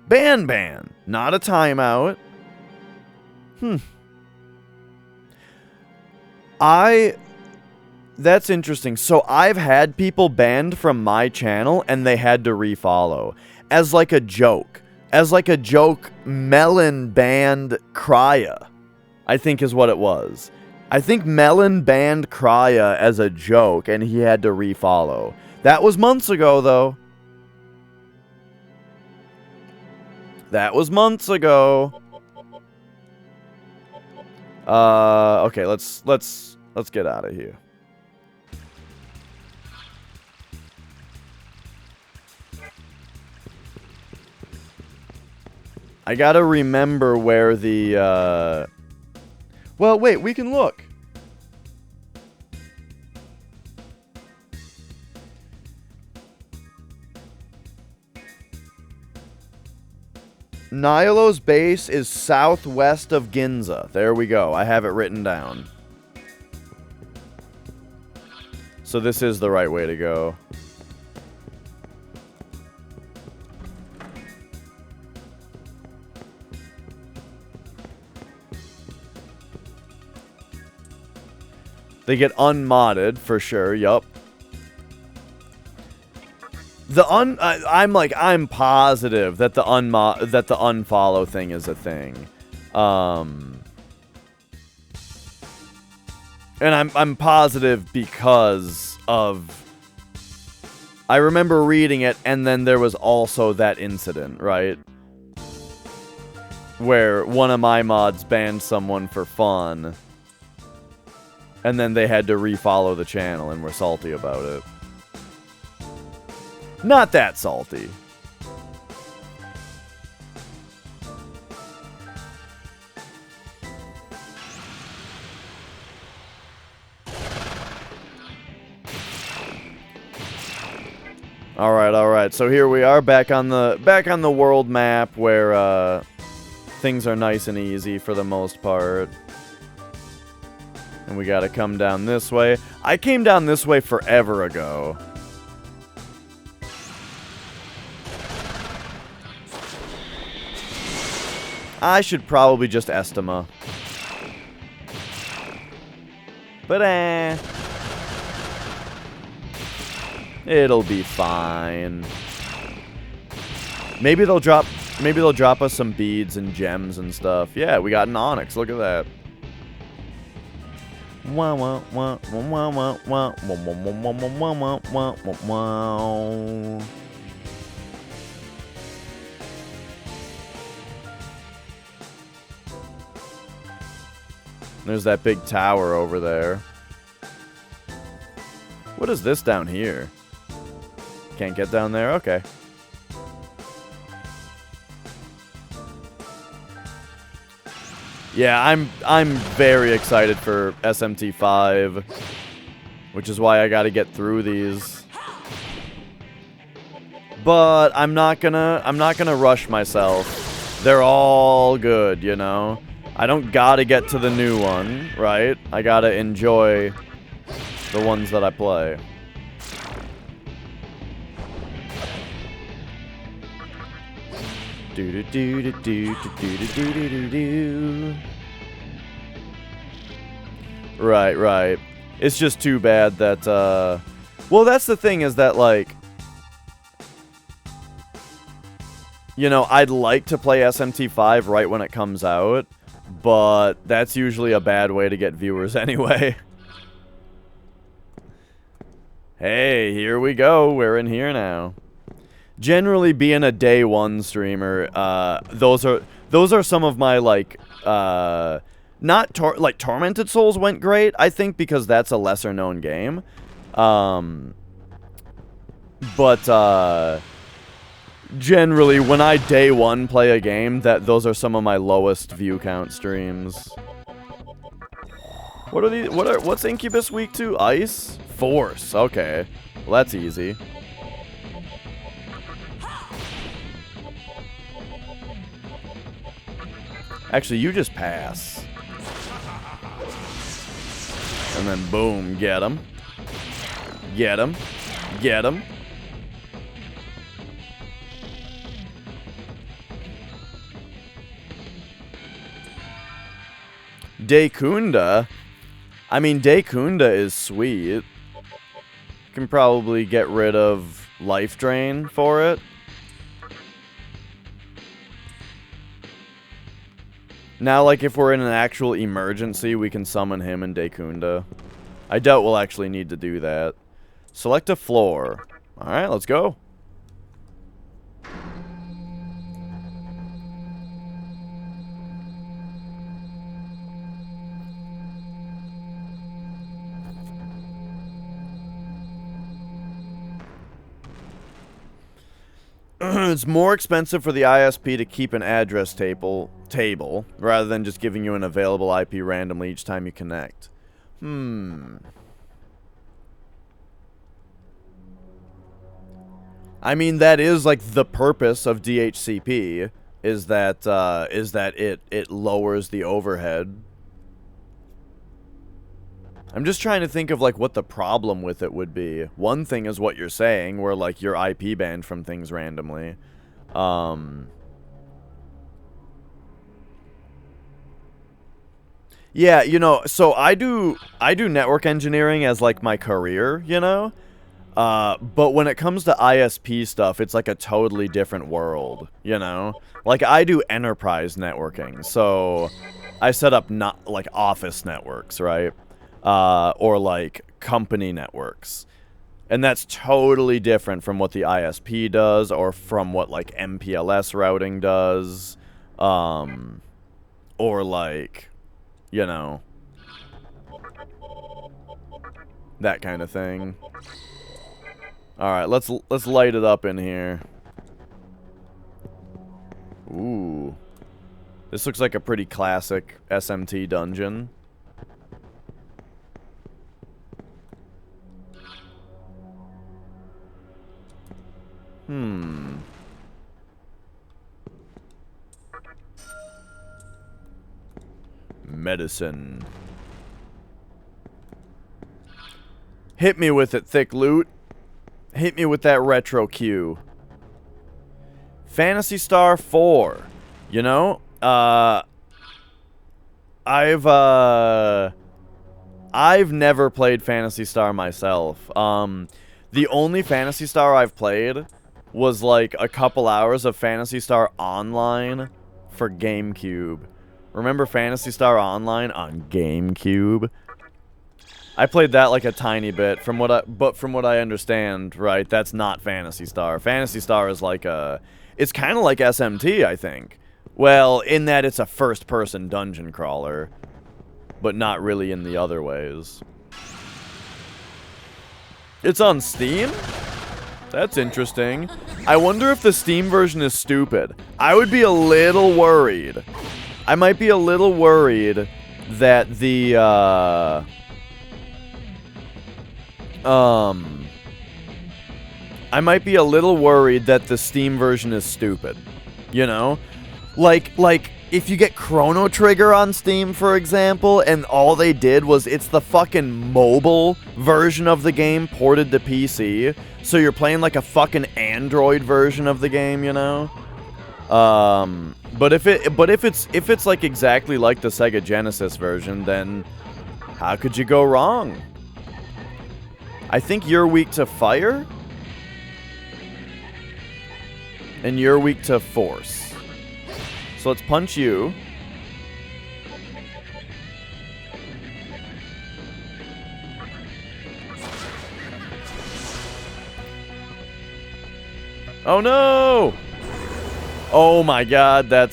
Ban. Not a timeout. That's interesting. So I've had people banned from my channel, and they had to refollow. As like a joke. Melon banned Krya, I think is what it was. I think Melon banned Krya as a joke, and he had to refollow. That was months ago, though. Okay, let's get out of here. I gotta remember where the, Well, wait, we can look. Nilo's base is southwest of Ginza. There we go. I have it written down. So this is the right way to go. They get unmodded for sure. Yup. I'm positive that the unfollow thing is a thing. And I'm positive because of I remember reading it, and then there was also that incident, right? Where one of my mods banned someone for fun. And then they had to refollow the channel and were salty about it. Not that salty. All right. So here we are back on the world map where things are nice and easy for the most part. And we gotta come down this way. I came down this way forever ago. I should probably just Estima. But it'll be fine. Maybe they'll drop us some beads and gems and stuff. Yeah, we got an onyx. Look at that. There's that big tower over there. What is this down here? Can't get down there? Okay. Yeah, I'm very excited for SMT5, which is why I got to get through these. But I'm not gonna rush myself. They're all good, you know. I don't gotta get to the new one, right? I gotta enjoy the ones that I play. Do do do do do do do do do do. Right. It's just too bad that well, that's the thing, is that, like, you know, I'd like to play SMT5 right when it comes out, but that's usually a bad way to get viewers anyway. Hey, here we go. We're in here now. Generally, being a day one streamer, those are some of my, like, like Tormented Souls went great, I think, because that's a lesser known game. But generally, when I day one play a game, those are some of my lowest view count streams. What are these? What's Incubus weak to? Ice? Force. Okay. Well, that's easy. Actually, you just pass. And then boom, get him. Get him. Get him. Daikunda? I mean, Daikunda is sweet. Can probably get rid of Life Drain for it. Now, like, if we're in an actual emergency, we can summon him and Daikunda. I doubt we'll actually need to do that. Select a floor. Alright, let's go. It's more expensive for the ISP to keep an address table rather than just giving you an available IP randomly each time you connect. I mean, that is like the purpose of DHCP is that it lowers the overhead. I'm just trying to think of like what the problem with it would be. One thing is what you're saying, where like you're IP banned from things randomly. Yeah, you know, so I do network engineering as like my career, you know? But when it comes to ISP stuff, it's like a totally different world, you know? Like I do enterprise networking, so I set up not like office networks, right? Or like company networks. And that's totally different from what the ISP does or from what like MPLS routing does. Or like, you know, that kind of thing. Alright, let's light it up in here. Ooh. This looks like a pretty classic SMT dungeon. Medicine. Hit me with it, thick loot. Hit me with that retro Q. Phantasy Star 4. You know, I've never played Phantasy Star myself. The only Phantasy Star I've played was like a couple hours of Phantasy Star Online for GameCube. Remember Phantasy Star Online on GameCube? I played that like a tiny bit. From what I understand, right, that's not Phantasy Star. Phantasy Star is like it's kind of like SMT, I think. Well, in that it's a first-person dungeon crawler, but not really in the other ways. It's on Steam? That's interesting. I wonder if the Steam version is stupid. I would be a little worried. I might be a little worried that the, I might be a little worried that the Steam version is stupid. You know? Like, if you get Chrono Trigger on Steam, for example, and all they did was it's the fucking mobile version of the game ported to PC, so you're playing like a fucking Android version of the game, you know? But if it's like exactly like the Sega Genesis version, then how could you go wrong? I think you're weak to fire, and you're weak to force. So let's punch you. Oh no! Oh my god, that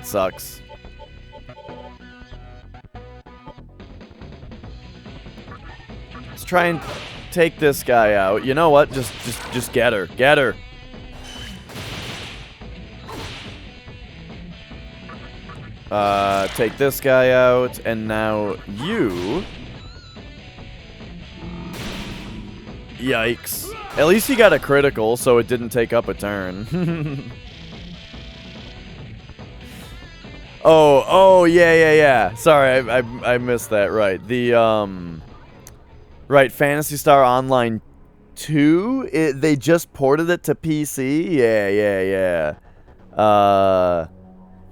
sucks. Let's try and take this guy out. You know what? Just get her. Get her. Take this guy out, and now you. Yikes. At least he got a critical, so it didn't take up a turn. Oh, yeah. Sorry, I missed that. Right, right, Phantasy Star Online 2. They just ported it to PC. Yeah.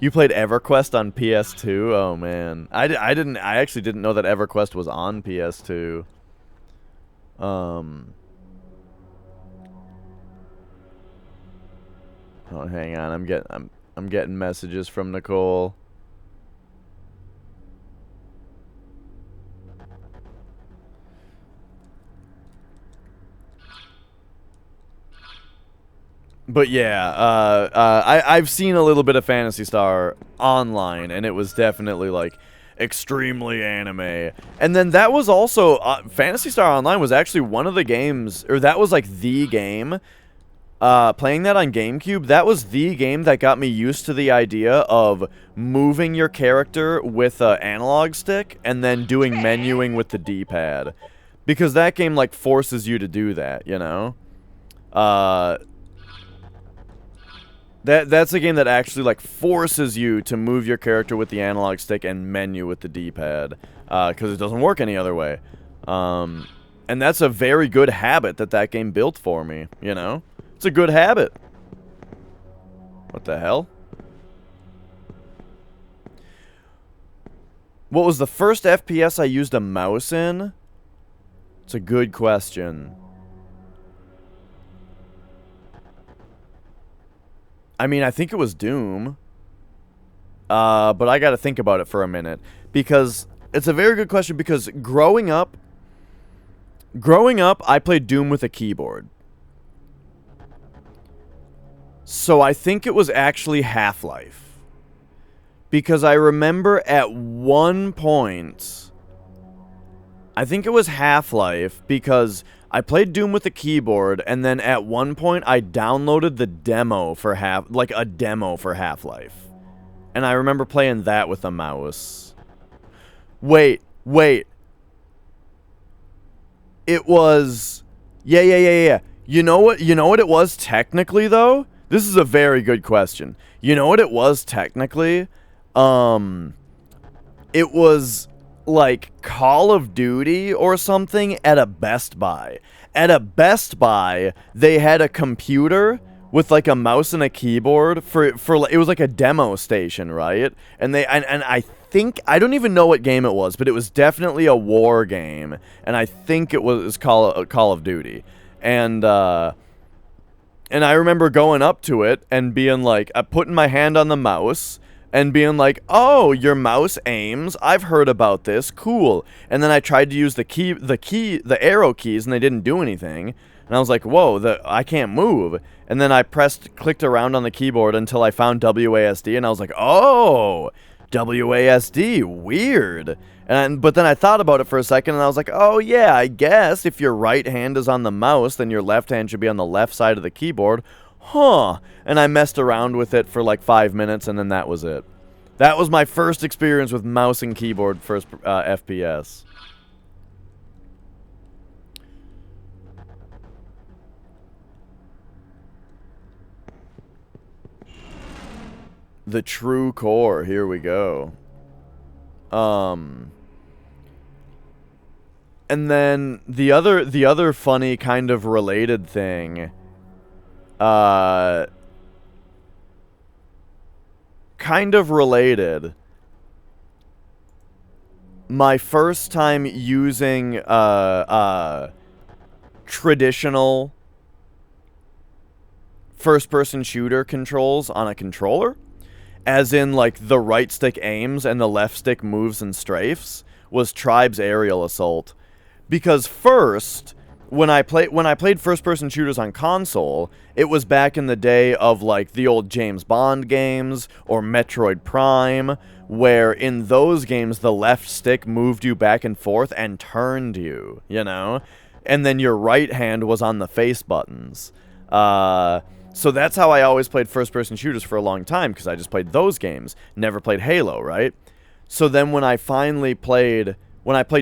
You played EverQuest on PS2? Oh man, I didn't. I actually didn't know that EverQuest was on PS2. Oh, hang on. I'm getting messages from Nicole. But yeah, I've seen a little bit of Phantasy Star Online, and it was definitely like extremely anime. And then that was also Phantasy Star Online was actually one of the games, or that was like the game. Playing that on GameCube, that was the game that got me used to the idea of moving your character with an analog stick and then doing menuing with the D-pad, because that game like forces you to do that, you know. That's a game that actually like forces you to move your character with the analog stick and menu with the D-pad, because it doesn't work any other way. And that's a very good habit that game built for me, you know? It's a good habit. What the hell? What was the first FPS I used a mouse in? It's a good question. I mean, I think it was Doom. But I gotta think about it for a minute. Because it's a very good question, because growing up, I played Doom with a keyboard. So I think it was actually Half-Life. Because I remember at one point, I think it was Half-Life, because I played Doom with a keyboard, and then at one point I downloaded the demo for a demo for Half-Life. And I remember playing that with a mouse. Wait. It was... Yeah. You know what it was technically, though? This is a very good question. You know what it was technically? It was like Call of Duty or something at a Best Buy. At a Best Buy, they had a computer with like a mouse and a keyboard for it was like a demo station, right? And I think, I don't even know what game it was, but it was definitely a war game, and I think it was Call of Duty. And I remember going up to it and being like, putting my hand on the mouse and being like, oh, your mouse aims? I've heard about this. Cool. And then I tried to use the arrow keys, and they didn't do anything. And I was like, whoa, I can't move. And then I clicked around on the keyboard until I found WASD, and I was like, oh, WASD, weird. But then I thought about it for a second, and I was like, oh yeah, I guess if your right hand is on the mouse, then your left hand should be on the left side of the keyboard. Huh. And I messed around with it for like 5 minutes, and then that was it. That was my first experience with mouse and keyboard first FPS. The true core, here we go. And then the other funny kind of related thing, kind of related. My first time using traditional first-person shooter controls on a controller, as in like the right stick aims and the left stick moves and strafes, was Tribe's Aerial Assault. Because first, when I played first-person shooters on console, it was back in the day of like the old James Bond games or Metroid Prime, where in those games the left stick moved you back and forth and turned you, you know? And then your right hand was on the face buttons. So that's how I always played first-person shooters for a long time, because I just played those games. Never played Halo, right? So then when I played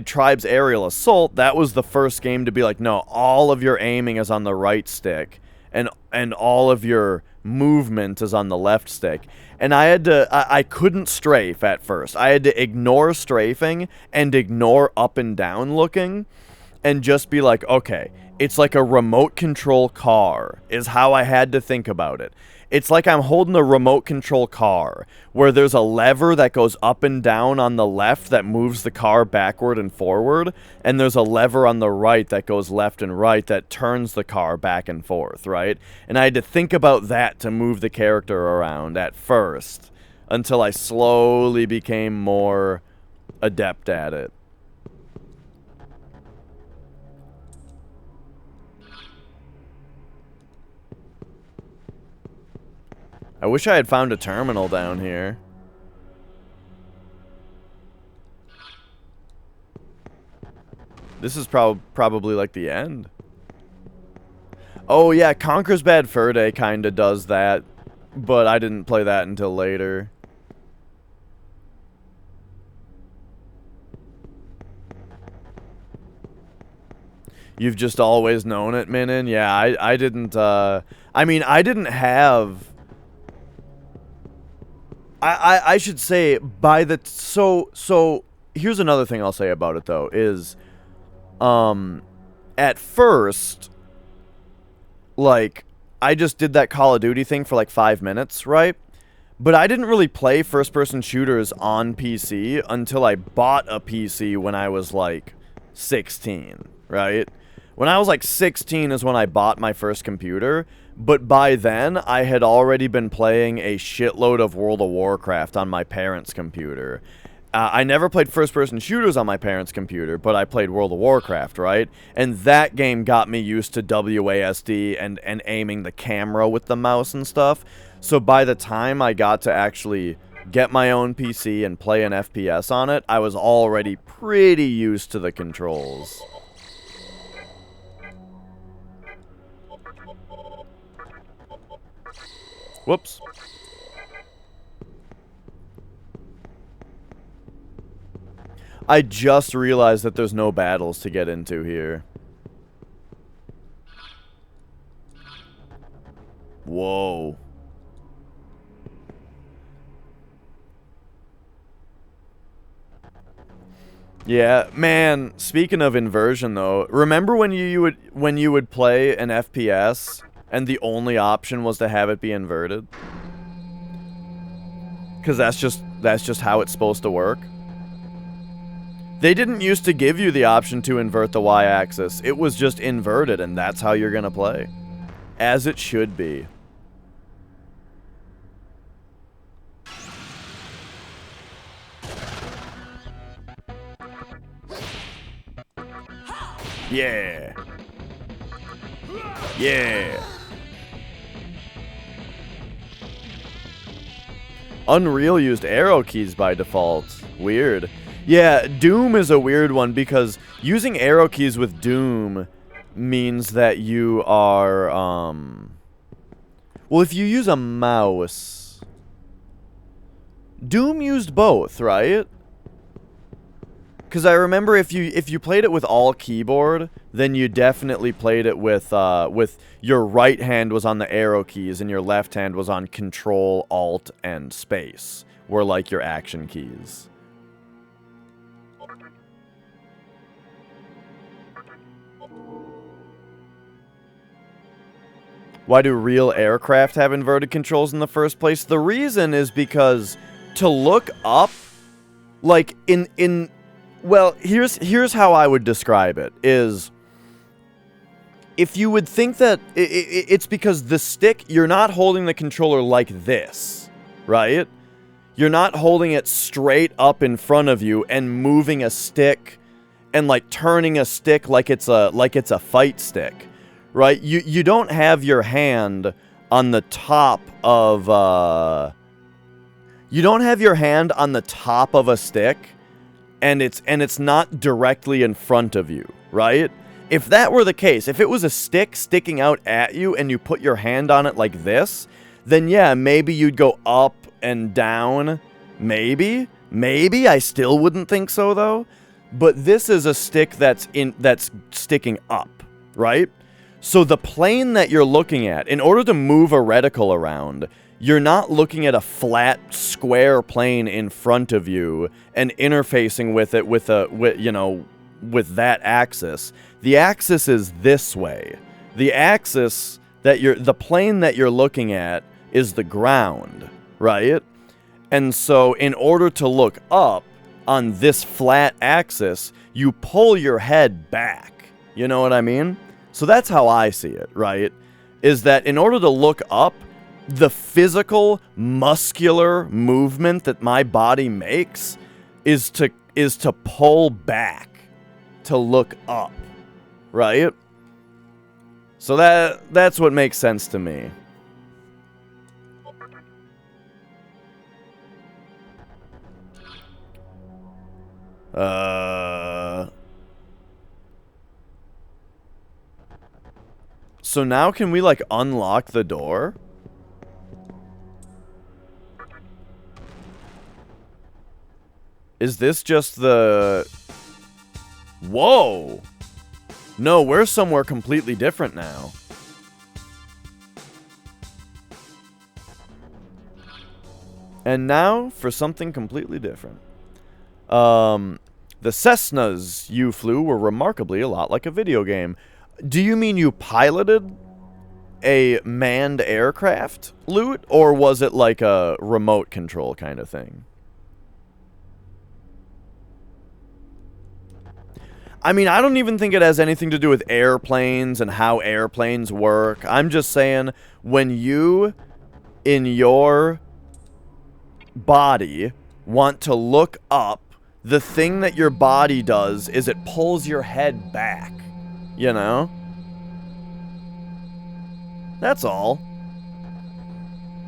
Tribe's Aerial Assault, that was the first game to be like, no, all of your aiming is on the right stick, and all of your movement is on the left stick. And I couldn't strafe at first. I had to ignore strafing and ignore up and down looking and just be like, okay, it's like a remote control car is how I had to think about it. It's like I'm holding a remote control car where there's a lever that goes up and down on the left that moves the car backward and forward, and there's a lever on the right that goes left and right that turns the car back and forth, right? And I had to think about that to move the character around at first until I slowly became more adept at it. I wish I had found a terminal down here. This is probably like the end. Oh yeah, Conquer's Bad Fur Day kinda does that, but I didn't play that until later. You've just always known it, Minin? Yeah, I didn't, I mean, I didn't have... I should say, by the... So, here's another thing I'll say about it, though, is... At first, like, I just did that Call of Duty thing for, like, 5 minutes, right? But I didn't really play first-person shooters on PC until I bought a PC when I was, like, 16, right? When I was, like, 16 is when I bought my first computer... But by then, I had already been playing a shitload of World of Warcraft on my parents' computer. I never played first-person shooters on my parents' computer, but I played World of Warcraft, right? And that game got me used to WASD and aiming the camera with the mouse and stuff. So by the time I got to actually get my own PC and play an FPS on it, I was already pretty used to the controls. Whoops. I just realized that there's no battles to get into here. Whoa. Yeah, man, speaking of inversion though, remember when you would play an FPS and the only option was to have it be inverted? Cuz that's just how it's supposed to work. They didn't used to give you the option to invert the Y-axis. It was just inverted and that's how you're going to play. As it should be. Yeah. Yeah. Unreal used arrow keys by default. Weird. Yeah, Doom is a weird one because using arrow keys with Doom means that you are, well, if you use a mouse... Doom used both, right? Because I remember if you played it with all keyboard, then you definitely played it with your right hand was on the arrow keys and your left hand was on Control, Alt, and Space, were like your action keys. Why do real aircraft have inverted controls in the first place? The reason is because to look up, like well, here's how I would describe it, is if you would think that it's because the stick, you're not holding the controller like this, right? You're not holding it straight up in front of you and moving a stick and like turning a stick like it's a fight stick, right? You don't have your hand on the top of you don't have your hand on the top of a stick. And it's not directly in front of you, right? If that were the case, if it was a stick sticking out at you and you put your hand on it like this, then yeah, maybe you'd go up and down. Maybe. I still wouldn't think so though. But this is a stick that's sticking up, right? So the plane that you're looking at, in order to move a reticle around, you're not looking at a flat, square plane in front of you and interfacing with it with that axis. The axis is this way. The axis the plane that you're looking at is the ground, right? And so in order to look up on this flat axis, you pull your head back. You know what I mean? So that's how I see it, right? Is that in order to look up, the physical, muscular movement that my body makes is to pull back, to look up, right? So that's what makes sense to me. So now can we, like, unlock the door? Is this just the... Whoa! No, we're somewhere completely different now. And now for something completely different. The Cessnas you flew were remarkably a lot like a video game. Do you mean you piloted a manned aircraft, Loot? Or was it like a remote control kind of thing? I mean, I don't even think it has anything to do with airplanes and how airplanes work. I'm just saying, when you, in your body, want to look up, the thing that your body does is it pulls your head back. You know? That's all.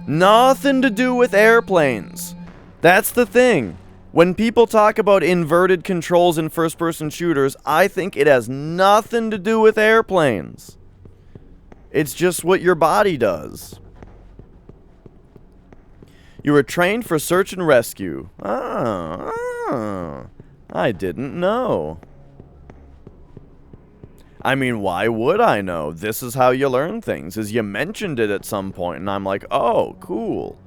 Nothing to do with airplanes. That's the thing. When people talk about inverted controls in first-person shooters, I think it has nothing to do with airplanes. It's just what your body does. You were trained for search and rescue. I didn't know. I mean, why would I know? This is how you learn things, is you mentioned it at some point, and I'm like, oh, cool.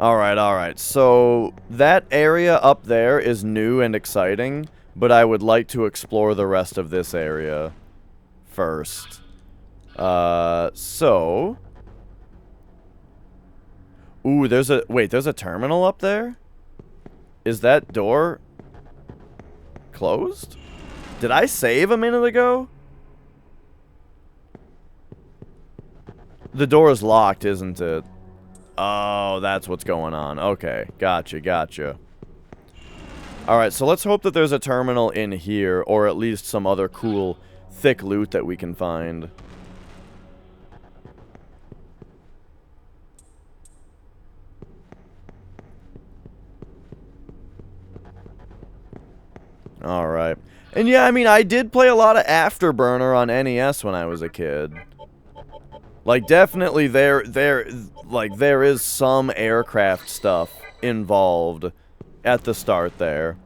Alright, so that area up there is new and exciting, but I would like to explore the rest of this area first. So... Ooh, there's a terminal up there? Is that door closed? Did I save a minute ago? The door is locked, isn't it? Oh, that's what's going on. Okay, gotcha. Alright, so let's hope that there's a terminal in here, or at least some other cool, thick loot that we can find. Alright. And yeah, I mean, I did play a lot of Afterburner on NES when I was a kid. Like, definitely there is some aircraft stuff involved at the start there.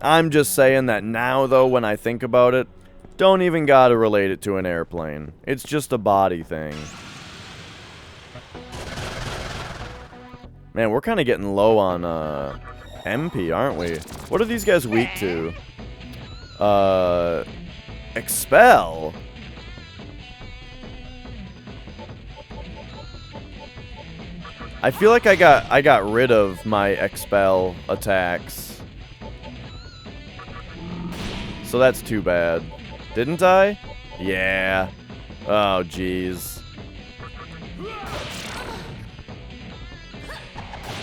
I'm just saying that now, though, when I think about it, don't even gotta relate it to an airplane. It's just a body thing. Man, we're kind of getting low on, MP, aren't we? What are these guys weak to? Expel? I feel like I got rid of my expel attacks. So that's too bad. Didn't I? Yeah. Oh, jeez.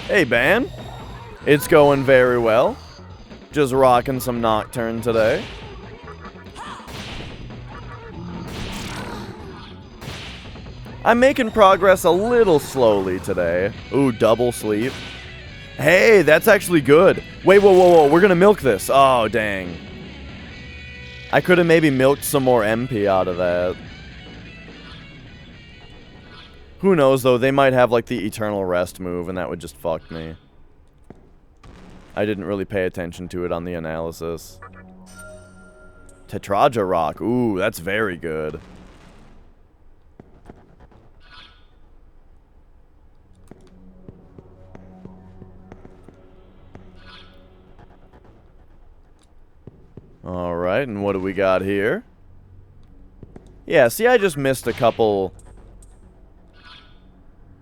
Hey, Ban. It's going very well. Just rocking some Nocturne today. I'm making progress a little slowly today. Ooh, double sleep. Hey, that's actually good. Wait, whoa. We're gonna milk this. Oh, dang. I could have maybe milked some more MP out of that. Who knows, though? They might have, like, the Eternal Rest move, and that would just fuck me. I didn't really pay attention to it on the analysis. Tetraja rock. Ooh, that's very good. Alright, and what do we got here? Yeah, see, I just missed a couple...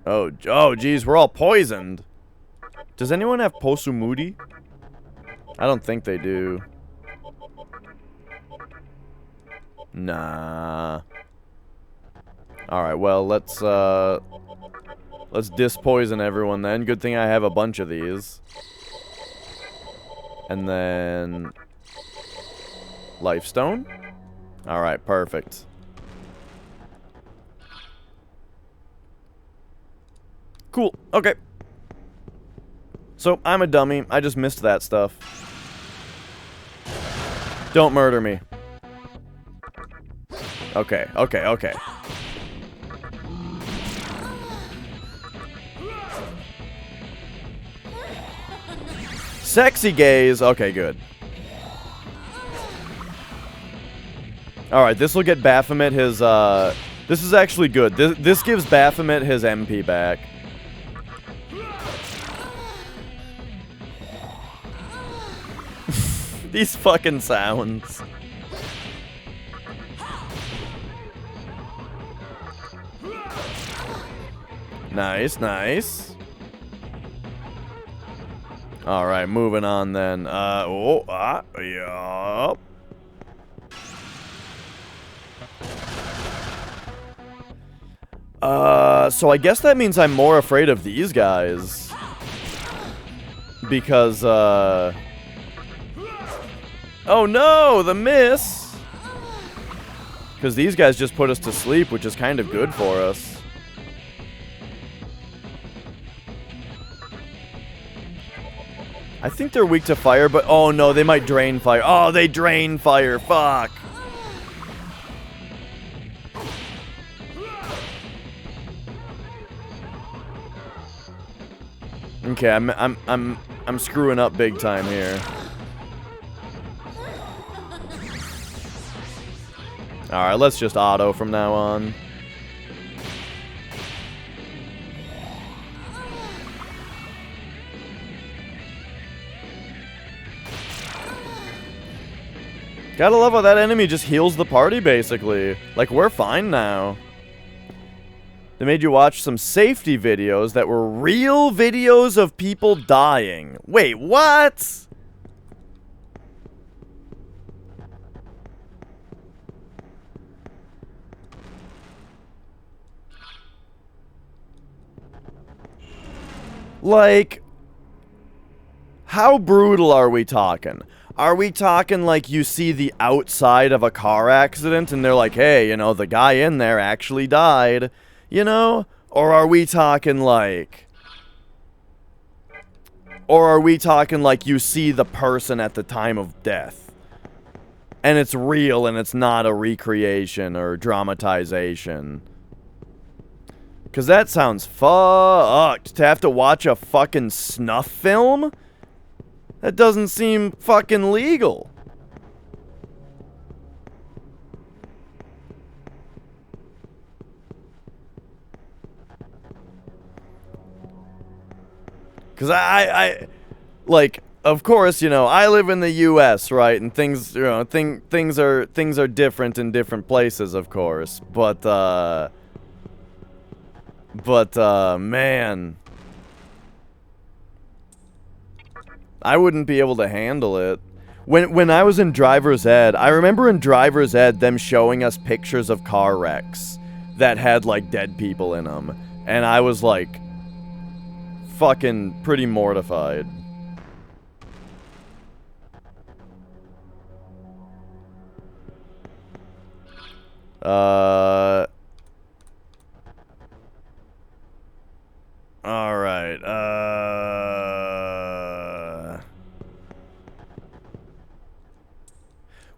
Oh, geez, we're all poisoned. Does anyone have Posumudi? I don't think they do. Nah. Alright, well, let's dispoison everyone then. Good thing I have a bunch of these. And then... Lifestone? Alright, perfect. Cool, okay. So, I'm a dummy. I just missed that stuff. Don't murder me. Okay, okay, okay. Sexy gaze. Okay, good. Alright, this will get Baphomet his, this is actually good. This gives Baphomet his MP back. These fucking sounds. Nice, nice. Alright, moving on then. Yup. So I guess that means I'm more afraid of these guys. Because, oh no, the miss! Because these guys just put us to sleep, which is kind of good for us. I think they're weak to fire, but oh no, they might drain fire. Oh, they drain fire, fuck! Okay, I'm screwing up big time here. Alright, let's just auto from now on. Gotta love how that enemy just heals the party, basically. Like, we're fine now. They made you watch some safety videos that were real videos of people dying. Wait, what? Like, how brutal are we talking? Are we talking like you see the outside of a car accident and they're like, hey, you know, the guy in there actually died, you know? Or are we talking like... Or are we talking like you see the person at the time of death? And it's real and it's not a recreation or dramatization. Because that sounds fucked. To have to watch a fucking snuff film? That doesn't seem fucking legal. Because like, of course, you know, I live in the U.S., right? And things, you know, things are different in different places, of course. But, man, I wouldn't be able to handle it. When I was in driver's ed, I remember in driver's ed them showing us pictures of car wrecks that had, like, dead people in them. And I was, like, fucking pretty mortified. Alright,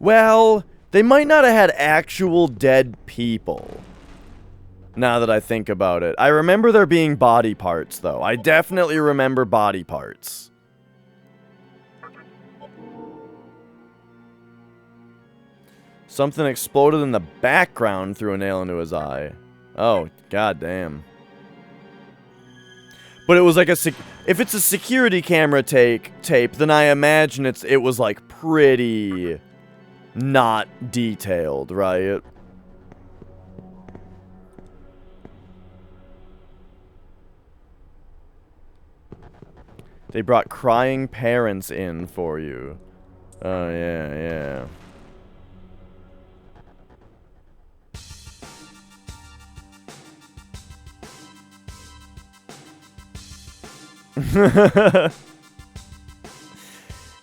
well, they might not have had actual dead people. Now that I think about it. I remember there being body parts, though. I definitely remember body parts. Something exploded in the background through a nail into his eye. Oh, goddamn. But it was like if it's a security camera tape, then I imagine it was like pretty not detailed, right? They brought crying parents in for you. Oh, yeah, yeah.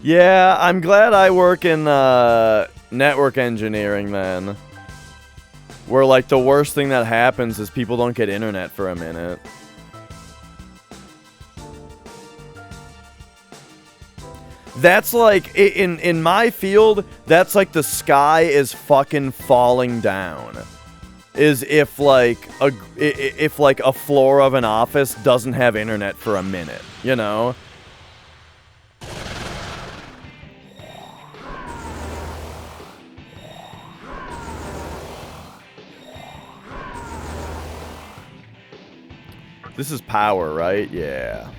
Yeah, I'm glad I work in network engineering then. Where like the worst thing that happens is people don't get internet for a minute. That's like in my field, that's like the sky is fucking falling down. Is if like a floor of an office doesn't have internet for a minute, you know? This is power, right? Yeah.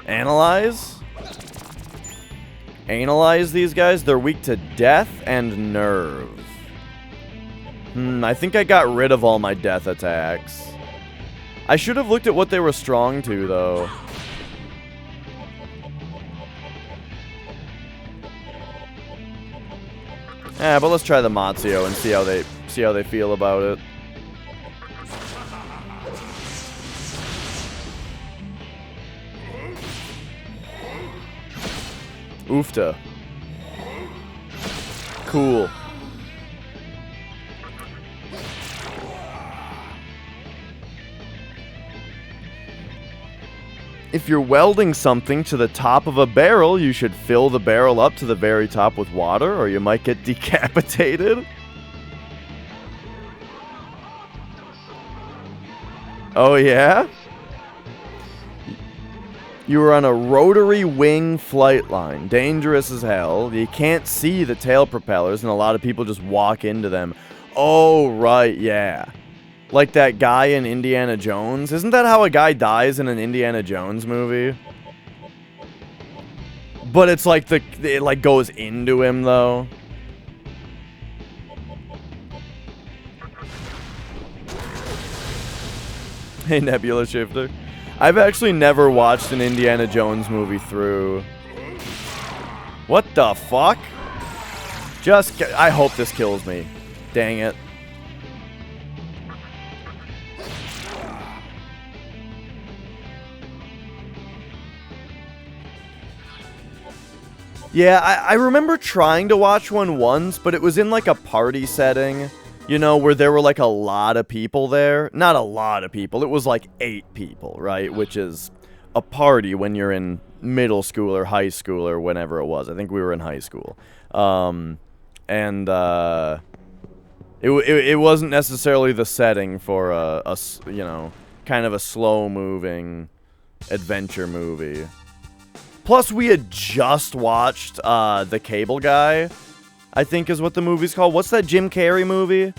Analyze? Analyze these guys? They're weak to death and nerve. I think I got rid of all my death attacks. I should have looked at what they were strong to, though. But let's try the Mazio and see how they feel about it. Oofta. Cool. If you're welding something to the top of a barrel, you should fill the barrel up to the very top with water, or you might get decapitated. Oh, yeah? You were on a rotary wing flight line. Dangerous as hell. You can't see the tail propellers, and a lot of people just walk into them. Oh, right, yeah. Like that guy in Indiana Jones. Isn't that how a guy dies in an Indiana Jones movie? But it's like it like goes into him, though. Hey, Nebula Shifter. I've actually never watched an Indiana Jones movie through. What the fuck? I hope this kills me. Dang it. Yeah, I remember trying to watch one once, but it was in like a party setting. You know, where there were like a lot of people there. Not a lot of people. It was like 8 people, right? Which is a party when you're in middle school or high school or whenever it was. I think we were in high school. It wasn't necessarily the setting for a you know, kind of a slow-moving adventure movie. Plus, we had just watched The Cable Guy, I think is what the movie's called. What's that Jim Carrey movie?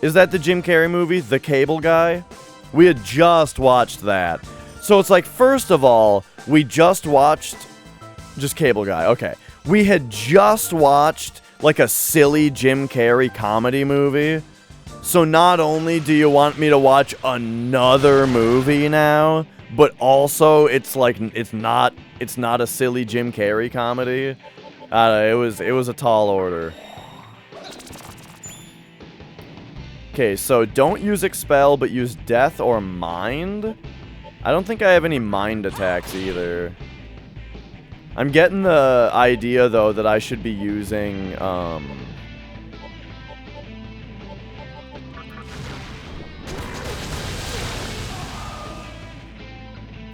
Is that the Jim Carrey movie, The Cable Guy? We had just watched that. So it's like, first of all, we just watched... Just Cable Guy, okay. We had just watched, like, a silly Jim Carrey comedy movie. So not only do you want me to watch another movie now, but also it's like, it's not a silly Jim Carrey comedy. It was a tall order. Okay, so don't use Expel, but use Death or Mind? I don't think I have any Mind attacks either. I'm getting the idea, though, that I should be using,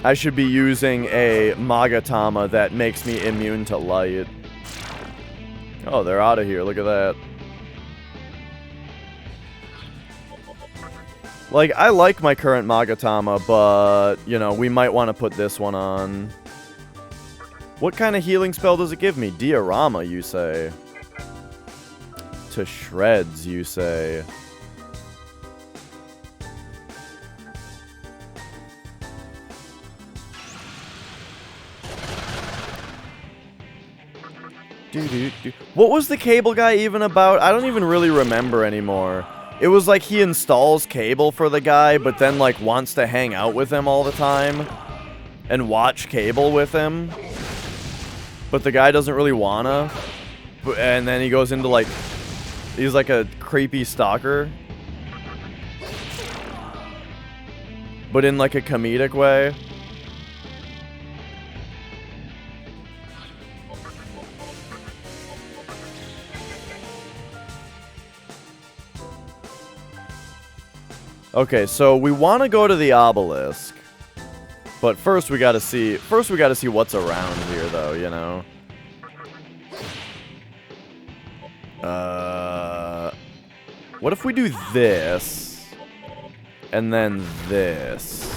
I should be using a Magatama that makes me immune to light. Oh, they're out of here. Look at that. Like, I like my current Magatama, but, you know, we might want to put this one on. What kind of healing spell does it give me? Diorama, you say. To shreds, you say. What was the Cable guy even about? I don't even really remember anymore. It was like he installs Cable for the guy, but then like wants to hang out with him all the time and watch Cable with him. But the guy doesn't really wanna. And then he goes into like, he's like a creepy stalker. But in like a comedic way. Okay, so we want to go to the obelisk. But first we got to see what's around here though, you know. What if we do this and then this?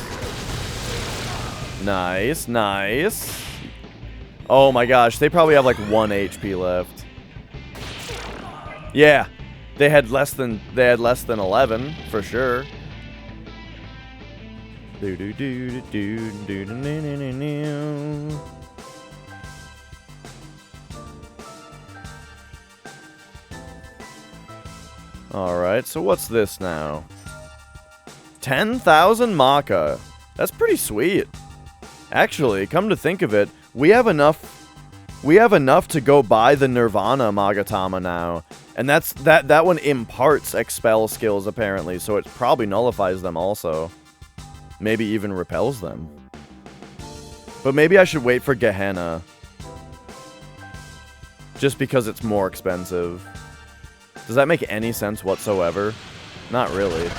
Nice, nice. Oh my gosh, they probably have like 1 HP left. Yeah. They had less than 11 for sure. Alright, so what's this now? 10,000 Maka. That's pretty sweet. Actually, come to think of it, we have enough to go buy the Nirvana Magatama now. And that one imparts expel skills apparently, so it probably nullifies them also. Maybe even repels them. But maybe I should wait for Gehenna. Just because it's more expensive. Does that make any sense whatsoever? Not really.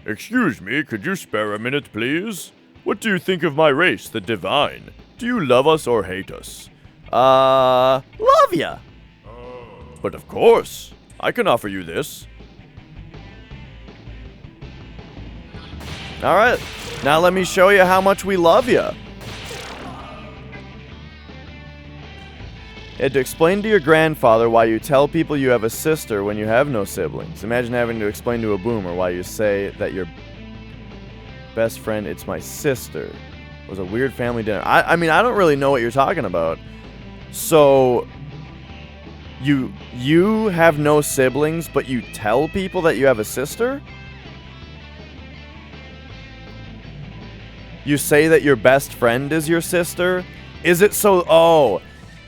Excuse me, could you spare a minute, please? What do you think of my race, the Divine? Do you love us or hate us? Love ya! But of course, I can offer you this. Alright, now let me show you how much we love ya. You had to explain to your grandfather why you tell people you have a sister when you have no siblings. Imagine having to explain to a boomer why you say that your best friend, it's my sister. It was a weird family dinner. I mean, I don't really know what you're talking about. So, you have no siblings, but you tell people that you have a sister? You say that your best friend is your sister? Is it so... Oh...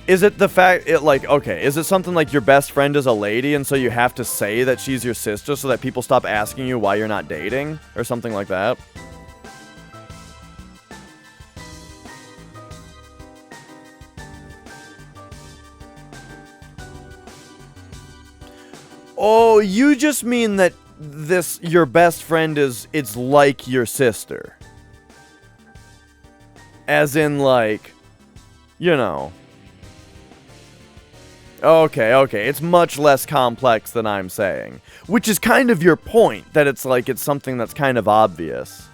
Is it the fact, okay, is it something like your best friend is a lady and so you have to say that she's your sister so that people stop asking you why you're not dating? Or something like that? Oh, you just mean that your best friend it's like your sister. As in, like, you know... Okay, it's much less complex than I'm saying. Which is kind of your point, that it's like it's something that's kind of obvious.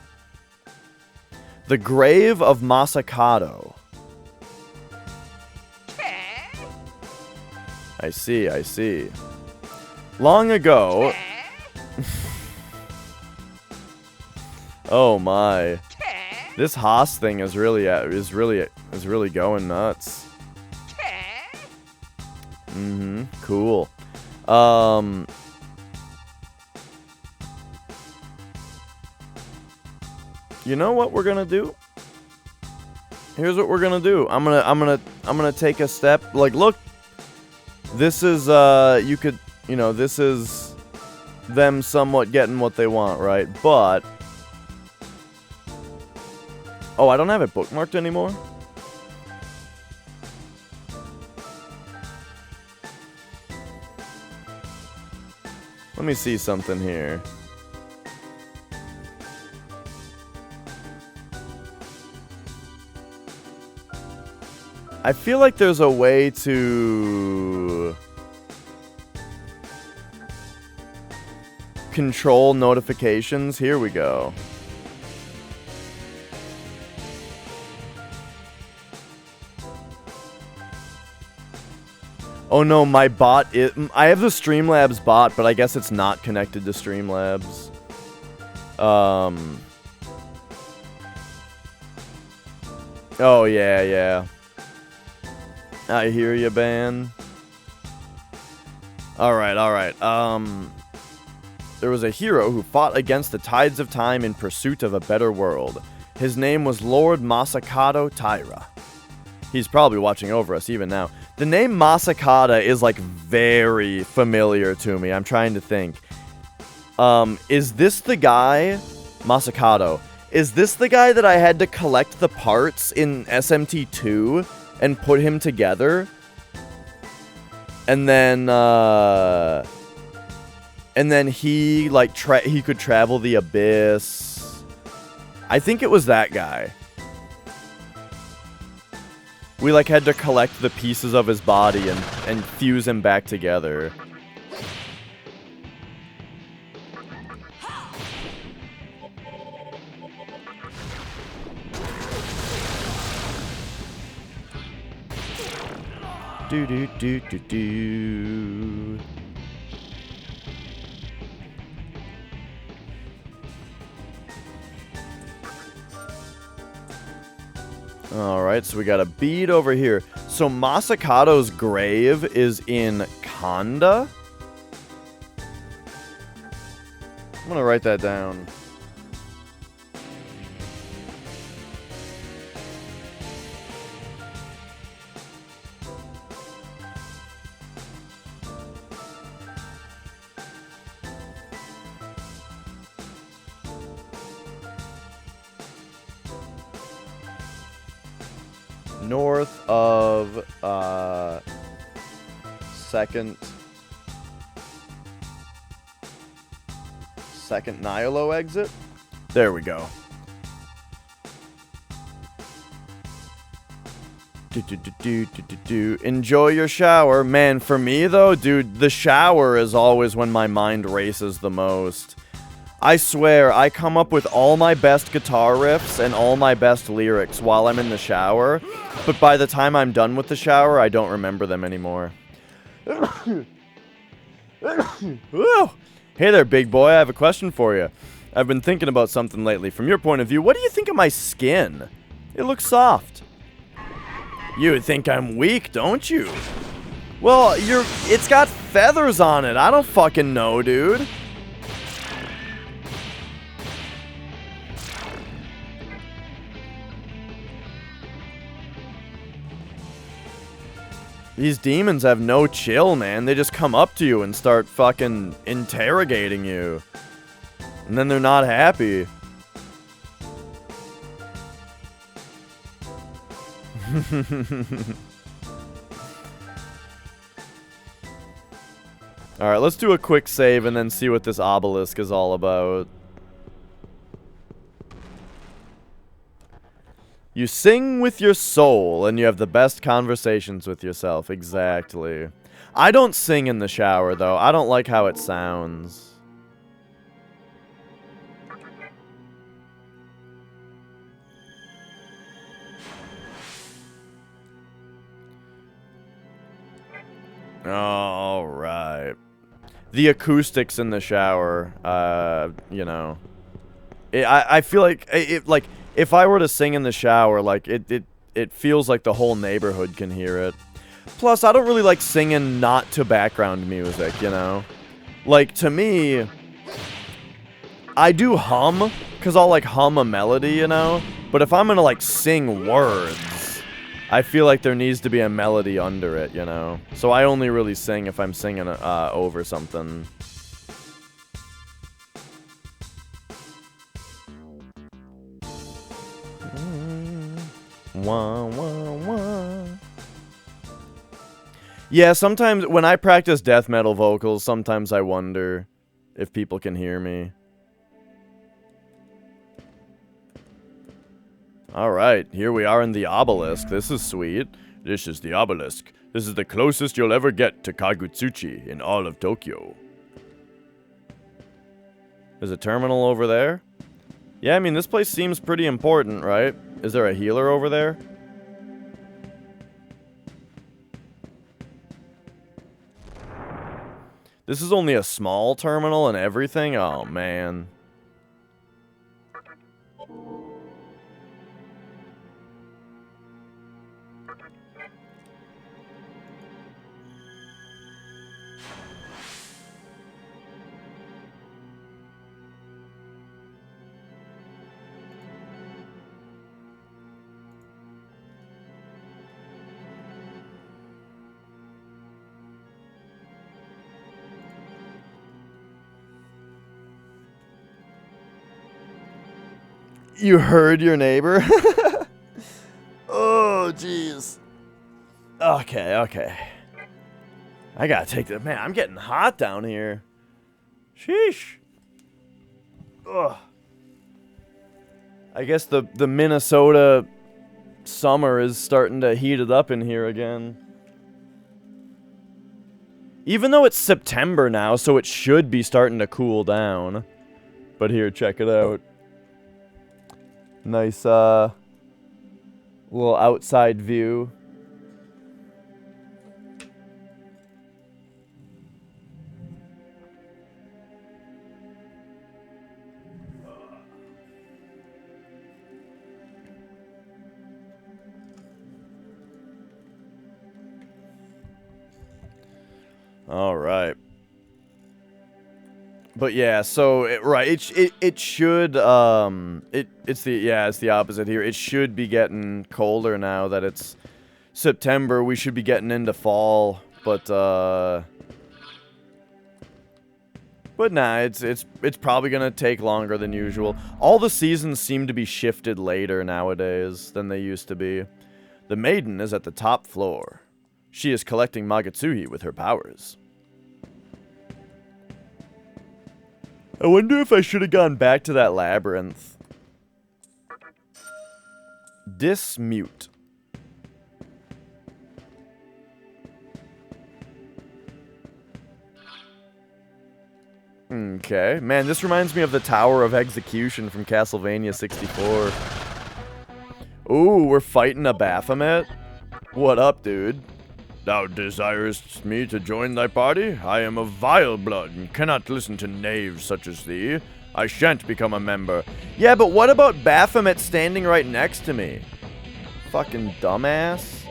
The Grave of Masakado. I see. Long ago... Oh my. This Haas thing is really going nuts. Cool. You know what we're gonna do? Here's what we're gonna do. I'm gonna take a step. Like, look, this is this is them somewhat getting what they want, right? But oh, I don't have it bookmarked anymore. Let me see something here. I feel like there's a way to... control notifications. Here we go. Oh no, my bot is... I have the Streamlabs bot, but I guess it's not connected to Streamlabs. Oh, yeah. I hear you, Ban. Alright. There was a hero who fought against the tides of time in pursuit of a better world. His name was Lord Masakado Taira. He's probably watching over us even now. The name Masakata is, like, very familiar to me. I'm trying to think. Is this the guy... Masakado. Is this the guy that I had to collect the parts in SMT2 and put him together? And then he, like, he could travel the abyss. I think it was that guy. We, like, had to collect the pieces of his body and fuse him back together. Do. Alright, so we got a bead over here. So Masakado's grave is in Kanda? I'm gonna write that down. North of second Nihilo exit. There we go. Enjoy your shower. Man, for me though, dude, the shower is always when my mind races the most. I swear, I come up with all my best guitar riffs and all my best lyrics while I'm in the shower, but by the time I'm done with the shower, I don't remember them anymore. Hey there, big boy, I have a question for you. I've been thinking about something lately. From your point of view, what do you think of my skin? It looks soft. You would think I'm weak, don't you? Well, it's got feathers on it. I don't fucking know, dude. These demons have no chill, man. They just come up to you and start fucking interrogating you. And then they're not happy. Alright, let's do a quick save and then see what this obelisk is all about. You sing with your soul, and you have the best conversations with yourself. Exactly. I don't sing in the shower, though. I don't like how it sounds. Alright. The acoustics in the shower, you know. I feel like, if I were to sing in the shower, like, it feels like the whole neighborhood can hear it. Plus, I don't really like singing not to background music, you know? Like, to me, I do hum, because I'll, like, hum a melody, you know? But if I'm gonna, like, sing words, I feel like there needs to be a melody under it, you know? So I only really sing if I'm singing over something. Wah, wah, wah. Yeah, sometimes when I practice death metal vocals, sometimes I wonder if people can hear me. Alright, here we are in the obelisk. This is sweet. This is the obelisk. This is the closest you'll ever get to Kagutsuchi in all of Tokyo. There's a terminal over there. Yeah, I mean, this place seems pretty important, right? Is there a healer over there? This is only a small terminal and everything? Oh, man. You heard your neighbor? Oh, jeez. Okay, okay. I gotta take that. Man, I'm getting hot down here. Sheesh. Ugh. I guess the Minnesota summer is starting to heat it up in here again. Even though it's September now, so it should be starting to cool down. But here, check it out. Nice, little outside view. All right. But yeah, so it should it's the opposite here. It should be getting colder now that it's September. We should be getting into fall, but nah, it's probably gonna take longer than usual. All the seasons seem to be shifted later nowadays than they used to be. The maiden is at the top floor. She is collecting Magatsuhi with her powers. I wonder if I should have gone back to that labyrinth. Dismute. Okay. Man, this reminds me of the Tower of Execution from Castlevania 64. Ooh, we're fighting a Baphomet? What up, dude? Thou desirest me to join thy party? I am of vile blood and cannot listen to knaves such as thee. I shan't become a member. Yeah, but what about Baphomet standing right next to me? Fucking dumbass.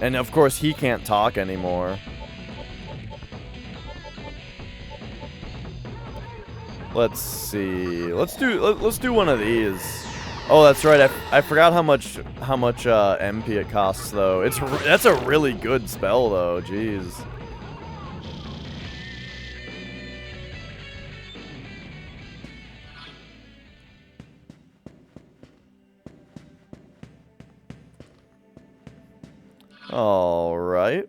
And of course he can't talk anymore. Let's see. Let's do one of these. Oh, that's right. I forgot how much MP it costs though. That's a really good spell though. Jeez. All right.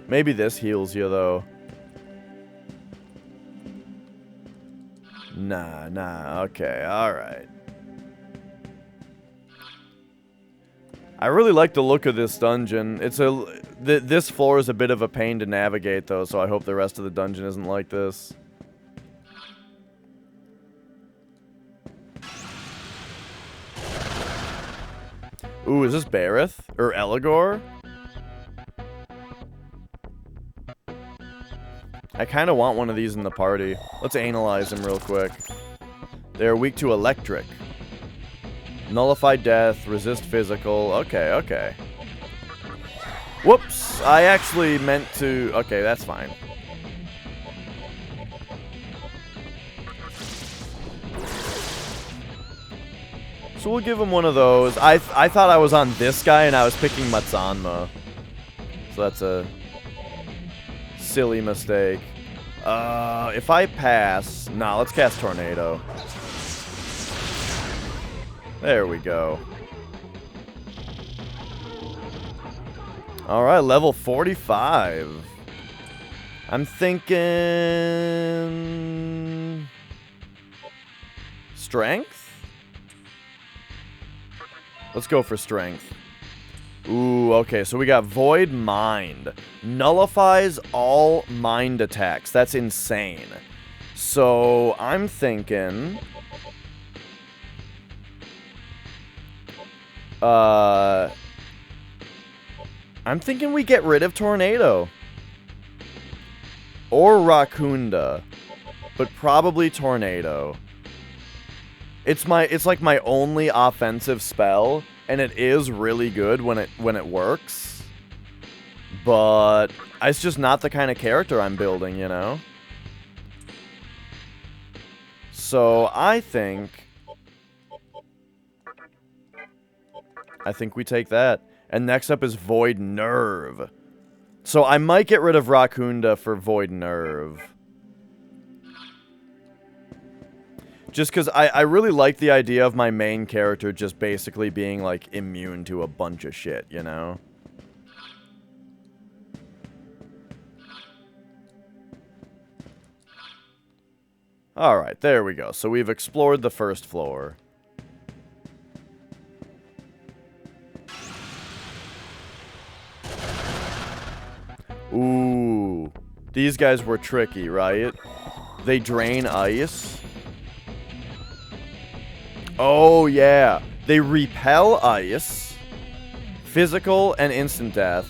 Maybe this heals you, though. Nah, okay, alright. I really like the look of this dungeon. This floor is a bit of a pain to navigate, though, so I hope the rest of the dungeon isn't like this. Ooh, is this Bareth? Or Eligor? I kind of want one of these in the party. Let's analyze them real quick. They're weak to electric. Nullify death, resist physical. Okay. Whoops, I actually meant to... Okay, that's fine. So we'll give him one of those. I thought I was on this guy and I was picking Matsanma. So that's a silly mistake. If I pass... Nah, let's cast Tornado. There we go. Alright, level 45. I'm thinking... strength? Let's go for strength. Ooh, okay, so we got Void Mind. Nullifies all mind attacks. That's insane. So, I'm thinking... I'm thinking we get rid of Tornado. Or Rakunda. But probably Tornado. It's like my only offensive spell, and it is really good when it works. But it's just not the kind of character I'm building, you know? So I think we take that. And next up is Void Nerve. So I might get rid of Rakunda for Void Nerve. Just because I really like the idea of my main character just basically being, like, immune to a bunch of shit, you know? Alright, there we go. So we've explored the first floor. Ooh. These guys were tricky, right? They drain ice. Oh, yeah. They repel ice, physical, and instant death,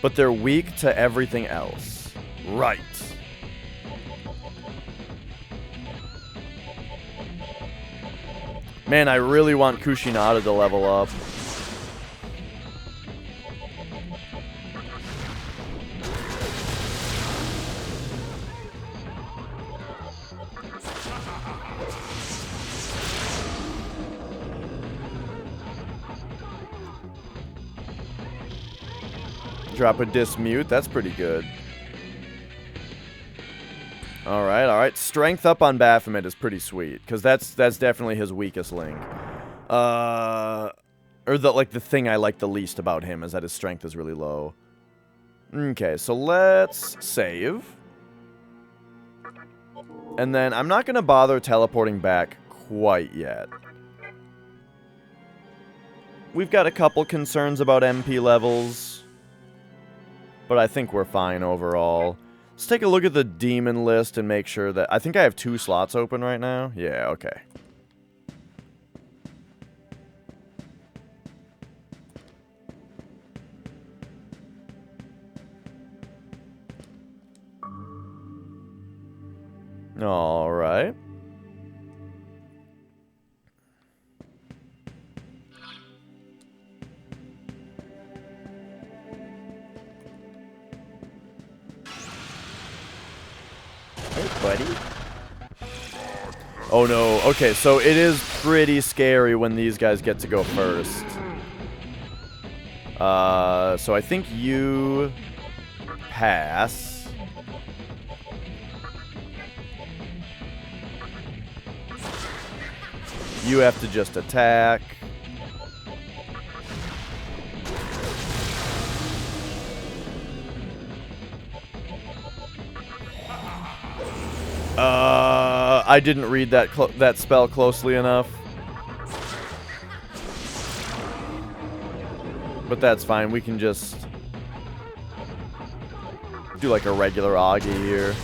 but they're weak to everything else. Right. Man, I really want Kushinada to level up. Drop a dismute. That's pretty good. Alright, alright. Strength up on Baphomet is pretty sweet. Because that's definitely his weakest link. Or the thing I like the least about him is that his strength is really low. Okay, so let's save. And then I'm not going to bother teleporting back quite yet. We've got a couple concerns about MP levels, but I think we're fine overall. Let's take a look at the demon list and make sure that... I think I have 2 slots open right now. Yeah, okay. Alright. Hey, buddy. Oh no, okay, so it is pretty scary when these guys get to go first. So I think you pass. You have to just attack. I didn't read that spell closely enough. But that's fine. We can just do like a regular Augie here.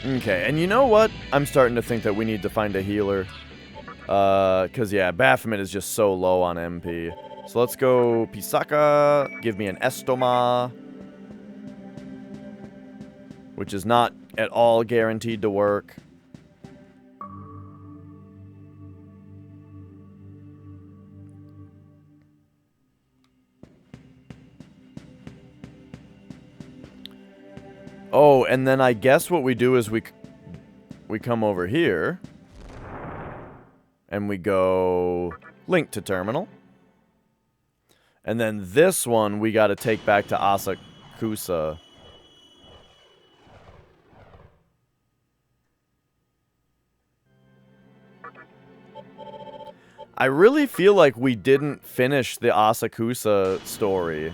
Okay, and you know what? I'm starting to think that we need to find a healer. Because, yeah, Baphomet is just so low on MP. So let's go Pisaka. Give me an Estoma. Which is not at all guaranteed to work. Oh, and then I guess what we do is we come over here. And we go link to terminal. And then this one we got to take back to Asakusa. I really feel like we didn't finish the Asakusa story.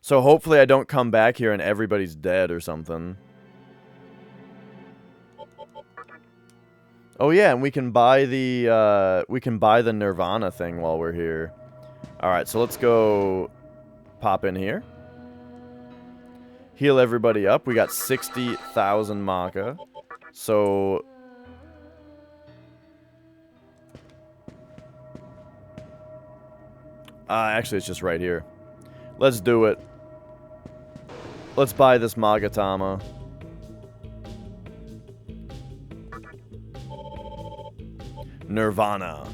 So hopefully I don't come back here and everybody's dead or something. Oh yeah, and we can buy the Nirvana thing while we're here. Alright, so let's go pop in here. Heal everybody up. We got 60,000 Maka. So actually it's just right here. Let's do it. Let's buy this Magatama. Nirvana.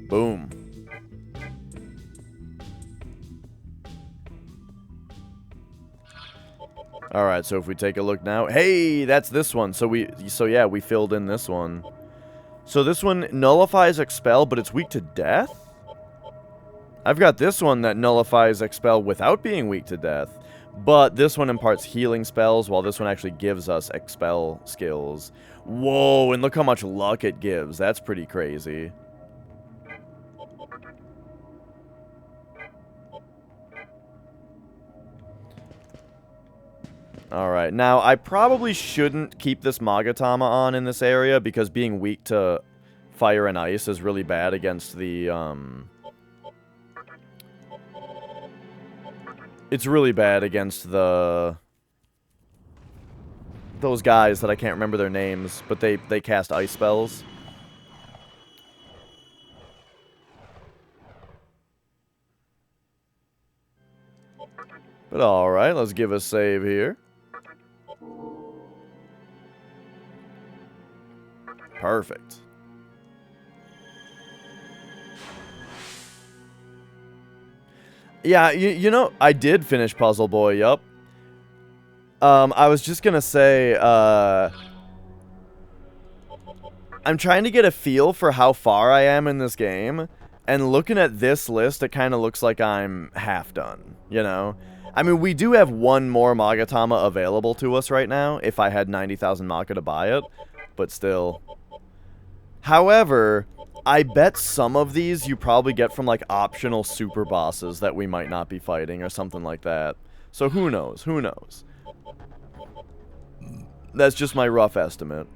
Boom. Alright, so if we take a look now. Hey, that's this one. So yeah, we filled in this one. So this one nullifies Expel, but it's weak to death? I've got this one that nullifies Expel without being weak to death. But this one imparts healing spells, while this one actually gives us Expel skills. Whoa, and look how much luck it gives. That's pretty crazy. Alright, now I probably shouldn't keep this Magatama on in this area, because being weak to fire and ice is really bad against the, it's really bad against those guys that I can't remember their names, but they cast ice spells. But alright, let's give a save here. Perfect. Yeah, you know, I did finish Puzzle Boy, yup. I was just gonna say, I'm trying to get a feel for how far I am in this game, and looking at this list, it kind of looks like I'm half done, you know? I mean, we do have one more Magatama available to us right now, if I had 90,000 Maka to buy it, but still. However, I bet some of these you probably get from, like, optional super bosses that we might not be fighting or something like that. So who knows? Who knows? That's just my rough estimate.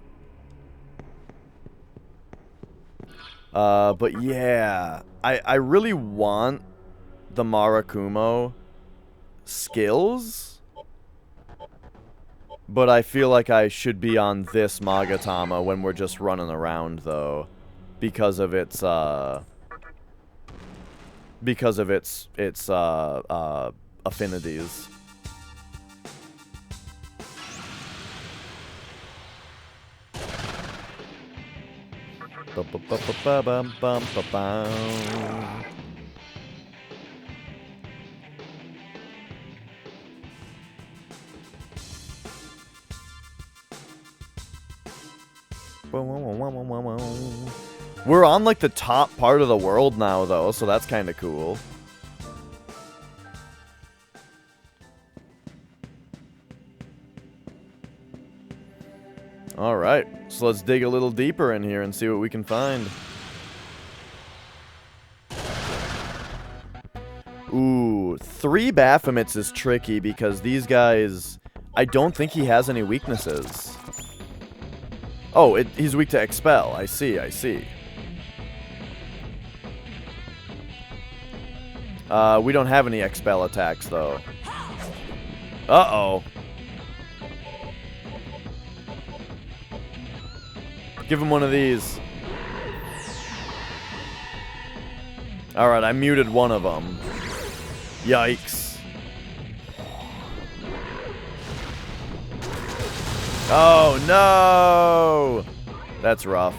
But yeah, I really want the Marakumo skills, but I feel like I should be on this Magatama when we're just running around, though, because of its affinities. We're on, like, the top part of the world now, though, so that's kind of cool. Alright, so let's dig a little deeper in here and see what we can find. Ooh, 3 Baphomets is tricky because these guys... I don't think he has any weaknesses. Oh, he's weak to Expel. I see, I see. We don't have any Expel attacks, though. Uh-oh. Give him one of these. Alright, I muted one of them. Yikes. Oh, no! That's rough.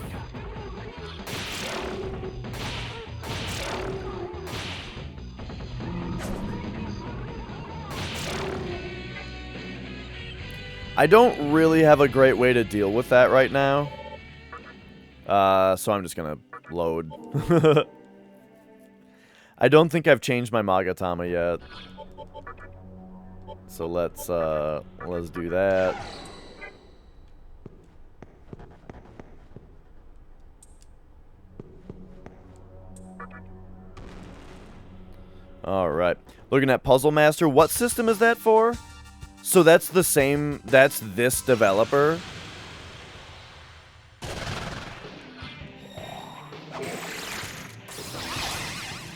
I don't really have a great way to deal with that right now. So I'm just gonna load. I don't think I've changed my Magatama yet. So let's do that. Alright. Looking at Puzzle Master. What system is that for? So that's the same... That's this developer?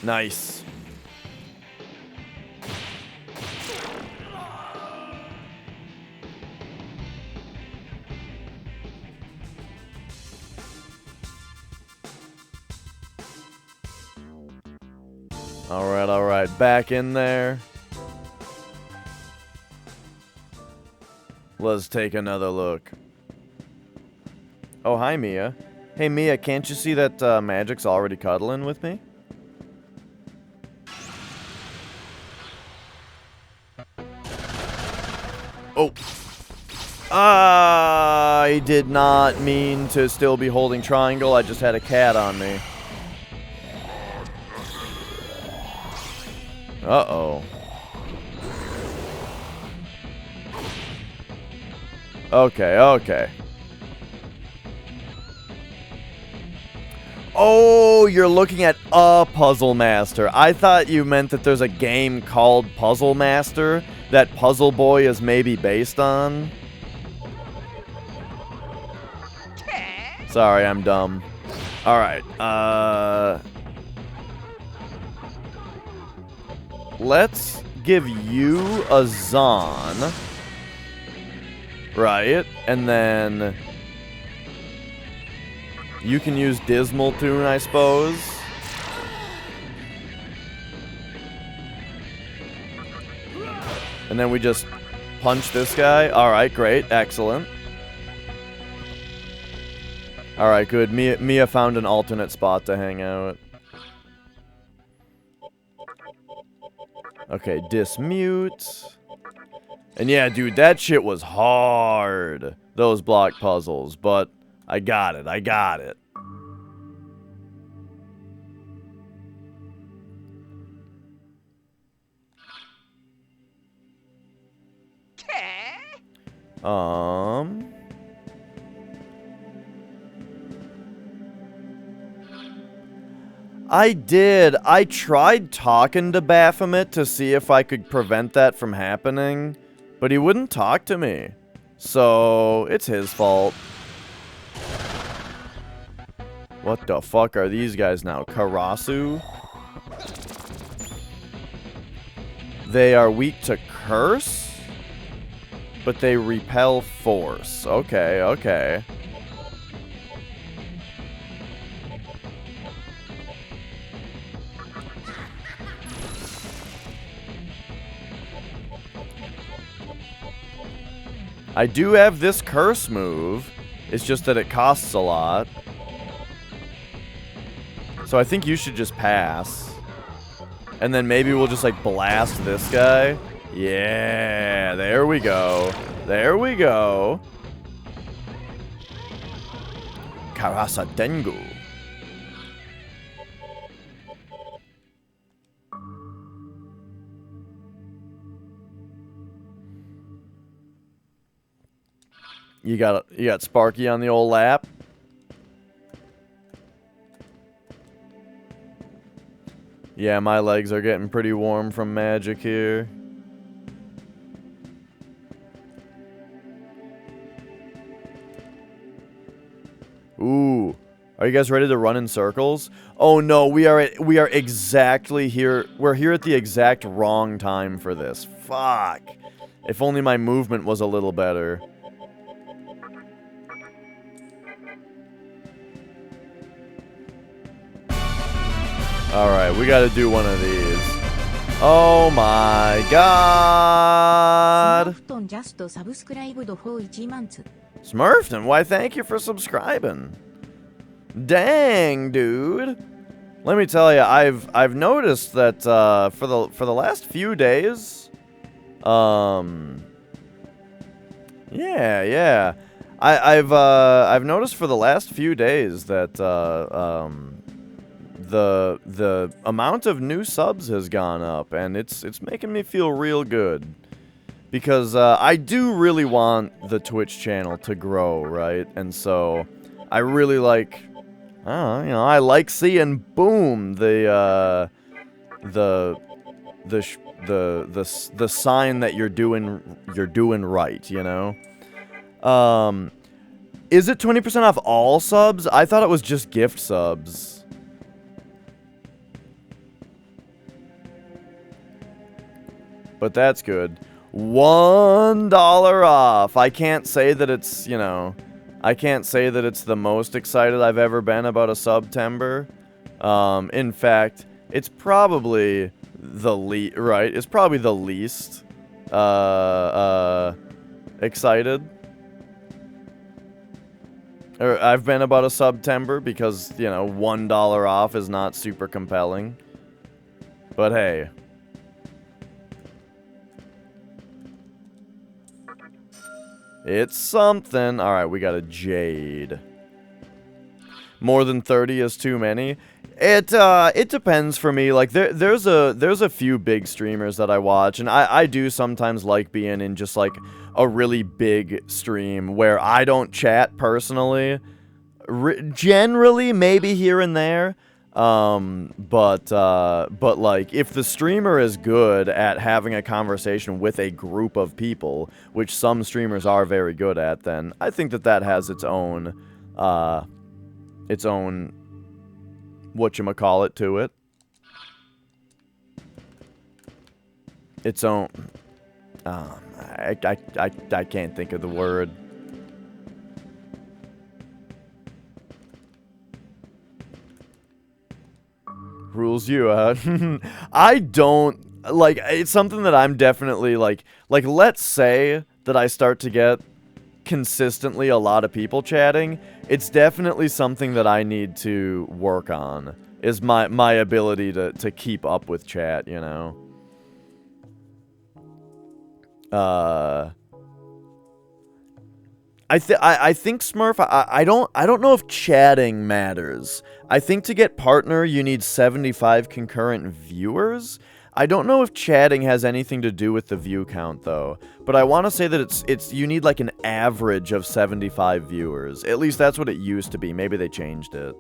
Nice. Alright. Back in there. Let's take another look. Oh, hi, Mia. Hey, Mia, can't you see that Magic's already cuddling with me? Oh. I did not mean to still be holding triangle. I just had a cat on me. Uh-oh. Okay. Oh, you're looking at a Puzzle Master. I thought you meant that there's a game called Puzzle Master that Puzzle Boy is maybe based on. Sorry, I'm dumb. Alright, let's give you a Zon. Right, and then you can use Dismal Tune, I suppose. And then we just punch this guy. Alright, great, excellent. Alright, good. Mia found an alternate spot to hang out. Okay, dismute. And yeah, dude, that shit was hard. Those block puzzles, but I got it. I did. I tried talking to Baphomet to see if I could prevent that from happening, but he wouldn't talk to me. So, it's his fault. What the fuck are these guys now? Karasu? They are weak to curse, but they repel force. Okay. I do have this curse move. It's just that it costs a lot. So I think you should just pass. And then maybe we'll just, like, blast this guy. Yeah, there we go. Karasa Dengu. You got Sparky on the old lap. Yeah, my legs are getting pretty warm from magic here. Ooh. Are you guys ready to run in circles? Oh no, we are exactly here. We're here at the exact wrong time for this. Fuck. If only my movement was a little better. Alright, we gotta do one of these. Oh my god! Smurfton, why thank you for subscribing. Dang, dude. Let me tell you, I've noticed that for the last few days, yeah. I've noticed for the last few days that the amount of new subs has gone up, and it's making me feel real good. Because I do really want the Twitch channel to grow, right? And so I really like, I don't know, I like seeing, boom, the the sign that you're doing right, you know? Is it 20% off all subs? I thought it was just gift subs. But that's good. $1 off. I can't say that it's, you know, I can't say that it's the most excited I've ever been about a September. In fact, it's probably the right? It's probably the least excited. Or I've been about a September because, you know, $1 off is not super compelling. But hey. It's something. Alright, we got a Jade. More than 30 is too many. It depends for me. Like, there's a few big streamers that I watch, and I do sometimes like being in just, like, a really big stream where I don't chat personally. Generally, maybe here and there. But like, if the streamer is good at having a conversation with a group of people, which some streamers are very good at, then I think that has its own whatchamacallit to it. Its own, I can't think of the word. Rules you out. I don't, like, it's something that I'm definitely, like, let's say that I start to get consistently a lot of people chatting. It's definitely something that I need to work on, is my ability to keep up with chat, you know? I think Smurf, I don't know if chatting matters. I think to get partner you need 75 concurrent viewers. I don't know if chatting has anything to do with the view count though. But I want to say that it's you need like an average of 75 viewers. At least that's what it used to be. Maybe they changed it.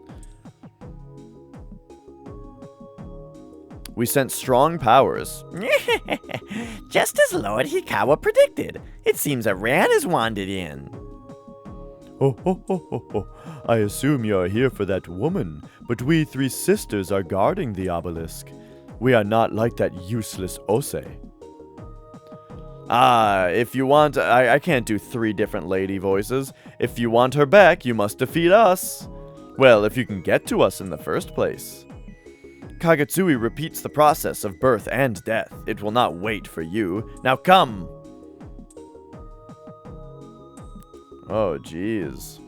We sent strong powers. Just as Lord Hikawa predicted. It seems a ran has wandered in. Oh, ho, ho, ho, ho. I assume you're here for that woman, but we three sisters are guarding the obelisk. We are not like that useless Ose. If you want... I can't do 3 different lady voices. If you want her back, you must defeat us. Well, if you can get to us in the first place. Kagatsui repeats the process of birth and death. It will not wait for you. Now come! Oh, jeez.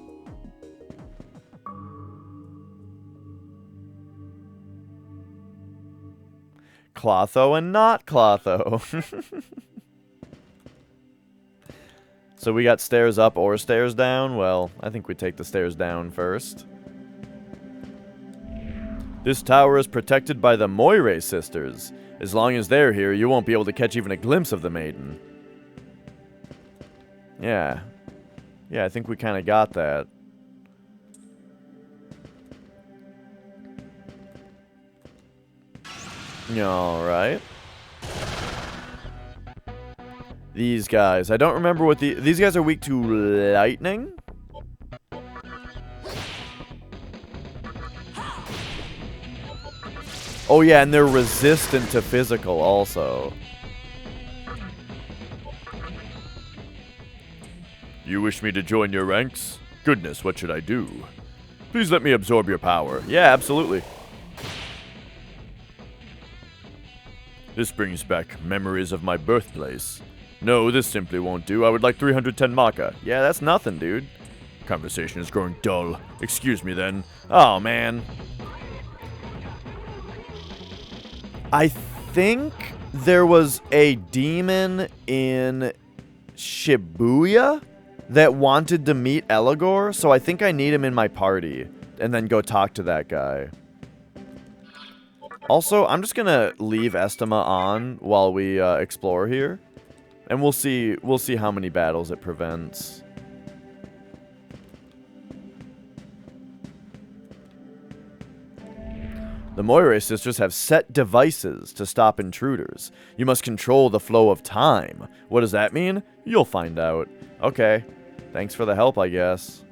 Clotho and not Clotho. So we got stairs up or stairs down? Well, I think we take the stairs down first. This tower is protected by the Moire sisters. As long as they're here, you won't be able to catch even a glimpse of the maiden. Yeah. Yeah, I think we kind of got that. Alright. These guys. I don't remember what these guys are weak to lightning? Oh yeah, and they're resistant to physical also. You wish me to join your ranks? Goodness, what should I do? Please let me absorb your power. Yeah, absolutely. This brings back memories of my birthplace. No, this simply won't do. I would like 310 Maka. Yeah, that's nothing, dude. Conversation is growing dull. Excuse me then. Oh, man. I think there was a demon in Shibuya that wanted to meet Eligor, so I think I need him in my party, and then go talk to that guy. Also, I'm just gonna leave Estima on while we explore here, and we'll see how many battles it prevents. The Moire sisters have set devices to stop intruders. You must control the flow of time. What does that mean? You'll find out. Okay. Thanks for the help, I guess.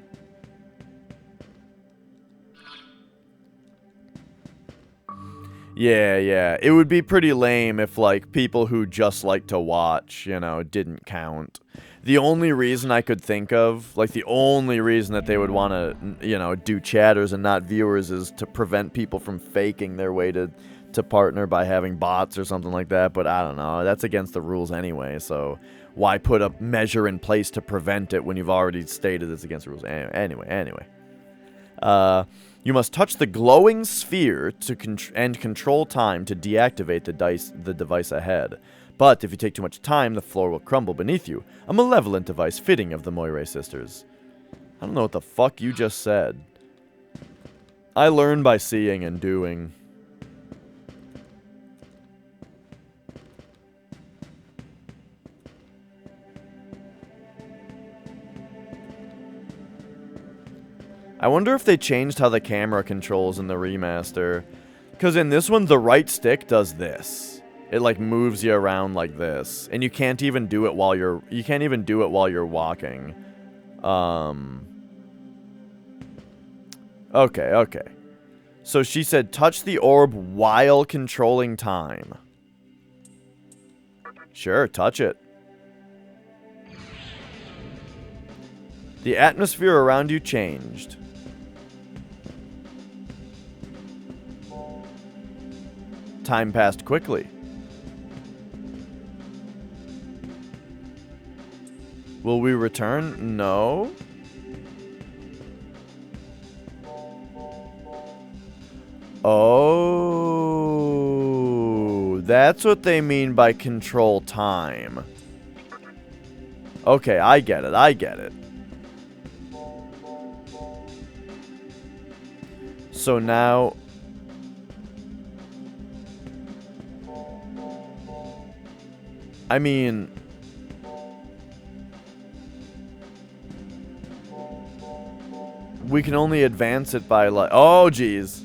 Yeah. It would be pretty lame if, like, people who just like to watch, you know, didn't count. The only reason I could think of, like, the only reason that they would want to, you know, do chatters and not viewers is to prevent people from faking their way to partner by having bots or something like that. But I don't know. That's against the rules anyway, so why put a measure in place to prevent it when you've already stated it's against the rules? Anyway. You must touch the glowing sphere to control time to deactivate the device ahead. But if you take too much time, the floor will crumble beneath you. A malevolent device fitting of the Moire sisters. I don't know what the fuck you just said. I learn by seeing and doing. I wonder if they changed how the camera controls in the remaster. Because in this one, the right stick does this. It, like, moves you around like this. And you can't even do it while you're... You can't even do it while you're walking. Okay. So she said, touch the orb while controlling time. Sure, touch it. The atmosphere around you changed. Time passed quickly. Will we return? No. Oh, that's what they mean by control time. Okay, I get it. So now... I mean... we can only advance it by, like... Oh, jeez.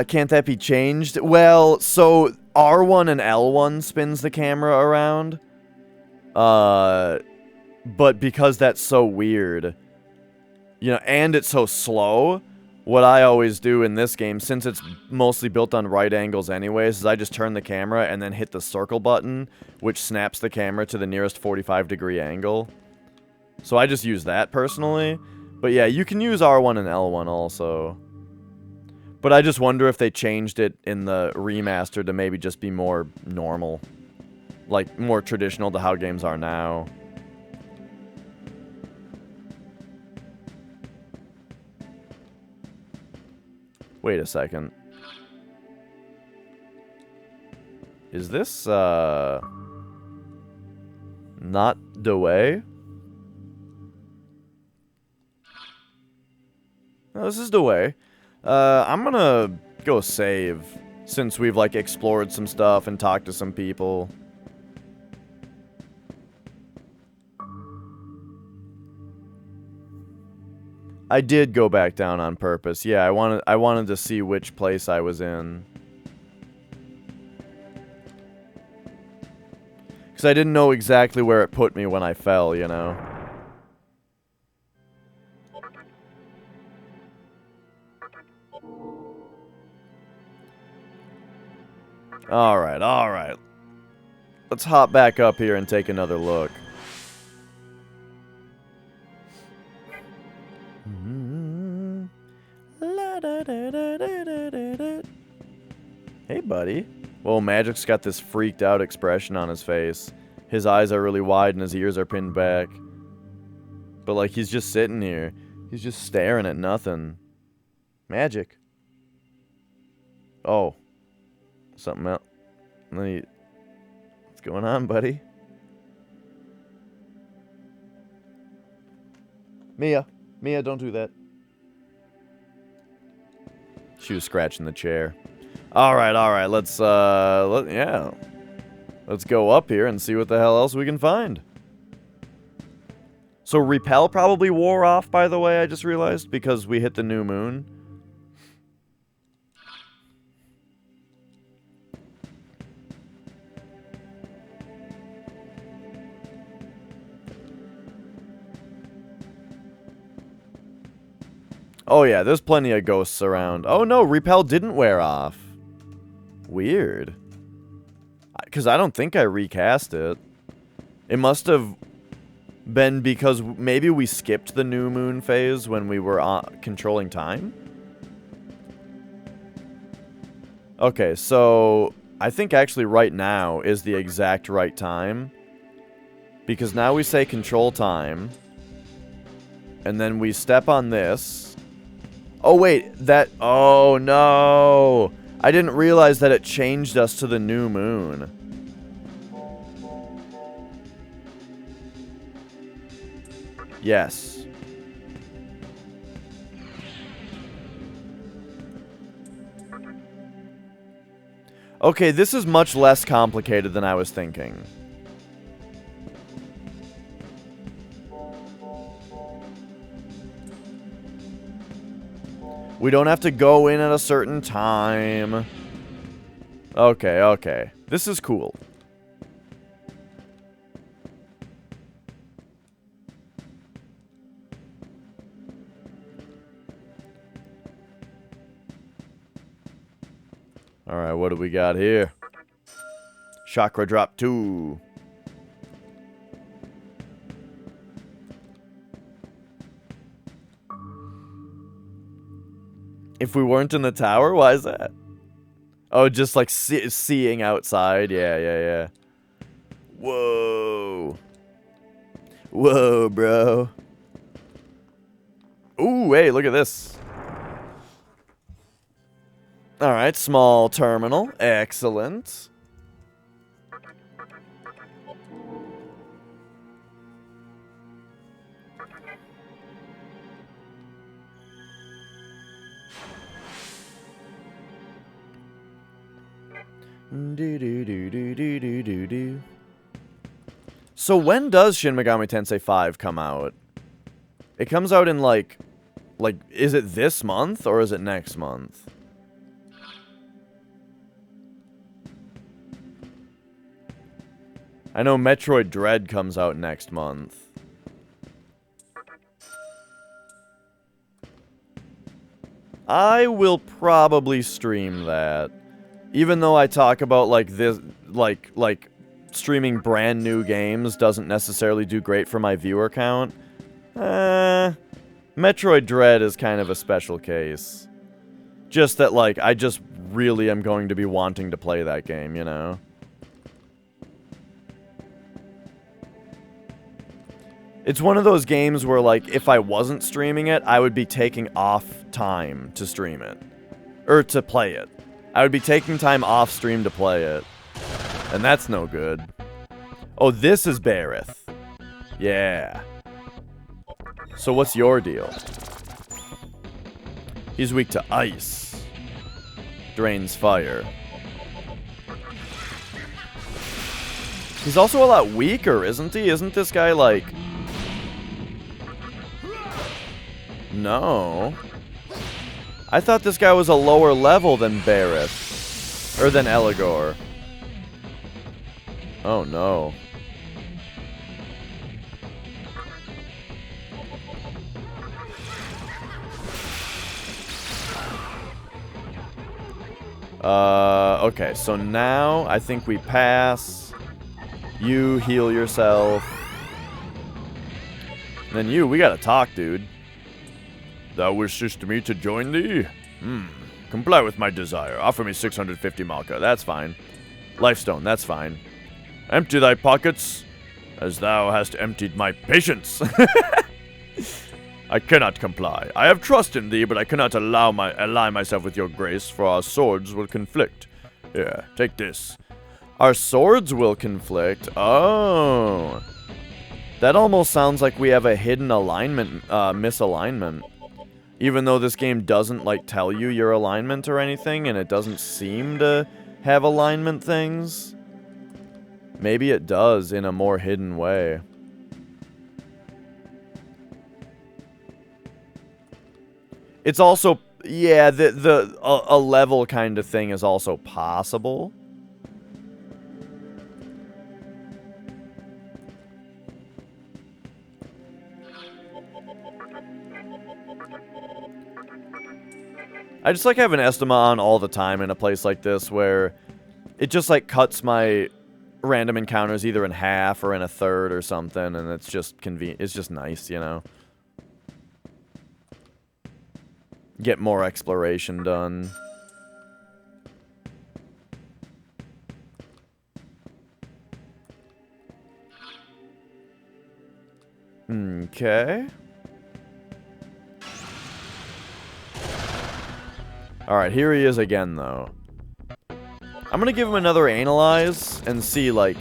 Can't that be changed? Well, so R1 and L1 spins the camera around. But because that's so weird, you know, and it's so slow, what I always do in this game, since it's mostly built on right angles anyways, is I just turn the camera and then hit the circle button, which snaps the camera to the nearest 45-degree angle. So I just use that personally. But yeah, you can use R1 and L1 also. But I just wonder if they changed it in the remaster to maybe just be more normal. Like, more traditional to how games are now. Wait a second. Is this, not the way? No, this is the way. I'm gonna go save, since we've, like, explored some stuff and talked to some people. I did go back down on purpose. Yeah, I wanted to see which place I was in. Because I didn't know exactly where it put me when I fell, you know? Alright. Let's hop back up here and take another look. Hey, buddy. Whoa, Magic's got this freaked out expression on his face. His eyes are really wide and his ears are pinned back. But, like, he's just sitting here. He's just staring at nothing. Magic. Oh. Something else. What's going on, buddy? Mia, don't do that. She was scratching the chair. Alright, let's go up here and see what the hell else we can find. So repel probably wore off, by the way, I just realized, because we hit the new moon. Oh yeah, there's plenty of ghosts around. Oh no, repel didn't wear off. Weird. Because I don't think I recast it. It must have been because maybe we skipped the new moon phase when we were controlling time? Okay, so I think actually right now is the exact right time. Because now we say control time. And then we step on this. Oh wait, that... Oh no! I didn't realize that it changed us to the new moon. Yes. Okay, this is much less complicated than I was thinking. We don't have to go in at a certain time. Okay, okay. This is cool. Alright, what do we got here? Chakra drop 2. If we weren't in the tower, why is that? Oh, just like seeing outside. Yeah, yeah, yeah. Whoa. Whoa, bro. Ooh, hey, look at this. Alright, small terminal. Excellent. So when does Shin Megami Tensei 5 come out? It comes out in like, is it this month or is it next month? I know Metroid Dread comes out next month. I will probably stream that. Even though I talk about, like, this, like, streaming brand new games doesn't necessarily do great for my viewer count. Metroid Dread is kind of a special case. Just that, like, I just really am going to be wanting to play that game, you know? It's one of those games where, like, if I wasn't streaming it, I would be taking off time to stream it. Or to play it. I would be taking time off stream to play it. And that's no good. Oh, this is Bareth. Yeah. So what's your deal? He's weak to ice. Drains fire. He's also a lot weaker, isn't he? Isn't this guy, like... No. I thought this guy was a lower level than Bareth. Or than Eligor. Oh no. Okay, so now I think we pass. You heal yourself. Then you, we gotta talk, dude. Thou wishest me to join thee? Comply with my desire. Offer me 650 Malka. That's fine. Lifestone, that's fine. Empty thy pockets, as thou hast emptied my patience. I cannot comply. I have trust in thee, but I cannot ally myself with your grace, for our swords will conflict. Here, take this. Our swords will conflict? Oh. That almost sounds like we have a hidden alignment, misalignment. Even though this game doesn't, like, tell you your alignment or anything, and it doesn't seem to have alignment things. Maybe it does in a more hidden way. It's also, yeah, a level kind of thing is also possible. I just like having Estima on all the time in a place like this where it just like cuts my random encounters either in half or in a third or something, and it's just convenient. It's just nice, you know. Get more exploration done. Okay. Alright, here he is again, though. I'm gonna give him another analyze and see, like...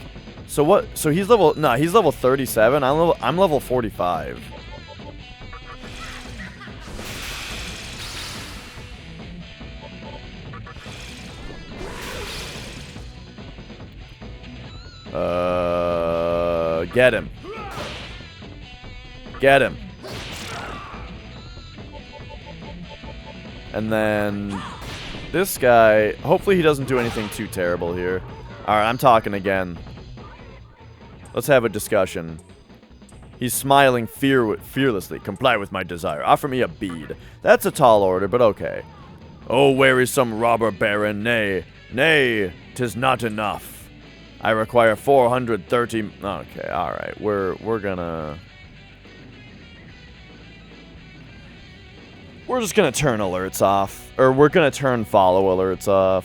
So what... So he's level... Nah, he's level 37. I'm level 45. Get him. Get him. And then... This guy... Hopefully he doesn't do anything too terrible here. Alright, I'm talking again. Let's have a discussion. He's smiling fearlessly. Comply with my desire. Offer me a bead. That's a tall order, but okay. Oh, where is some robber baron? Nay. Nay, 'tis not enough. I require 430... Okay, alright. We're gonna... We're just gonna turn alerts off. Or we're gonna turn follow alerts off.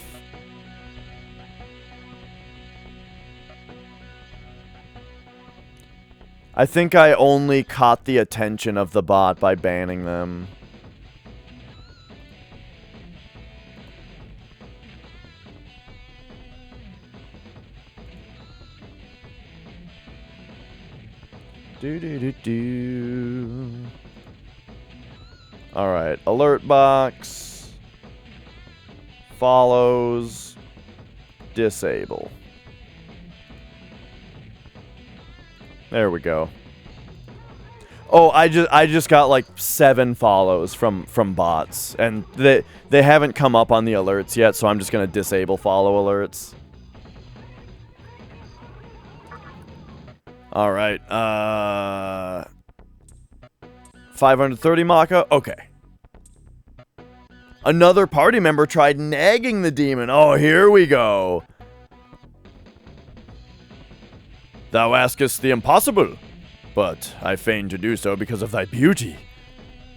I think I only caught the attention of the bot by banning them. Do. Alright, alert box. Follows. Disable. There we go. Oh, I just got like 7 follows from bots, and they haven't come up on the alerts yet, so I'm just gonna disable follow alerts. All right, 530 Maka. Okay. Another party member tried nagging the demon. Oh, here we go. Thou askest the impossible, but I feign to do so because of thy beauty.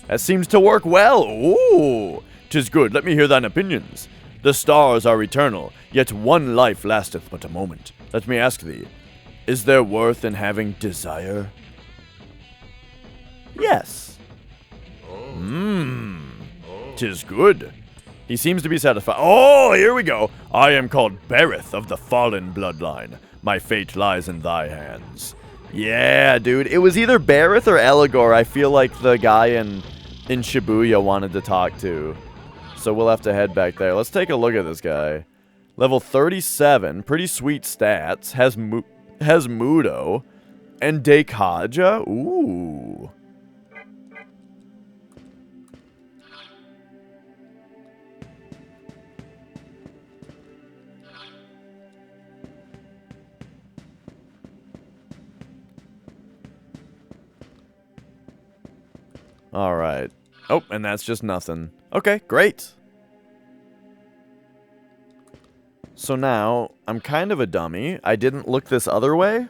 That seems to work well. Ooh, 'tis good. Let me hear thine opinions. The stars are eternal, yet one life lasteth but a moment. Let me ask thee, is there worth in having desire? Yes. 'Tis good. He seems to be satisfied. Oh, here we go. I am called Berith of the Fallen Bloodline. My fate lies in thy hands. Yeah, dude. It was either Berith or Eligor. I feel like the guy in Shibuya wanted to talk to. So we'll have to head back there. Let's take a look at this guy. Level 37. Pretty sweet stats. Has Mudo. And Dekaja. Ooh. Alright. Oh, and that's just nothing. Okay, great. So now, I'm kind of a dummy. I didn't look this other way.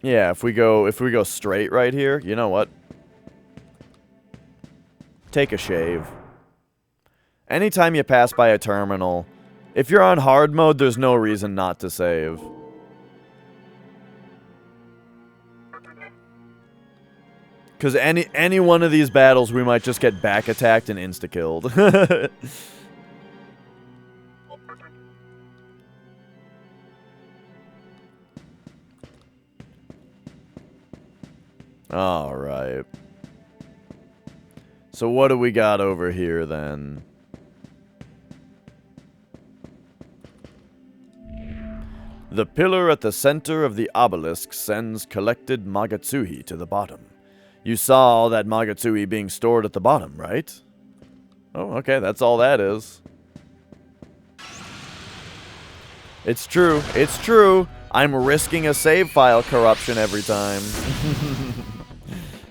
Yeah, if we go straight right here, you know what? Take a shave. Anytime you pass by a terminal, if you're on hard mode, there's no reason not to save. Because any one of these battles, we might just get back attacked and insta-killed. Alright. So what do we got over here, then? The pillar at the center of the obelisk sends collected Magatsuhi to the bottom. You saw all that Magatsuhi being stored at the bottom, right? Oh, okay, that's all that is. It's true. It's true. I'm risking a save file corruption every time.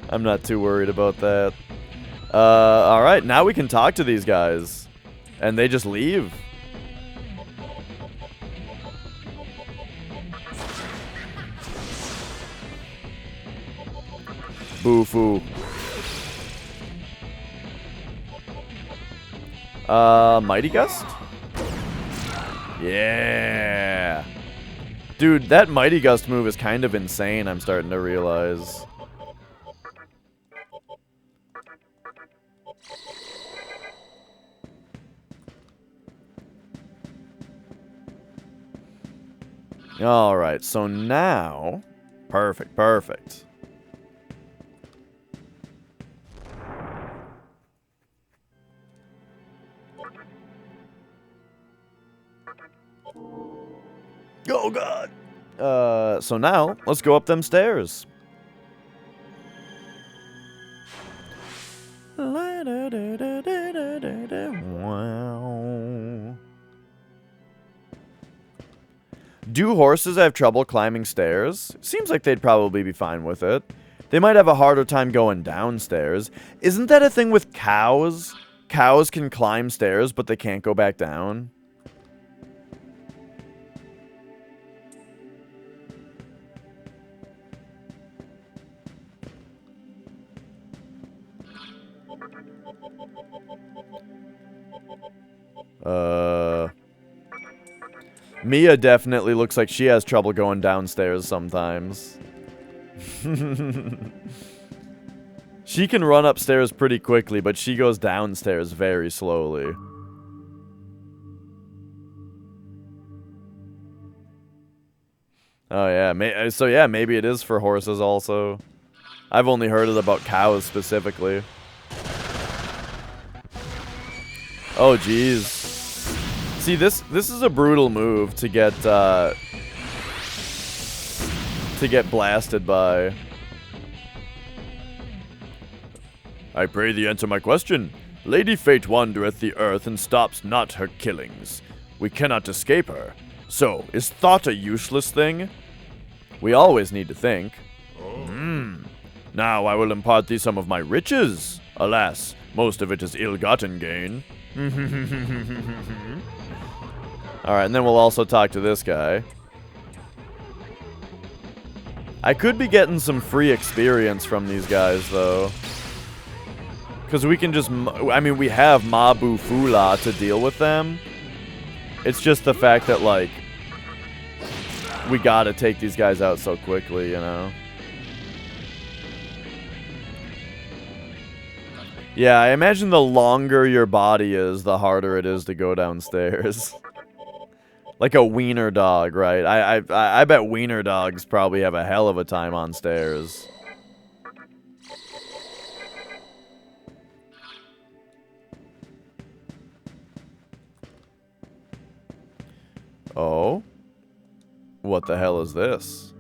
I'm not too worried about that. Alright, now we can talk to these guys. And they just leave. Boo-foo. Mighty Gust? Yeah. Dude, that Mighty Gust move is kind of insane, I'm starting to realize. Alright, so now... Perfect, perfect. Oh, God. So now, let's go up them stairs. Wow. Do horses have trouble climbing stairs? Seems like they'd probably be fine with it. They might have a harder time going downstairs. Isn't that a thing with cows? Cows can climb stairs, but they can't go back down. Mia definitely looks like she has trouble going downstairs sometimes. She can run upstairs pretty quickly, but she goes downstairs very slowly. Oh yeah, so yeah, maybe it is for horses also. I've only heard it about cows specifically. Oh jeez. See, this is a brutal move to get blasted by. I pray thee answer my question. Lady Fate wandereth the earth and stops not her killings. We cannot escape her. So, is thought a useless thing? We always need to think. Now I will impart thee some of my riches. Alas, most of it is ill-gotten gain. Alright, and then we'll also talk to this guy. I could be getting some free experience from these guys, though. Because we can just... I mean, we have Mabu Fula to deal with them. It's just the fact that, like... we gotta take these guys out so quickly, you know? Yeah, I imagine the longer your body is, the harder it is to go downstairs. Like a wiener dog, right? I bet wiener dogs probably have a hell of a time on stairs. Oh? What the hell is this?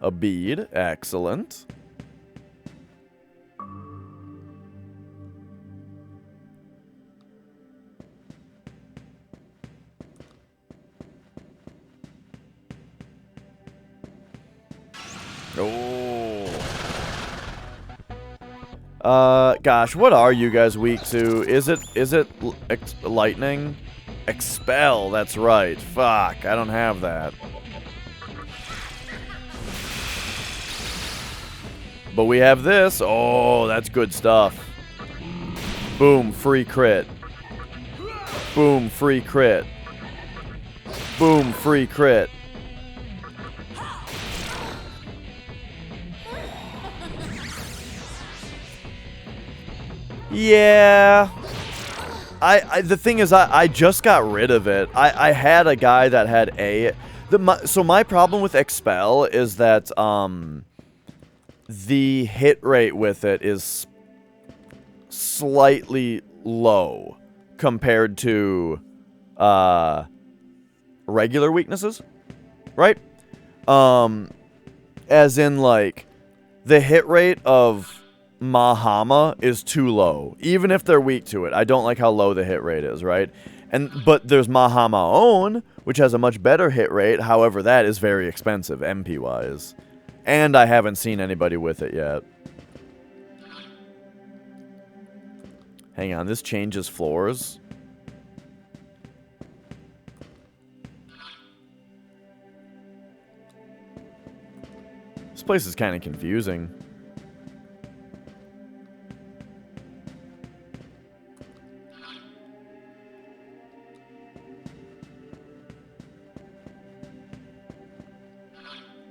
A bead. Excellent. Gosh, what are you guys weak to? Is it lightning? Expel, that's right. Fuck, I don't have that. But we have this. Oh, that's good stuff. Boom, free crit. Boom, free crit. Boom, free crit. Yeah. The thing is, I just got rid of it. I had a guy that had A. So my problem with Expel is that, the hit rate with it is slightly low compared to regular weaknesses, right? As in, like, the hit rate of Mahama is too low, even if they're weak to it. I don't like how low the hit rate is, right? But there's Mahama Own, which has a much better hit rate. However, that is very expensive, MP wise, and I haven't seen anybody with it yet. Hang on, this changes floors. This place is kind of confusing.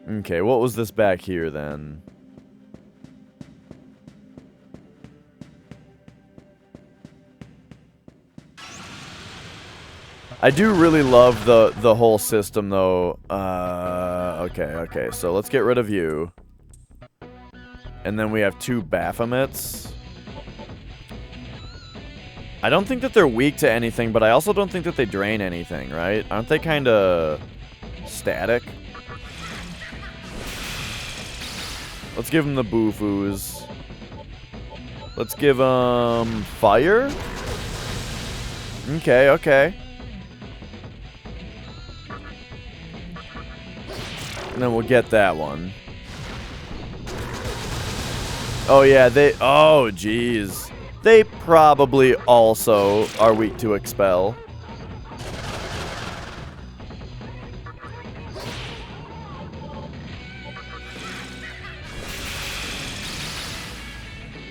Okay, what was this back here then? I do really love the whole system though. Okay, so let's get rid of you. And then we have 2 Baphomets. I don't think that they're weak to anything, but I also don't think that they drain anything, right? Aren't they kind of static? Let's give them the Boofus. Let's give them fire. Okay. And then we'll get that one. Oh, yeah, oh, jeez. They probably also are weak to Expel.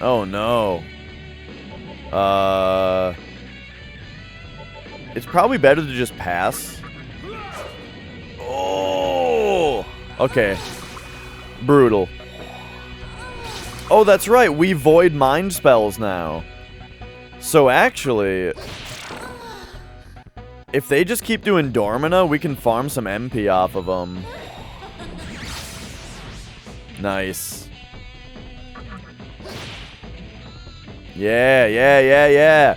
Oh, no. It's probably better to just pass. Oh! Okay. Brutal. Oh, that's right. We void mind spells now. So actually, if they just keep doing Dormina, we can farm some MP off of them. Nice. Yeah.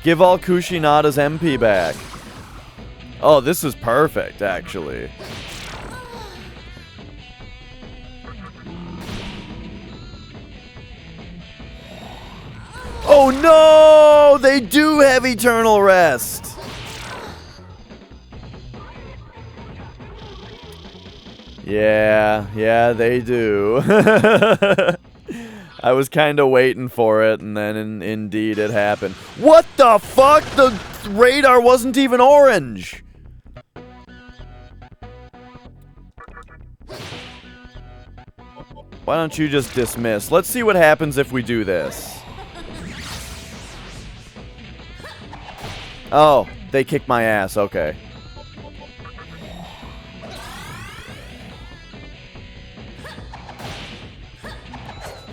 Give all Kushinada's MP back. Oh, this is perfect, actually. Oh no! They do have Eternal Rest! Yeah, they do. I was kind of waiting for it, and then indeed it happened. What the fuck? The radar wasn't even orange! Why don't you just dismiss? Let's see what happens if we do this. Oh, they kicked my ass. Okay.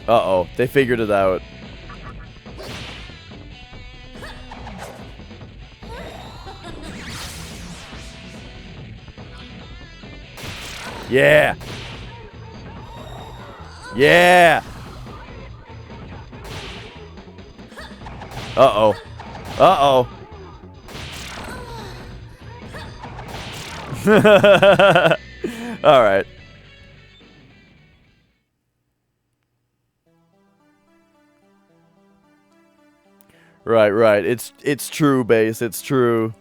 Uh-oh. They figured it out. Yeah. Yeah. Uh-oh. Uh-oh. All right. Right. It's true, base. It's true.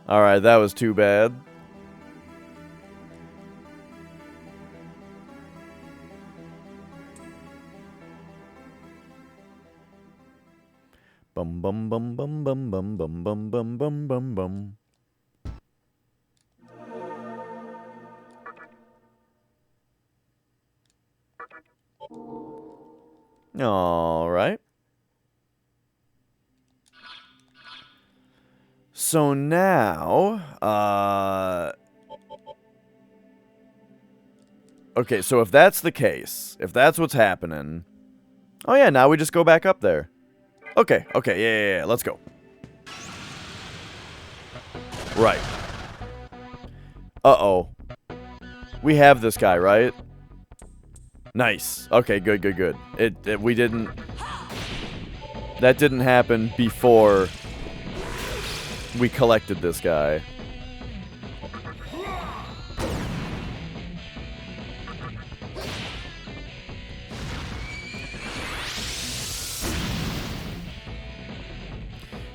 All right, that was too bad. Bum bum bum bum bum bum bum bum bum bum bum bum. All right. So now, okay, so if that's the case, if that's what's happening, oh yeah, now we just go back up there. Okay, yeah, let's go. Right. Uh-oh. We have this guy, right? Nice. Okay, good, good, good. We didn't... That didn't happen before we collected this guy.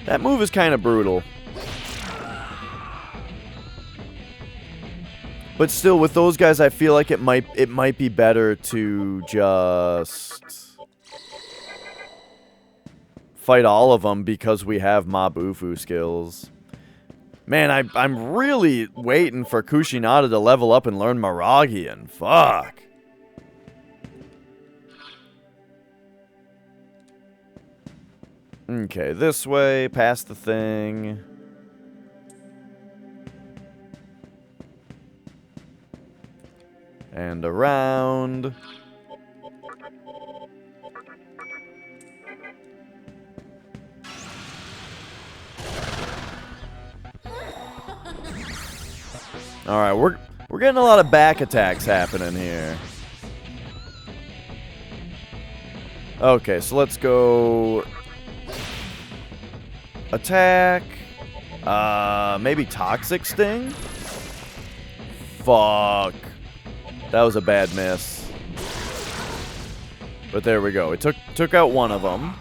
That move is kind of brutal. But still, with those guys, I feel like it might be better to just fight all of them because we have Mabufu skills. Man, I'm really waiting for Kushinada to level up and learn Miragian. Fuck. Okay, this way, past the thing. And around. Alright, we're getting a lot of back attacks happening here. Okay, so let's go... Attack. Maybe Toxic Sting? Fuck. That was a bad miss. But there we go. It took out one of them.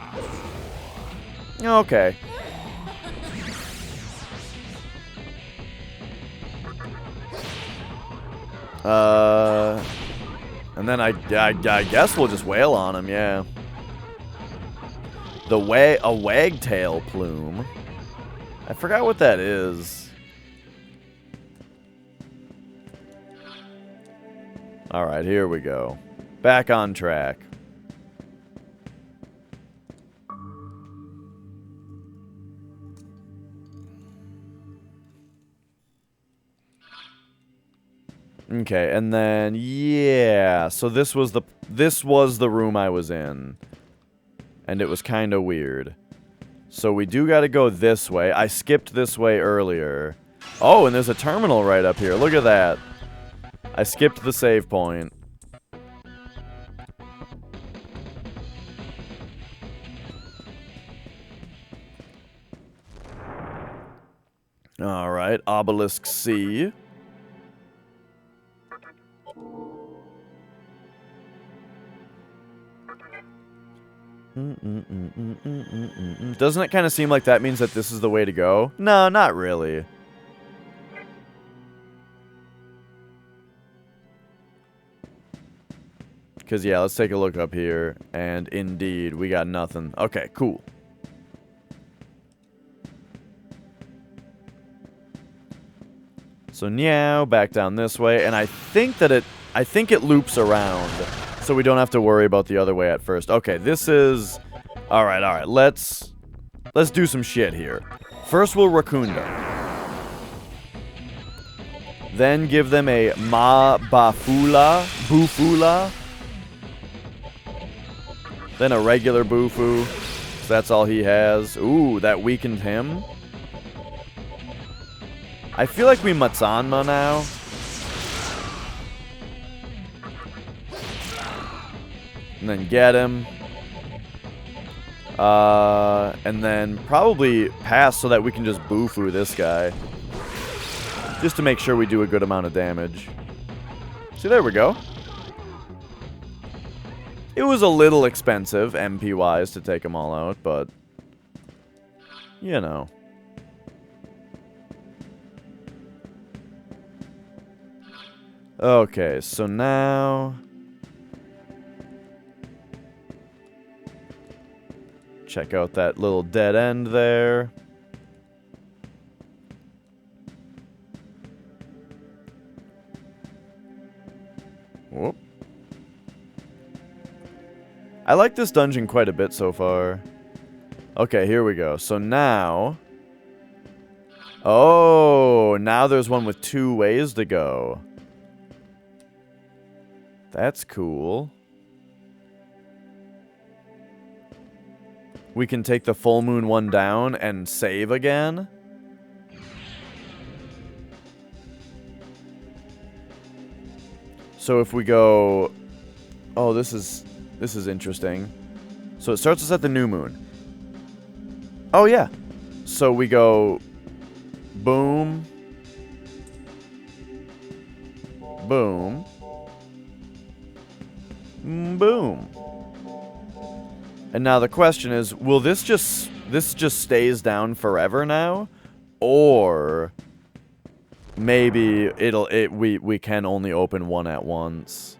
Okay. And then I guess we'll just wail on him, yeah. A wagtail plume. I forgot what that is. Alright, here we go. Back on track. Okay, and then yeah, so this was the room I was in. And it was kind of weird. So we do got to go this way. I skipped this way earlier. Oh, and there's a terminal right up here. Look at that. I skipped the save point. Alright, Obelisk C. Doesn't it kind of seem like that means that this is the way to go? No, not really. Because, yeah, let's take a look up here. And indeed, we got nothing. Okay, cool. So now, back down this way. And I think it loops around. So we don't have to worry about the other way at first. Okay, this is... Alright, let's do some shit here. First we'll Raccoon them. Then give them a Bufula. Then a regular Bufu. So that's all he has. Ooh, that weakened him. I feel like we Matsanma now. And then get him. And then probably pass so that we can just Bufu this guy. Just to make sure we do a good amount of damage. See, there we go. It was a little expensive, MP-wise, to take them all out, but... You know. Okay, so now... Check out that little dead end there. Whoop. I like this dungeon quite a bit so far. Okay, here we go. So now... Oh, now there's one with 2 ways to go. That's cool. We can take the full moon one down and save again. So if we go Oh, this is interesting. So it starts us at the new moon. Oh, yeah. So we go boom, boom, boom. And now the question is, will this just stays down forever now? Or maybe we can only open one at once.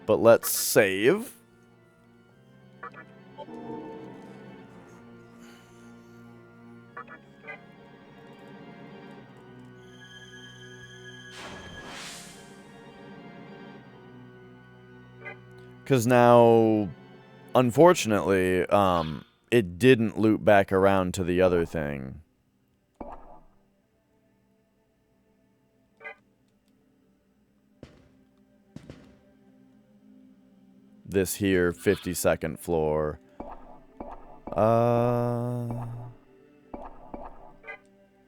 But let's save. Because now, unfortunately, it didn't loop back around to the other thing. This here 52nd floor.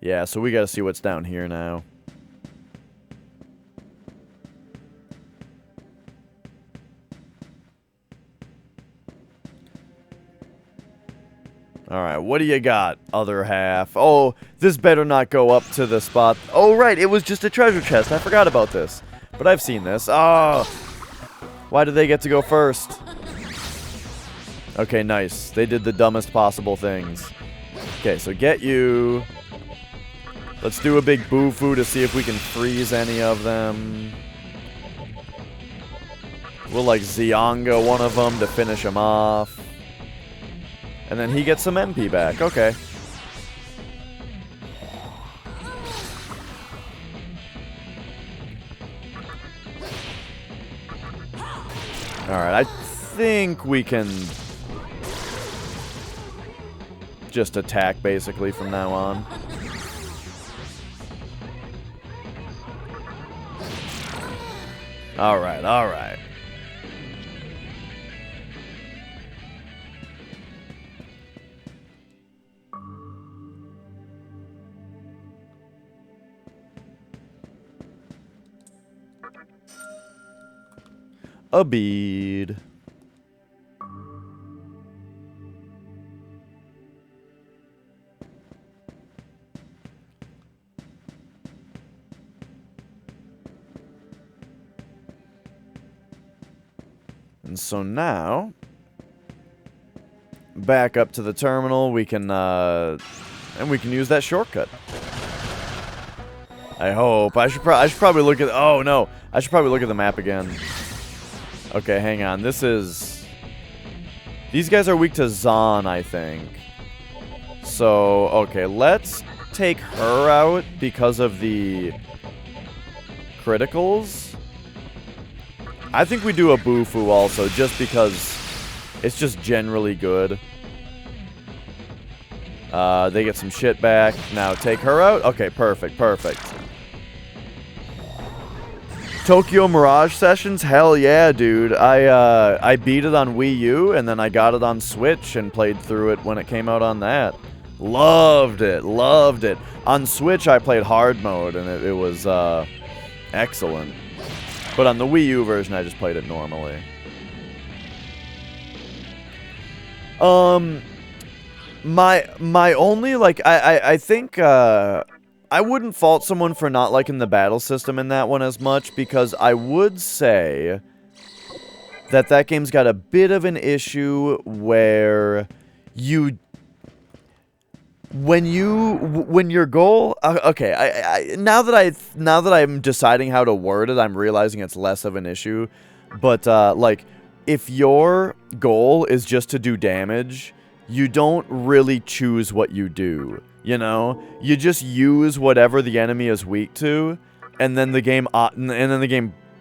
Yeah, so we gotta see what's down here now. Alright, what do you got, other half? Oh, this better not go up to the spot. Oh, right, it was just a treasure chest. I forgot about this. But I've seen this. Oh, why did they get to go first? Okay, nice. They did the dumbest possible things. Okay, so get you. Let's do a big boo-foo to see if we can freeze any of them. We'll, like, Zionga one of them to finish him off. And then he gets some MP back. Okay. Alright, I think we can just attack basically from now on. Alright, alright. A bead. And so now, back up to the terminal, we can, and we can use that shortcut. I hope. I should probably look at, oh no, I should probably look at the map again. Okay, hang on. This is... These guys are weak to Zon, I think. So, okay, let's take her out because of the criticals. I think we do a Boo-Foo also, just because it's just generally good. They get some shit back. Now take her out. Okay, perfect, perfect. Tokyo Mirage Sessions? Hell yeah, dude. I beat it on Wii U, and then I got it on Switch and played through it when it came out on that. Loved it, loved it. On Switch, I played hard mode, and it was excellent. But on the Wii U version, I just played it normally. My only, like, I think, I wouldn't fault someone for not liking the battle system in that one as much, because I would say that game's got a bit of an issue where when your goal, okay, now that I'm deciding how to word it, I'm realizing it's less of an issue, but like, if your goal is just to do damage, you don't really choose what you do. You know, you just use whatever the enemy is weak to, and then the game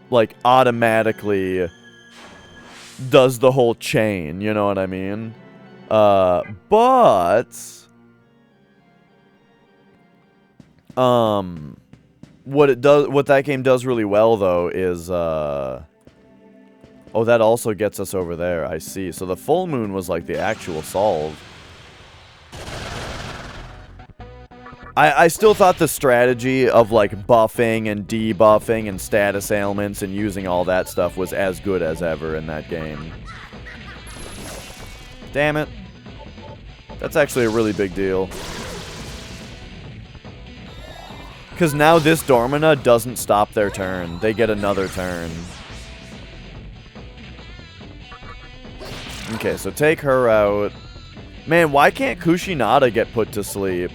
like automatically does the whole chain. You know what I mean? But what that game does really well though is oh, that also gets us over there. I see. So the full moon was like the actual solve. I still thought the strategy of like buffing and debuffing and status ailments and using all that stuff was as good as ever in that game. Damn it. That's actually a really big deal. Because now this Dormina doesn't stop their turn. They get another turn. Okay, so take her out. Man, why can't Kushinada get put to sleep?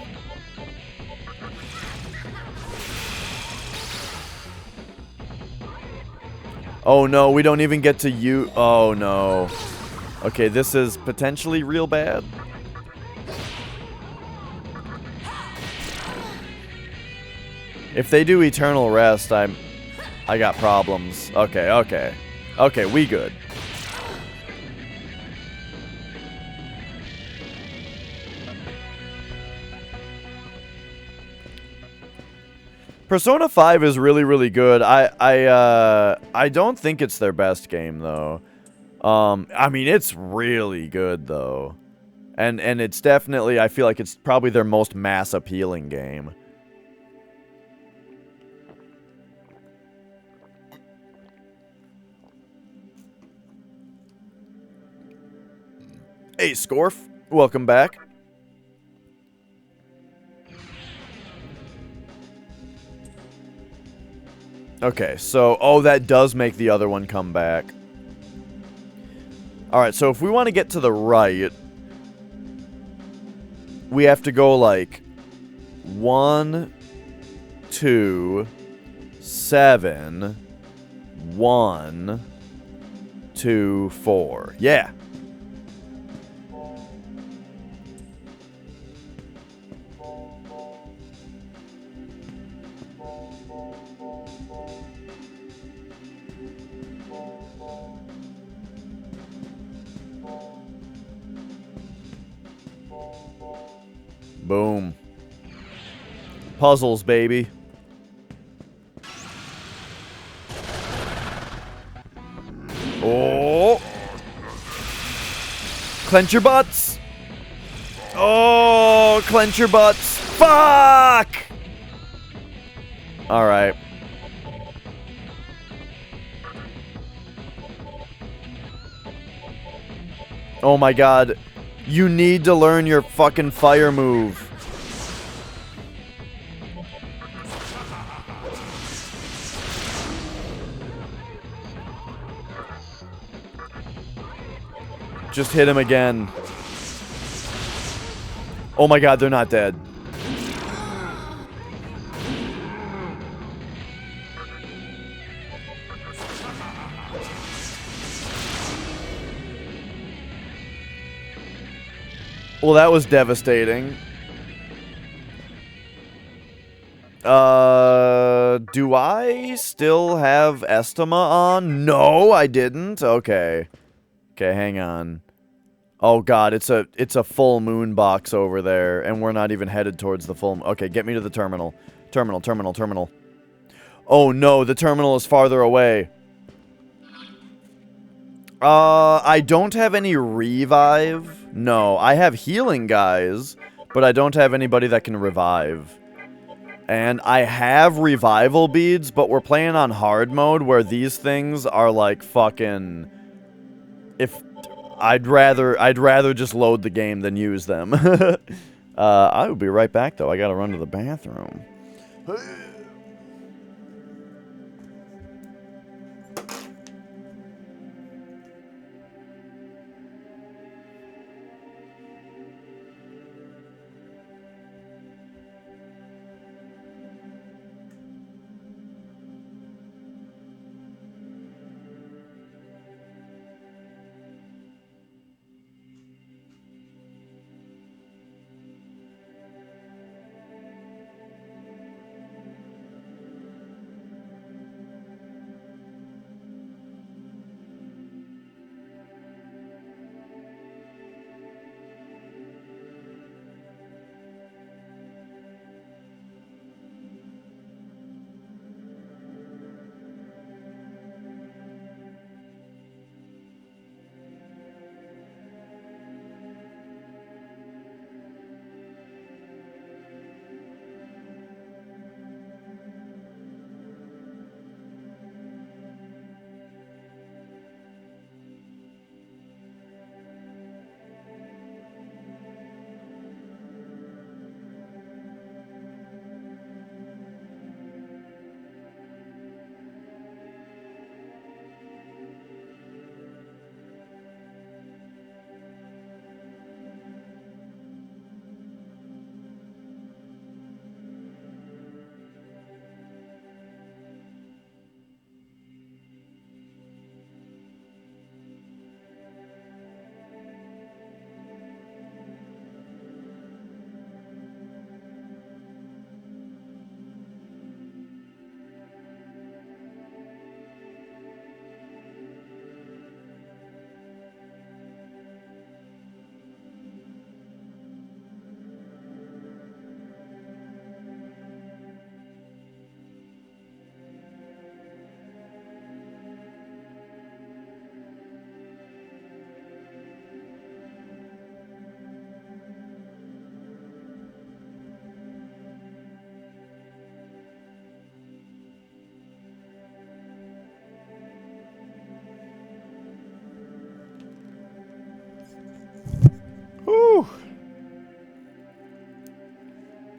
Oh no, we don't even get to use... Oh no. Okay, this is potentially real bad. If they do Eternal Rest, I got problems. Okay, okay. Okay, we good. Persona 5 is really, really good. I don't think it's their best game though. I mean, it's really good though. And it's definitely, I feel like it's probably their most mass appealing game. Hey, Scorf. Welcome back. Okay, so... Oh, that does make the other one come back. Alright, so if we want to get to the right... We have to go, like... 1, 2, 7, 1, 2, 4. Yeah! Boom. Puzzles, baby. Oh! Clench your butts! Oh, clench your butts. Fuck! Alright. Oh my god. You need to learn your fucking fire move. Just hit him again. Oh my god, they're not dead. Well, that was devastating. Do I still have Estima on? No, I didn't. Okay. Okay, hang on. Oh god, it's a full moon box over there, and we're not even headed towards the full... Okay, get me to the terminal. Terminal. Oh no, the terminal is farther away. I don't have any revive. No, I have healing guys, but I don't have anybody that can revive. And I have revival beads, but we're playing on hard mode where these things are like fucking... I'd rather just load the game than use them. I will be right back though. I gotta run to the bathroom.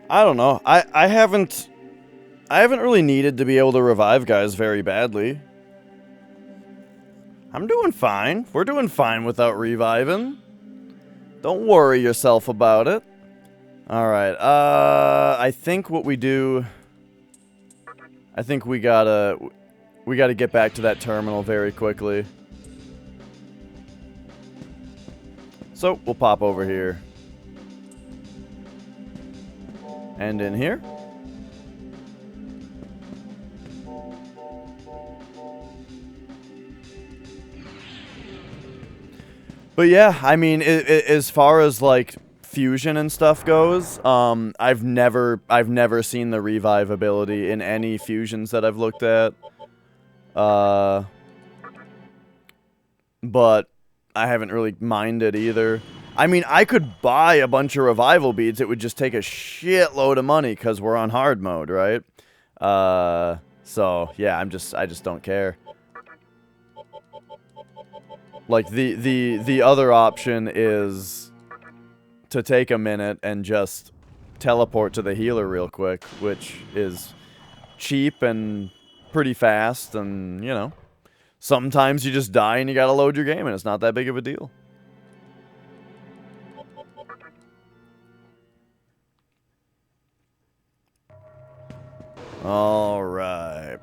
I don't know. I haven't really needed to be able to revive guys very badly. I'm doing fine. We're doing fine without reviving. Don't worry yourself about it. Alright, I think what we do... I think we gotta get back to that terminal very quickly. So, we'll pop over here. And in here. But yeah, I mean, as far as like fusion and stuff goes, I've never seen the revive ability in any fusions that I've looked at. But I haven't really minded either. I mean, I could buy a bunch of revival beads. It would just take a shitload of money because we're on hard mode, right? So yeah, I just don't care. Like the other option is to take a minute and just teleport to the healer real quick, which is cheap and pretty fast, and you know, sometimes you just die and you gotta load your game and it's not that big of a deal. All right.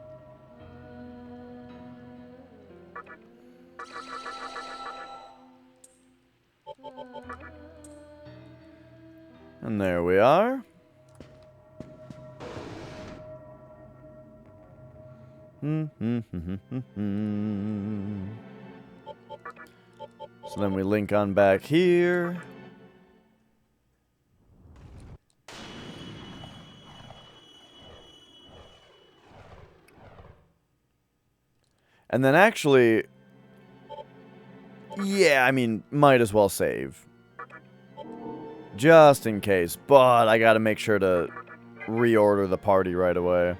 And there we are. So then we link on back here. And then actually, yeah, I mean, might as well save. Just in case, but I gotta make sure to reorder the party right away.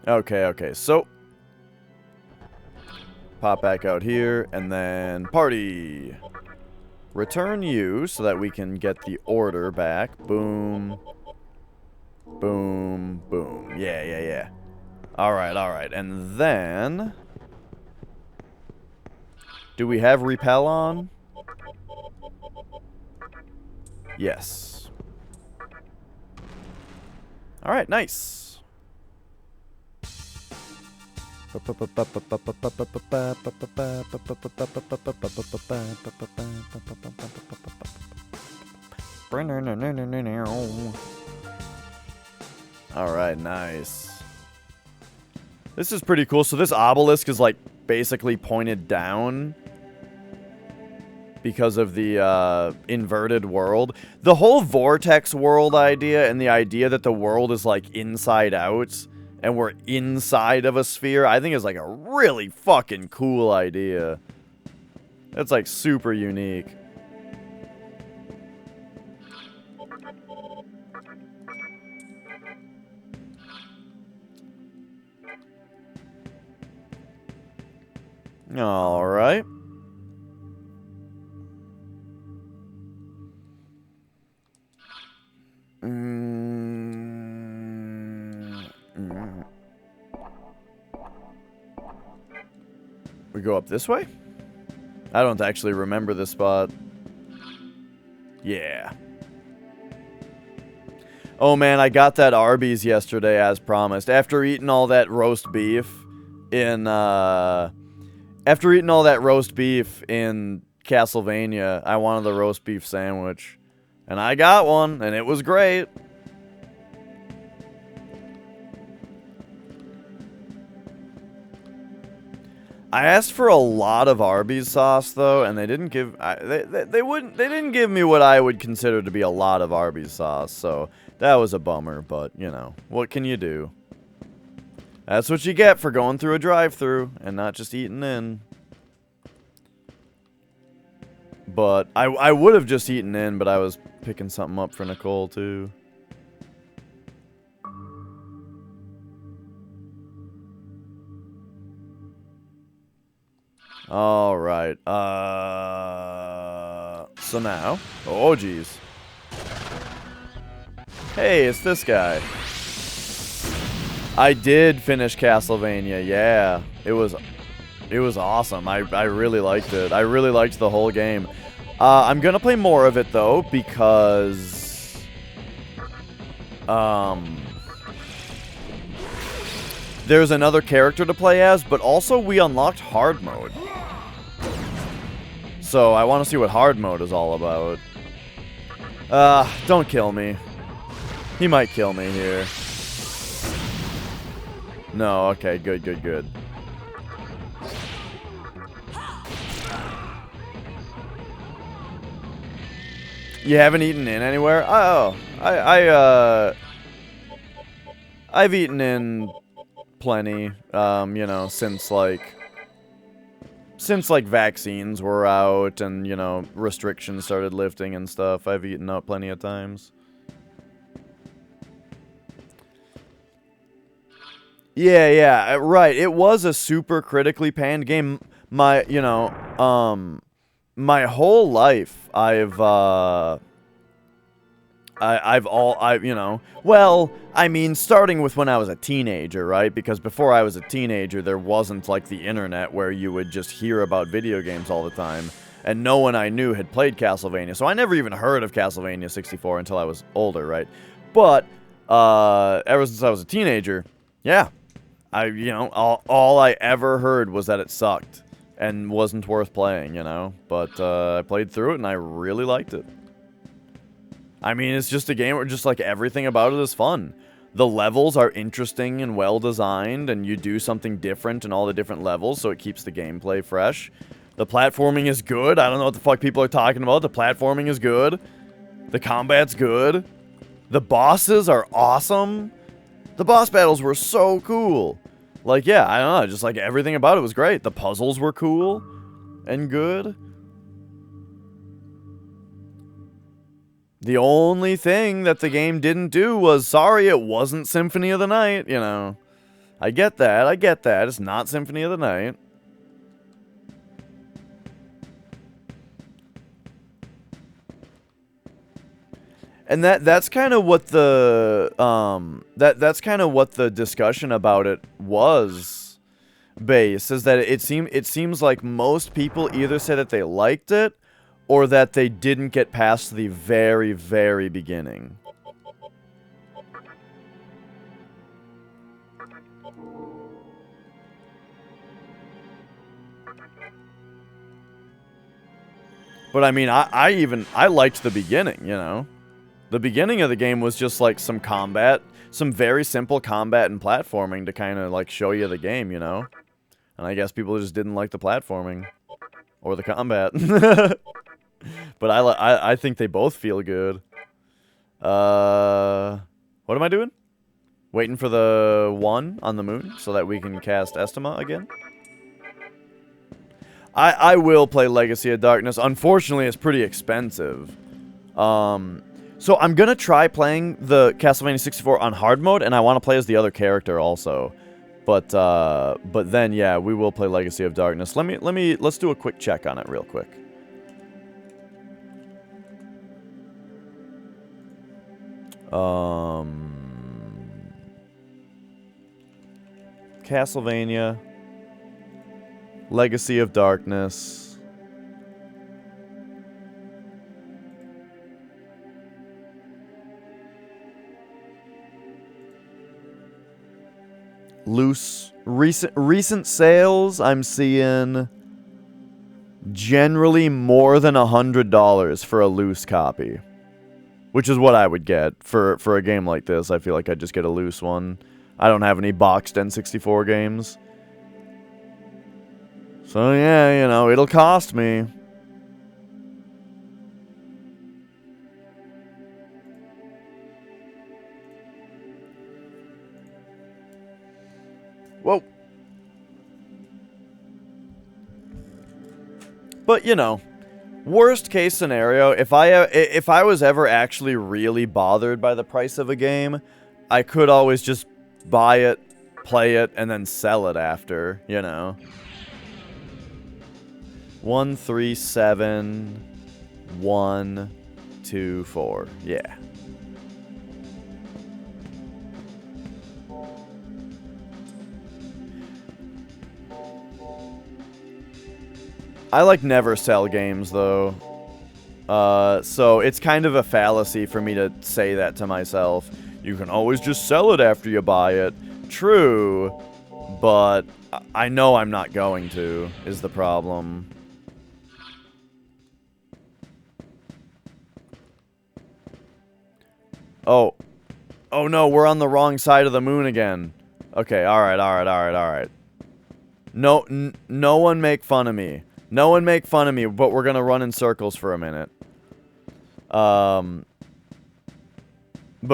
Okay, so pop back out here, and then party. Return you so that we can get the order back. Boom. Boom, boom. Yeah. Alright, and then... do we have repel on? Yes. Alright, nice. Alright, nice. This is pretty cool. So this obelisk is like basically pointed down because of the inverted world. The whole vortex world idea and the idea that the world is like inside out and we're inside of a sphere, I think is like a really fucking cool idea. It's like super unique. All right. We go up this way? I don't actually remember this spot. Yeah. Oh man, I got that Arby's yesterday as promised. After eating all that roast beef in Castlevania, I wanted the roast beef sandwich. And I got one, and it was great. I asked for a lot of Arby's sauce though, and they didn't give they didn't give me what I would consider to be a lot of Arby's sauce. So that was a bummer, but you know, what can you do? That's what you get for going through a drive-thru and not just eating in. But I would have just eaten in, but I was picking something up for Nicole too. All right. So now, oh geez. Hey, it's this guy. I did finish Castlevania, yeah. It was awesome. I really liked it. I really liked the whole game. I'm gonna play more of it though, because there's another character to play as, but also we unlocked hard mode. So I want to see what hard mode is all about. Don't kill me. He might kill me here. No, okay, good, good, good. You haven't eaten in anywhere? Oh, I've eaten in plenty, you know, since vaccines were out and, you know, restrictions started lifting and stuff. I've eaten out plenty of times. Yeah, right. It was a super critically panned game. My whole life, well, I mean, starting with when I was a teenager, right? Because before I was a teenager, there wasn't, like, the internet where you would just hear about video games all the time. And no one I knew had played Castlevania, so I never even heard of Castlevania 64 until I was older, right? But, ever since I was a teenager, yeah. All I ever heard was that it sucked and wasn't worth playing, you know? But, I played through it and I really liked it. I mean, it's just a game where just, like, everything about it is fun. The levels are interesting and well-designed, and you do something different in all the different levels, so it keeps the gameplay fresh. The platforming is good. I don't know what the fuck people are talking about. The platforming is good. The combat's good. The bosses are awesome. The boss battles were so cool. Like, yeah, I don't know, just, like, everything about it was great. The puzzles were cool and good. The only thing that the game didn't do was, sorry, it wasn't Symphony of the Night, you know. I get that, it's not Symphony of the Night. And that's kind of what the, that's kind of what the discussion about it was, base, is that it seems like most people either say that they liked it, or that they didn't get past the very, very beginning. But I mean, I liked the beginning, you know? The beginning of the game was just like some combat, some very simple combat and platforming to kind of like show you the game, you know? And I guess people just didn't like the platforming. Or the combat. But I think they both feel good. What am I doing? Waiting for the 1 on the moon so that we can cast Estima again? I will play Legacy of Darkness. Unfortunately, it's pretty expensive. So I'm gonna try playing the Castlevania 64 on hard mode, and I want to play as the other character also. But then yeah, we will play Legacy of Darkness. Let's do a quick check on it real quick. Castlevania, Legacy of Darkness. Recent sales, I'm seeing generally more than $100 for a loose copy. Which is what I would get for a game like this. I feel like I'd just get a loose one. I don't have any boxed N64 games. So yeah, you know, it'll cost me. Whoa. But, you know, worst case scenario, if I was ever actually really bothered by the price of a game, I could always just buy it, play it, and then sell it after, you know. 137 1, 2, 4. Yeah. I like never sell games though. So it's kind of a fallacy for me to say that to myself. You can always just sell it after you buy it. True, but I know I'm not going to, is the problem. Oh. Oh no, we're on the wrong side of the moon again. Okay, alright. No one make fun of me. No one make fun of me, but we're gonna run in circles for a minute. But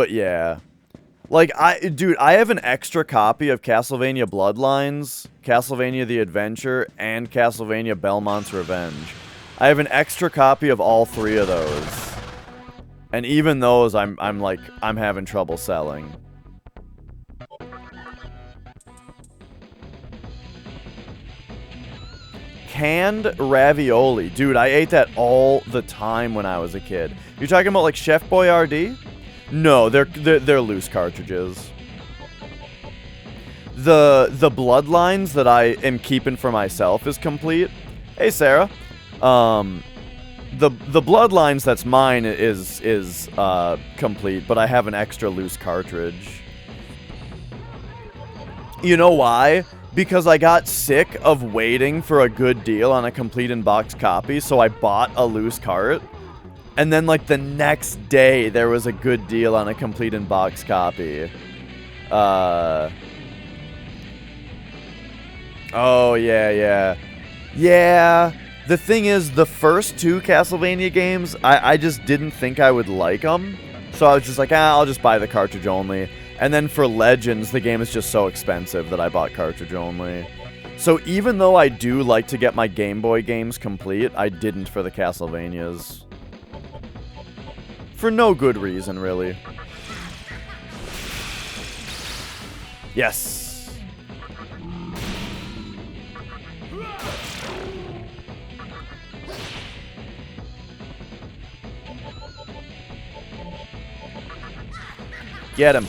yeah. Like, dude, I have an extra copy of Castlevania Bloodlines, Castlevania The Adventure, and Castlevania Belmont's Revenge. I have an extra copy of all 3 of those. And even those, I'm having trouble selling. Canned ravioli. Dude, I ate that all the time when I was a kid. You're talking about, like, Chef Boyardee? No, they're loose cartridges. The Bloodlines that I am keeping for myself is complete. Hey, Sarah. The Bloodlines that's mine is complete, but I have an extra loose cartridge. You know why? Because I got sick of waiting for a good deal on a complete in-box copy, so I bought a loose cart. And then, like, the next day, there was a good deal on a complete in-box copy. Oh, yeah. Yeah, the thing is, the first 2 Castlevania games, I just didn't think I would like them. So I was just like, I'll just buy the cartridge only. And then for Legends, the game is just so expensive that I bought cartridge only. So even though I do like to get my Game Boy games complete, I didn't for the Castlevanias. For no good reason, really. Yes. Get him.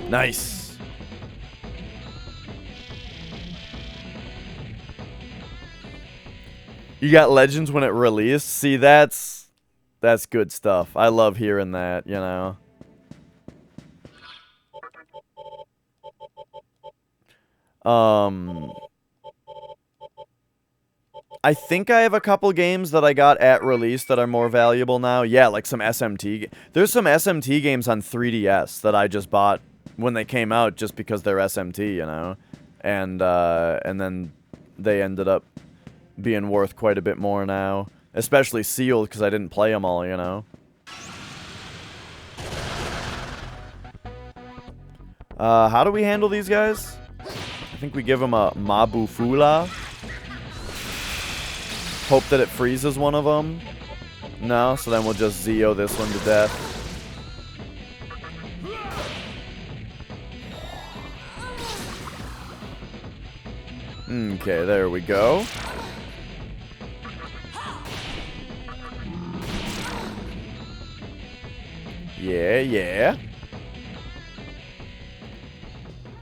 Nice. You got Legends when it released? See, that's good stuff. I love hearing that, you know. I think I have a couple games that I got at release that are more valuable now. Yeah, like some SMT. There's some SMT games on 3DS that I just bought when they came out just because they're SMT, you know. And then they ended up being worth quite a bit more now. Especially sealed because I didn't play them all, you know. How do we handle these guys? I think we give them a Mabufula. Hope that it freezes one of them. No, so then we'll just Zeo this one to death. Okay, there we go. Yeah.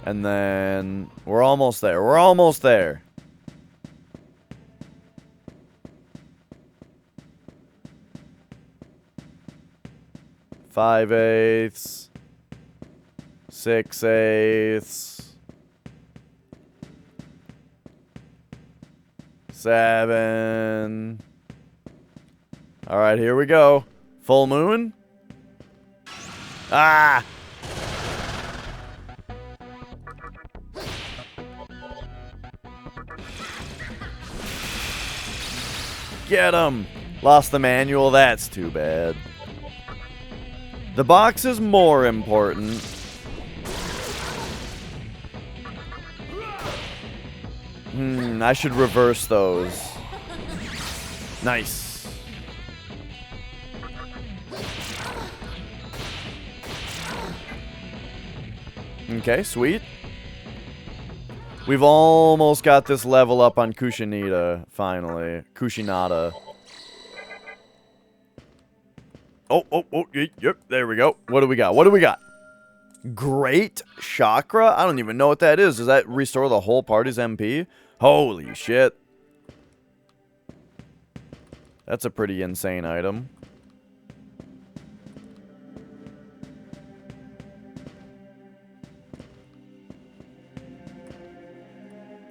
And then we're almost there. 5/8, 6/8, 7. All right, here we go. Full moon. Ah! Get him! Lost the manual, that's too bad. The box is more important. I should reverse those. Nice. Okay, sweet. We've almost got this level up on Kushinada, finally. Kushinada. Yep, there we go. What do we got? What do we got? Great chakra? I don't even know what that is. Does that restore the whole party's MP? Holy shit. That's a pretty insane item.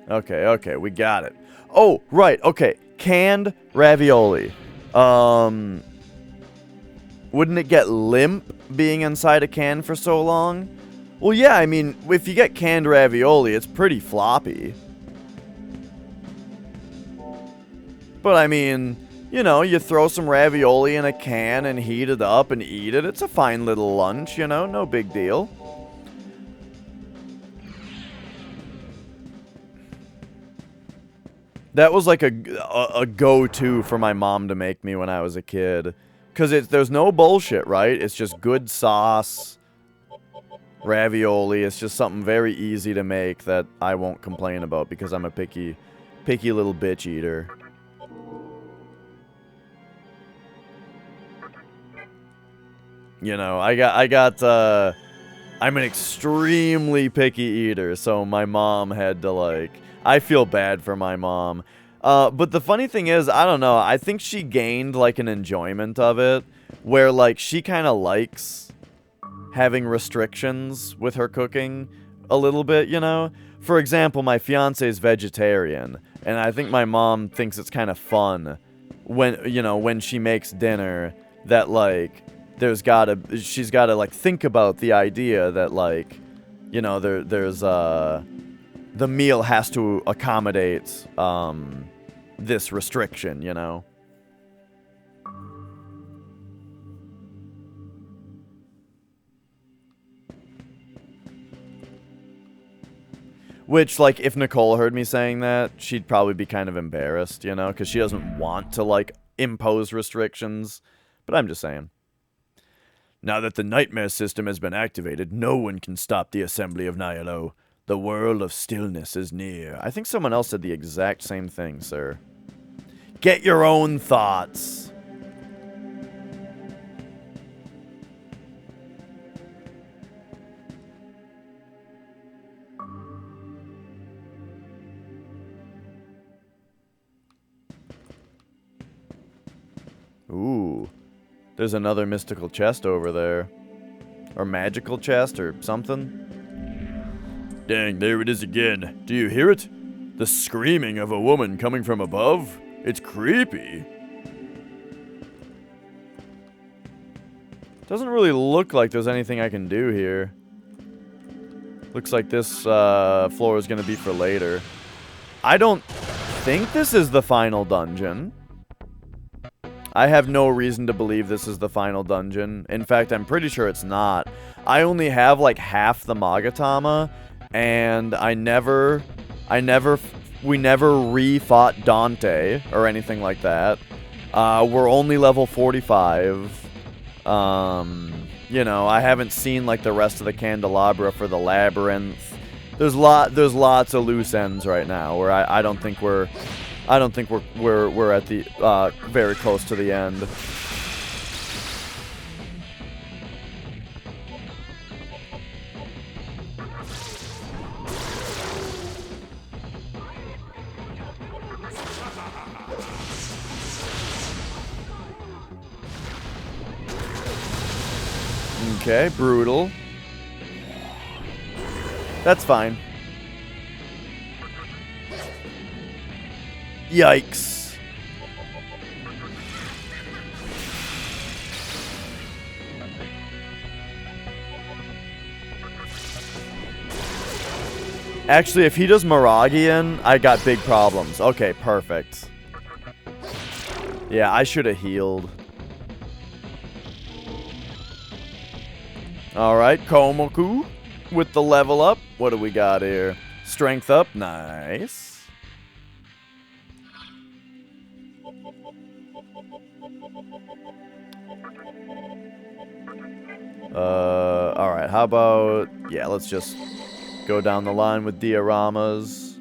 Okay, we got it. Oh, right, okay. Canned ravioli. Wouldn't it get limp being inside a can for so long? Well, yeah, I mean, if you get canned ravioli, it's pretty floppy. But I mean, you know, you throw some ravioli in a can and heat it up and eat it. It's a fine little lunch, you know, no big deal. That was like a go-to for my mom to make me when I was a kid. Because there's no bullshit, right? It's just good sauce, ravioli. It's just something very easy to make that I won't complain about because I'm a picky little bitch eater. You know, I'm an extremely picky eater, so my mom had to, like, I feel bad for my mom. But the funny thing is, I don't know, I think she gained, like, an enjoyment of it, where, like, she kind of likes having restrictions with her cooking a little bit, you know? For example, my fiance's vegetarian, and I think my mom thinks it's kind of fun when, you know, when she makes dinner that, like, she's gotta, like, think about the idea that, like, you know, the meal has to accommodate, this restriction, you know? Which, like, if Nicole heard me saying that, she'd probably be kind of embarrassed, you know? Because she doesn't want to, like, impose restrictions. But I'm just saying. Now that the nightmare system has been activated, no one can stop the assembly of Nihilo. The world of stillness is near. I think someone else said the exact same thing, sir. Get your own thoughts. Ooh. There's another mystical chest over there. Or magical chest or something. Dang, there it is again. Do you hear it? The screaming of a woman coming from above? It's creepy. Doesn't really look like there's anything I can do here. Looks like this floor is going to be for later. I don't think this is the final dungeon. I have no reason to believe this is the final dungeon. In fact, I'm pretty sure it's not. I only have like half the Magatama, and we never re-fought Dante or anything like that. We're only level 45. You know, I haven't seen like the rest of the candelabra for the labyrinth. There's lots of loose ends right now where I don't think we're at the very close to the end. Okay, brutal. That's fine. Yikes. Actually, if he does Miragian, I got big problems. Okay, perfect. Yeah, I should have healed. Alright, Komoku with the level up. What do we got here? Strength up. Nice. Alright, how about... Yeah, let's just go down the line with dioramas.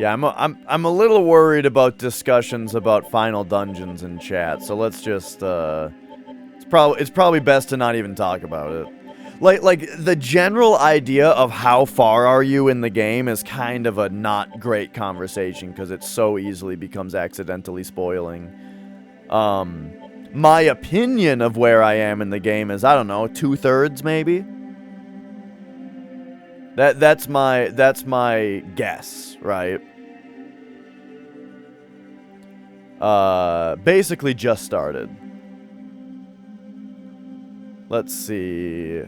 Yeah, I'm a little worried about discussions about final dungeons in chat. So let's just it's probably best to not even talk about it. Like the general idea of how far are you in the game is kind of a not great conversation because it so easily becomes accidentally spoiling. My opinion of where I am in the game is, I don't know, 2/3 maybe. That's my guess, right? Basically just started. Let's see.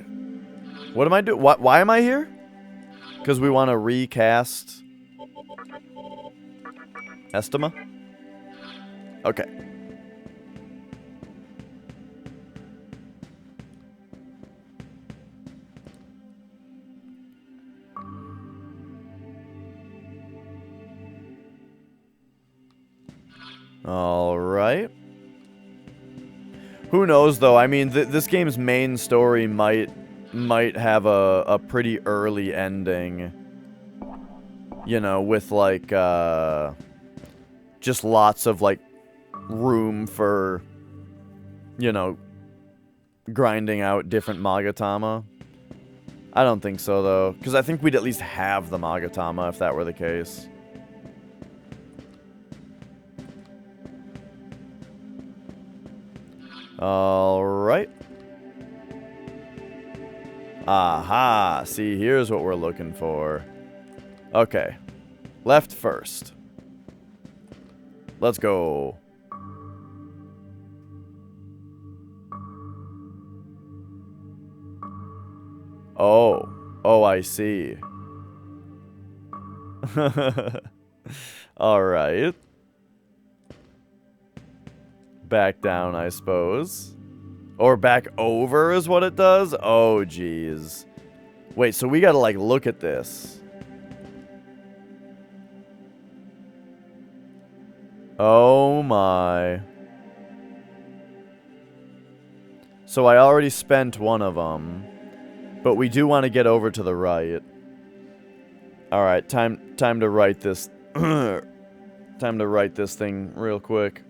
What am I doing? Why am I here? Because we want to recast Estima? Okay. Alright. Who knows, though? I mean, this game's main story might have a pretty early ending. You know, with, like, just lots of, like, room for, you know, grinding out different Magatama. I don't think so, though. Because I think we'd at least have the Magatama if that were the case. Alright. Aha! See, here's what we're looking for. Okay. Left first. Let's go. Oh. Oh, I see. Alright. Back down, I suppose. Or back over is what it does? Oh, jeez. Wait, so we gotta, like, look at this. Oh, my. So I already spent one of them. But we do want to get over to the right. Alright, time to write this. Time to write this thing real quick.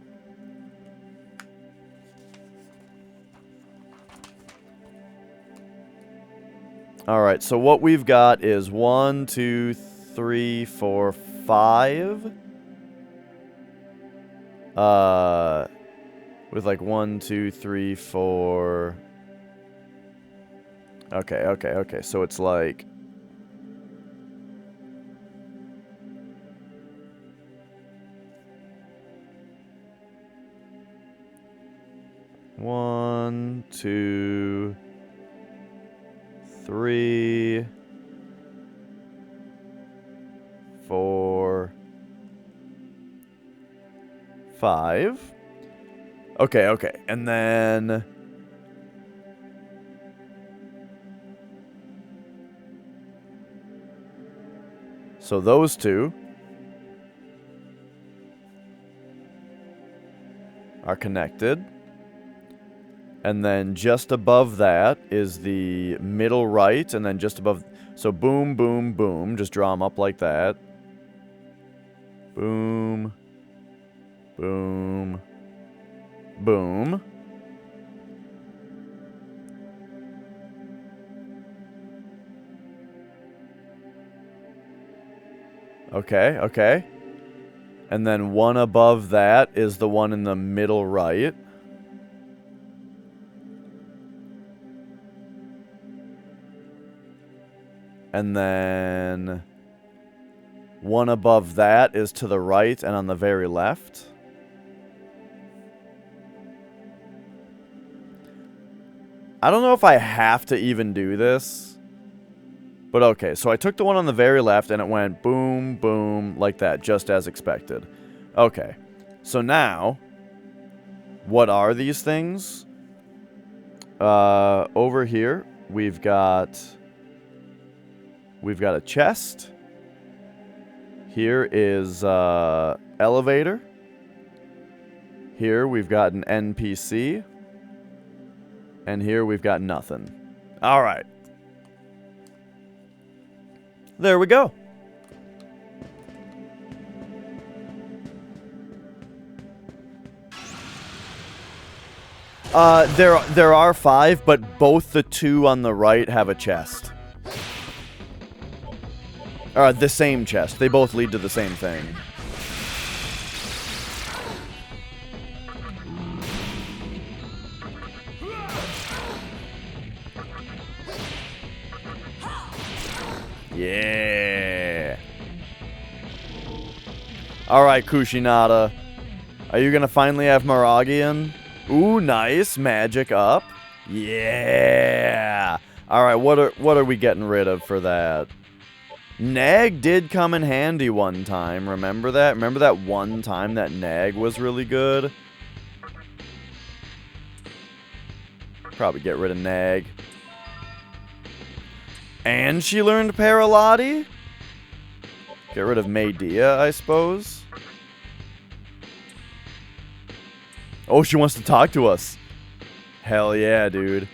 Alright, so what we've got is 1, 2, 3, 4, 5. With like 1, 2, 3, 4. Okay. So it's like 1, 2, 3, 4, 5. Okay. And then so those two are connected. And then just above that is the middle right, and then just above, so boom, boom, boom, just draw them up like that. Boom, boom, boom. Okay. And then one above that is the one in the middle right. And then one above that is to the right and on the very left. I don't know if I have to even do this. But okay, so I took the one on the very left and it went boom, boom, like that, just as expected. Okay, so now, what are these things? Over here, we've got a chest. Here is elevator. Here we've got an NPC. And here we've got nothing. All right. There we go. There are 5, but both the 2 on the right have a chest. The same chest. They both lead to the same thing. Yeah. Alright, Kushinada. Are you gonna finally have Maragian? Ooh, nice. Magic up. Yeah. Alright, what are we getting rid of for that? Nag did come in handy one time. Remember that? Remember that one time that Nag was really good? Probably get rid of Nag. And she learned Paralati? Get rid of Medea, I suppose. Oh, she wants to talk to us. Hell yeah, dude.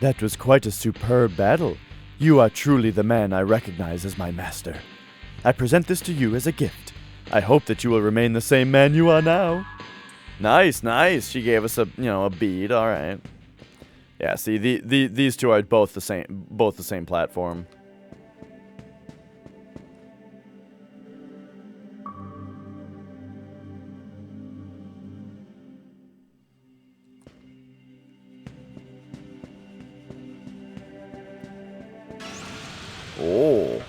That was quite a superb battle. You are truly the man I recognize as my master. I present this to you as a gift. I hope that you will remain the same man you are now. Nice, nice. She gave us a bead. All right. Yeah, see, these two are both the same platform. Oh.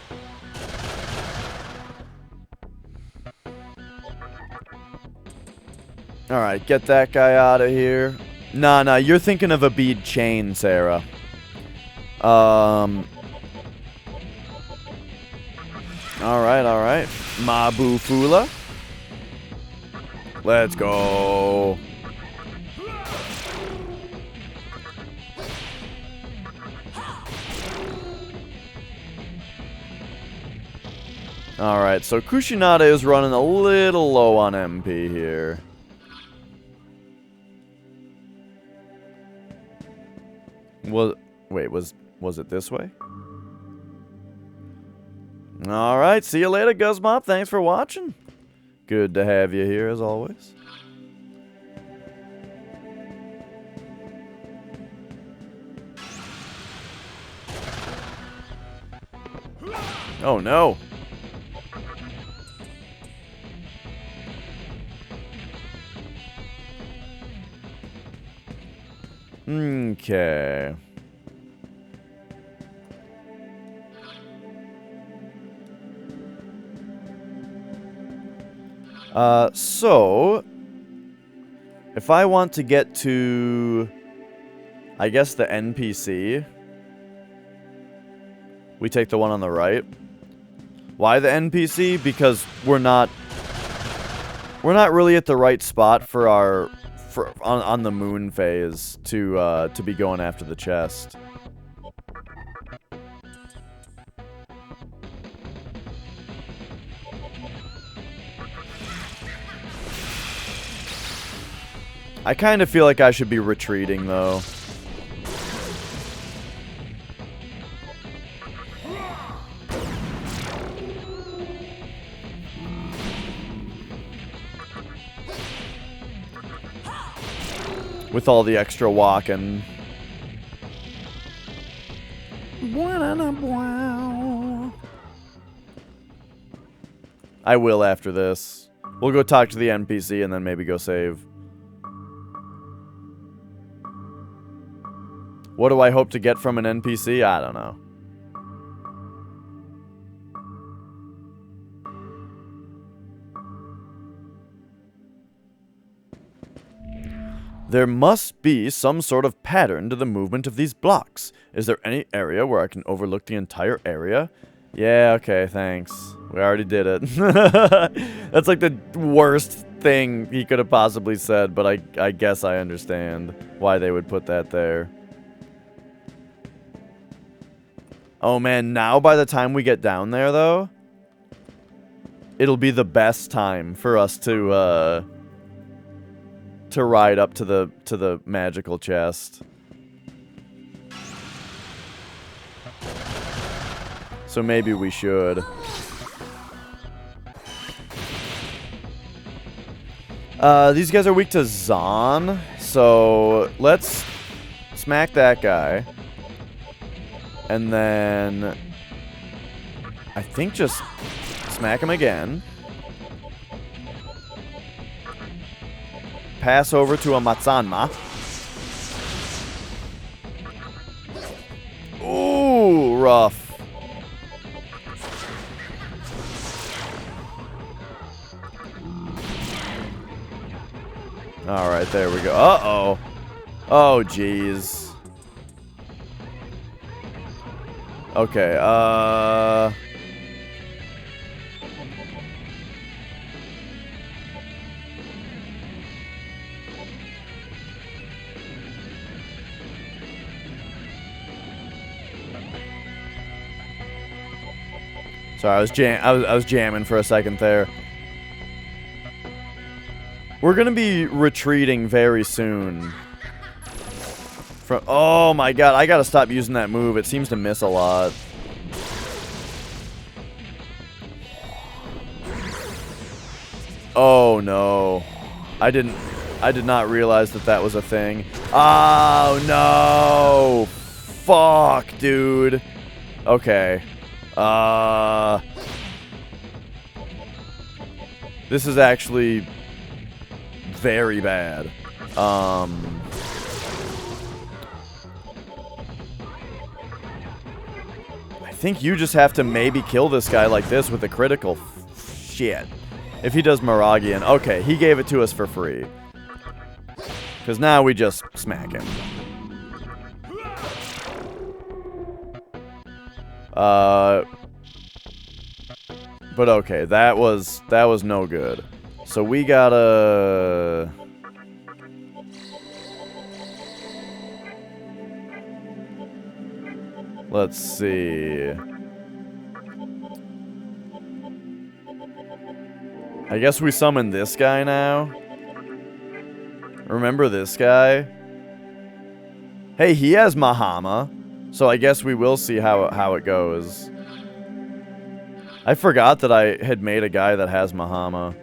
Alright, get that guy out of here. Nah, you're thinking of a bead chain, Sarah. Alright. Mabu Fula. Let's go. Alright, so Kushinada is running a little low on MP here. Wait, was it this way? Alright, see you later, Guzmop. Thanks for watching. Good to have you here, as always. Oh, no. Okay. So if I want to get to, I guess, the NPC, we take the one on the right. Why the NPC? Because we're not really at the right spot for our on the moon phase to be going after the chest. I kind of feel like I should be retreating, though. With all the extra walking. I will after this. We'll go talk to the NPC and then maybe go save. What do I hope to get from an NPC? I don't know. There must be some sort of pattern to the movement of these blocks. Is there any area where I can overlook the entire area? Yeah, okay, thanks. We already did it. That's like the worst thing he could have possibly said, but I guess I understand why they would put that there. Oh man, now by the time we get down there, though, it'll be the best time for us to ride up to the magical chest. So maybe we should. These guys are weak to Zon, So let's smack that guy. And then I think just smack him again. Pass over to a Matsanma. Ooh, rough. Alright, there we go. Uh-oh. Oh, jeez. Okay, sorry, I was jamming for a second there. We're gonna be retreating very soon. Oh my god, I gotta stop using that move. It seems to miss a lot. Oh no. I did not realize that that was a thing. Oh no. Fuck, dude. Okay. This is actually very bad. I think you just have to maybe kill this guy like this with a critical. Shit. If he does Miragian. Okay, he gave it to us for free. Because now we just smack him. But okay, that was no good. So we gotta... Let's see. I guess we summon this guy now. Remember this guy? Hey, he has Mahama. So I guess we will see how it goes. I forgot that I had made a guy that has Mahama.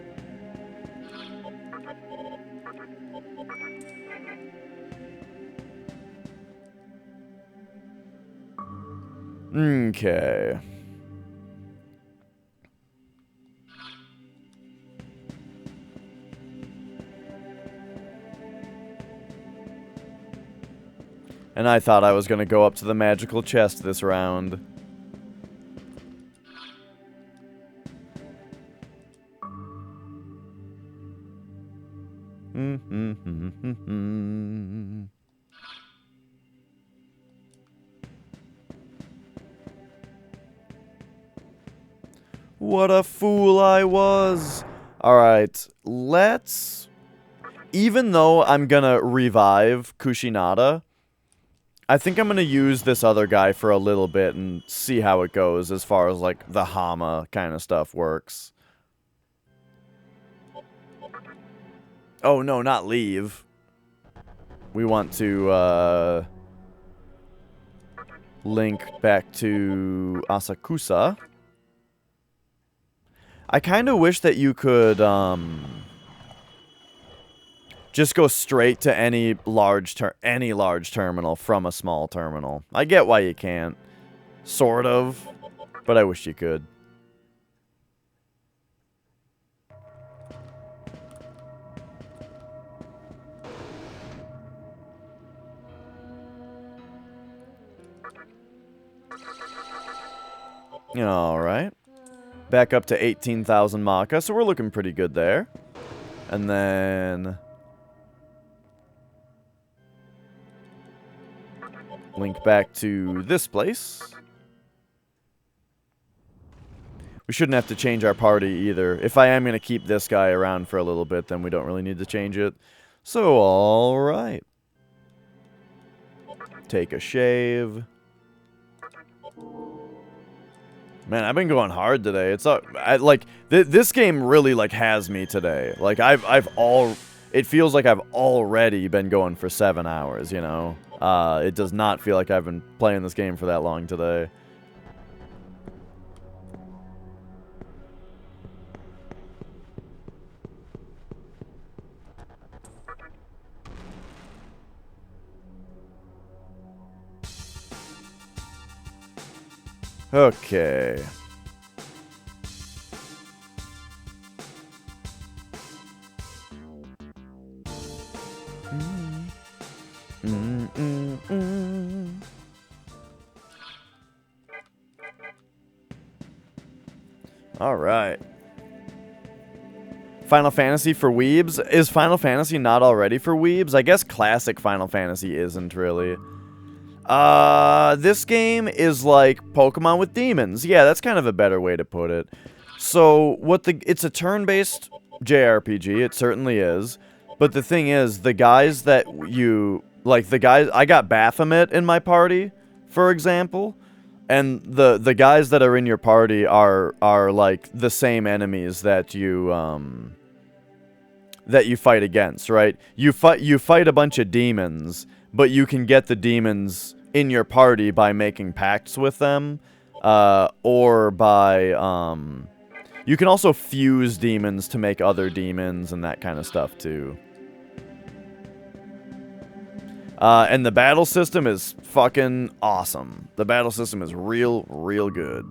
Okay. And I thought I was going to go up to the magical chest this round. What a fool I was. Alright, let's... Even though I'm gonna revive Kushinada, I think I'm gonna use this other guy for a little bit and see how it goes as far as, like, the Hama kind of stuff works. Oh, no, not leave. We want to, link back to Asakusa. I kind of wish that you could, just go straight to any large terminal from a small terminal. I get why you can't. Sort of. But I wish you could. Alright. Back up to 18,000 Maka, so we're looking pretty good there. And then... link back to this place. We shouldn't have to change our party either. If I am going to keep this guy around for a little bit, then we don't really need to change it. So, alright. Take a shave. Man, I've been going hard today. It's this game really like has me today. Like it feels like I've already been going for 7 hours, you know. It does not feel like I've been playing this game for that long today. Okay. All right. Final Fantasy for weebs? Is Final Fantasy not already for weebs? I guess classic Final Fantasy isn't really. This game is like Pokemon with demons. Yeah, that's kind of a better way to put it. So, it's a turn-based JRPG, it certainly is. But the thing is, the guys that I got Baphomet in my party, for example. And the guys that are in your party are like the same enemies that you fight against, right? You fight a bunch of demons, but you can get the demons in your party by making pacts with them, or by you can also fuse demons to make other demons and that kind of stuff too. And the battle system is fucking awesome. The battle system is real good.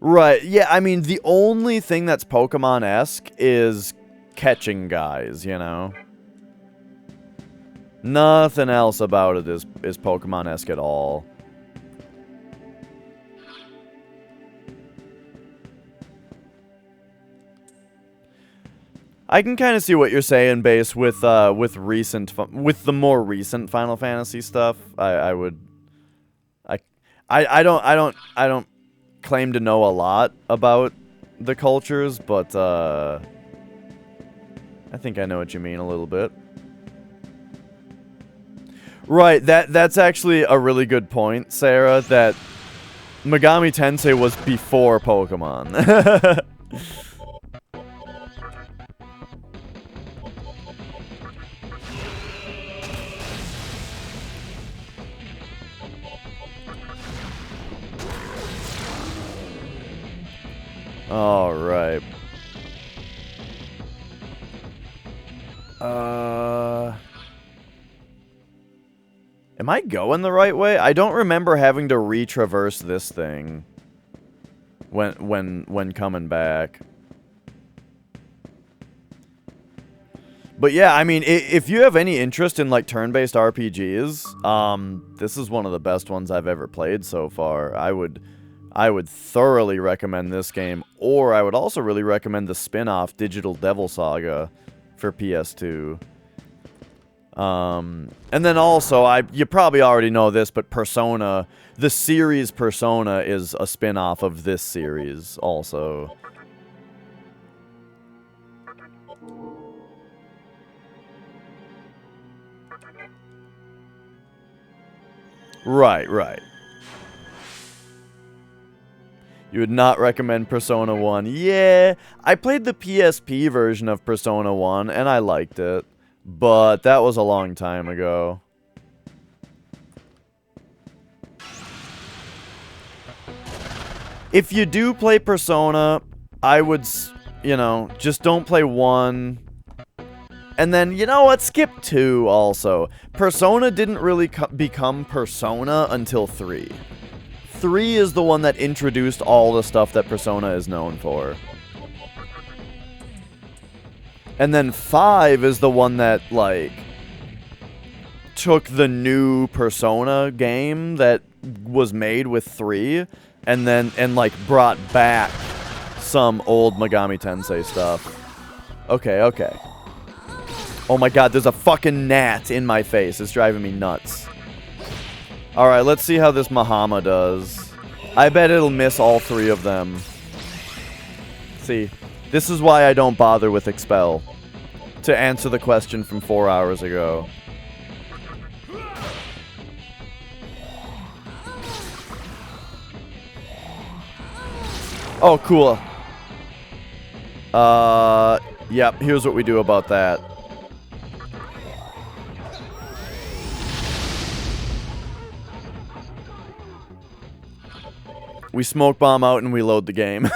Right, yeah, I mean, the only thing that's Pokemon-esque is catching guys, you know? Nothing else about it is Pokemon-esque at all. I can kind of see what you're saying, Base, with the more recent Final Fantasy stuff. I don't claim to know a lot about the cultures, but I think I know what you mean a little bit. Right, that's actually a really good point, Sarah, that Megami Tensei was before Pokemon. All right. Am I going the right way? I don't remember having to retraverse this thing when coming back. But yeah, I mean, if you have any interest in like turn-based RPGs, this is one of the best ones I've ever played so far. I would thoroughly recommend this game, or I would also really recommend the spin-off Digital Devil Saga for PS2. And then also, you probably already know this, but Persona, the series Persona is a spin-off of this series also. Right. You would not recommend Persona 1. Yeah, I played the PSP version of Persona 1, and I liked it. But that was a long time ago. If you do play Persona, I would, just don't play 1. And then, you know what? Skip 2 also. Persona didn't really become Persona until 3. 3 is the one that introduced all the stuff that Persona is known for. And then 5 is the one that, like, took the new Persona game that was made with 3 and like, brought back some old Megami Tensei stuff. Okay. Oh my god, there's a fucking gnat in my face. It's driving me nuts. Alright, let's see how this Mahama does. I bet it'll miss all 3 of them. See, this is why I don't bother with Expel. To answer the question from 4 hours ago. Oh, cool. Yep, here's what we do about that. We smoke bomb out and we load the game.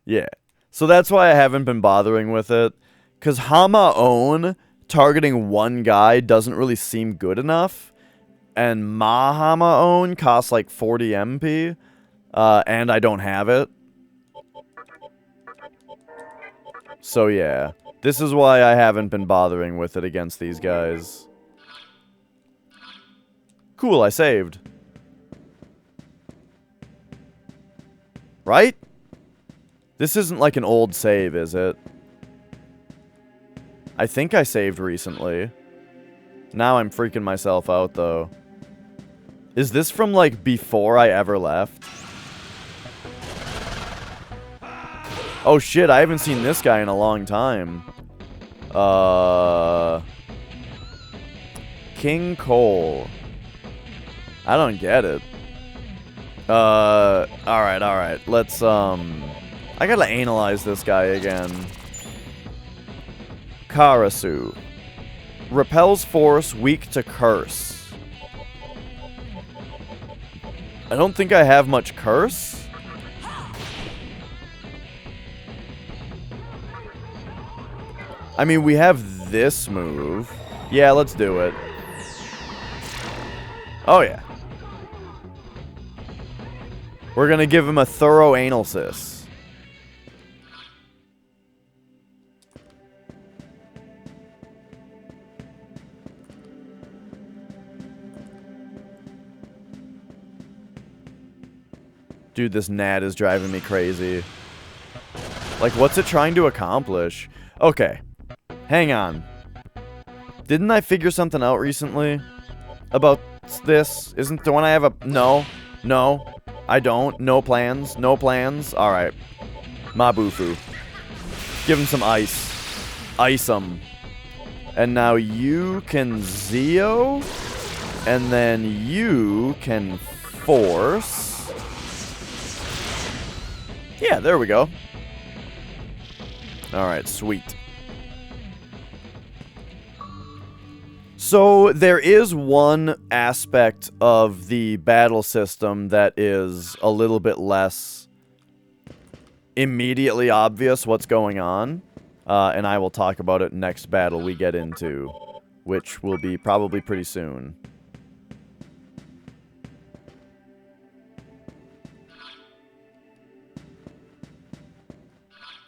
Yeah. So that's why I haven't been bothering with it. Because Hama-on targeting one guy doesn't really seem good enough. And Mahama-on costs like 40 MP. And I don't have it. So yeah. This is why I haven't been bothering with it against these guys. Cool, I saved. Right? This isn't like an old save, is it? I think I saved recently. Now I'm freaking myself out, though. Is this from, like, before I ever left? Oh, shit, I haven't seen this guy in a long time. King Cole. I don't get it. Alright. Let's, I gotta analyze this guy again. Karasu. Repels force, weak to curse. I don't think I have much curse. I mean, we have this move. Yeah, let's do it. Oh, yeah. We're gonna give him a thorough analysis. Dude, this gnat is driving me crazy. Like, what's it trying to accomplish? Okay. Hang on. Didn't I figure something out recently? About this? Isn't the one I have a... No. No. I don't. No plans. No plans. Alright. Mabufu. Give him some ice. Ice him. And now you can Zeo. And then you can force... Yeah, there we go. Alright, sweet. So, there is one aspect of the battle system that is a little bit less immediately obvious what's going on. And I will talk about it next battle we get into, which will be probably pretty soon.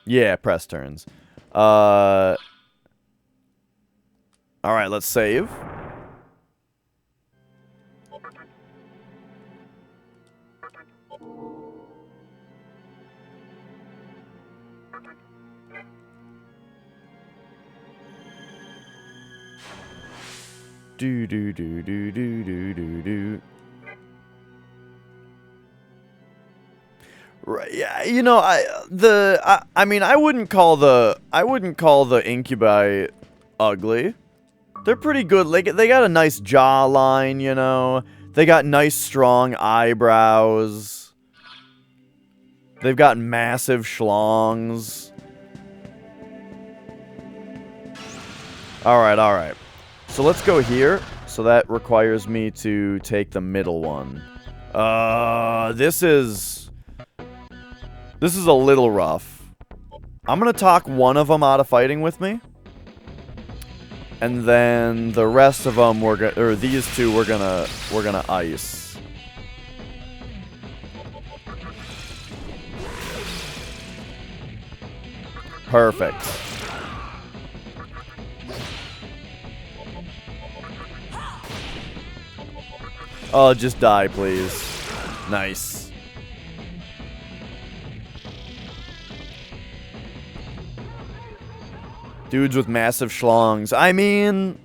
Yeah, press turns. Alright, let's save. Do. Right, yeah, you know, I mean, I wouldn't call the incubi ugly. They're pretty good. Like, they got a nice jawline, you know. They got nice, strong eyebrows. They've got massive schlongs. Alright. So let's go here. So that requires me to take the middle one. This is a little rough. I'm gonna talk one of them out of fighting with me. And then the rest of them these two we're gonna ice. Perfect. Oh, just die, please. Nice. Dudes with massive schlongs. I mean...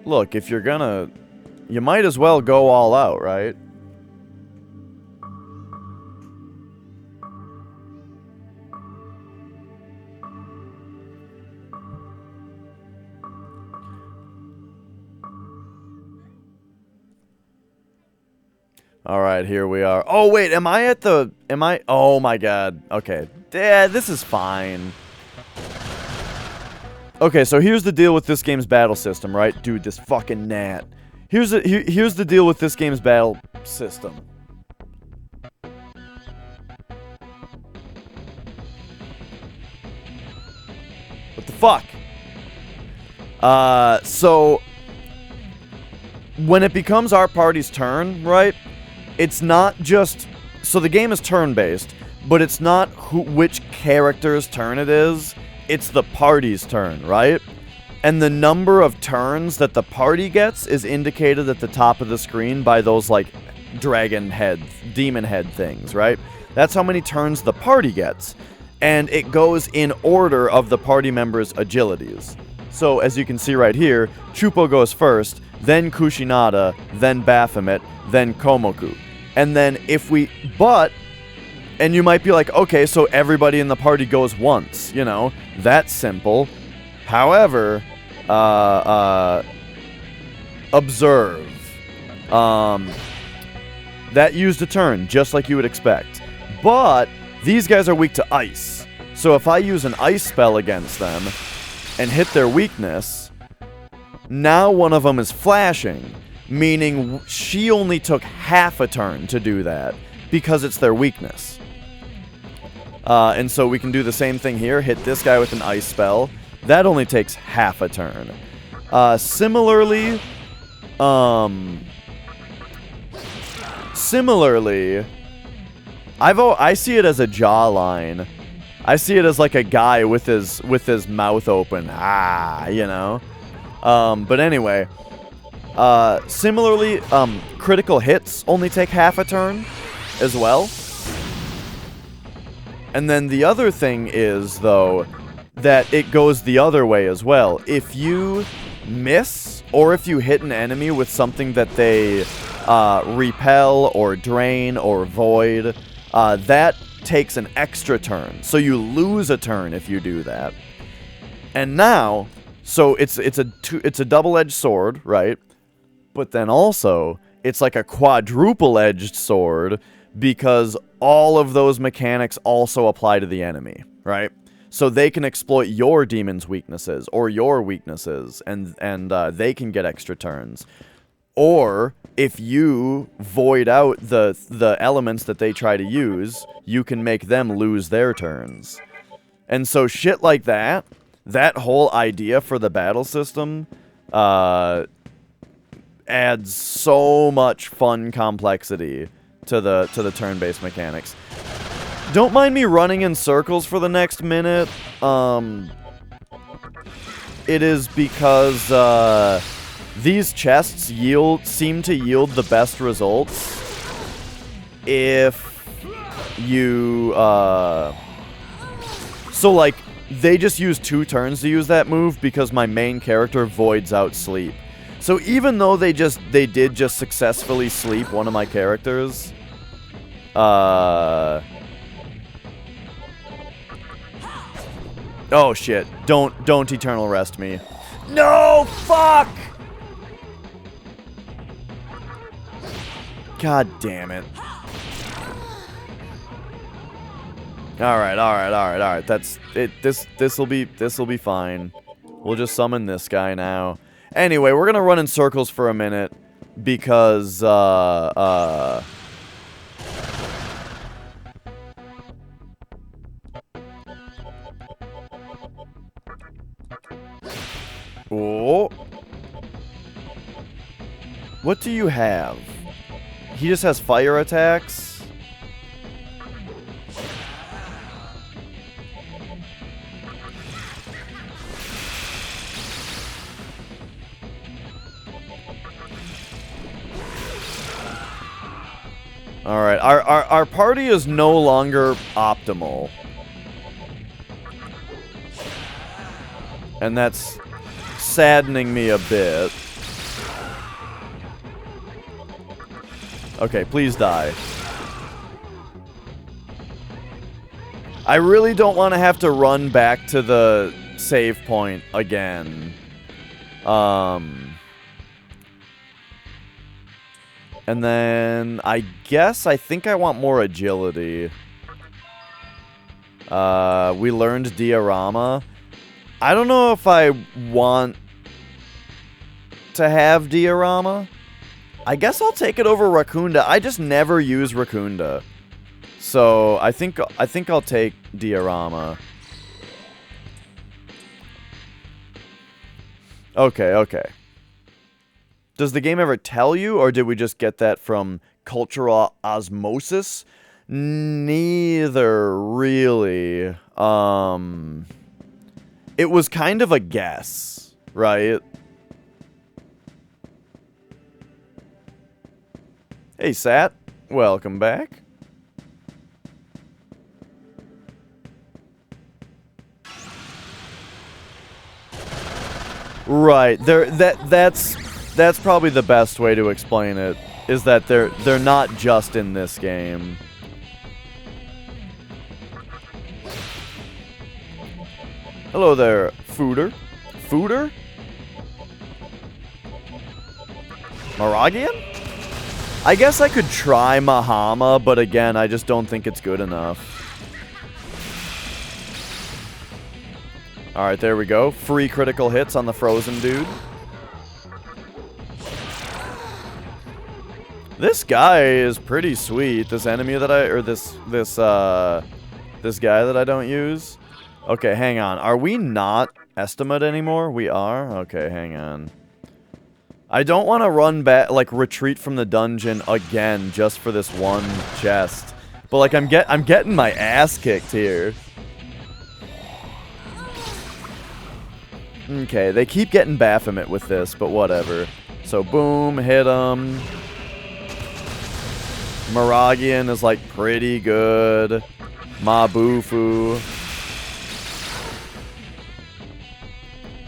Look, if you're gonna... You might as well go all out, right? Alright, here we are. Oh, wait, am I at the... Oh, my God. Okay. Yeah, this is fine. Okay, so here's the deal with this game's battle system, right? Dude, this fucking gnat. Here's the deal with this game's battle system. fuck. So when it becomes our party's turn, right? It's not just... So the game is turn-based, but it's not which character's turn it is. It's the party's turn, right? And the number of turns that the party gets is indicated at the top of the screen by those, like, dragon head, demon head things, right? That's how many turns the party gets. And it goes in order of the party members' agilities. So, as you can see right here, Chupo goes first, then Kushinada, then Baphomet, then Komoku. And then if we... But... And you might be like, okay, so everybody in the party goes once, you know? That's simple. However, observe. That used a turn, just like you would expect. But these guys are weak to ice. So if I use an ice spell against them and hit their weakness, now one of them is flashing, meaning she only took half a turn to do that because it's their weakness. And so we can do the same thing here, hit this guy with an ice spell. That only takes half a turn. Similarly, I see it as a jawline. I see it as like a guy with his mouth open. You know. But anyway, similarly, critical hits only take half a turn as well. And then the other thing is, though, that it goes the other way as well. If you miss, or if you hit an enemy with something that they repel, or drain, or void, that takes an extra turn. So you lose a turn if you do that. And now, so it's a double-edged sword, right? But then also, it's like a quadruple-edged sword, because all of those mechanics also apply to the enemy, right? So they can exploit your demon's weaknesses, or your weaknesses, and they can get extra turns. Or, if you void out the elements that they try to use, you can make them lose their turns. And so shit like that whole idea for the battle system, adds so much fun complexity to the turn-based mechanics. Don't mind me running in circles for the next minute. It is because these chests seem to yield the best results if you so like they just use 2 turns to use that move because my main character voids out sleep. So even though they did just successfully sleep one of my characters, oh shit, don't eternal rest me. No, fuck! God damn it. Alright. That's it. This'll be fine. We'll just summon this guy now. Anyway, we're gonna run in circles for a minute because oh. What do you have? He just has fire attacks? Alright, our party is no longer optimal. And that's saddening me a bit. Okay, please die. I really don't want to have to run back to the save point again. And then, I think I want more agility. We learned diorama. I don't know if I want to have diorama. I guess I'll take it over Rakunda. I just never use Rakunda. So, I think I'll take diorama. Okay, okay. Does the game ever tell you, or did we just get that from cultural osmosis? Neither, really. It was kind of a guess, right? Hey, Sat. Welcome back. Right. That's probably the best way to explain it, is that they're not just in this game. Hello there, Fooder. Fooder? Maragian? I guess I could try Mahama, but again, I just don't think it's good enough. Alright, there we go. Free critical hits on the frozen dude. This guy is pretty sweet. This enemy that this guy that I don't use. Okay, hang on. Are we not estimate anymore? We are? Okay, hang on. I don't want to run back, like, retreat from the dungeon again just for this one chest. But, like, I'm getting my ass kicked here. Okay, they keep getting Baphomet with this, but whatever. So, boom, hit him. Maragian is, like, pretty good. Mabufu.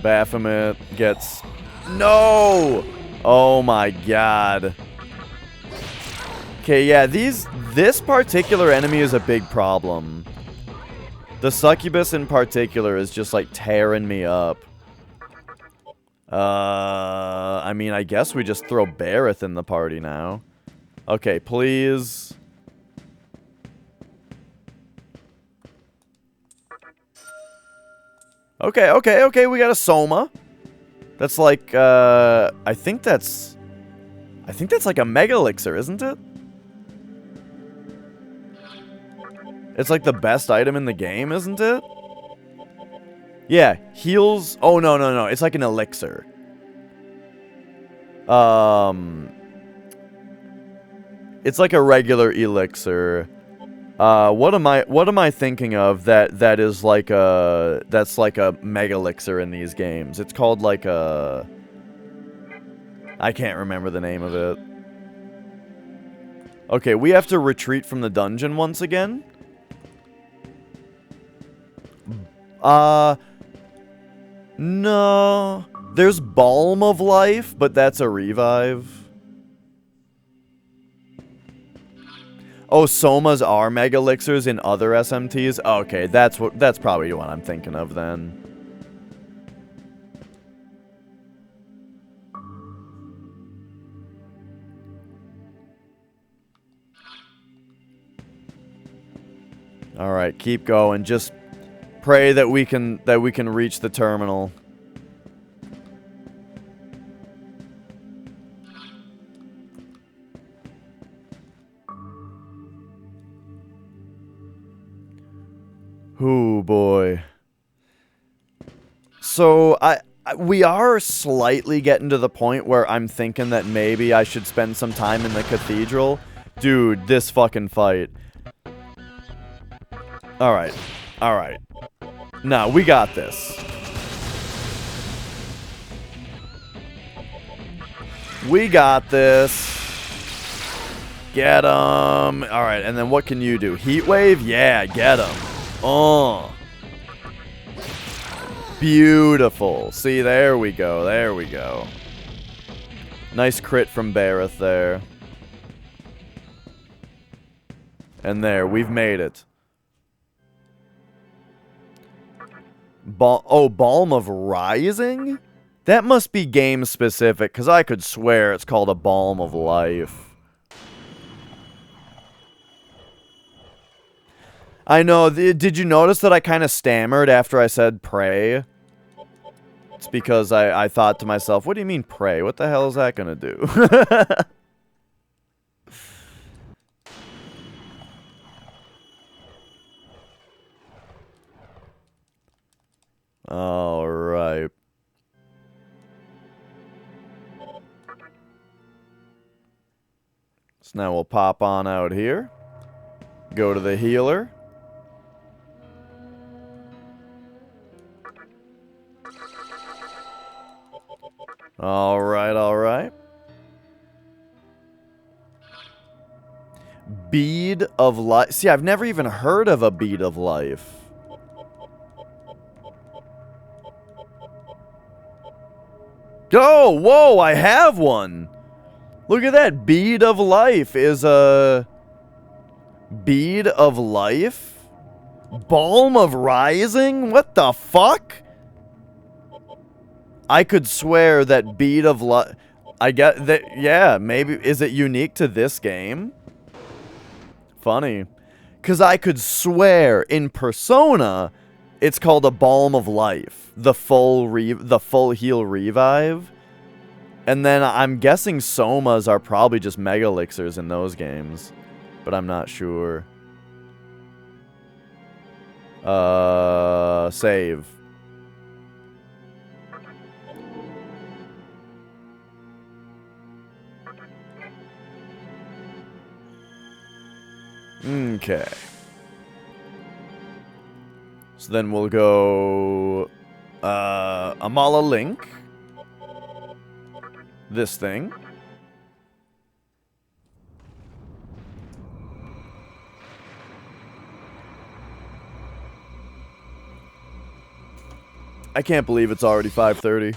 Baphomet gets... No! Oh my god. Okay, yeah, this particular enemy is a big problem. The succubus in particular is just, like, tearing me up. I mean, I guess we just throw Bareth in the party now. Okay, please. Okay, we got a Soma. That's like, I think that's like a Mega Elixir, isn't it? It's like the best item in the game, isn't it? Yeah, heals... Oh, no. It's like an elixir. It's like a regular elixir. What am I thinking of that is like a... That's like a Mega Elixir in these games? It's called like a... I can't remember the name of it. Okay, we have to retreat from the dungeon once again. No. There's Balm of Life, but that's a revive. Oh, Somas are Mega Elixirs in other SMTs? Okay, that's probably what I'm thinking of then. Alright, keep going. Just pray that we can reach the terminal. Ooh, boy. So, we are slightly getting to the point where I'm thinking that maybe I should spend some time in the cathedral. Dude, this fucking fight. Alright. Alright. No, we got this. We got this. Get him. Alright, and then what can you do? Heat wave? Yeah, get him. Oh. Beautiful. See, there we go. There we go. Nice crit from Bareth there. And there, we've made it. Balm of Rising? That must be game specific, because I could swear it's called a Balm of Life. I know, did you notice that I kind of stammered after I said pray? It's because I thought to myself, what do you mean pray? What the hell is that gonna do? Alright. So now we'll pop on out here. Go to the healer. Alright, alright. Bead of life. See, I've never even heard of a bead of life. Oh, whoa, I have one. Look at that. Bead of life is a... Bead of life? Balm of rising? What the fuck? I could swear that bead of life... I get that... Yeah, maybe... Is it unique to this game? Funny. Because I could swear in Persona, it's called a Balm of Life. The full heal revive. And then I'm guessing Somas are probably just Mega Elixirs in those games. But I'm not sure. Save. Okay. So then we'll go... Amala Link. This thing. I can't believe it's already 5:30.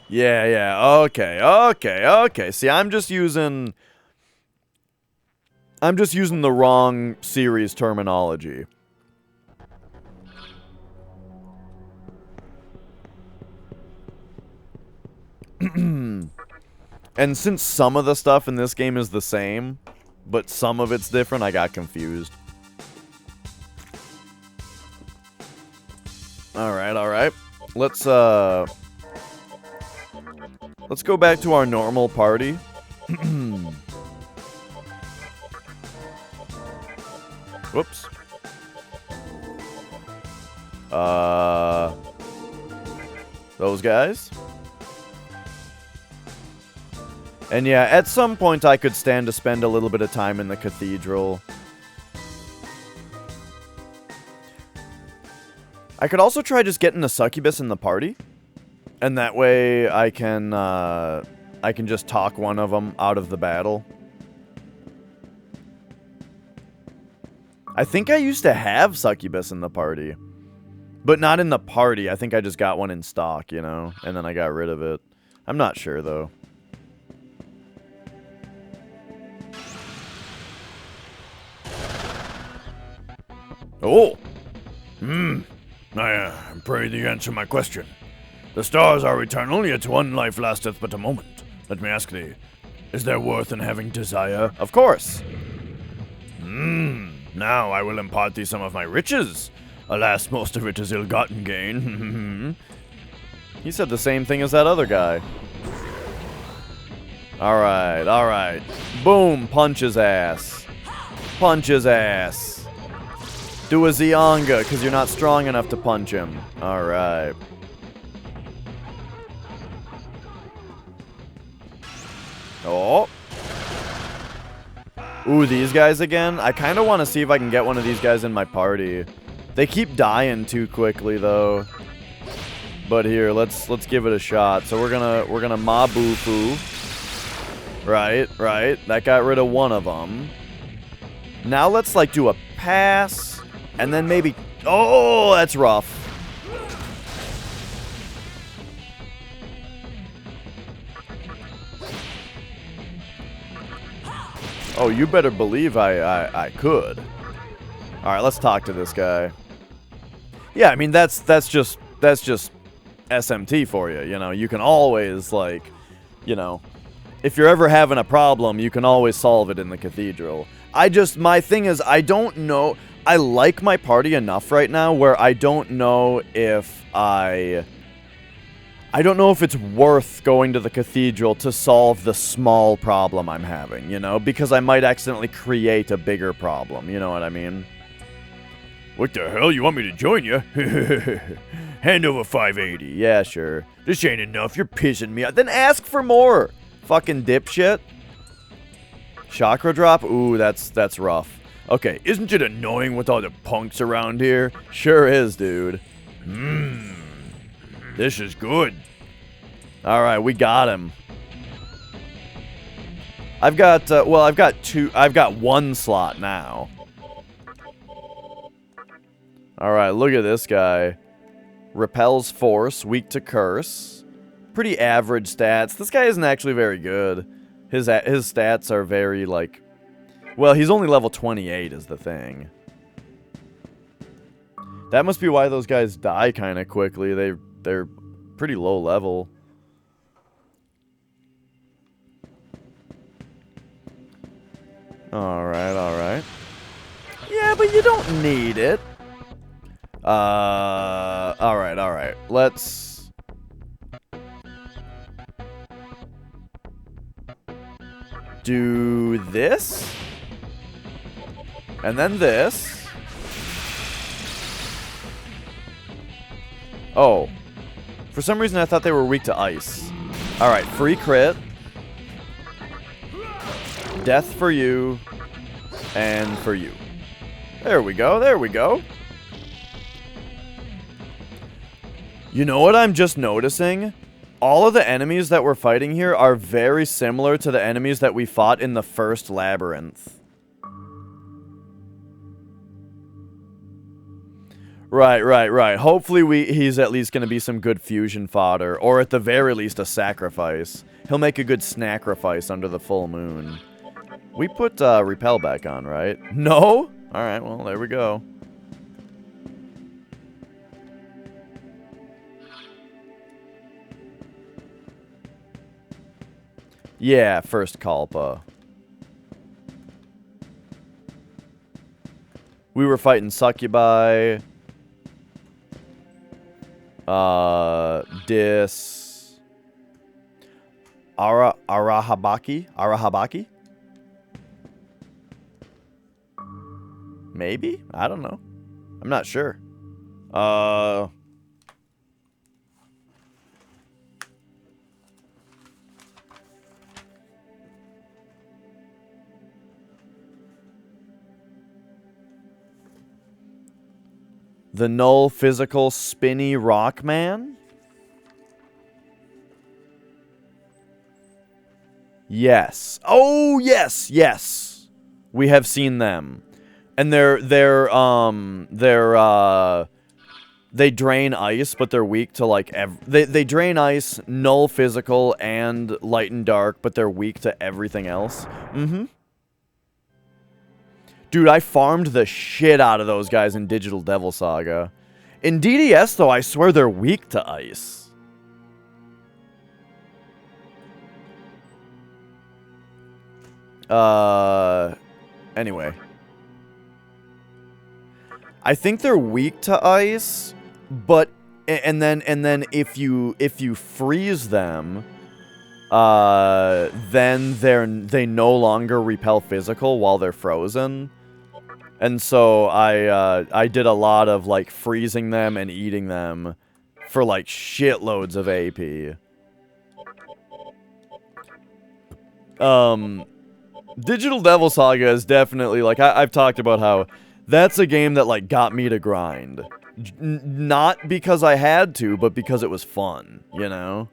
Yeah. Okay. See, I'm just using the wrong series terminology. And since some of the stuff in this game is the same, but some of it's different, I got confused. Alright. Let's go back to our normal party. Whoops. Those guys. And yeah, at some point I could stand to spend a little bit of time in the cathedral. I could also try just getting a succubus in the party. And that way I can just talk one of them out of the battle. I think I used to have succubus in the party. But not in the party. I think I just got one in stock, you know? And then I got rid of it. I'm not sure, though. Oh! I pray thee answer my question. The stars are eternal, yet one life lasteth but a moment. Let me ask thee, is there worth in having desire? Of course. Now I will impart thee some of my riches. Alas, most of it is ill-gotten gain. He said the same thing as that other guy. Alright. Boom, punch his ass. Punch his ass. Do a Zyanga, because you're not strong enough to punch him. Alright. Oh. Ooh, these guys again? I kind of want to see if I can get one of these guys in my party. They keep dying too quickly, though. But here, let's give it a shot. So we're gonna Mabufu. Right. That got rid of one of them. Now let's, like, do a pass. And then maybe... Oh, that's rough. Oh, you better believe I could. Alright, let's talk to this guy. Yeah, I mean, that's just SMT for you, you know? You can always, like, you know... If you're ever having a problem, you can always solve it in the cathedral. My thing is, I don't know... I like my party enough right now where I don't know if I don't know if it's worth going to the cathedral to solve the small problem I'm having, you know? Because I might accidentally create a bigger problem, you know what I mean? What the hell? You want me to join you? Hand over 580. Yeah, sure. This ain't enough. You're pissing me off. Then ask for more, fucking dipshit. Chakra drop? Ooh, that's rough. Okay, isn't it annoying with all the punks around here? Sure is, dude. This is good. Alright, we got him. I've got, well, I've got one slot now. Alright, look at this guy. Repels force, weak to curse. Pretty average stats. This guy isn't actually very good. His stats are very, like... Well, he's only level 28 is the thing. That must be why those guys die kind of quickly. They're pretty low level. Alright, alright. Yeah, but you don't need it. Alright, alright. Let's... do this. And then this. Oh. For some reason I thought they were weak to ice. Alright, free crit. Death for you. And for you. There we go, there we go. You know what I'm just noticing? All of the enemies that we're fighting here are very similar to the enemies that we fought in the first labyrinth. Right. Hopefully he's at least going to be some good fusion fodder, or at the very least a sacrifice. He'll make a good sacrifice under the full moon. We put repel back on, right? No? Alright, well, there we go. Yeah, first Kalpa. We were fighting Succubi. Arahabaki? Maybe? I don't know. I'm not sure. The null physical spinny rock man? Yes. Oh, yes. We have seen them. And they drain ice, but they're weak to like they drain ice, null physical, and light and dark, but they're weak to everything else. Dude, I farmed the shit out of those guys in Digital Devil Saga. In DDS, though, I swear they're weak to ice. Anyway. I think they're weak to ice, but and then if you freeze them, then they no longer repel physical while they're frozen. And so I did a lot of like freezing them and eating them for like shitloads of AP. Digital Devil Saga is definitely like I've talked about how that's a game that like got me to grind. Not because I had to, but because it was fun, you know?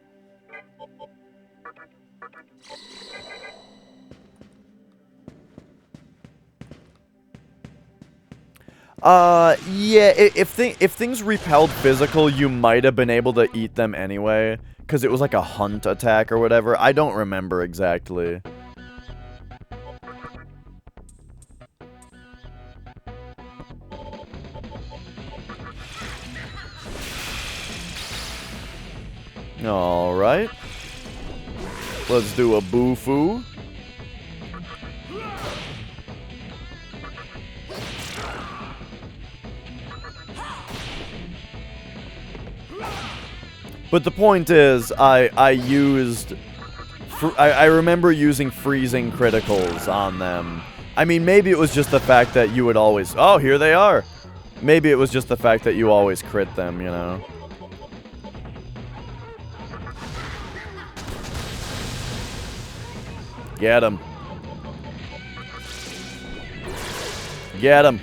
Yeah, if things repelled physical, you might have been able to eat them anyway, because it was like a hunt attack or whatever. I don't remember exactly. Alright. Let's do a boo-foo. But the point is, I remember using freezing criticals on them. I mean, maybe it was just the fact that you would always... Oh, here they are! Maybe it was just the fact that you always crit them, you know? Get him. Get him.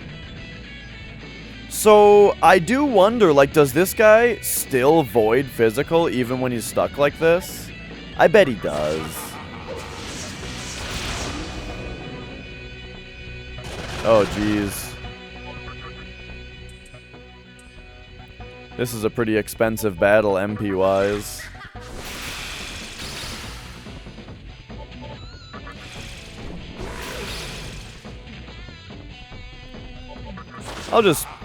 So, I do wonder, like, does this guy still void physical even when he's stuck like this? I bet he does. Oh, jeez. This is a pretty expensive battle, MP-wise.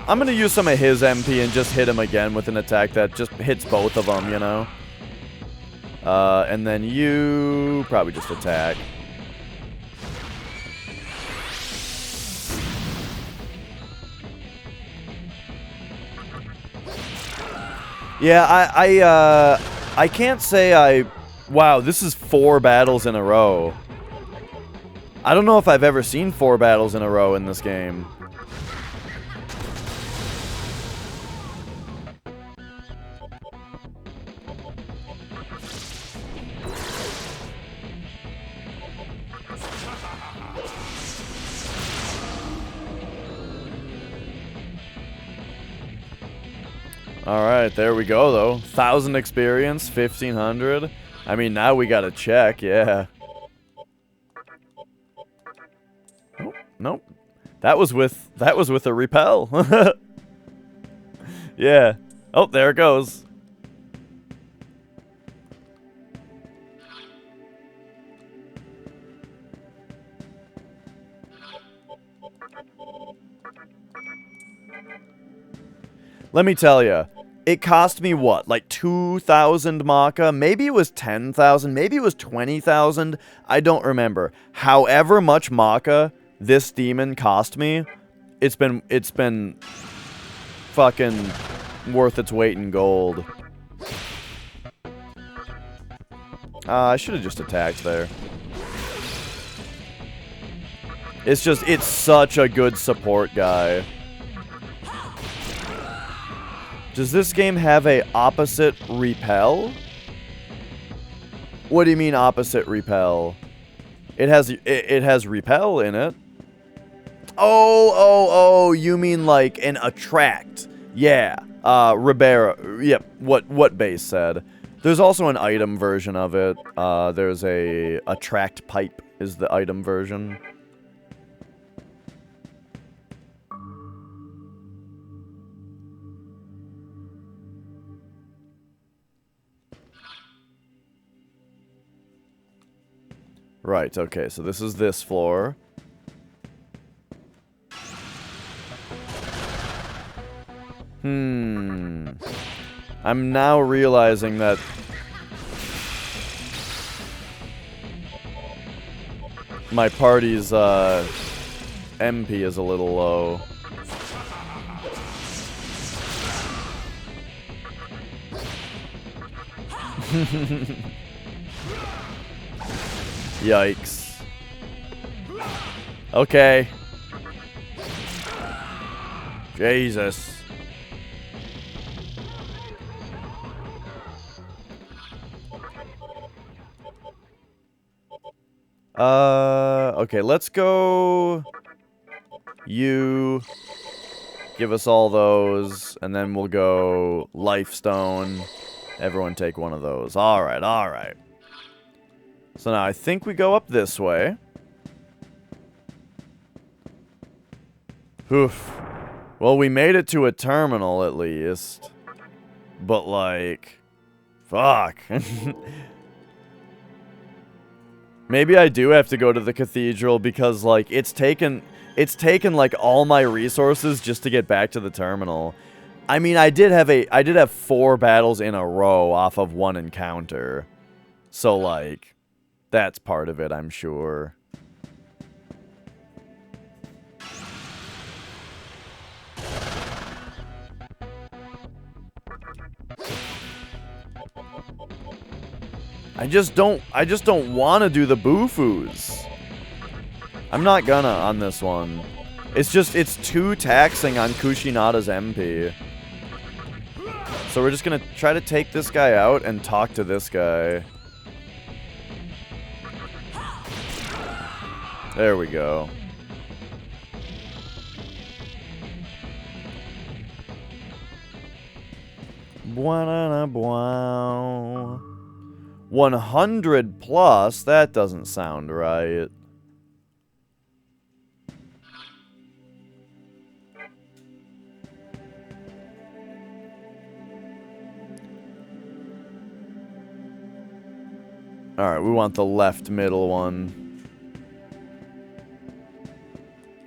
I'm gonna use some of his MP and just hit him again with an attack that just hits both of them, you know? And then you probably just attack. Yeah, I can't say wow, this is 4 battles in a row. I don't know if I've ever seen 4 battles in a row in this game. Alright, there we go, though. 1,000 experience, 1,500. I mean, now we gotta check, yeah. Oh, nope. That was with a repel. Yeah. Oh, there it goes. Let me tell you, it cost me what, like 2,000 Maka? Maybe it was 10,000, maybe it was 20,000. I don't remember. However much Maka this demon cost me, it's been fucking worth its weight in gold. I should have just attacked there. It's such a good support guy. Does this game have a opposite repel? What do you mean opposite repel? It has repel in it. Oh, you mean like an attract. Yeah. Ribera. Yep, what base said. There's also an item version of it. There's a attract pipe is the item version. Right, okay, so this is this floor. I'm now realizing that my party's MP is a little low. Yikes. Okay. Jesus. Okay, let's go. You give us all those, and then we'll go Lifestone. Everyone take one of those. Alright, alright. So now I think we go up this way. Oof. Well, we made it to a terminal at least. But like, fuck. Maybe I do have to go to the cathedral because like it's taken like all my resources just to get back to the terminal. I mean, I did have 4 battles in a row off of 1 encounter. So like that's part of it, I'm sure. I just don't want to do the boofus. I'm not gonna on this one. It's too taxing on Kushinada's MP. So we're just gonna try to take this guy out and talk to this guy. There we go. Bwa-na-na-bwa. 100 plus? That doesn't sound right. Alright, we want the left middle one.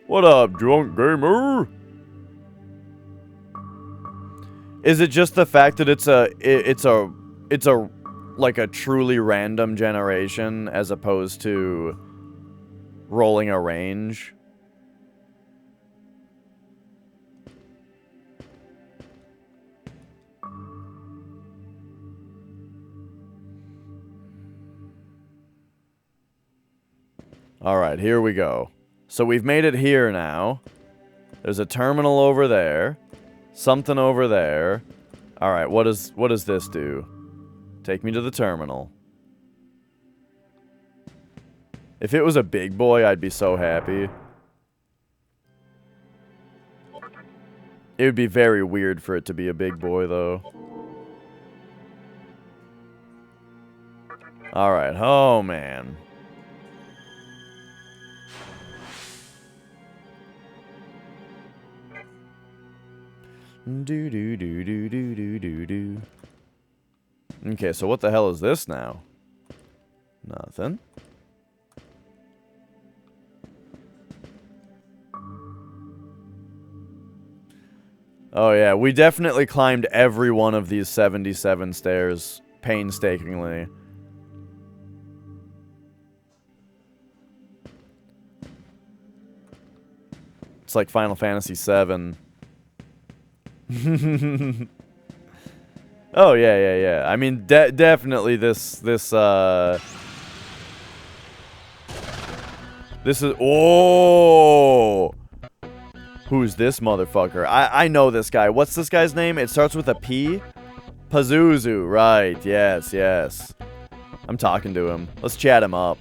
What up, drunk gamer? Is it just the fact that it's a like a truly random generation as opposed to rolling a range? Alright, here we go. So we've made it here now. There's a terminal over there. Something over there. Alright, what does this do? Take me to the terminal. If it was a big boy, I'd be so happy. It would be very weird for it to be a big boy, though. Alright, oh man. Do do do do do do do do. Okay, so what the hell is this now? Nothing. Oh yeah, we definitely climbed every one of these 77 stairs painstakingly. It's like Final Fantasy VII. Oh yeah. I mean, definitely this is. Oh, who's this motherfucker? I know this guy. What's this guy's name? It starts with a P. Pazuzu. Right. Yes. I'm talking to him. Let's chat him up.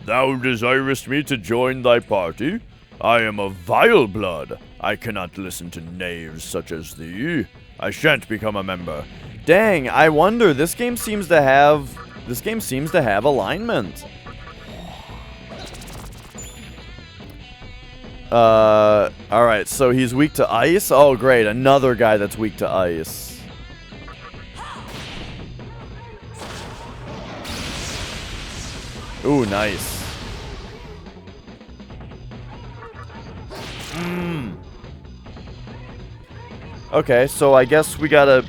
Thou desirest me to join thy party? I am of vile blood. I cannot listen to knaves such as thee. I shan't become a member. Dang, I wonder, this game seems to have alignment. Alright, so he's weak to ice? Oh great, another guy that's weak to ice. Ooh, nice. Okay, so I guess we gotta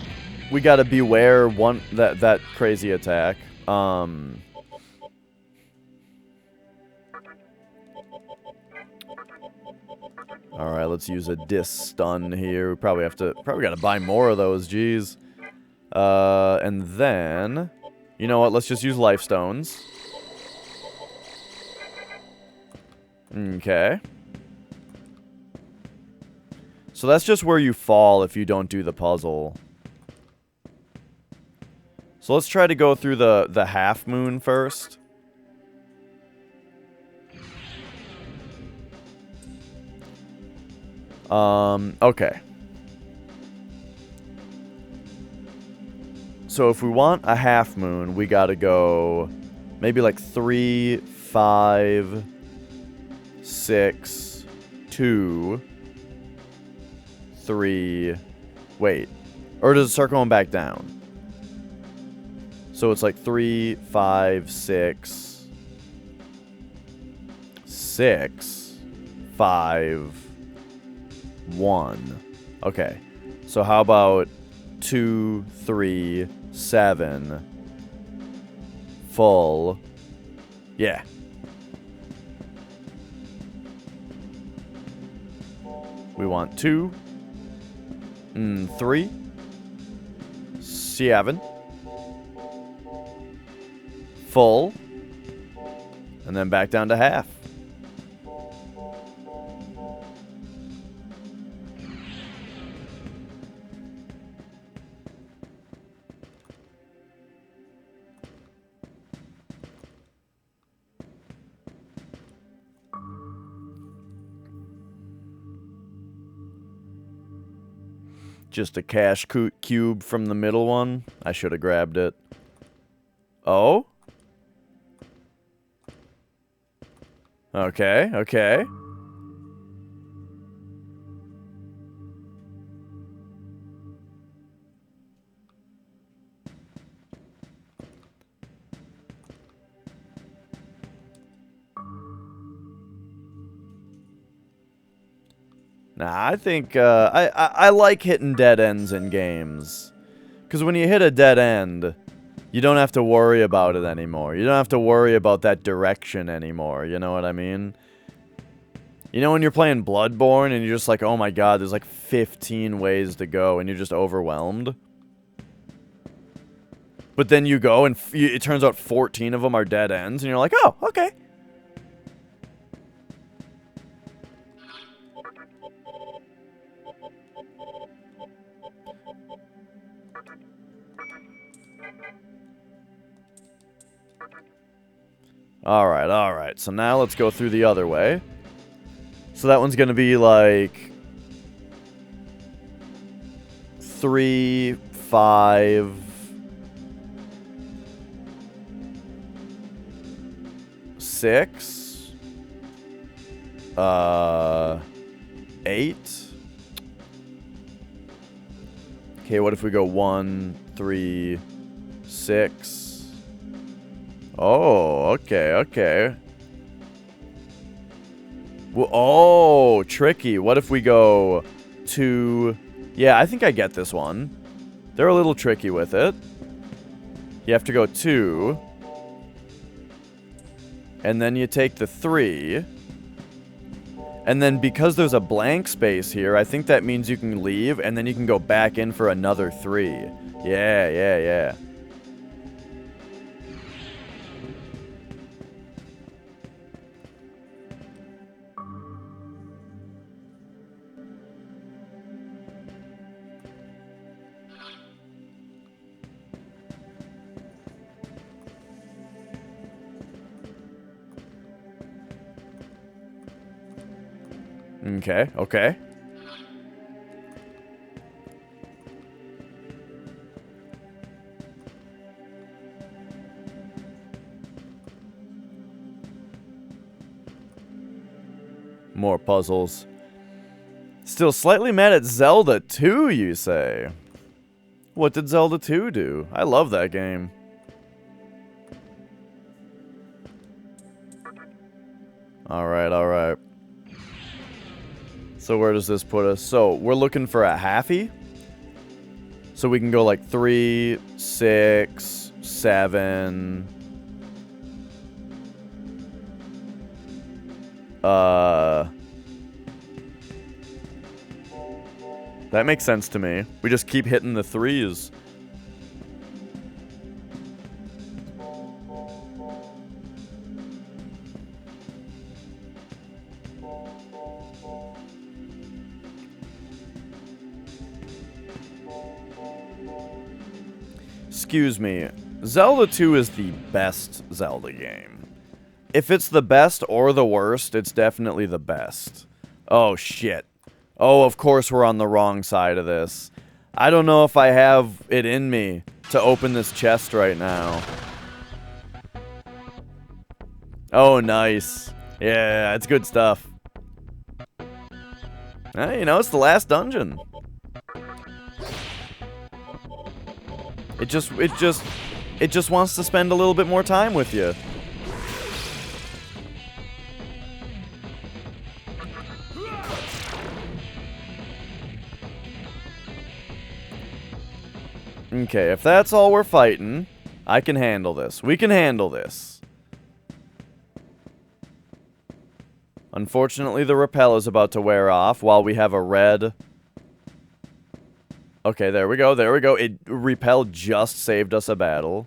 beware that crazy attack. Alright, let's use a dis stun here. We probably gotta buy more of those, jeez. And then, you know what, let's just use life stones. Okay. So that's just where you fall if you don't do the puzzle. So let's try to go through the half moon first. Okay. So if we want a half moon, we gotta go maybe like 3, 5, 6, 2, 3, wait. Or does it start going back down? So it's like 3, 5, 6, 5, 1. Okay. So how about 2, 3, 7, full. Yeah. We want 2, 3, 7, full, and then back down to half. Just a cash cube from the middle one. I should have grabbed it. Oh? Okay, okay. Nah, I think, I like hitting dead ends in games. Because when you hit a dead end, you don't have to worry about it anymore. You don't have to worry about that direction anymore, you know what I mean? You know when you're playing Bloodborne and you're just like, oh my god, there's like 15 ways to go, and you're just overwhelmed? But then you go, and it turns out 14 of them are dead ends, and you're like, oh, okay. Alright. So now let's go through the other way. So that one's gonna be like 3, 5, 6, 8. Okay, what if we go 1, 3, 6? Oh, okay. Well, oh, tricky. What if we go 2? Yeah, I think I get this one. They're a little tricky with it. You have to go 2. And then you take the 3. And then because there's a blank space here, I think that means you can leave, and then you can go back in for another 3. Yeah. Okay. More puzzles. Still slightly mad at Zelda 2, you say? What did Zelda 2 do? I love that game. Alright. So where does this put us? So we're looking for a halfie. So we can go like 3, 6, 7. That makes sense to me. We just keep hitting the 3s. Excuse me. Zelda 2 is the best Zelda game. If it's the best or the worst, it's definitely the best. Oh, shit. Oh, of course we're on the wrong side of this. I don't know if I have it in me to open this chest right now. Oh, nice. Yeah, it's good stuff. You know, it's the last dungeon. It just wants to spend a little bit more time with you. Okay, if that's all we're fighting, I can handle this. We can handle this. Unfortunately, the rappel is about to wear off while we have a red... Okay, there we go. It repel just saved us a battle.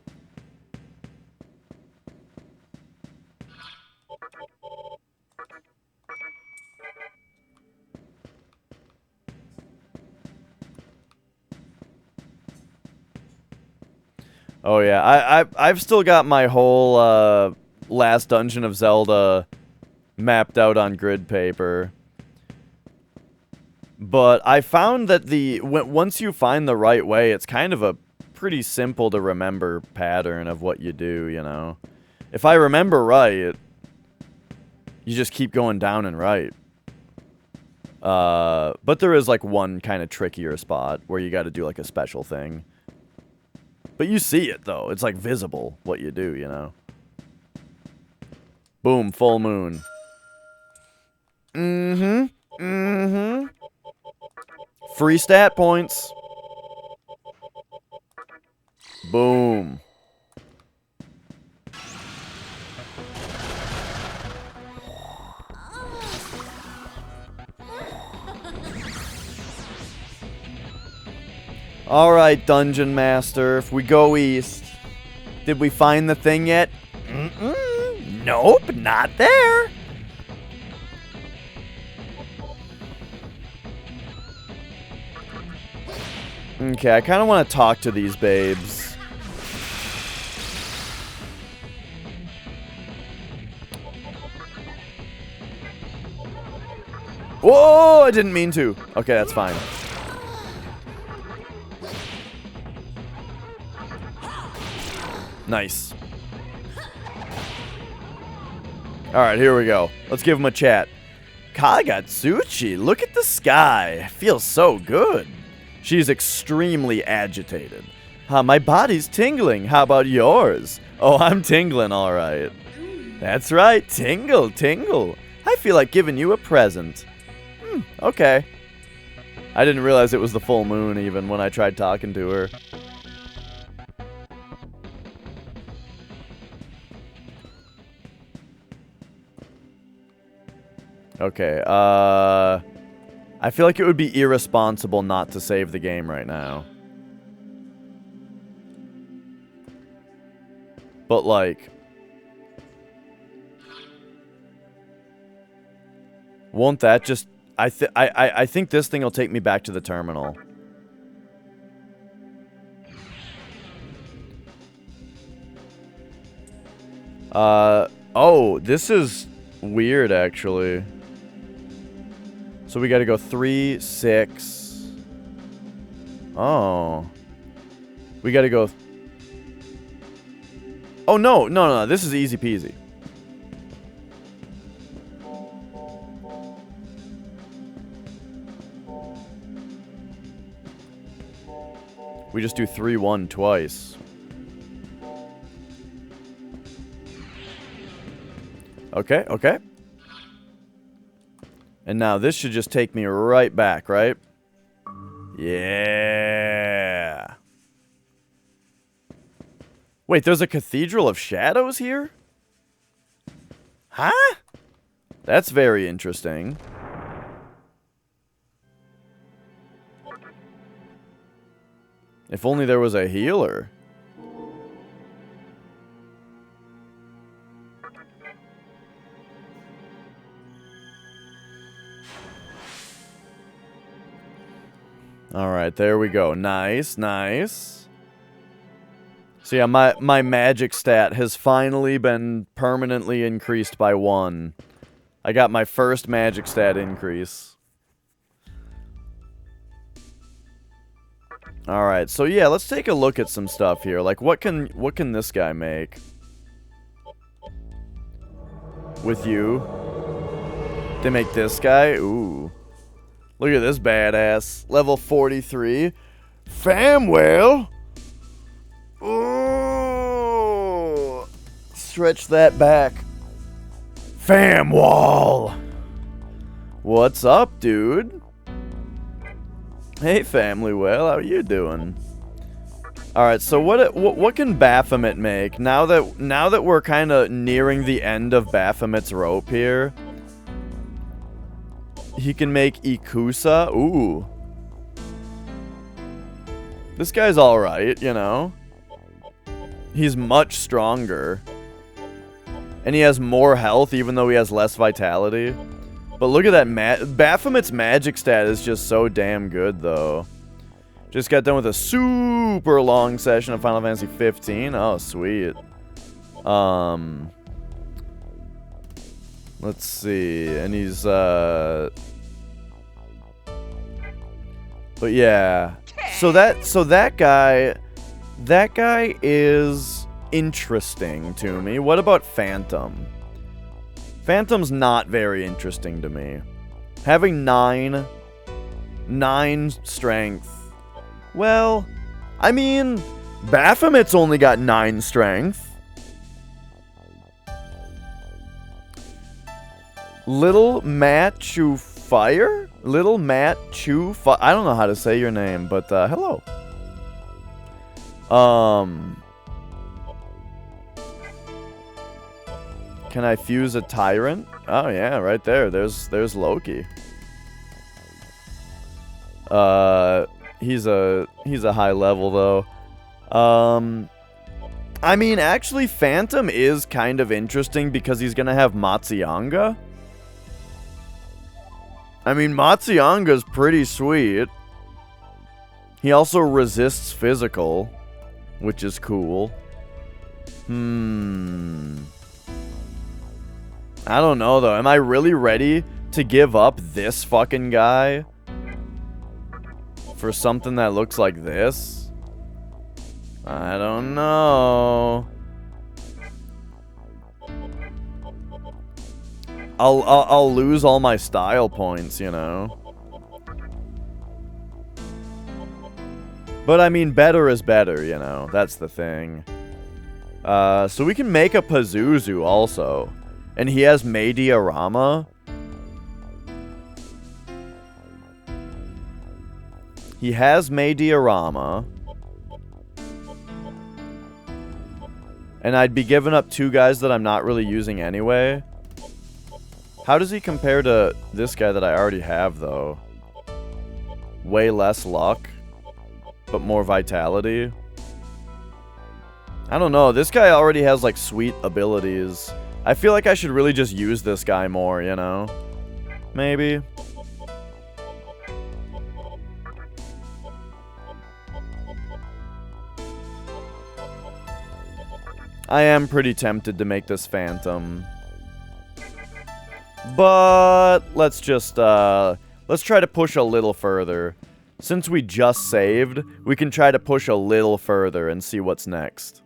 Oh yeah, I've still got my whole last dungeon of Zelda mapped out on grid paper. But I found that once you find the right way, it's kind of a pretty simple to remember pattern of what you do, you know. If I remember right, you just keep going down and right. But there is like one kind of trickier spot where you got to do like a special thing. But you see it though. It's like visible what you do, you know. Boom, full moon. Mm-hmm. Mm-hmm. Free stat points. Boom. Alright, Dungeon Master, if we go east. Did we find the thing yet? Nope, not there. Okay, I kind of want to talk to these babes. Whoa, I didn't mean to. Okay, that's fine. Nice. Alright, here we go. Let's give him a chat. Kagatsuchi, look at the sky. Feels so good. She's extremely agitated. My body's tingling. How about yours? Oh, I'm tingling, alright. That's right, tingle, tingle. I feel like giving you a present. Okay. I didn't realize it was the full moon even when I tried talking to her. Okay, I feel like it would be irresponsible not to save the game right now. But, like... won't that just... I think this thing will take me back to the terminal. Oh, this is weird, actually. So we gotta go 3, 6. Oh. We gotta go... Oh, no. This is easy peasy. We just do 3, 1 twice. Okay, okay. And now this should just take me right back, right? Yeah. Wait, there's a Cathedral of Shadows here? Huh? That's very interesting. If only there was a healer. Alright, there we go. Nice, nice. So yeah, my magic stat has finally been permanently increased by 1. I got my first magic stat increase. Alright, so yeah, let's take a look at some stuff here. Like, what can this guy make? With you? They make this guy? Ooh. Look at this badass. Level 43. Famwell! Ooh. Stretch that back. Famwall! What's up, dude? Hey, Family Well, how you doing? Alright, so what can Baphomet make? Now that we're kind of nearing the end of Baphomet's rope here... He can make Ikusa. Ooh. This guy's alright, you know. He's much stronger. And he has more health even though he has less vitality. But look at that. Baphomet's magic stat is just so damn good, though. Just got done with a super long session of Final Fantasy 15. Oh, sweet. Let's see. And he's, But yeah. So that guy is interesting to me. What about Phantom? Phantom's not very interesting to me. Having 9 strength. Well, I mean, Baphomet's only got 9 strength. Little Matt Chew Fire? Little Matt Chew Fire? I don't know how to say your name, but hello. Can I fuse a tyrant? Oh yeah, right there. There's Loki. He's a high level though. I mean, actually, Phantom is kind of interesting because he's gonna have Matsuanga. I mean, Matsuanga's pretty sweet. He also resists physical, which is cool. I don't know, though. Am I really ready to give up this fucking guy for something that looks like this? I don't know. I'll lose all my style points, you know. But I mean, better is better, you know. That's the thing. So we can make a Pazuzu also. And he has Mei Diorama. He has Mei Diorama. And I'd be giving up 2 guys that I'm not really using anyway. How does he compare to this guy that I already have, though? Way less luck, but more vitality. I don't know. This guy already has, like, sweet abilities. I feel like I should really just use this guy more, you know? Maybe. I am pretty tempted to make this Phantom. But let's just, let's try to push a little further. Since we just saved, we can try to push a little further and see what's next.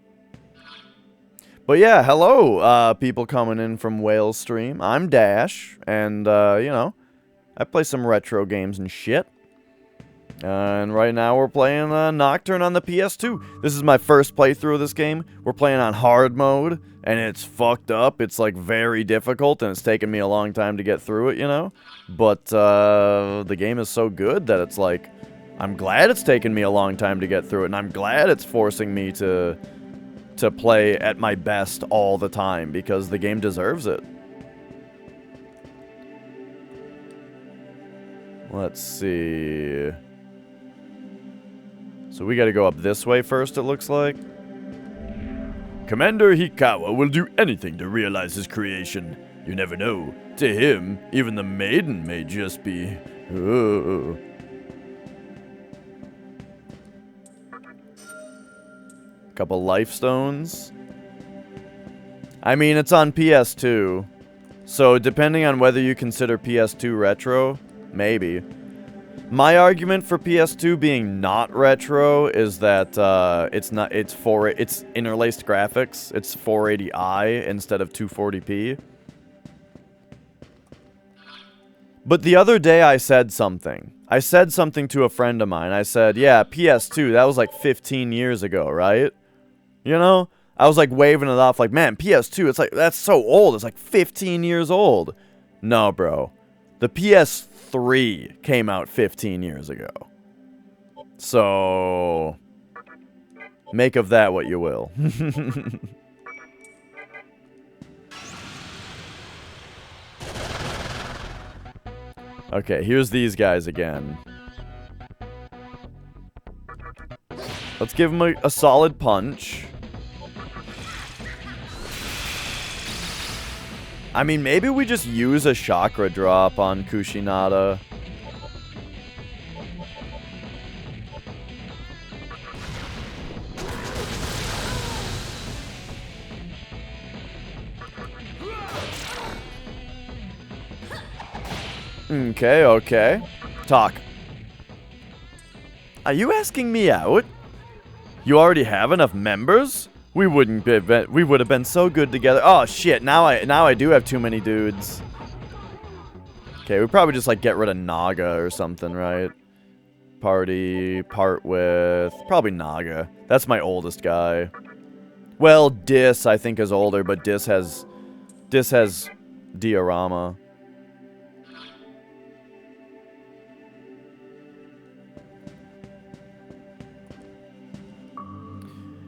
But yeah, hello, people coming in from Whale Stream. I'm Dash, and, you know, I play some retro games and shit. And right now we're playing Nocturne on the PS2. This is my first playthrough of this game. We're playing on hard mode, and it's fucked up. It's, like, very difficult, and it's taken me a long time to get through it, you know? But, the game is so good that it's like, I'm glad it's taken me a long time to get through it, and I'm glad it's forcing me to play at my best all the time, because the game deserves it. Let's see. So we gotta go up this way first, it looks like. Commander Hikawa will do anything to realize his creation. You never know. To him, even the maiden may just be... Oh. Couple life stones. I mean, it's on PS2. So depending on whether you consider PS2 retro, maybe. My argument for PS2 being not retro is that it's interlaced graphics. It's 480i instead of 240p. But the other day I said something. I said something to a friend of mine. I said, yeah, PS2, that was like 15 years ago, right? You know? I was like waving it off like, man, PS2, it's like, that's so old. It's like 15 years old. No, bro. The PS3 came out 15 years ago. So, make of that what you will. Okay, here's these guys again. Let's give them a solid punch. I mean, maybe we just use a chakra drop on Kushinada. Okay, okay. Talk. Are you asking me out? You already have enough members? We would have been so good together. Oh shit, now I do have too many dudes. Okay, we probably just like get rid of Naga or something, right? Part with probably Naga. That's my oldest guy. Well, Dis I think is older, but Dis has diorama.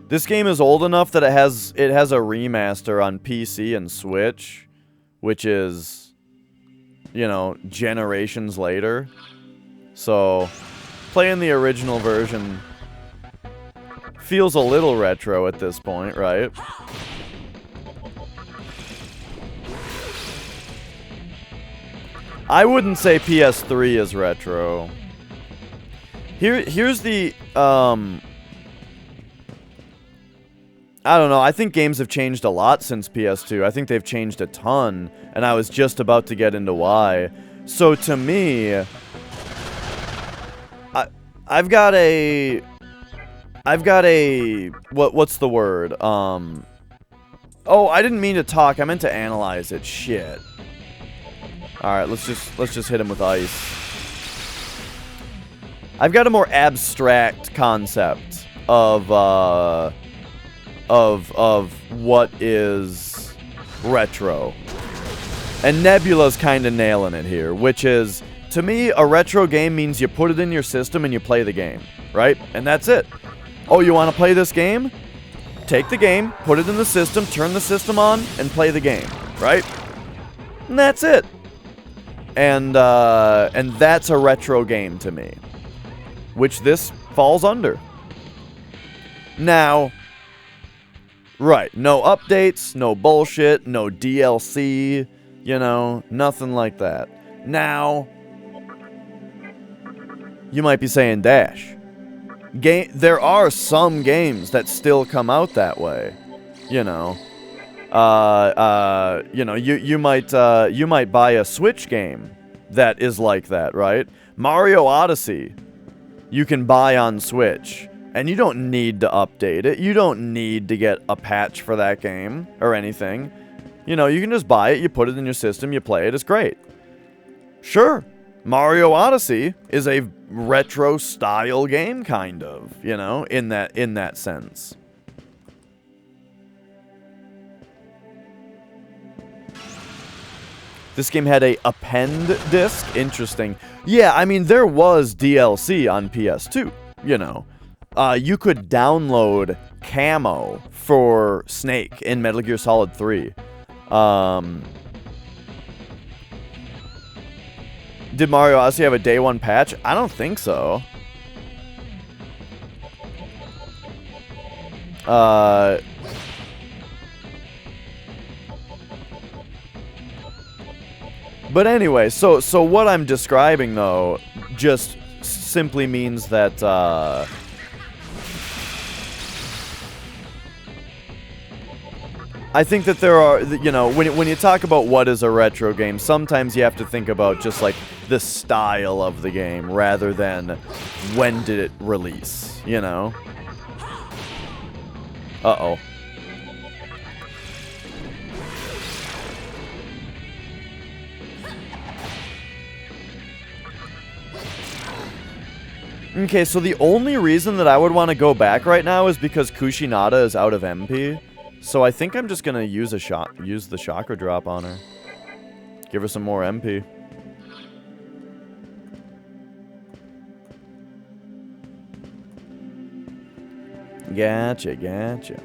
This game is old enough that it has a remaster on PC and Switch, which is, you know, generations later. So, playing the original version feels a little retro at this point, right? I wouldn't say PS3 is retro. Here's the I don't know, I think games have changed a lot since PS2. I think they've changed a ton, and I was just about to get into why. So to me, I've got a what's the word? Oh, I didn't mean to talk. I meant to analyze it. Shit. All right, let's just hit him with ice. I've got a more abstract concept of what is retro. And Nebula's kind of nailing it here, which is, to me, a retro game means you put it in your system and you play the game, right? And that's it. Oh, you want to play this game? Take the game, put it in the system, turn the system on, and play the game, right? And that's it. And that's a retro game to me, which this falls under. Now, right, no updates, no bullshit, no DLC, you know, nothing like that. Now, you might be saying, Dash, there are some games that still come out that way, you know. You know, you might buy a Switch game that is like that, right? Mario Odyssey, you can buy on Switch. And you don't need to update it. You don't need to get a patch for that game or anything. You know, you can just buy it, you put it in your system, you play it, it's great. Sure, Mario Odyssey is a retro style game, kind of, you know, in that sense. This game had a append disc? Interesting. Yeah, I mean, there was DLC on PS2, you know. You could download camo for Snake in Metal Gear Solid 3. Did Mario Odyssey have a day one patch? I don't think so. But anyway, so what I'm describing, though, just simply means that, I think that there are, you know, when you talk about what is a retro game, sometimes you have to think about just, like, the style of the game rather than when did it release, you know? Uh-oh. Okay, so the only reason that I would want to go back right now is because Kushinada is out of MP. So I think I'm just gonna use the chakra drop on her. Give her some more MP. Gotcha.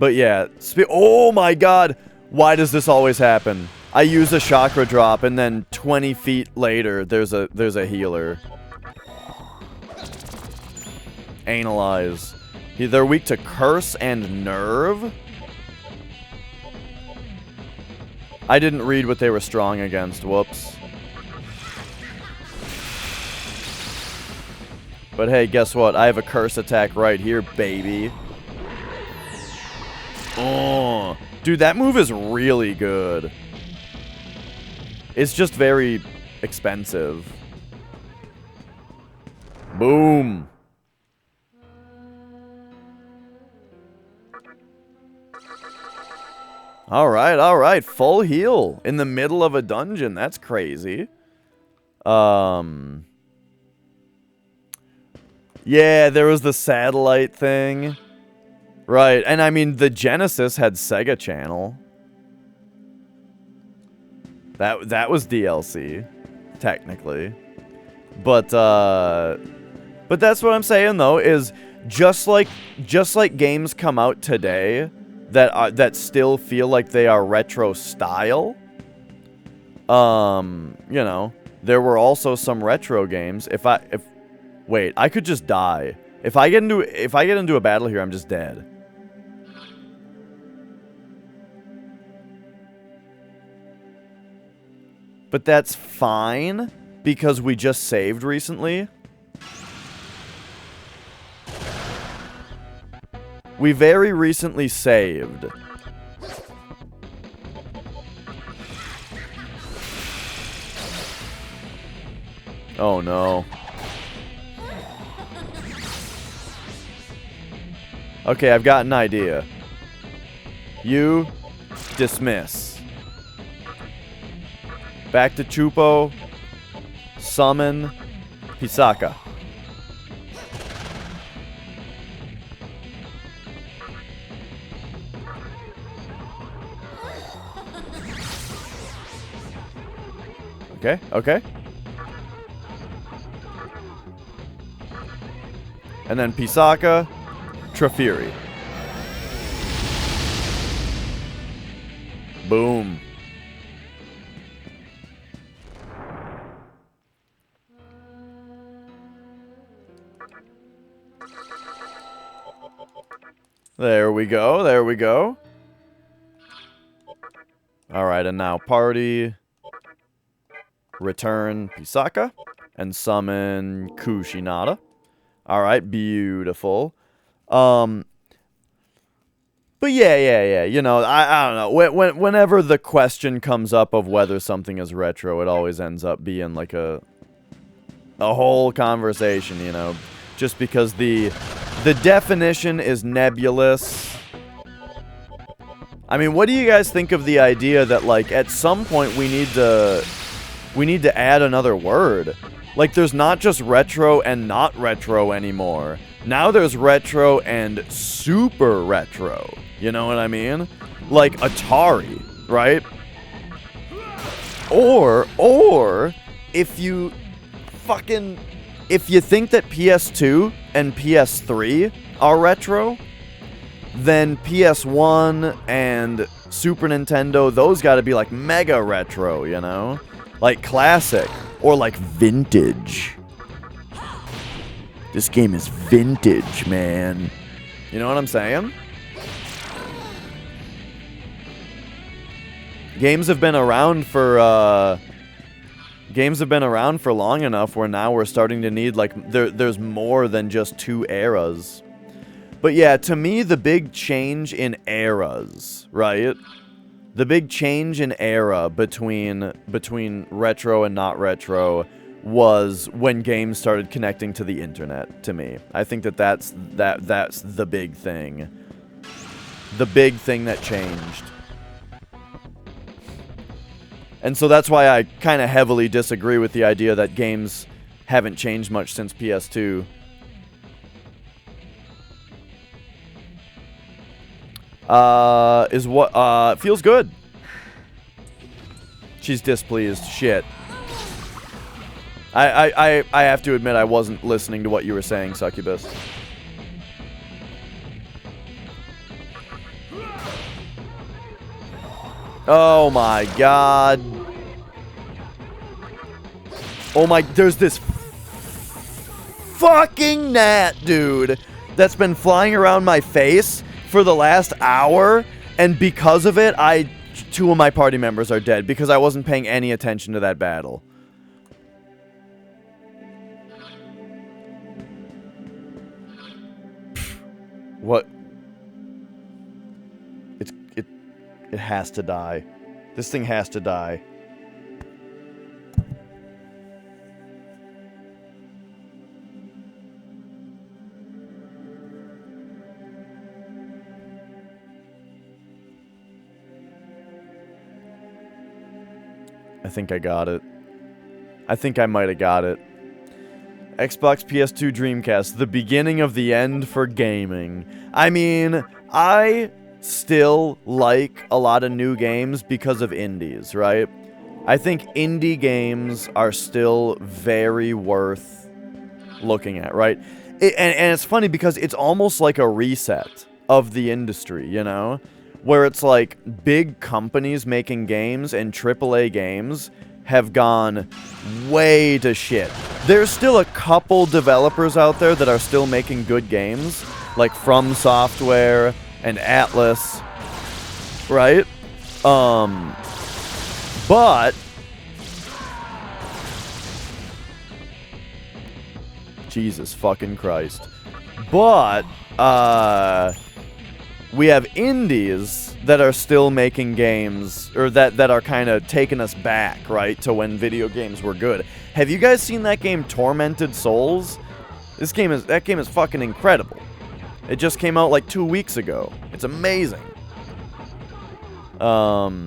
But yeah, oh my god! Why does this always happen? I use a chakra drop and then 20 feet later there's a healer. Analyze. They're weak to Curse and Nerve? I didn't read what they were strong against. Whoops. But hey, guess what? I have a Curse attack right here, baby. Oh, dude, that move is really good. It's just very expensive. Boom. All right. Full heal in the middle of a dungeon. That's crazy. Yeah, there was the satellite thing. Right, and I mean, the Genesis had Sega Channel. That was DLC, technically. But that's what I'm saying, though, is just like games come out today that still feel like they are retro style. You know, there were also some retro games. Wait, I could just die. If I get into a battle here, I'm just dead. But that's fine because we just saved recently. We very recently saved. Oh no. Okay, I've got an idea. You dismiss. Back to Chupo. Summon Hisaka. Okay. And then Pisaka, Trafiri. Boom. There we go. Alright, and now party. Return Pisaka. And summon Kushinada. Alright, beautiful. But yeah. You know, I don't know. Whenever the question comes up of whether something is retro, it always ends up being like a whole conversation, you know. Just because the definition is nebulous. I mean, what do you guys think of the idea that, like, at some point we need to add another word? Like, there's not just retro and not retro anymore. Now there's retro and super retro. You know what I mean? Like Atari, right? Or if you think that PS2 and PS3 are retro, then PS1 and Super Nintendo, those gotta be like mega retro, you know? Like classic. Or like vintage. This game is vintage, man. You know what I'm saying? Games have been around for long enough where now we're starting to need, like, there's more than just two eras. But yeah, to me, the big change in eras, right? The big change in era between retro and not retro was when games started connecting to the internet, to me. I think that's the big thing. The big thing that changed. And so that's why I kind of heavily disagree with the idea that games haven't changed much since PS2. Feels good. She's displeased. Shit. I have to admit I wasn't listening to what you were saying, Succubus. Oh my god. Oh my, there's this fucking gnat, dude, that's been flying around my face for the last hour, and because of it, two of my party members are dead because I wasn't paying any attention to that battle. What? It has to die. This thing has to die. think I got it. I think I might have got it. Xbox, PS2, Dreamcast, the beginning of the end for gaming. I mean, I still like a lot of new games because of indies, right? I think indie games are still very worth looking at, right? And it's funny because it's almost like a reset of the industry, you know? Where it's like big companies making games and AAA games have gone way to shit. There's still a couple developers out there that are still making good games, like From Software and Atlas, right? But Jesus fucking Christ. But we have indies that are still making games, or that are kind of taking us back, right, to when video games were good. Have you guys seen that game Tormented Souls? That game is fucking incredible. It just came out like 2 weeks ago. It's amazing. Yeah,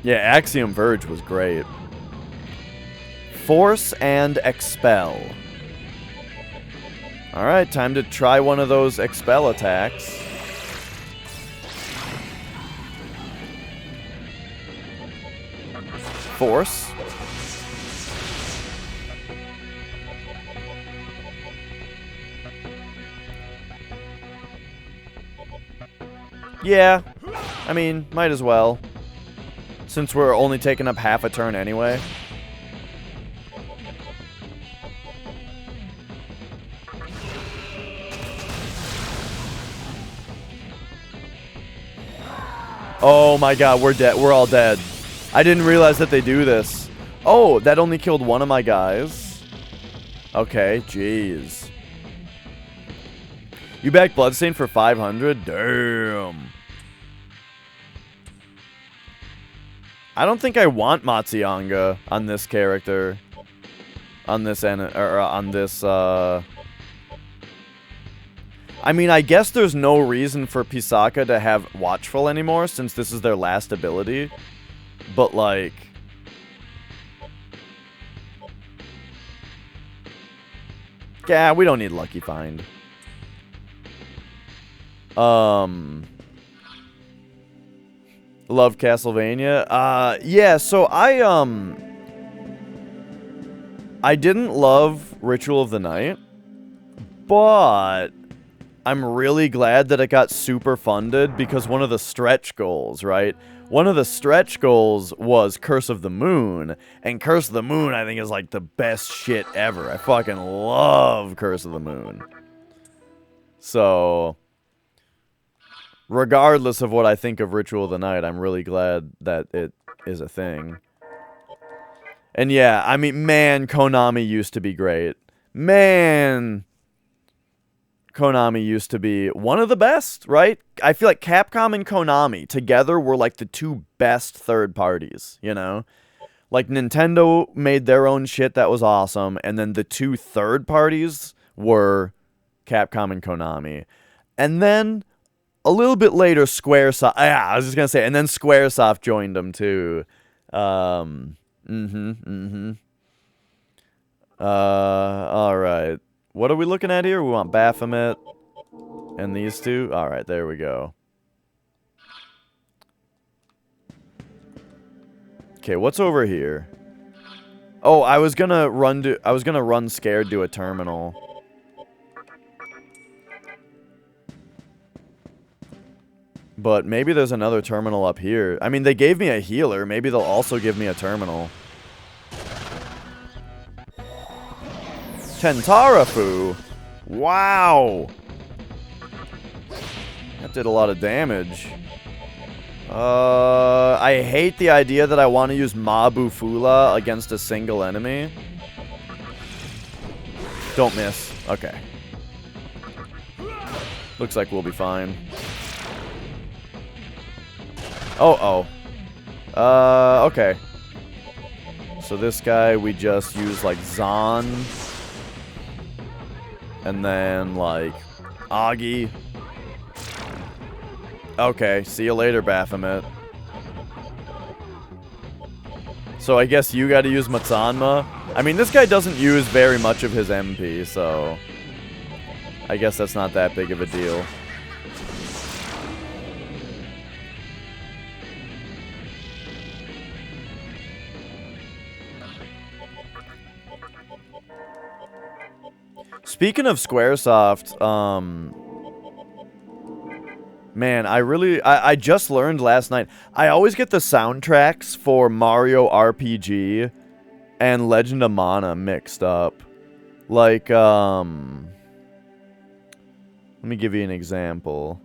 Axiom Verge was great. Force and Expel. Alright, time to try one of those Expel attacks. Force. Yeah, I mean, might as well. Since we're only taking up half a turn anyway. Oh my god, we're dead. We're all dead. I didn't realize that they do this. Oh, that only killed one of my guys. Okay, jeez. You backed Bloodstain for 500? Damn. I don't think I want Matsuanga on this character. On this I mean, I guess there's no reason for Pisaka to have Watchful anymore since this is their last ability. But like, yeah, we don't need Lucky Find. Love Castlevania. Yeah, so I didn't love Ritual of the Night, but I'm really glad that it got super funded because one of the stretch goals, right? One of the stretch goals was Curse of the Moon, and Curse of the Moon I think is like the best shit ever. I fucking love Curse of the Moon. So, regardless of what I think of Ritual of the Night, I'm really glad that it is a thing. And yeah, I mean, man, Konami used to be great. Man, Konami used to be one of the best, right? I feel like Capcom and Konami together were like the two best third parties, you know? Like Nintendo made their own shit that was awesome, and then the two third parties were Capcom and Konami. And then a little bit later, Squaresoft, I was just gonna say, and then Squaresoft joined them too. Alright. What are we looking at here? We want Baphomet and these two. Alright, there we go. Okay, what's over here? Oh, I was gonna run scared to a terminal. But maybe there's another terminal up here. I mean, they gave me a healer. Maybe they'll also give me a terminal. Tentarafu? Wow! That did a lot of damage. I hate the idea that I want to use Mabufula against a single enemy. Don't miss. Okay. Looks like we'll be fine. Okay. So this guy, we just use, like, Zahn. And then, like, Agi. Okay, see you later, Baphomet. So I guess you gotta use Matsanma. I mean, this guy doesn't use very much of his MP, so I guess that's not that big of a deal. Speaking of Squaresoft, man, I just learned last night. I always get the soundtracks for Mario RPG and Legend of Mana mixed up. Like, let me give you an example.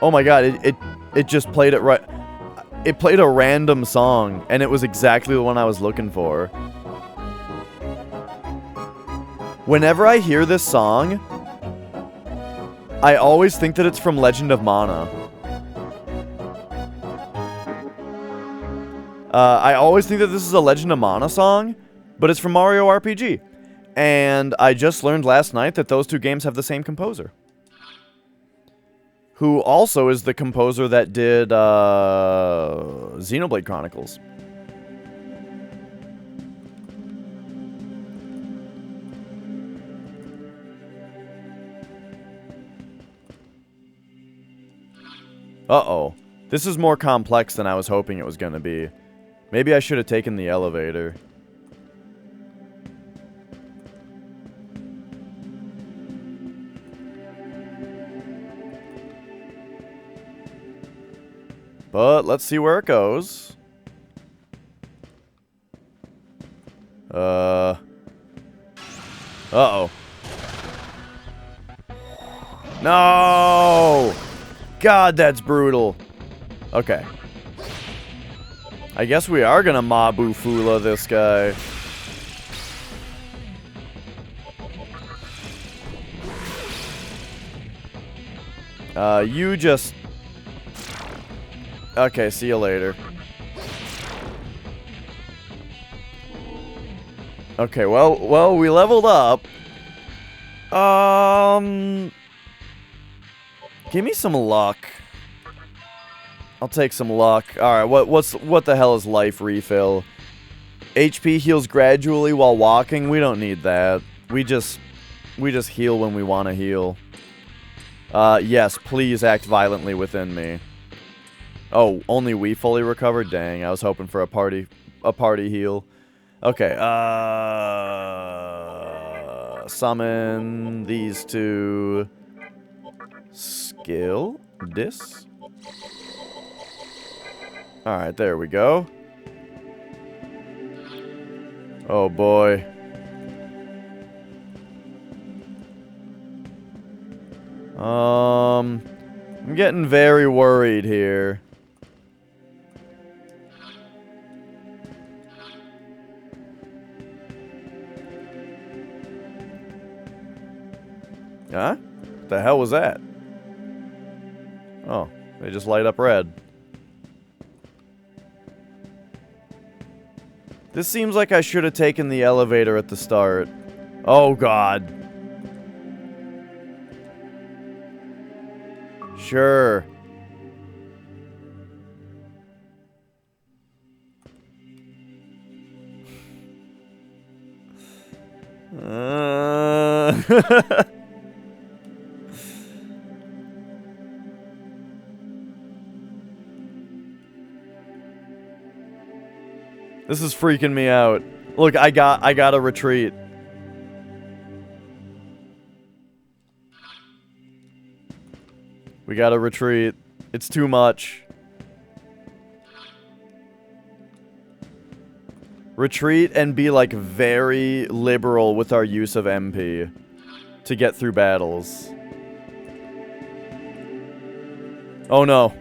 Oh my god, it just played it right. It played a random song, and it was exactly the one I was looking for. Whenever I hear this song, I always think that it's from Legend of Mana. I always think that this is a Legend of Mana song, but it's from Mario RPG. And I just learned last night that those two games have the same composer. Who also is the composer that did Xenoblade Chronicles. Uh-oh. This is more complex than I was hoping it was going to be. Maybe I should have taken the elevator. But let's see where it goes. Uh-oh. No! God, that's brutal. Okay. I guess we are gonna Mabu Fula this guy. You just... Okay, see you later. Okay, well, we leveled up. Give me some luck. I'll take some luck. Alright, what the hell is life refill? HP heals gradually while walking? We don't need that. We just heal when we want to heal. Yes, please act violently within me. Oh, only we fully recovered? Dang, I was hoping for a party heal. Okay, summon these two. Skill this. Alright, there we go. Oh boy. I'm getting very worried here. Huh? What the hell was that? Oh, they just light up red. This seems like I should have taken the elevator at the start. Oh, God. Sure. This is freaking me out. Look, I gotta retreat. We gotta retreat. It's too much. Retreat and be, like, very liberal with our use of MP to get through battles. Oh no.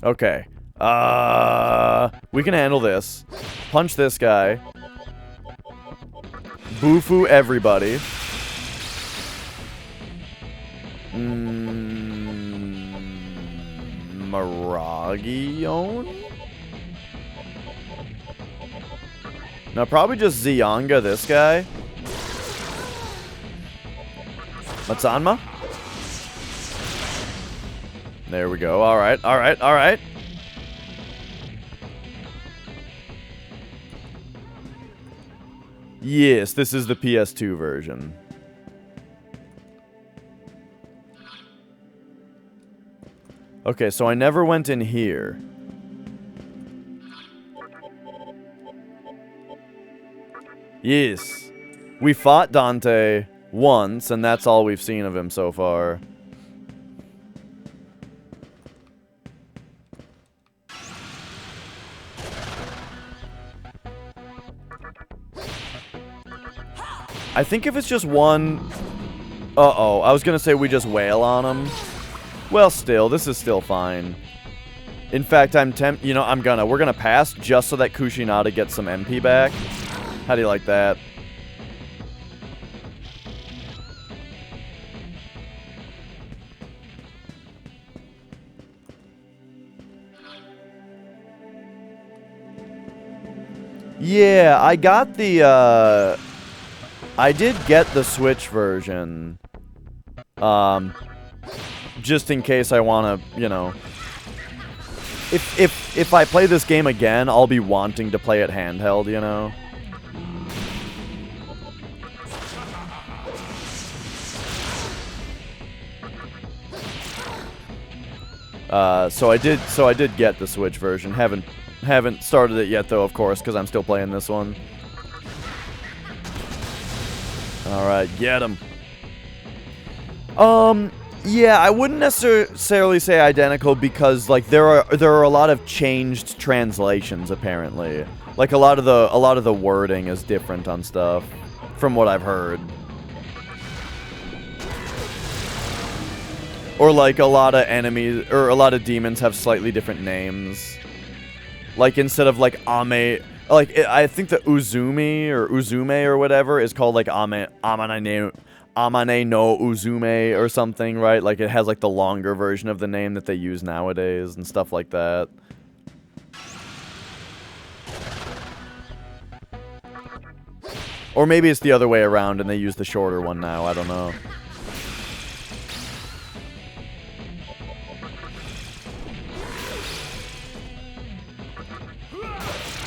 Okay. We can handle this. Punch this guy. Bufu everybody. Maragion? No, probably just Zionga this guy. Matsanma? There we go. All right, all right, all right. Yes, this is the PS2 version. Okay, so I never went in here. Yes. We fought Dante once, and that's all we've seen of him so far. I think if it's just one... Uh-oh, I was gonna say we just wail on him. Well, still, this is still fine. In fact, we're gonna pass just so that Kushinada gets some MP back. How do you like that? Yeah, I got the, I did get the Switch version. Just in case I want to, you know... If I play this game again, I'll be wanting to play it handheld, you know? So I did get the Switch version. Haven't started it yet, though, of course, because I'm still playing this one. Alright, get him. Yeah, I wouldn't necessarily say identical because, like, there are a lot of changed translations, apparently. Like, a lot of the wording is different on stuff, from what I've heard. Or, like, a lot of enemies, or a lot of demons have slightly different names. Like, instead of, like, Ame... Like, I think the Uzumi, or Uzume, or whatever, is called, like, Amane no Uzume, or something, right? Like, it has, like, the longer version of the name that they use nowadays, and stuff like that. Or maybe it's the other way around, and they use the shorter one now, I don't know.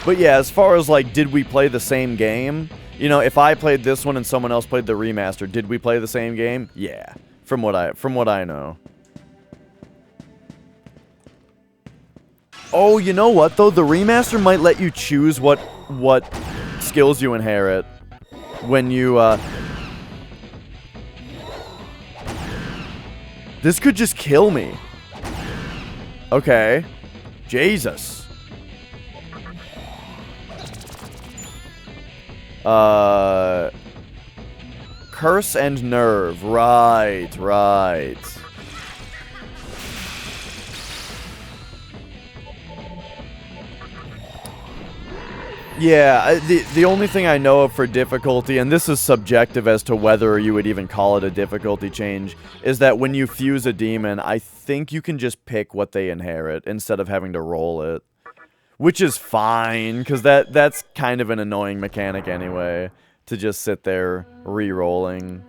But yeah, as far as, like, did we play the same game? You know, if I played this one and someone else played the remaster, did we play the same game? Yeah, from what I know. Oh, you know what, though? The remaster might let you choose what skills you inherit when you, This could just kill me. Okay. Jesus. Curse and Nerve. Right. Yeah, the only thing I know of for difficulty, and this is subjective as to whether you would even call it a difficulty change, is that when you fuse a demon, I think you can just pick what they inherit instead of having to roll it. Which is fine, because that's kind of an annoying mechanic anyway, to just sit there re-rolling.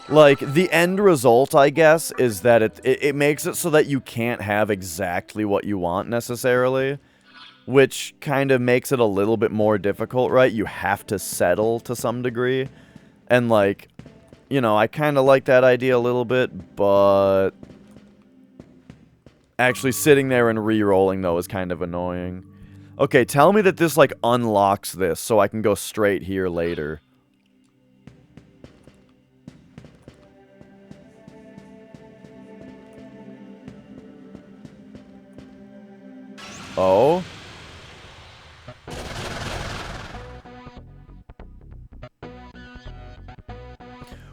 Like, the end result, I guess, is that it makes it so that you can't have exactly what you want, necessarily. Which kind of makes it a little bit more difficult, right? You have to settle to some degree. And, like, you know, I kind of like that idea a little bit, but... Actually sitting there and re-rolling, though, is kind of annoying. Okay, tell me that this, like, unlocks this, so I can go straight here later. Oh?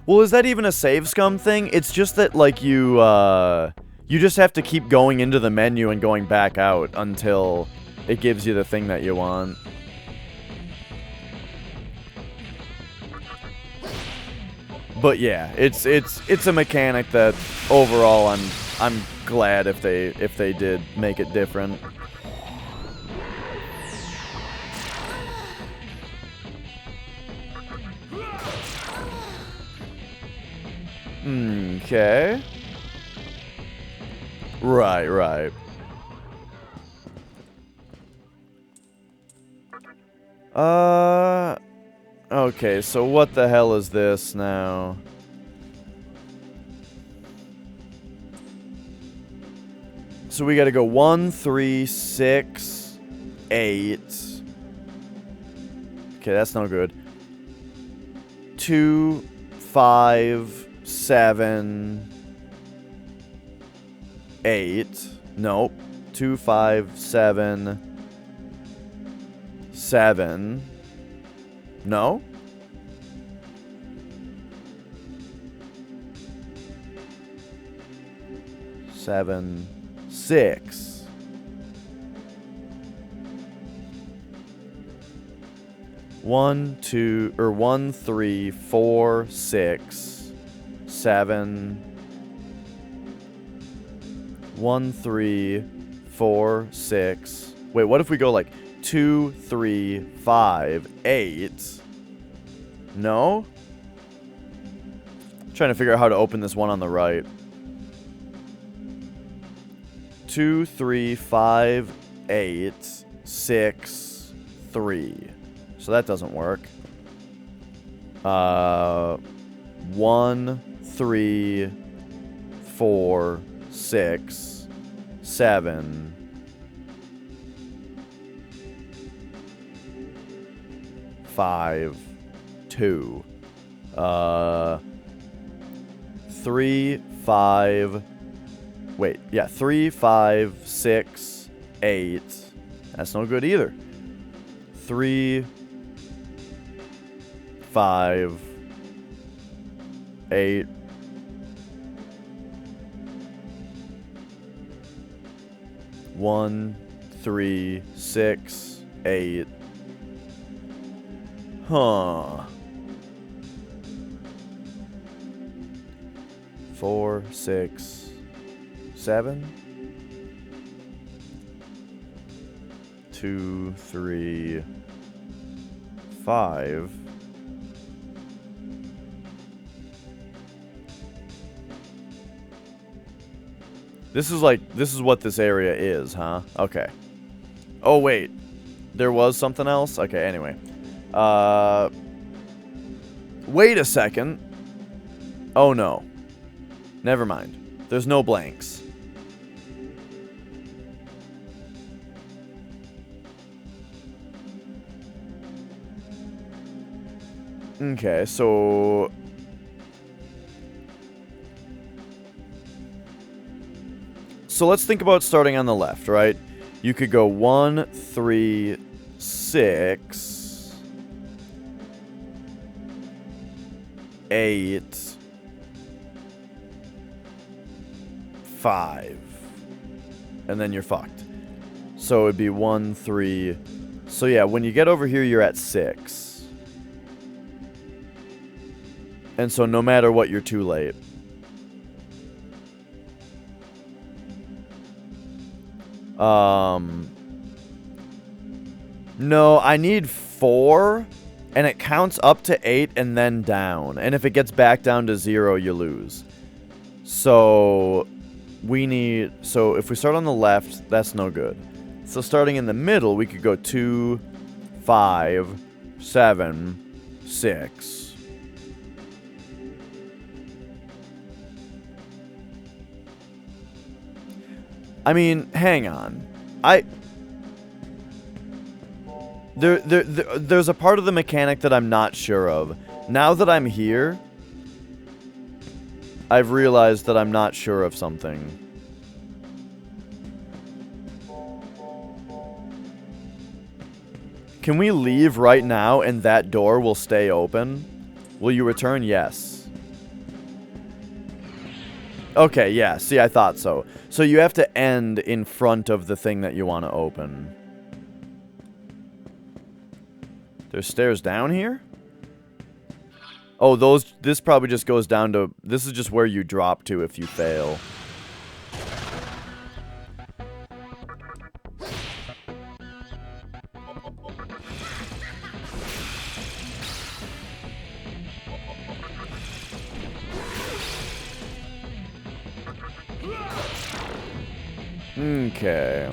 Well, is that even a save scum thing? It's just that, like, you just have to keep going into the menu and going back out until it gives you the thing that you want. But yeah, it's a mechanic that overall I'm glad if they did make it different. Okay. Right, right. Okay, so what the hell is this now? So we gotta go 1, 3, 6, 8. Okay, that's no good. 2, 5, 7, 8. Nope. 2, 5, 7, 7. No? Seven, 6. One, 2, or 1, 3, 4, 6, 7. 1, 3, 4, 6. Wait, what if we go like 2, 3, 5, 8? No? I'm trying to figure out how to open this one on the right. 2, 3, 5, 8, 6, 3. So that doesn't work. 1, 3, 4, 6, 7. 5, 2. 3, 5. Wait, yeah, 3, 5, 6, 8. That's no good either. 3, 5, 8. One, 3, 6, 8. Huh. 4, 6, 7. 2, 3, 5. This is what this area is, huh? Okay. Oh, wait. There was something else? Okay, anyway. Wait a second. Oh, no. Never mind. There's no blanks. Okay, so... So let's think about starting on the left, right? You could go 1, 3, 6, 8, 5. And then you're fucked. So it'd be 1, 3. So yeah, when you get over here, you're at 6. And so no matter what, you're too late. No, I need 4, and it counts up to 8 and then down. And if it gets back down to 0, you lose. So we need... So if we start on the left, that's no good. So starting in the middle, we could go 2, 5, 7, 6. I mean, hang on. There's a part of the mechanic that I'm not sure of. Now that I'm here, I've realized that I'm not sure of something. Can we leave right now and that door will stay open? Will you return? Yes. Okay, yeah. See, I thought so. So you have to end in front of the thing that you want to open. There's stairs down here? Oh, this probably just goes down to... This is just where you drop to if you fail. Okay.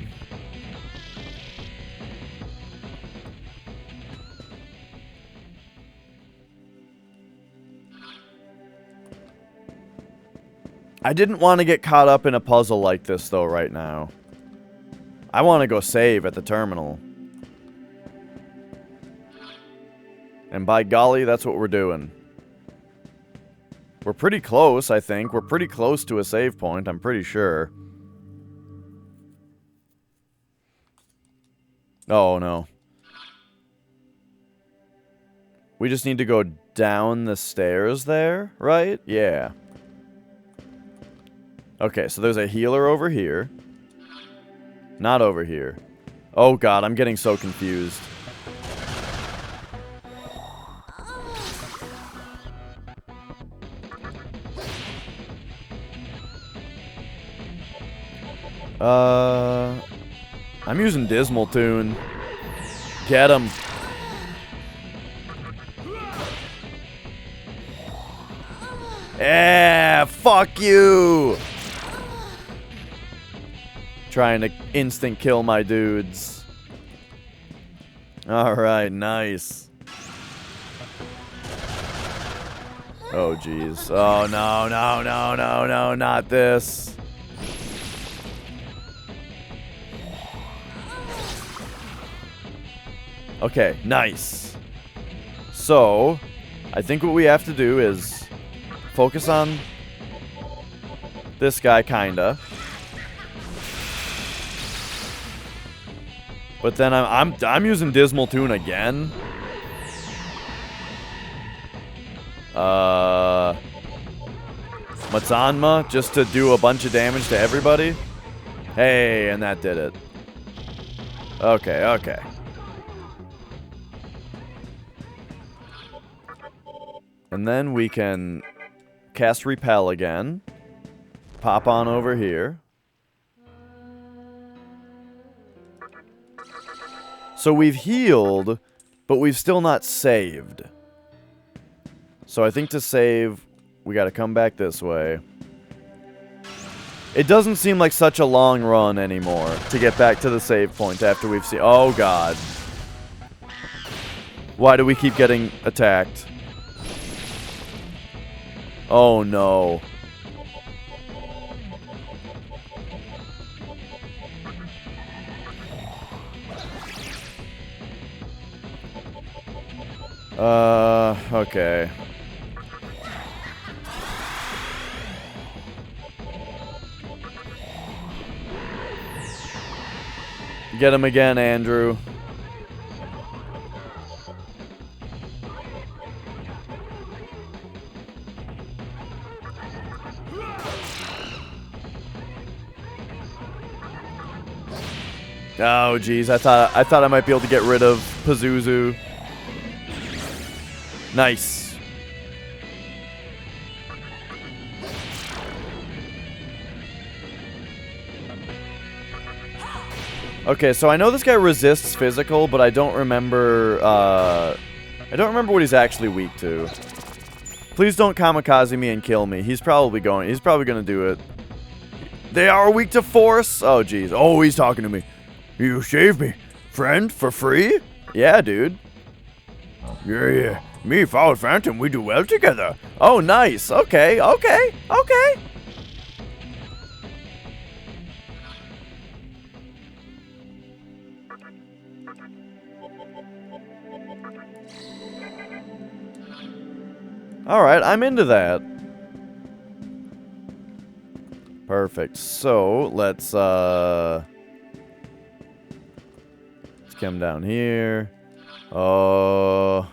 I didn't want to get caught up in a puzzle like this, though, right now. I want to go save at the terminal. And by golly, that's what we're doing. We're pretty close, I think. We're pretty close to a save point, I'm pretty sure. Oh, no. We just need to go down the stairs there, right? Yeah. Okay, so there's a healer over here. Not over here. Oh god, I'm getting so confused. I'm using Dismal Tune. Get him. Yeah, fuck you! Trying to instant kill my dudes. Alright, nice. Oh, jeez. Oh, no, no, no, no, no, not this. Okay, nice. So, I think what we have to do is focus on this guy, kinda. But then I'm using Dismal Tune again. Matsanma, just to do a bunch of damage to everybody. Hey, and that did it. Okay, okay. And then we can cast Repel again. Pop on over here. So we've healed, but we've still not saved. So I think to save, we gotta come back this way. It doesn't seem like such a long run anymore to get back to the save point after we've seen... Oh, God. Why do we keep getting attacked? Oh, no. Okay. Get him again, Andrew. Oh, jeez. I thought I might be able to get rid of Pazuzu. Nice. Okay, so I know this guy resists physical, but I don't remember what he's actually weak to. Please don't kamikaze me and kill me. He's probably gonna do it. They are weak to force? Oh, jeez. Oh, he's talking to me. You saved me. Friend, for free? Yeah, dude. Yeah. Me, Foul Phantom, we do well together. Oh, nice. Okay, okay, okay. Alright, I'm into that. Perfect. So, let's come down here. Oh...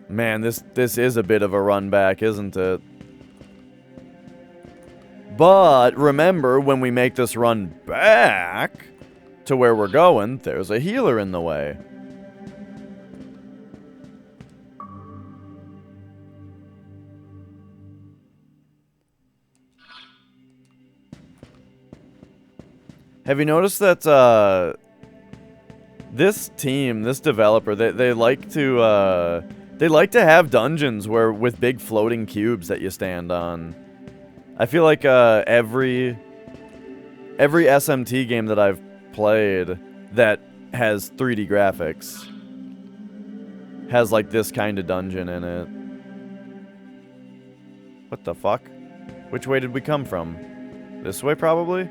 Man, this is a bit of a run back, isn't it? But remember, when we make this run back to where we're going, there's a healer in the way. Have you noticed that this team, this developer, they like to have dungeons where with big floating cubes that you stand on. I feel like every SMT game that I've played that has 3D graphics has like this kind of dungeon in it. What the fuck? Which way did we come from? This way, probably?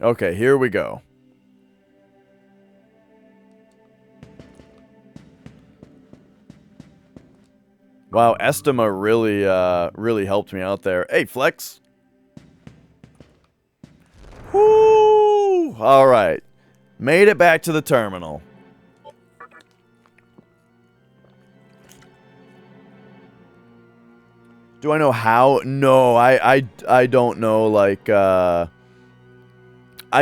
Okay, here we go. Wow, Estima really helped me out there. Hey, Flex. Woo! All right. Made it back to the terminal. Do I know how? No, I don't know, like, I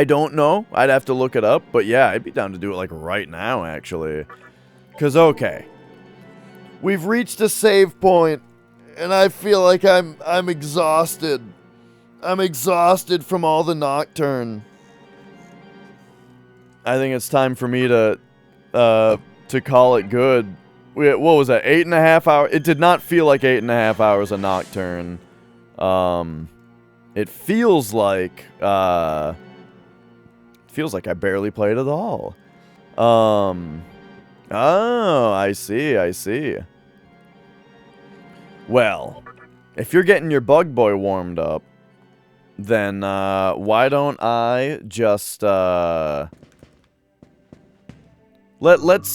don't know. I'd have to look it up, but yeah, I'd be down to do it, like, right now, actually. Because, okay. We've reached a save point, and I feel like I'm exhausted. I'm exhausted from all the Nocturne. I think it's time for me to call it good. What was that, 8.5 hours? It did not feel like 8.5 hours of Nocturne. It feels like I barely played at all. Oh, I see. Well, if you're getting your bug boy warmed up, then why don't I just let's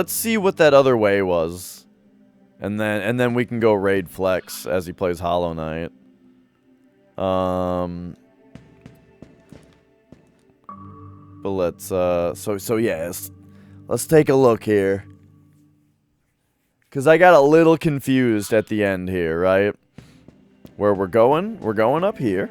see what that other way was, and then we can go raid Flex as he plays Hollow Knight. But let's so yes. Let's take a look here. Because I got a little confused at the end here, right? Where we're going up here.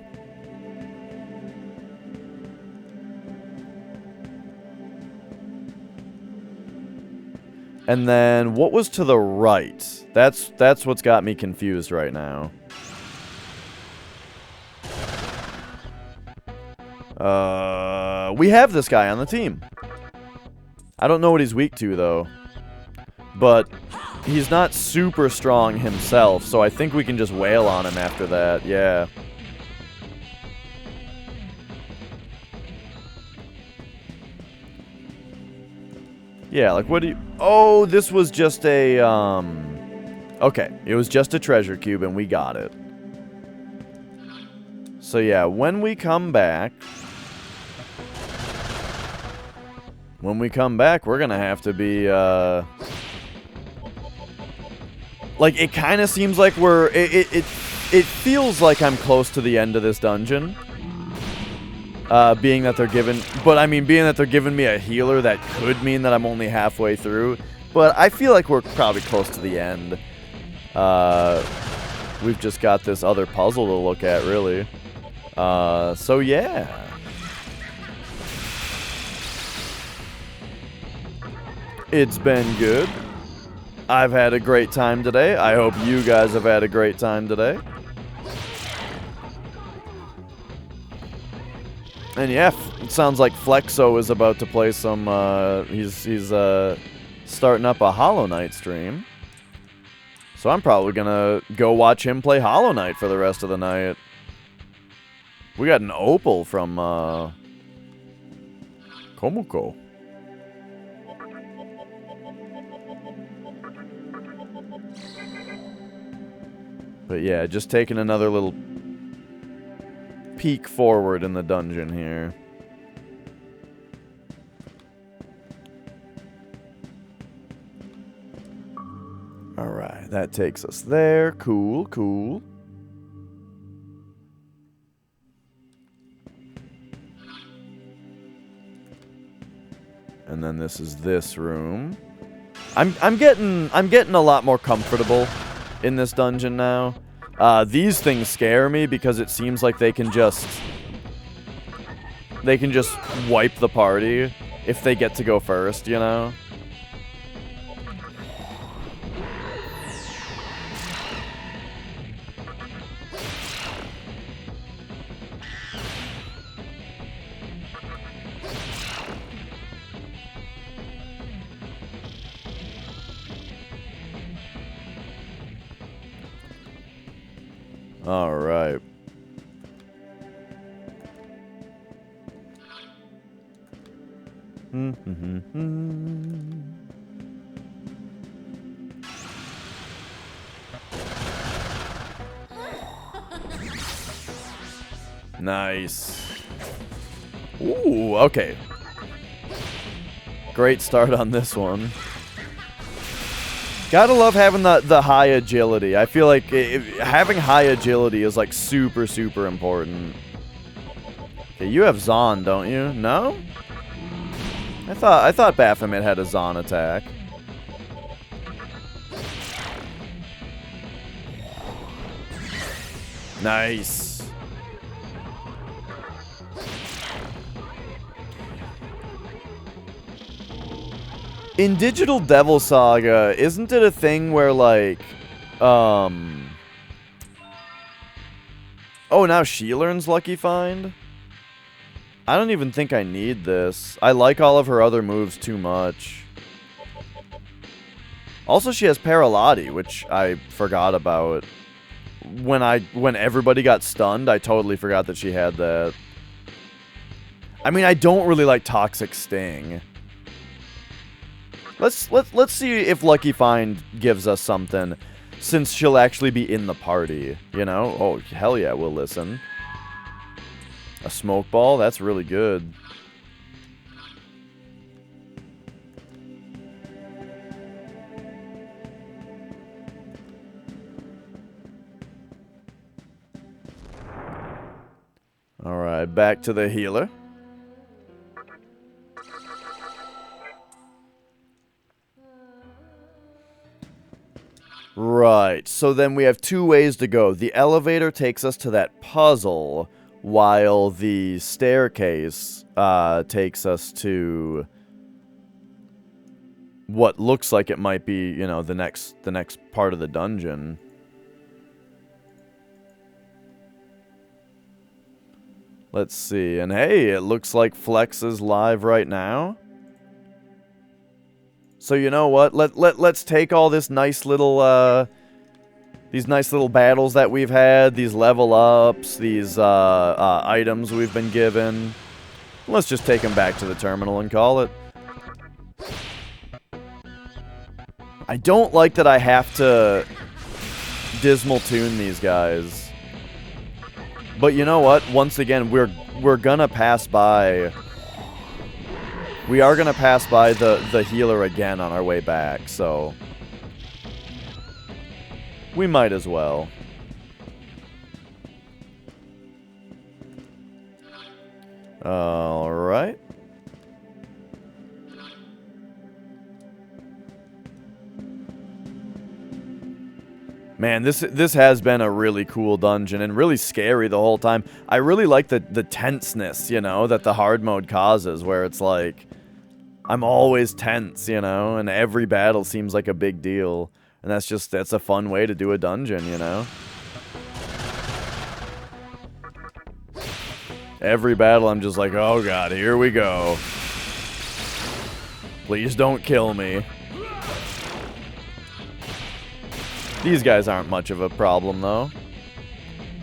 And then what was to the right? That's what's got me confused right now. We have this guy on the team. I don't know what he's weak to, though. But he's not super strong himself, so I think we can just wail on him after that, yeah. Yeah, like, what do you... Oh, this was just a, Okay, it was just a treasure cube, and we got it. So, yeah, when we come back... we're gonna have to be, like, it kind of seems like we're... It feels like I'm close to the end of this dungeon. Being that they're giving... But, I mean, being that they're giving me a healer, that could mean that I'm only halfway through. But I feel like we're probably close to the end. We've just got this other puzzle to look at, really. So, yeah. It's been good. I've had a great time today. I hope you guys have had a great time today. And yeah, it sounds like Flexo is about to play some, he's starting up a Hollow Knight stream. So I'm probably gonna go watch him play Hollow Knight for the rest of the night. We got an opal from, Komuko. But yeah, just taking another little peek forward in the dungeon here. Alright, that takes us there. Cool, cool. And then this is this room. I'm getting a lot more comfortable in this dungeon now. These things scare me because it seems like they can just wipe the party if they get to go first, you know? All right. Nice. Ooh, okay. Great start on this one. Gotta love having the high agility. I feel like having high agility is like super, super important. Okay, you have Zon, don't you? No? I thought Baphomet had a Zon attack. Nice. In Digital Devil Saga, isn't it a thing where, like, oh, now she learns Lucky Find? I don't even think I need this. I like all of her other moves too much. Also, she has Paralati, which I forgot about. When everybody got stunned, I totally forgot that she had that. I mean, I don't really like Toxic Sting. Let's see if Lucky Find gives us something, since she'll actually be in the party, you know? Oh, hell yeah, we'll listen. A Smoke Ball? That's really good. Alright, back to the healer. Right, so then we have two ways to go. The elevator takes us to that puzzle, while the staircase takes us to what looks like it might be, you know, the next part of the dungeon. Let's see, and hey, it looks like Flex is live right now. So you know what? Let's take all this nice little these nice little battles that we've had, these level ups, these items we've been given. Let's just take them back to the terminal and call it. I don't like that I have to Dismal Tune these guys. But you know what? Once again, we're gonna pass by. We are gonna pass by the healer again on our way back, so we might as well. All right. Man, this has been a really cool dungeon and really scary the whole time. I really like the tenseness, you know, that the hard mode causes, where it's like I'm always tense, you know, and every battle seems like a big deal. And that's a fun way to do a dungeon, you know? Every battle I'm just like, oh god, here we go. Please don't kill me. These guys aren't much of a problem, though.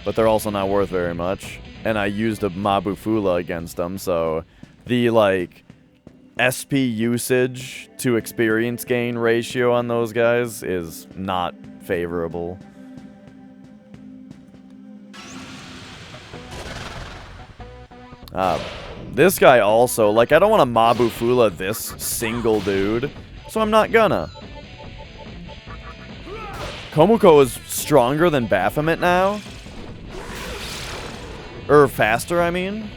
But they're also not worth very much. And I used a Mabufula against them, so the, like, SP usage to experience gain ratio on those guys is not favorable. This guy also, like, I don't want to Mabufula this single dude, so I'm not gonna. Komuko is stronger than Baphomet now? Or faster, I mean?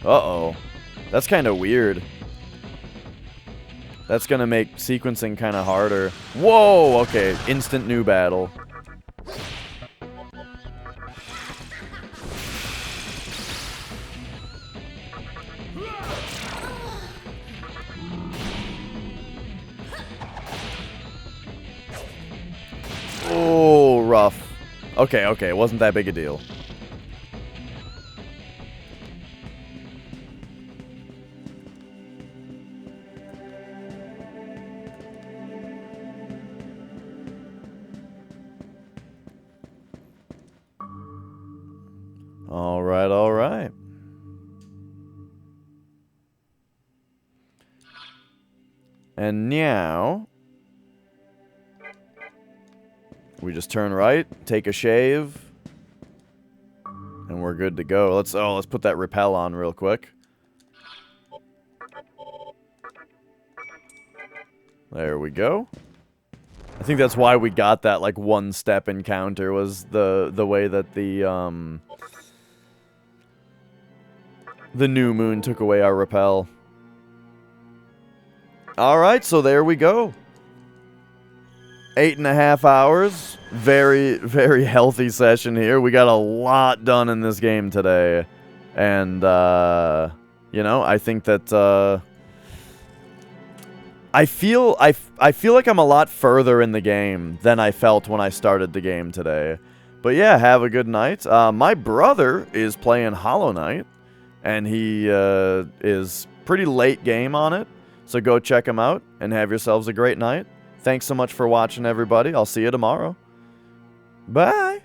Uh-oh. That's kind of weird. That's gonna make sequencing kind of harder. Whoa! Okay, instant new battle. Oh, rough. Okay, it wasn't that big a deal. All right, all right. And now we just turn right, take a shave, and we're good to go. Let's put that repel on real quick. There we go. I think that's why we got that like one-step encounter, was the way that the new moon took away our repel. Alright, so there we go. 8.5 hours. Very, very healthy session here. We got a lot done in this game today. And, you know, I think that, I feel like I'm a lot further in the game than I felt when I started the game today. But yeah, have a good night. My brother is playing Hollow Knight, and he is pretty late game on it. So go check him out, and have yourselves a great night. Thanks so much for watching, everybody. I'll see you tomorrow. Bye!